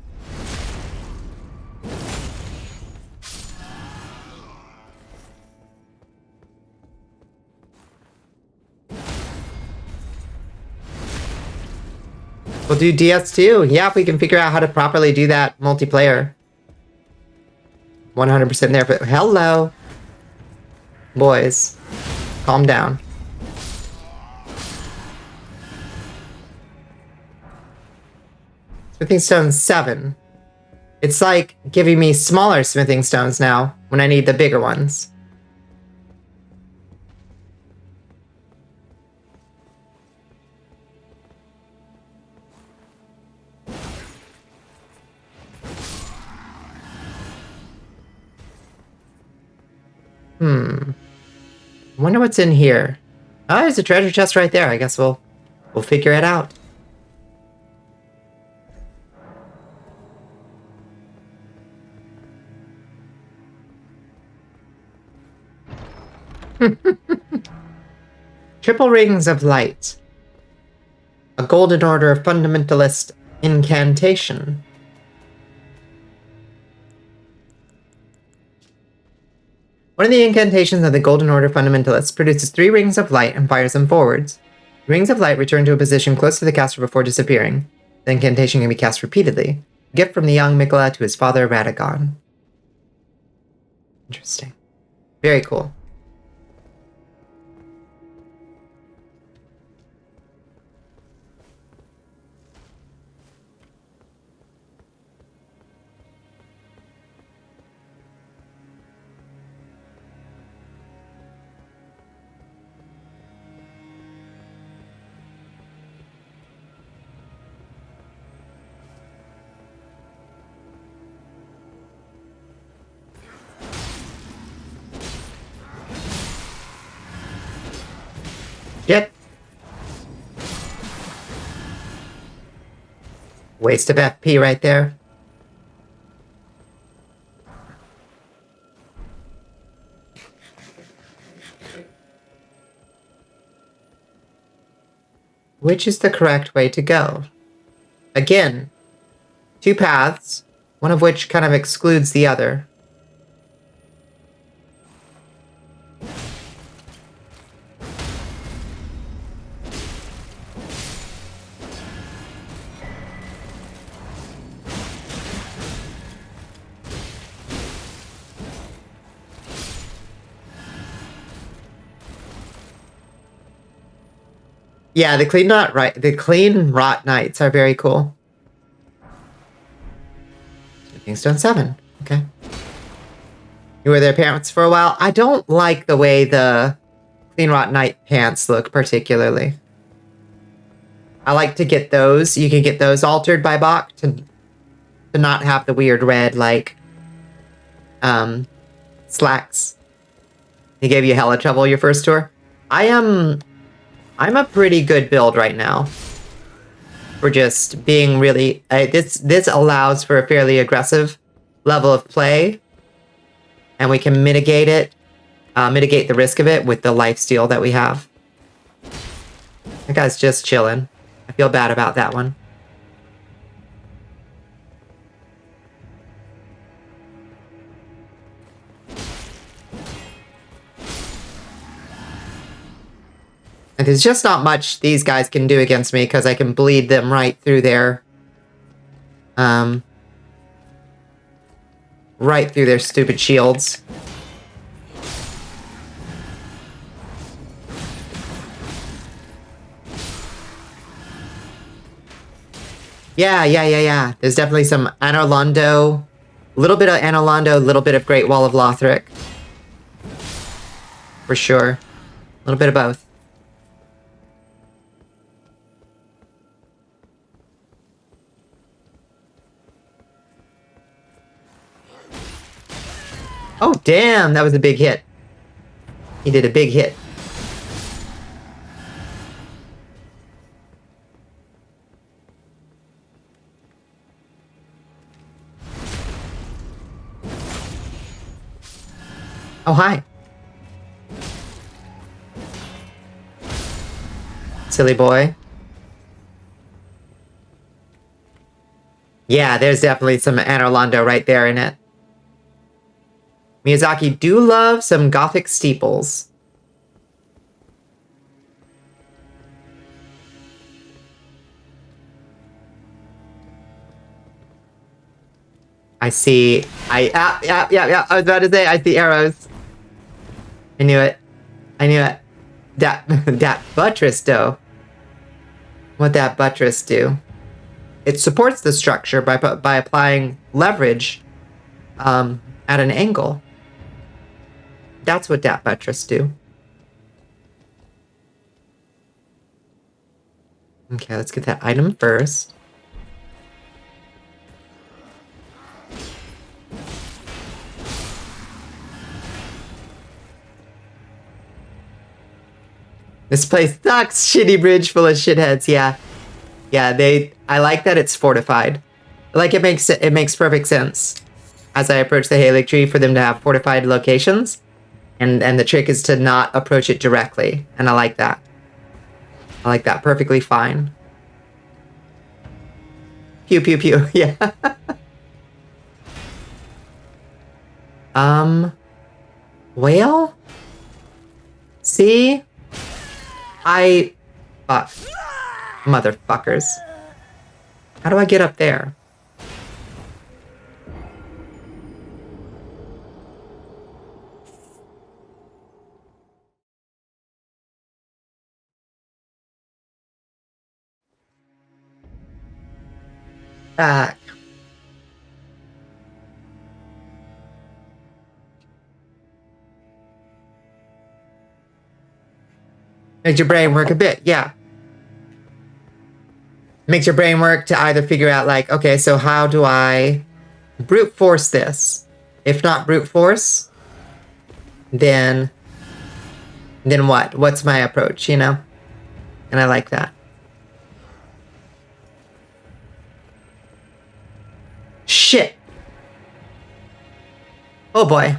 We'll do DS2. Yeah, if we can figure out how to properly do that multiplayer. 100% there, but hello. Boys, calm down. Smithing stones 7. It's like giving me smaller smithing stones now when I need the bigger ones. I wonder what's in here. Oh, there's a treasure chest right there. I guess we'll figure it out. Triple rings of light. A golden order of fundamentalist incantation. One of the incantations of the Golden Order Fundamentalists produces 3 rings of light and fires them forwards. The rings of light return to a position close to the caster before disappearing. The incantation can be cast repeatedly. A gift from the young Bonnicula to his father Radagon. Interesting. Very cool. Shit. Waste of FP right there. Which is the correct way to go? Again, 2 paths, one of which kind of excludes the other. Yeah, the clean rot knights are very cool. Smithing stone 7. Okay. You were their parents for a while. I don't like the way the Clean Rot Knight pants look particularly. I like to get those. You can get those altered by Bach to not have the weird red, like, slacks. He gave you hella trouble your first tour. I'm a pretty good build right now. For just being really... this allows for a fairly aggressive level of play. And we can mitigate it. Mitigate the risk of it with the lifesteal that we have. That guy's just chilling. I feel bad about that one. And there's just not much these guys can do against me because I can bleed them right through their... right through their stupid shields. Yeah. There's definitely some Anor Londo. A little bit of Anor Londo, a little bit of Great Wall of Lothric. For sure. A little bit of both. Oh, damn, that was a big hit. He did a big hit. Oh, hi. Silly boy. Yeah, there's definitely some Anor Londo right there in it. Miyazaki do love some Gothic steeples. I see. Yeah. I was about to say, I see arrows. I knew it. That buttress, though. What'd that buttress do? It supports the structure by applying leverage at an angle. That's what that buttress do. Okay, let's get that item first. This place sucks. Shitty bridge full of shitheads. Yeah. I like that it's fortified. Like it makes perfect sense as I approach the Halig tree for them to have fortified locations. And the trick is to not approach it directly. And I like that. I like that perfectly fine. Pew pew pew. Yeah. Whale? See? Fuck. Motherfuckers. How do I get up there? Back. Makes your brain work a bit, yeah. Makes your brain work to either figure out like, okay, so how do I brute force this? If not brute force, then what? What's my approach, you know? And I like that. Shit. Oh boy.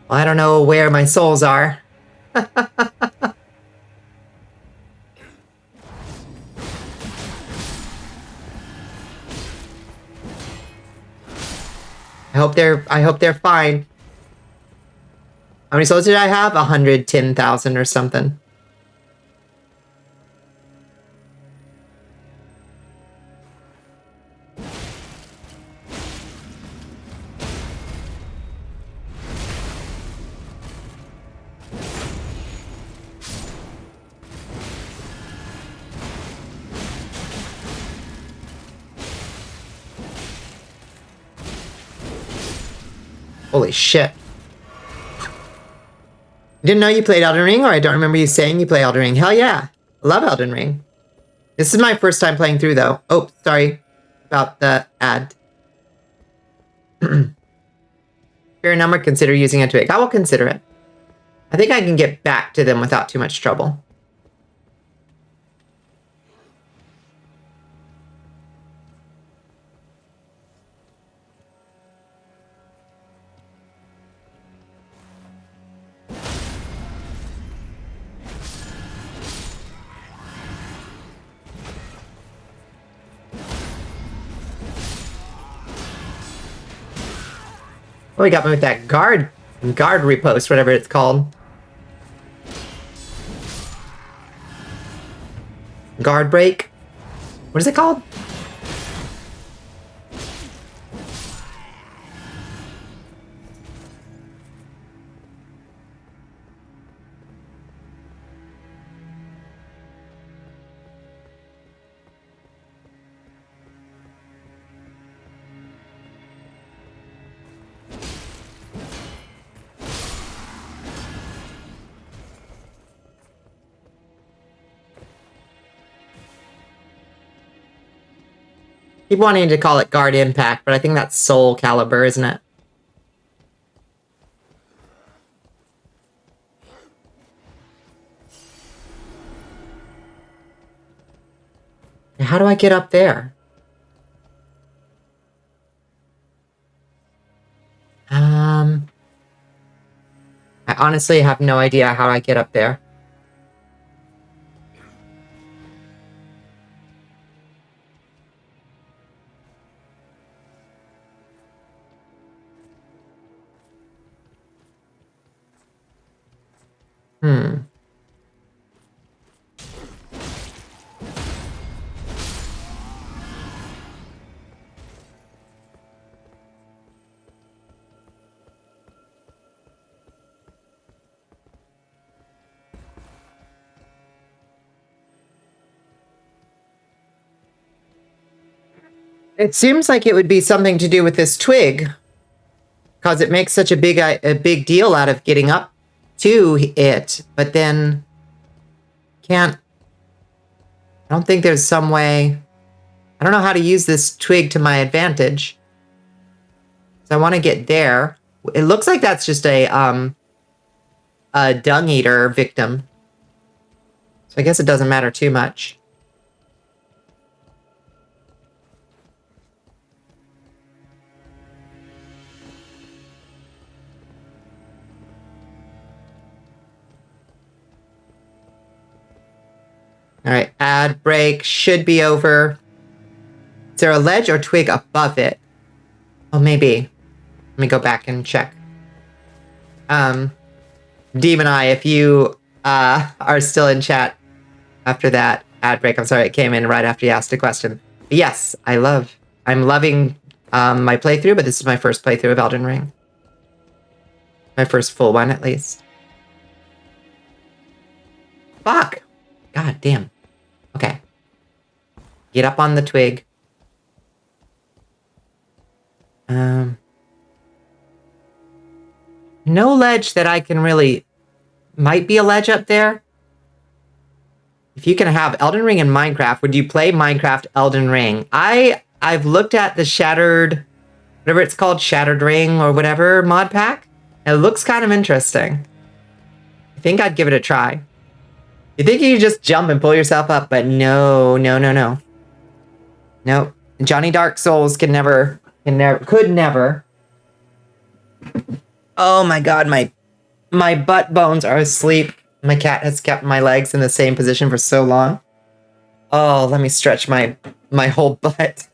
Well, I don't know where my souls are. I hope they're fine. How many souls did I have? 110,000 or something. Holy shit. Didn't know you played Elden Ring, or I don't remember you saying you play Elden Ring. Hell yeah. Love Elden Ring. This is my first time playing through, though. Oh, sorry about the ad. Fair number, consider using a twig. I will consider it. I think I can get back to them without too much trouble. Oh, he got me with that guard repost, whatever it's called. Guard break. What is it called? Keep wanting to call it Guard Impact, but I think that's Soul Calibur, isn't it? How do I get up there? I honestly have no idea how I get up there. It seems like it would be something to do with this twig, because it makes such a big deal out of getting up to it, but then can't. I don't think there's some way. I don't know how to use this twig to my advantage. So I want to get there. It looks like that's just a dung eater victim. So I guess it doesn't matter too much. All right, ad break should be over. Is there a ledge or twig above it? Oh, maybe. Let me go back and check. Demon Eye, if you are still in chat after that ad break, I'm sorry it came in right after you asked a question. But yes, I'm loving my playthrough, but this is my first playthrough of Elden Ring. My first full one, at least. Fuck! God damn. Okay. Get up on the twig. No ledge that I can really... Might be a ledge up there. If you can have Elden Ring and Minecraft, would you play Minecraft Elden Ring? I've looked at the Shattered... Whatever it's called, Shattered Ring or whatever mod pack. It looks kind of interesting. I think I'd give it a try. You think you could just jump and pull yourself up, but no. Nope. Johnny Dark Souls could never. Oh my god, my butt bones are asleep. My cat has kept my legs in the same position for so long. Oh, let me stretch my whole butt.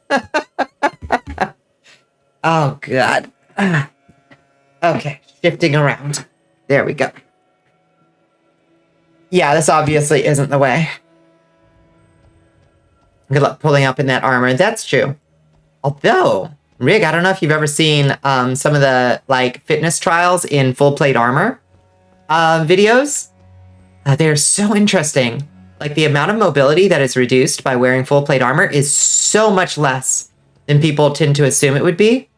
Oh god. Okay, shifting around. There we go. Yeah, this obviously isn't the way. Good luck pulling up in that armor. That's true. Although, Rig, I don't know if you've ever seen some of the like fitness trials in full plate armor videos. They're so interesting. Like the amount of mobility that is reduced by wearing full plate armor is so much less than people tend to assume it would be.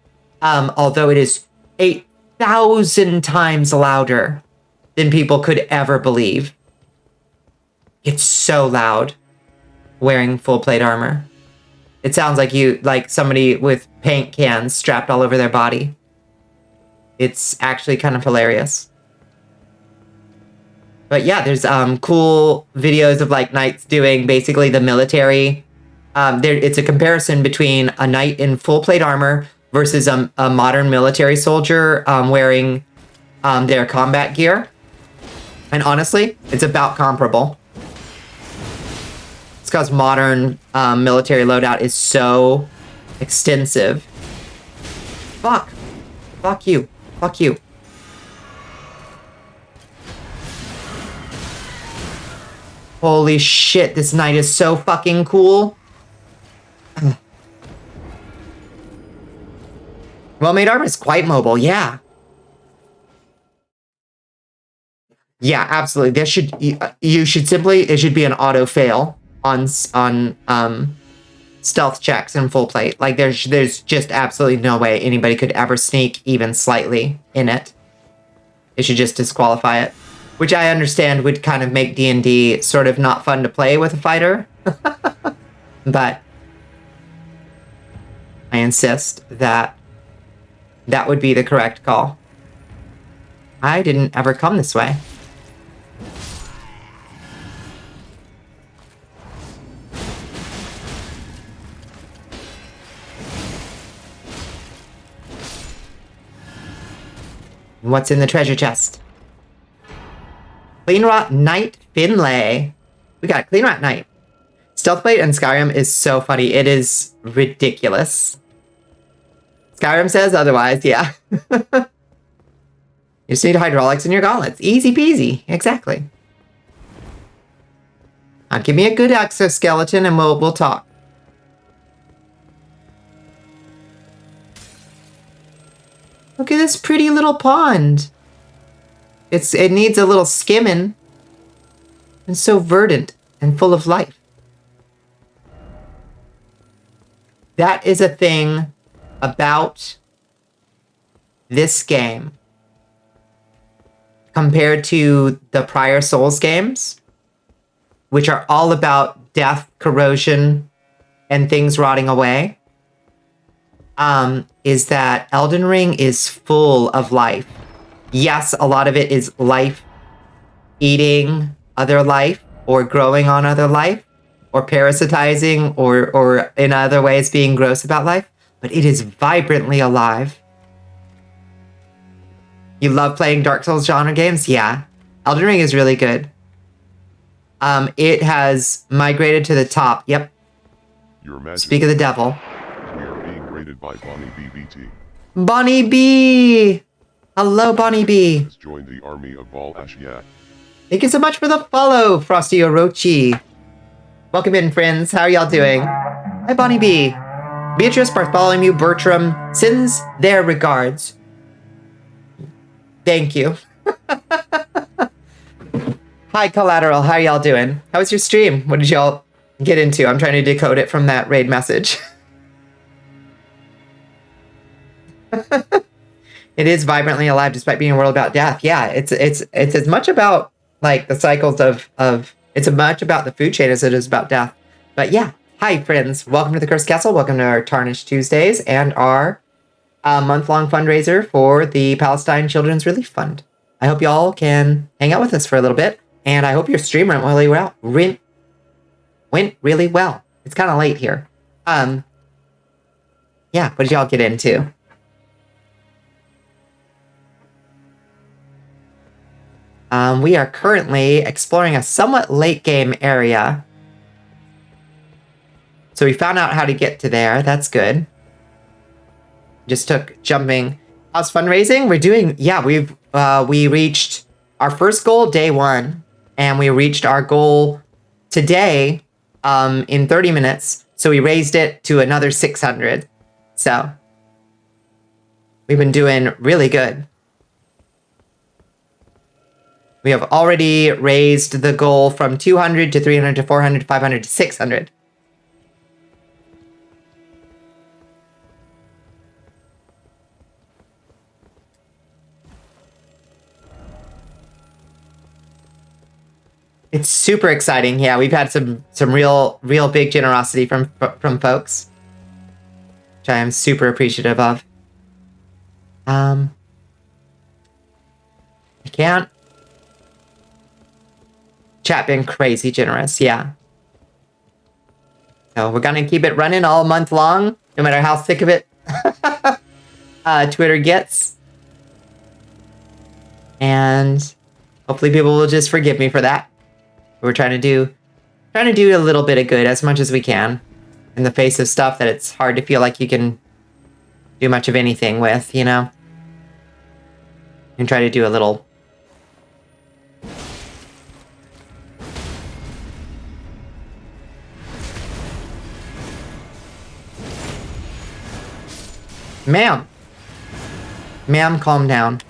Although it is a 1,000 times louder than people could ever believe. It's so loud wearing full plate armor. It sounds like somebody with paint cans strapped all over their body. It's actually kind of hilarious. But yeah, there's cool videos of like knights doing basically the military. It's a comparison between a knight in full plate armor versus a modern military soldier wearing their combat gear. And honestly, it's about comparable. It's because modern military loadout is so extensive. Fuck. Fuck you. Fuck you. Holy shit, this knight is so fucking cool. Well-made armor is quite mobile, yeah. Yeah, absolutely. There should it should be an auto fail on stealth checks in full plate. Like there's just absolutely no way anybody could ever sneak even slightly in it. It should just disqualify it, which I understand would kind of make D&D sort of not fun to play with a fighter. But I insist that that would be the correct call. I didn't ever come this way. What's in the treasure chest? Clean Rot Knight Finlay. We got Clean Rot Knight. Stealth Blade in Skyrim is so funny. It is ridiculous. Skyrim says otherwise, yeah. You just need hydraulics in your gauntlets. Easy peasy. Exactly. Give me a good exoskeleton and we'll talk. Look at this pretty little pond. It needs a little skimming. It's so verdant and full of life. That is a thing about this game compared to the prior Souls games, which are all about death, corrosion, and things rotting away. Is that Elden Ring is full of life. Yes, a lot of it is life eating other life or growing on other life or parasitizing or in other ways being gross about life, but it is vibrantly alive. You love playing Dark Souls genre games? Yeah. Elden Ring is really good. It has migrated to the top. Yep. Your Majesty, Speak of the devil. we are being rated by Bonnie BBT. Bonnie B! Hello, Bonnie B. Has joined the army of Val Ashiat. Thank you so much for the follow, Frosty Orochi. Welcome in, friends. How are y'all doing? Hi, Bonnie B. Beatrice, Bartholomew, Bertram sends their regards. Thank you. Hi, Collateral. How are y'all doing? How was your stream? What did y'all get into? I'm trying to decode it from that raid message. It is vibrantly alive despite being a world about death. Yeah, it's as much about like the cycles of it's as much about the food chain as it is about death. But yeah, hi friends. Welcome to the Cursed Castle. Welcome to our Tarnished Tuesdays and our month-long fundraiser for the Palestine Children's Relief Fund. I hope y'all can hang out with us for a little bit, and I hope your stream went really well. Went really well. It's kind of late here. Yeah, what did y'all get into? We are currently exploring a somewhat late game area. So we found out how to get to there. That's good. Just took jumping. How's fundraising? We're doing, yeah, we reached our first goal day 1, and we reached our goal today in 30 minutes. So we raised it to another 600. So we've been doing really good. We have already raised the goal from 200 to 300 to 400 to 500 to 600. It's super exciting. Yeah, we've had some real big generosity from folks, which I am super appreciative of. I can't. Chat been crazy generous, yeah. So we're gonna keep it running all month long, no matter how sick of it Twitter gets. And hopefully people will just forgive me for that. We're trying to do a little bit of good as much as we can in the face of stuff that it's hard to feel like you can do much of anything with, you know? And try to do a little. Ma'am, calm down.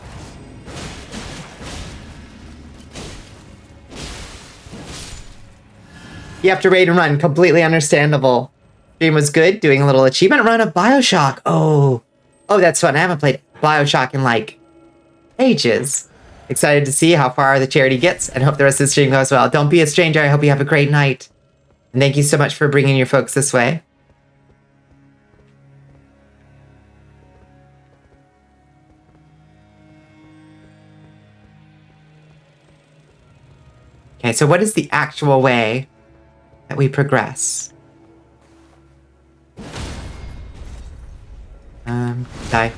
You have to raid and run. Completely understandable. Stream was good. Doing a little achievement run of Bioshock. Oh, that's fun. I haven't played Bioshock in like ages. Excited to see how far the charity gets and hope the rest of the stream goes well. Don't be a stranger. I hope you have a great night. And thank you so much for bringing your folks this way. Okay, so what is the actual way that we progress? Die.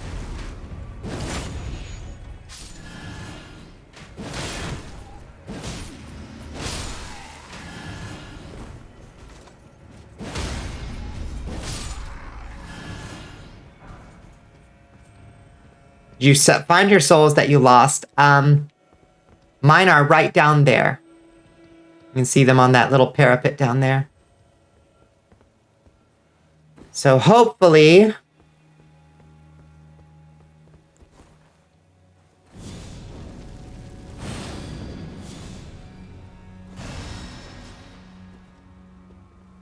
You find your souls that you lost. Mine are right down there. You can see them on that little parapet down there. So hopefully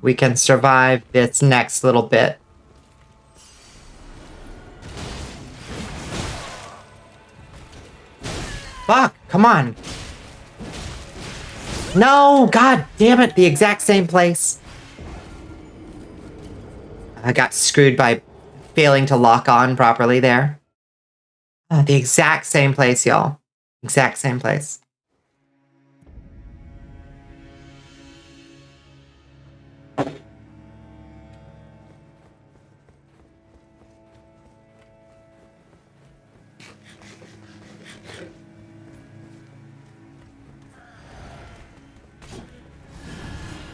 we can survive this next little bit. Fuck, come on. No, god damn it, the exact same place. I got screwed by failing to lock on properly there. The exact same place, y'all. Exact same place.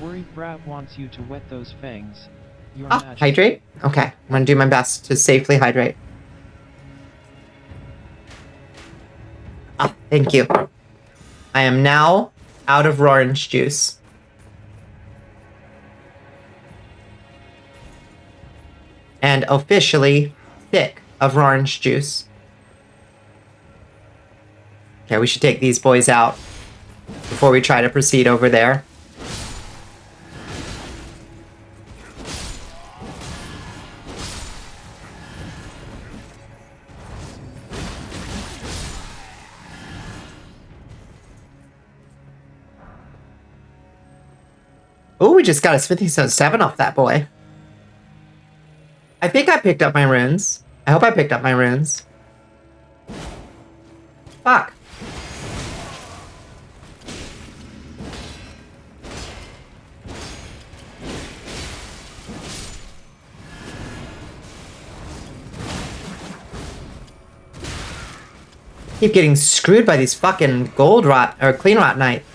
Worried Brat wants you to wet those fangs. Your magic. Hydrate? Okay, I'm gonna do my best to safely hydrate. Thank you. I am now out of orange juice. And officially thick of orange juice. Okay, we should take these boys out before we try to proceed over there. Oh, we just got a Smithy Stone 7 off that boy. I think I picked up my runes. I hope I picked up my runes. Fuck. Keep getting screwed by these fucking gold rot or clean rot knight.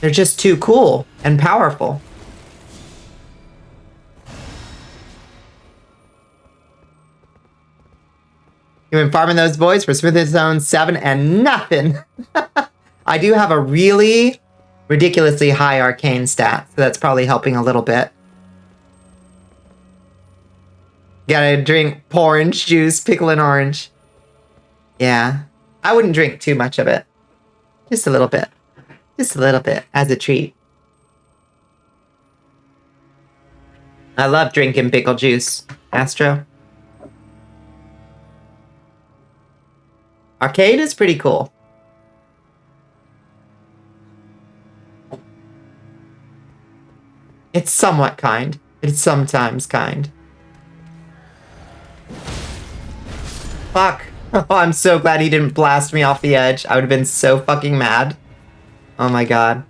They're just too cool and powerful. You've been farming those boys for Smithy Stone 7 and nothing. I do have a really ridiculously high arcane stat, so that's probably helping a little bit. Gotta drink orange juice, pickle and orange. Yeah, I wouldn't drink too much of it. Just a little bit. Just a little bit, as a treat. I love drinking pickle juice, Astro. Arcade is pretty cool. It's somewhat kind. It's sometimes kind. Fuck. Oh, I'm so glad he didn't blast me off the edge. I would have been so fucking mad. Oh my god.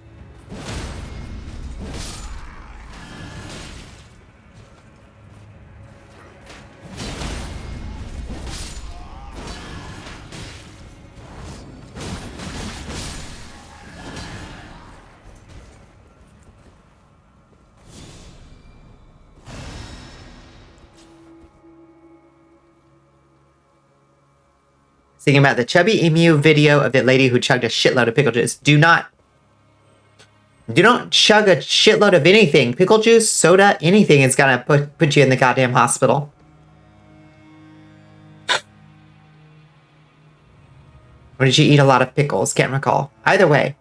Thinking about the chubby emu video of that lady who chugged a shitload of pickle juice. Do not chug a shitload of anything. Pickle juice, soda, anything is gonna put you in the goddamn hospital. Or did you eat a lot of pickles? Can't recall. Either way,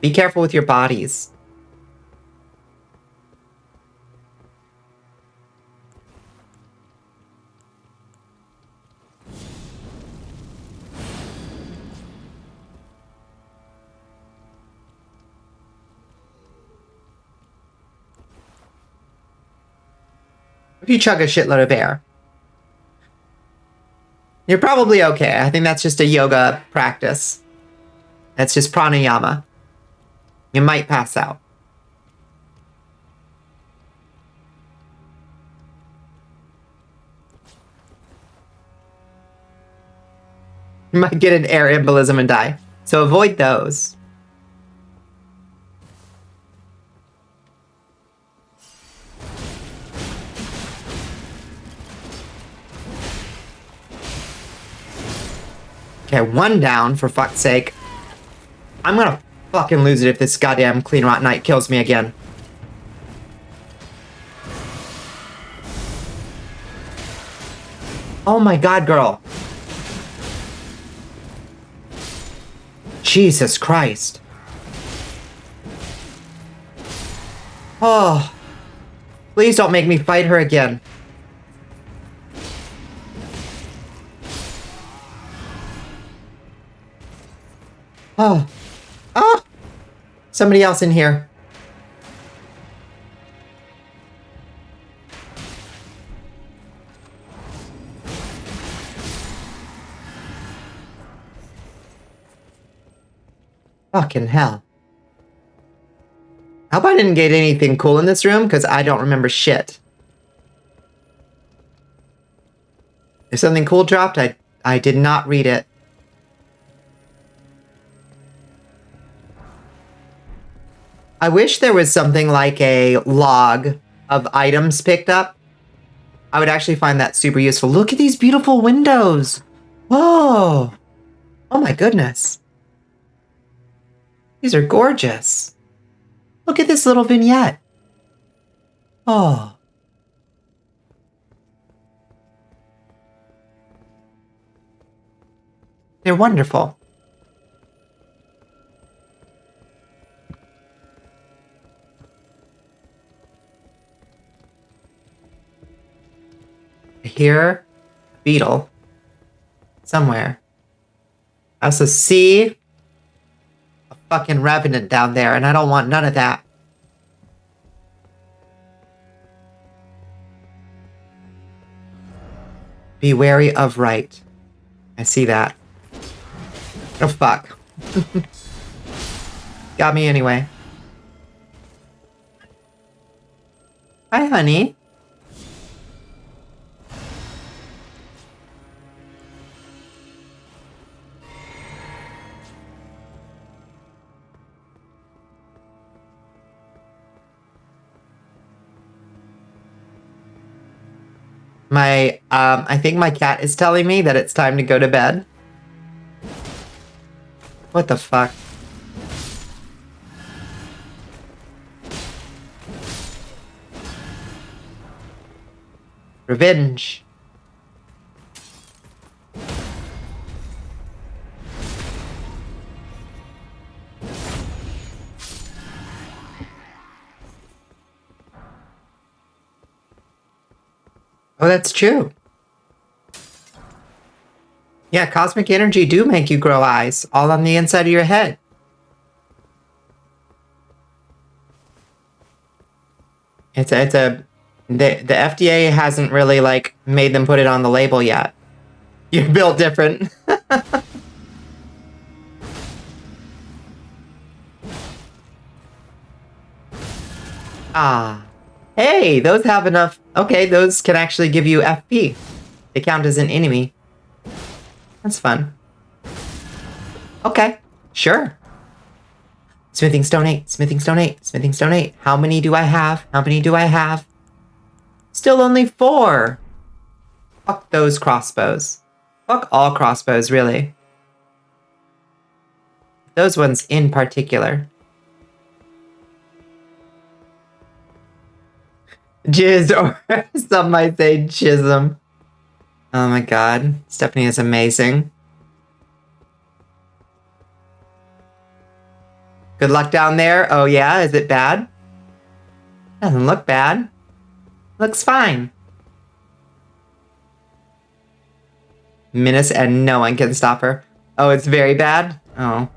be careful with your bodies. If you chug a shitload of air, you're probably okay. I think that's just a yoga practice. That's just pranayama. You might pass out. You might get an air embolism and die. So avoid those. Okay, one down, for fuck's sake. I'm gonna fucking lose it if this goddamn Clean Rot Knight kills me again. Oh my god, girl. Jesus Christ. Oh. Please don't make me fight her again. Oh. Oh! Somebody else in here. Fucking hell. I hope I didn't get anything cool in this room, because I don't remember shit. If something cool dropped, I did not read it. I wish there was something like a log of items picked up. I would actually find that super useful. Look at these beautiful windows. Whoa. Oh my goodness. These are gorgeous. Look at this little vignette. Oh. They're wonderful. I hear a beetle somewhere. I also see a fucking revenant down there, and I don't want none of that. Be wary of right. I see that. Oh, fuck. Got me anyway. Hi, honey. I think my cat is telling me that it's time to go to bed. What the fuck? Revenge. Oh, that's true. Yeah, cosmic energy do make you grow eyes, all on the inside of your head. The FDA hasn't really like made them put it on the label yet. You're built different. Ah. Hey, those have enough. Okay, those can actually give you FP. They count as an enemy. That's fun. Okay, sure. Smithing Stone 8, Smithing Stone 8, Smithing Stone 8. How many do I have? How many do I have? Still only 4. Fuck those crossbows. Fuck all crossbows, really. Those ones in particular. Jizz, or some might say jism. Oh my god. Stephanie is amazing. Good luck down there. Oh yeah, is it bad? Doesn't look bad. Looks fine. Menace and no one can stop her. Oh, it's very bad? Oh.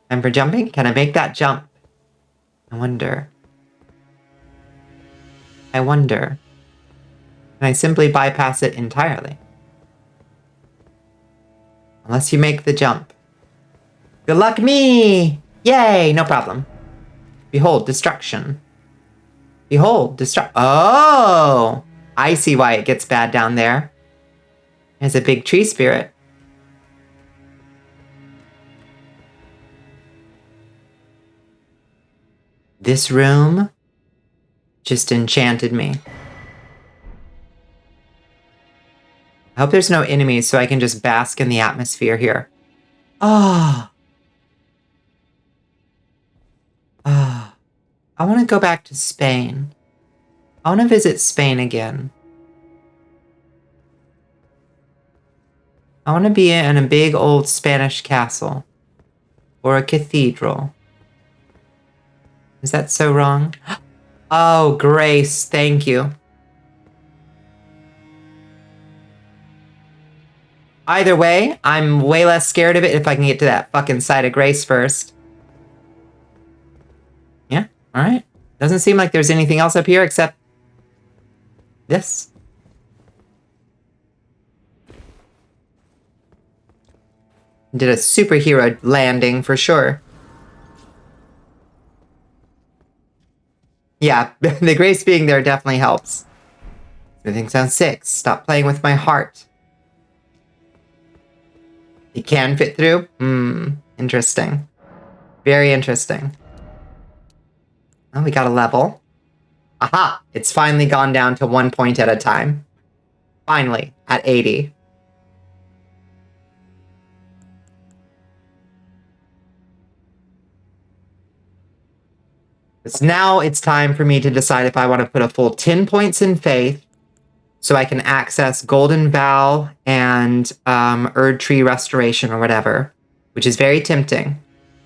Time for jumping? Can I make that jump? I wonder. I wonder. Can I simply bypass it entirely? Unless you make the jump. Good luck me! Yay, no problem. Behold, destruction. Behold, Oh! I see why it gets bad down there. There's a big tree spirit. This room just enchanted me. I hope there's no enemies so I can just bask in the atmosphere here. Ah. Ah. I want to go back to Spain. I want to visit Spain again. I want to be in a big old Spanish castle. Or a cathedral. Is that so wrong? Oh, Grace, thank you. Either way, I'm way less scared of it if I can get to that fucking side of Grace first. Yeah, alright. Doesn't seem like there's anything else up here except this. Did a superhero landing for sure. Yeah, the Grace being there definitely helps. Everything sounds 6. Stop playing with my heart. You can fit through? Interesting. Very interesting. Oh, we got a level. Aha! It's finally gone down to 1 point at a time. Finally, at 80. Now it's time for me to decide if I want to put a full 10 points in Faith so I can access Golden Vow and Erd Tree Restoration or whatever, which is very tempting.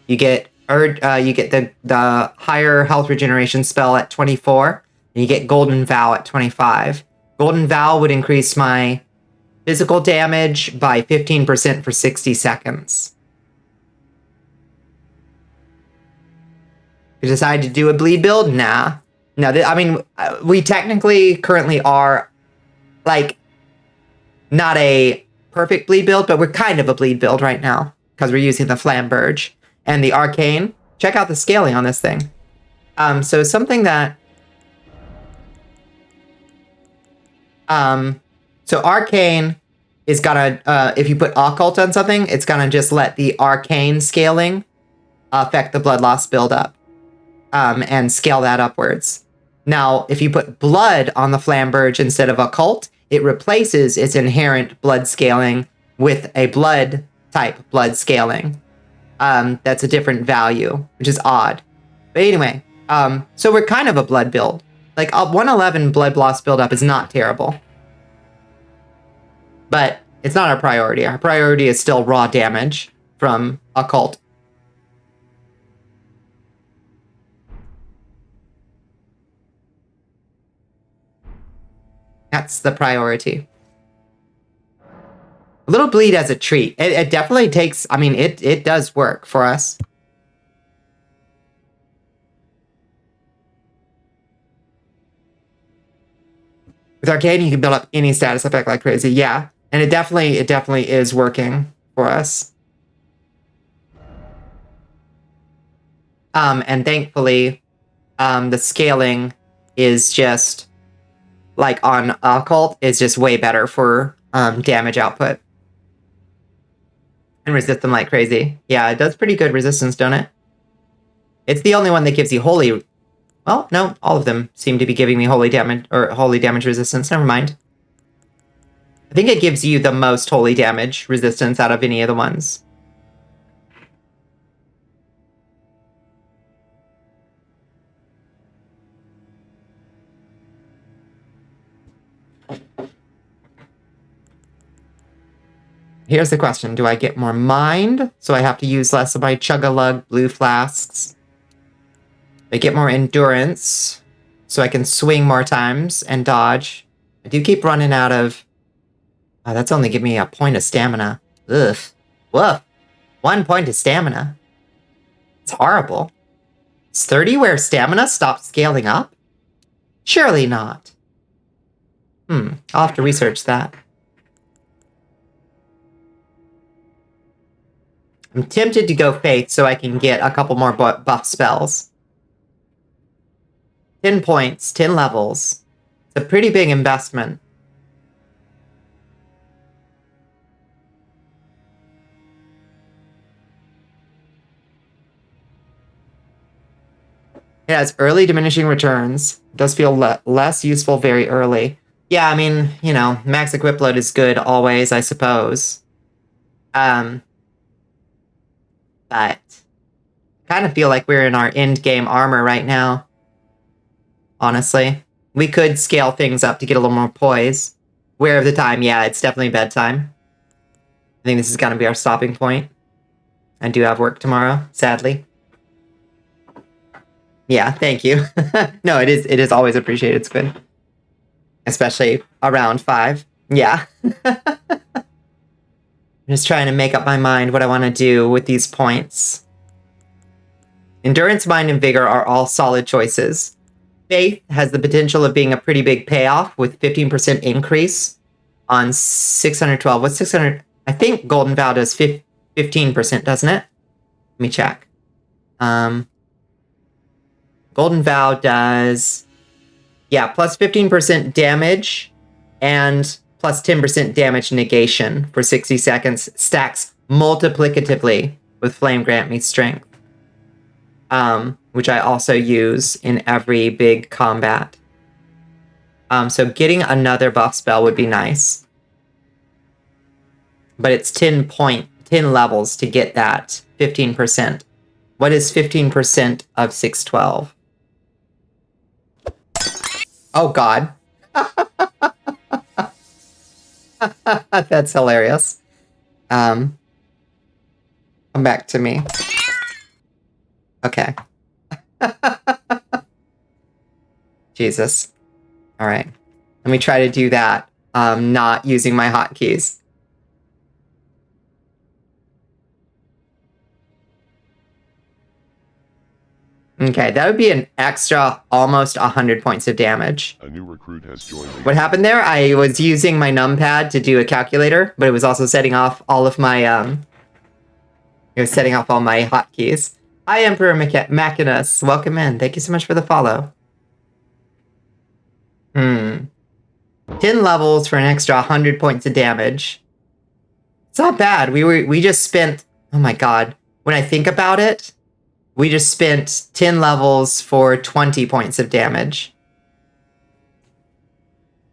You get the higher health regeneration spell at 24, and you get Golden Vow at 25. Golden Vow would increase my physical damage by 15% for 60 seconds. You decide to do a bleed build? Nah. No, I mean, we technically currently are, like, not a perfect bleed build, but we're kind of a bleed build right now, because we're using the Flamberge. And the Arcane, check out the scaling on this thing. So something that... so Arcane is gonna, if you put Occult on something, it's gonna just let the Arcane scaling affect the blood loss buildup. And scale that upwards. Now, if you put blood on the Flamberge instead of occult, it replaces its inherent blood scaling with a blood type blood scaling. That's a different value, which is odd. But anyway, so we're kind of a blood build. Like, a 111 blood loss buildup is not terrible. But it's not our priority. Our priority is still raw damage from occult. That's the priority. A little bleed as a treat. It definitely takes, I mean, it does work for us. With Arcane, you can build up any status effect like crazy. Yeah. And it definitely is working for us. And thankfully, the scaling is just, like on Occult, is just way better for damage output. And resist them like crazy. Yeah, it does pretty good resistance, don't it? It's the only one that gives you holy... Well, no, all of them seem to be giving me holy damage, or holy damage resistance. Never mind. I think it gives you the most holy damage resistance out of any of the ones. Here's the question. Do I get more mind? So I have to use less of my Chug-a-Lug blue flasks. I get more endurance, so I can swing more times and dodge. I do keep running out of... Oh, that's only giving me a point of stamina. Ugh. Woof. 1 point of stamina. It's horrible. Is 30 where stamina stops scaling up? Surely not. I'll have to research that. I'm tempted to go Faith so I can get a couple more buff spells. 10 points, 10 levels. It's a pretty big investment. It has early diminishing returns. It does feel less useful very early. Yeah, I mean, you know, max equip load is good always, I suppose. But I kind of feel like we're in our end game armor right now. Honestly. We could scale things up to get a little more poise. Where of the time? Yeah, it's definitely bedtime. I think this is going to be our stopping point. I do have work tomorrow, sadly. Yeah, thank you. No, it is always appreciated. It's good. Especially around 5. Yeah. I'm just trying to make up my mind what I want to do with these points. Endurance, mind, and vigor are all solid choices. Faith has the potential of being a pretty big payoff with 15% increase on 612. What's 600? I think Golden Vow does 15%, doesn't it? Let me check. Golden Vow does, yeah, plus 15% damage and plus 10% damage negation for 60 seconds. Stacks multiplicatively with Flame Grant Me Strength. Which I also use in every big combat. So getting another buff spell would be nice. But it's 10 levels to get that 15%. What is 15% of 612? Oh God. That's hilarious. Come back to me. Okay. Jesus. All right. Let me try to do that, not using my hotkeys. Okay, that would be an extra almost 100 points of damage. A new recruit has joined. What happened there? I was using my numpad to do a calculator, but it was also setting off all of my, it was setting off all my hotkeys. Hi, Emperor Machinus. Welcome in. Thank you so much for the follow. 10 levels for an extra 100 points of damage. It's not bad. We just spent... Oh my God. When I think about it, we just spent 10 levels for 20 points of damage.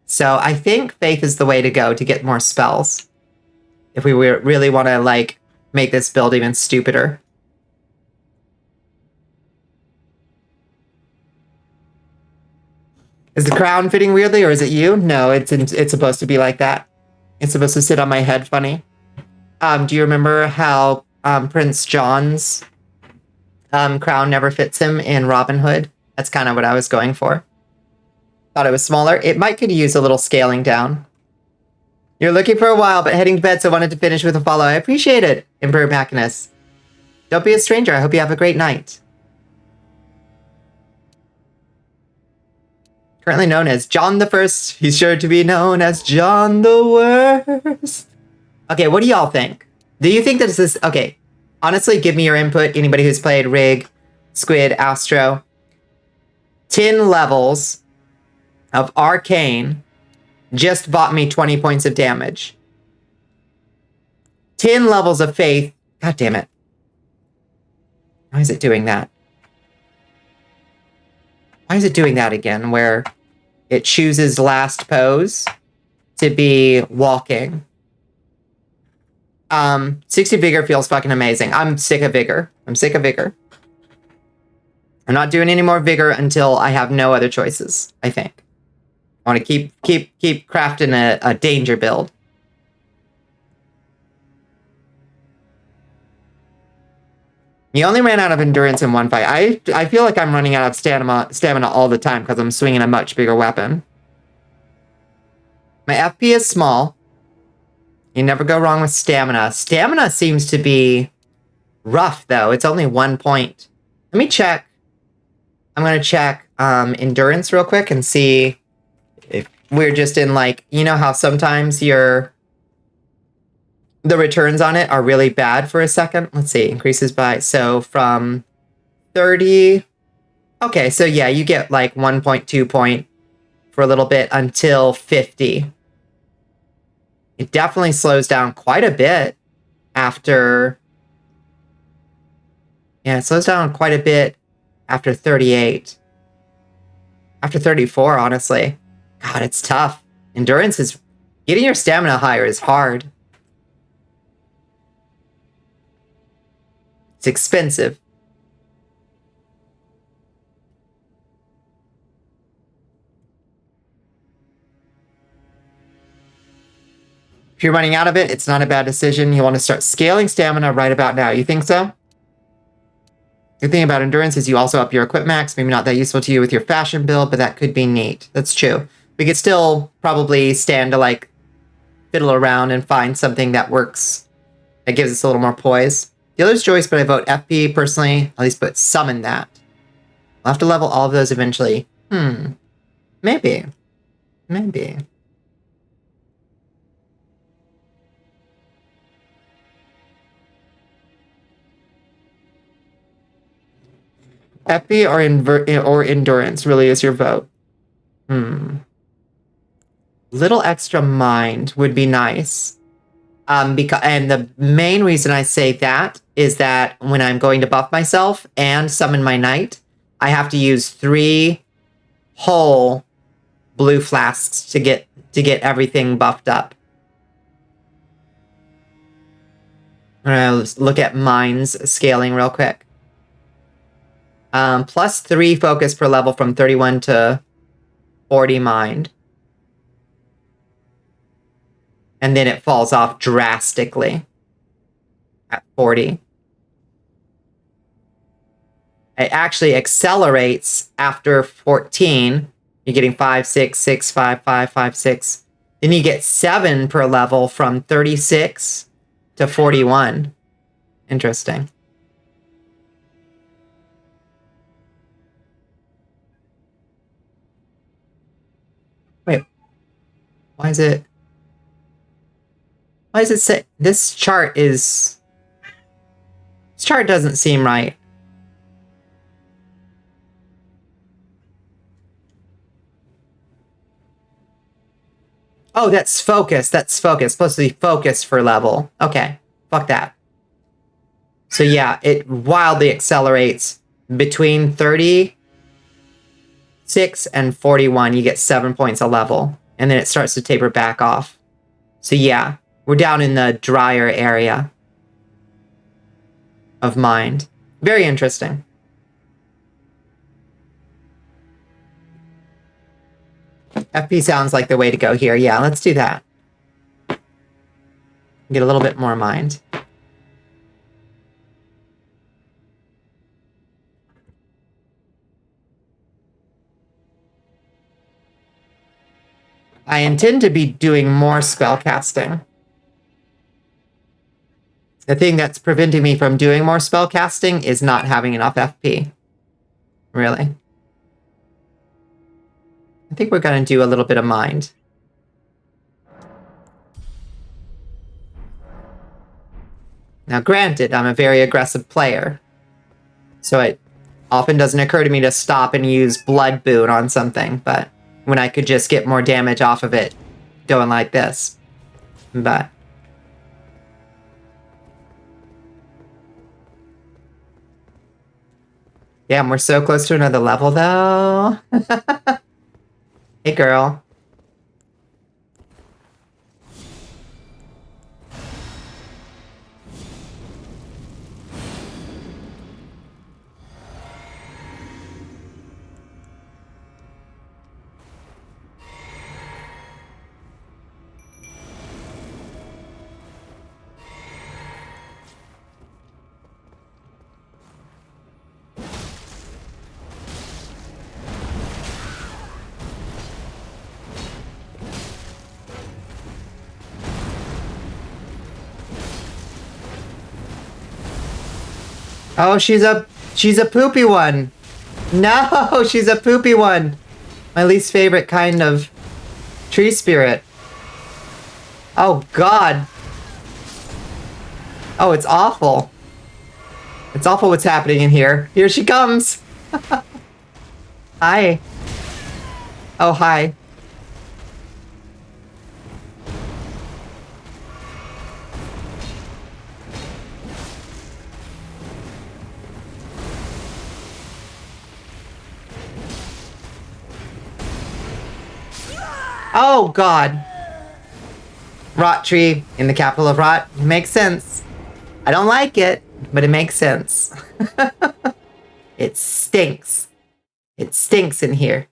So I think Faith is the way to go to get more spells. If we really want to, like, make this build even stupider. Is the crown fitting weirdly, or is it you? No, it's supposed to be like that. It's supposed to sit on my head funny. Do you remember how Prince John's crown never fits him in Robin Hood? That's kind of what I was going for. Thought it was smaller. It might could use a little scaling down. You're looking for a while, but heading to bed, so wanted to finish with a follow. I appreciate it, Emperor Machinus. Don't be a stranger. I hope you have a great night. Currently known as John the First. He's sure to be known as John the Worst. Okay, what do y'all think? Do you think that this is... Okay, honestly, give me your input. Anybody who's played Rig, Squid, Astro. 10 levels of Arcane just bought me 20 points of damage. 10 levels of Faith. God damn it. Why is it doing that? Why is it doing that again, where it chooses last pose to be walking? 60 Vigor feels fucking amazing. I'm sick of Vigor. I'm sick of Vigor. I'm not doing any more Vigor until I have no other choices, I think. I want to keep crafting a danger build. You only ran out of endurance in one fight. I feel like I'm running out of stamina all the time because I'm swinging a much bigger weapon. My FP is small. You never go wrong with stamina. Stamina seems to be rough, though. It's only 1 point. Let me check. I'm going to check endurance real quick and see if we're just in, like, you know how sometimes the returns on it are really bad for a second? Let's see, increases by, so from 30, okay, so yeah, you get like 1.2 point for a little bit until 50. It definitely slows down quite a bit after, yeah, it slows down quite a bit after 38. After 34, honestly. God, it's tough. Endurance is... Getting your stamina higher is hard. It's expensive. If you're running out of it, it's not a bad decision. You want to start scaling stamina right about now. You think so? The thing about endurance is you also up your equip max. Maybe not that useful to you with your fashion build, but that could be neat. That's true. We could still probably stand to, like, fiddle around and find something that works. That gives us a little more poise. Dealer's choice, but I vote FP personally. At least put summon that. We'll have to level all of those eventually. Maybe. Maybe. FP or endurance really is your vote. Little extra mind would be nice. And the main reason I say that is that when I'm going to buff myself and summon my knight, I have to use 3 whole blue flasks to get everything buffed up. Let's look at minds scaling real quick. Plus 3 focus per level from 31 to 40 mind. And then it falls off drastically at 40. It actually accelerates after 14. You're getting 5, 6, 6, 5, 5, 5, 6. Then you get 7 per level from 36 to 41. Interesting. Wait. Why is it say this chart doesn't seem right. Oh, that's focus. That's focus. Supposed to be focus for level. Okay. Fuck that. So yeah, it wildly accelerates between 36 and 41. You get 7 points a level. And then it starts to taper back off. So yeah, we're down in the drier area of mind. Very interesting. FP sounds like the way to go here. Yeah, let's do that. Get a little bit more mind. I intend to be doing more spell casting. The thing that's preventing me from doing more spell casting is not having enough FP. Really. I think we're going to do a little bit of mind. Now, granted, I'm a very aggressive player, so it often doesn't occur to me to stop and use Blood Boon on something, but when I could just get more damage off of it going like this. But yeah, we're so close to another level, though. Hey, girl. Oh, she's a poopy one. No, she's a poopy one. My least favorite kind of tree spirit. Oh, God. Oh, it's awful. It's awful what's happening in here. Here she comes. Hi. Oh, hi. Oh, God. Rot tree in the capital of Rot. It makes sense. I don't like it, but it makes sense. It stinks. It stinks in here.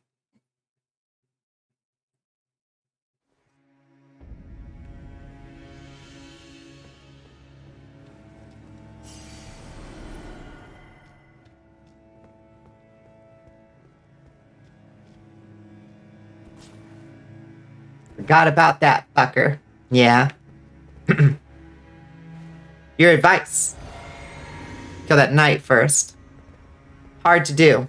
Forgot about that fucker. Yeah. Your advice. Kill that knight first. Hard to do.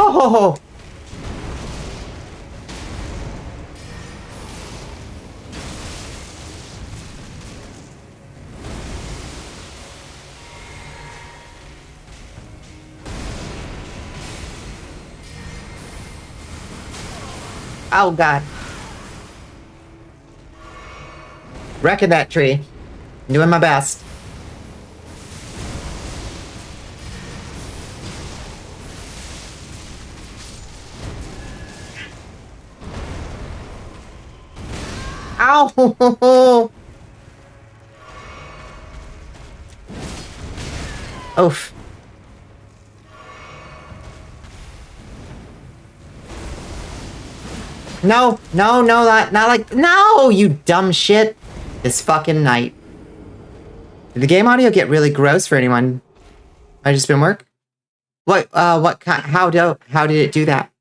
Oh! Oh, God. Wrecking that tree. Doing my best. Ow! Oof. No, not like, no, you dumb shit. This fucking night. Did the game audio get really gross for anyone? I just been work? How did it do that?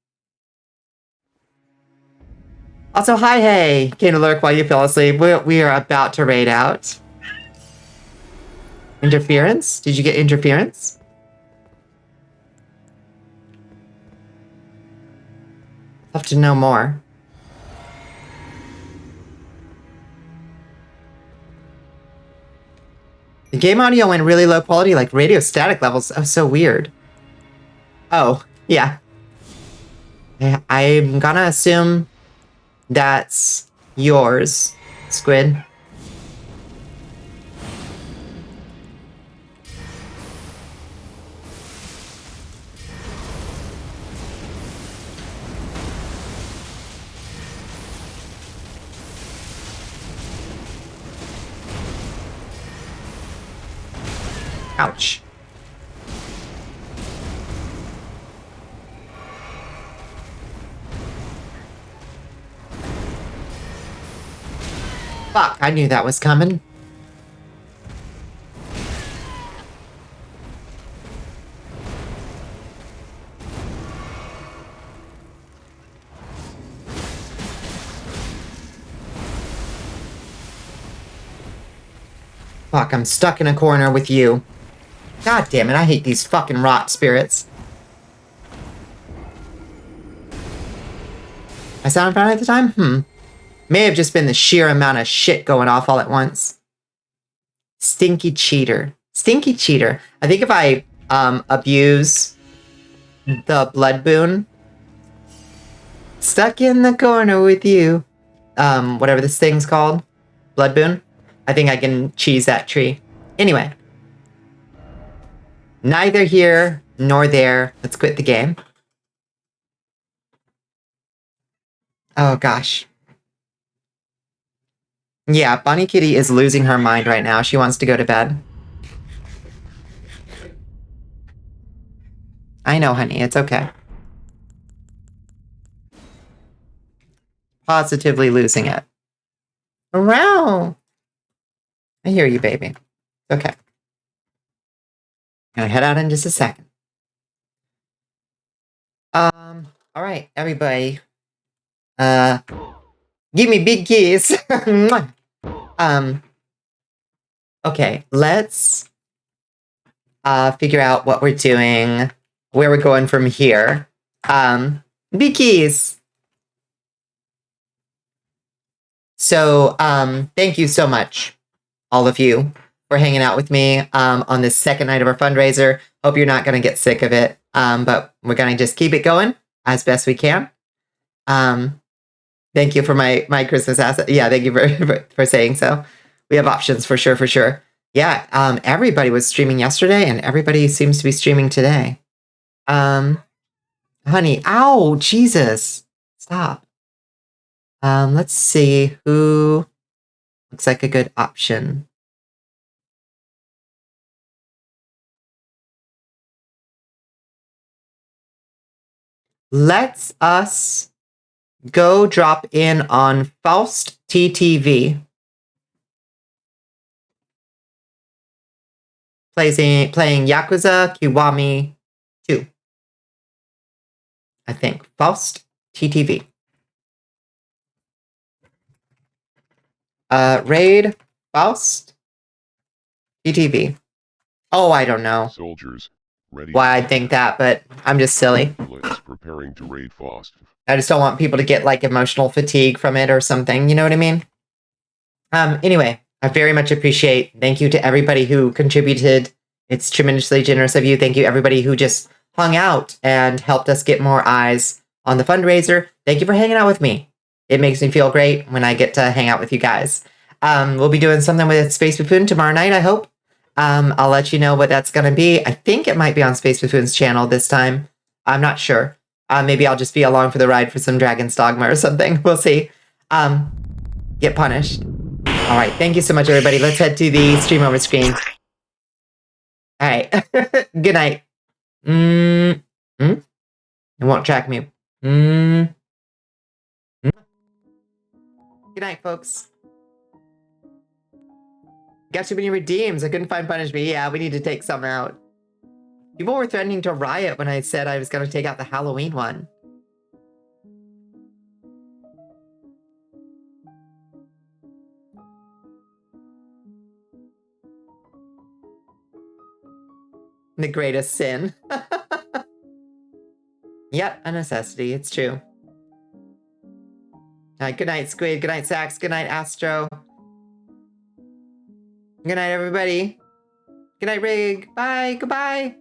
Also, hi, hey, came to lurk while you fell asleep. We are about to raid out. Interference? Did you get interference? Have to know more. The game audio went really low quality, like radio static levels. Oh, so weird. Oh, yeah. I'm gonna assume that's yours, Squid. Ouch. Fuck, I knew that was coming. Fuck, I'm stuck in a corner with you. God damn it, I hate these fucking rot spirits. I sound fine at the time? May have just been the sheer amount of shit going off all at once. Stinky cheater. Stinky cheater. I think if I abuse the blood boon. Stuck in the corner with you. Whatever this thing's called. Blood boon. I think I can cheese that tree. Anyway. Neither here nor there. Let's quit the game. Oh gosh. Yeah, Bunny Kitty is losing her mind right now. She wants to go to bed. I know, honey. It's okay. Positively losing it. Around. I hear you, baby. Okay. Gonna head out in just a second. All right, everybody. Give me big kiss. Okay, let's figure out what we're doing, where we're going from here. Big kiss. So, thank you so much, all of you, for hanging out with me on this second night of our fundraiser. Hope you're not going to get sick of it, but we're going to just keep it going as best we can. Thank you for my Christmas asset. Yeah, thank you for saying so. We have options for sure. Yeah, everybody was streaming yesterday, and everybody seems to be streaming today. Honey, ow, Jesus. Stop. Let's see who looks like a good option. Let's us go drop in on Faust TTV. Playing Yakuza Kiwami 2. I think. Faust TTV. Raid Faust TTV. Oh, I don't know Soldiers, ready. why I'd think that, but I'm just silly. Bullets preparing to raid Faust. I just don't want people to get like emotional fatigue from it or something. You know what I mean? Anyway, I very much appreciate. Thank you to everybody who contributed. It's tremendously generous of you. Thank you everybody who just hung out and helped us get more eyes on the fundraiser. Thank you for hanging out with me. It makes me feel great when I get to hang out with you guys. We'll be doing something with Space Buffoon tomorrow night, I hope. I'll let you know what that's going to be. I think it might be on Space Buffoon's channel this time. I'm not sure. Maybe I'll just be along for the ride for some Dragon's Dogma or something. We'll see. Get punished. All right. Thank you so much, everybody. Let's head to the stream over screen. All right. Good night. It won't track me. Good night, folks. Got too many redeems. I couldn't find punishment. Yeah, we need to take some out. People were threatening to riot when I said I was going to take out the Halloween one. The greatest sin. Yep, a necessity. It's true. Good night, Squid. Good night, Sax. Good night, Astro. Good night, everybody. Good night, Rig. Bye. Goodbye.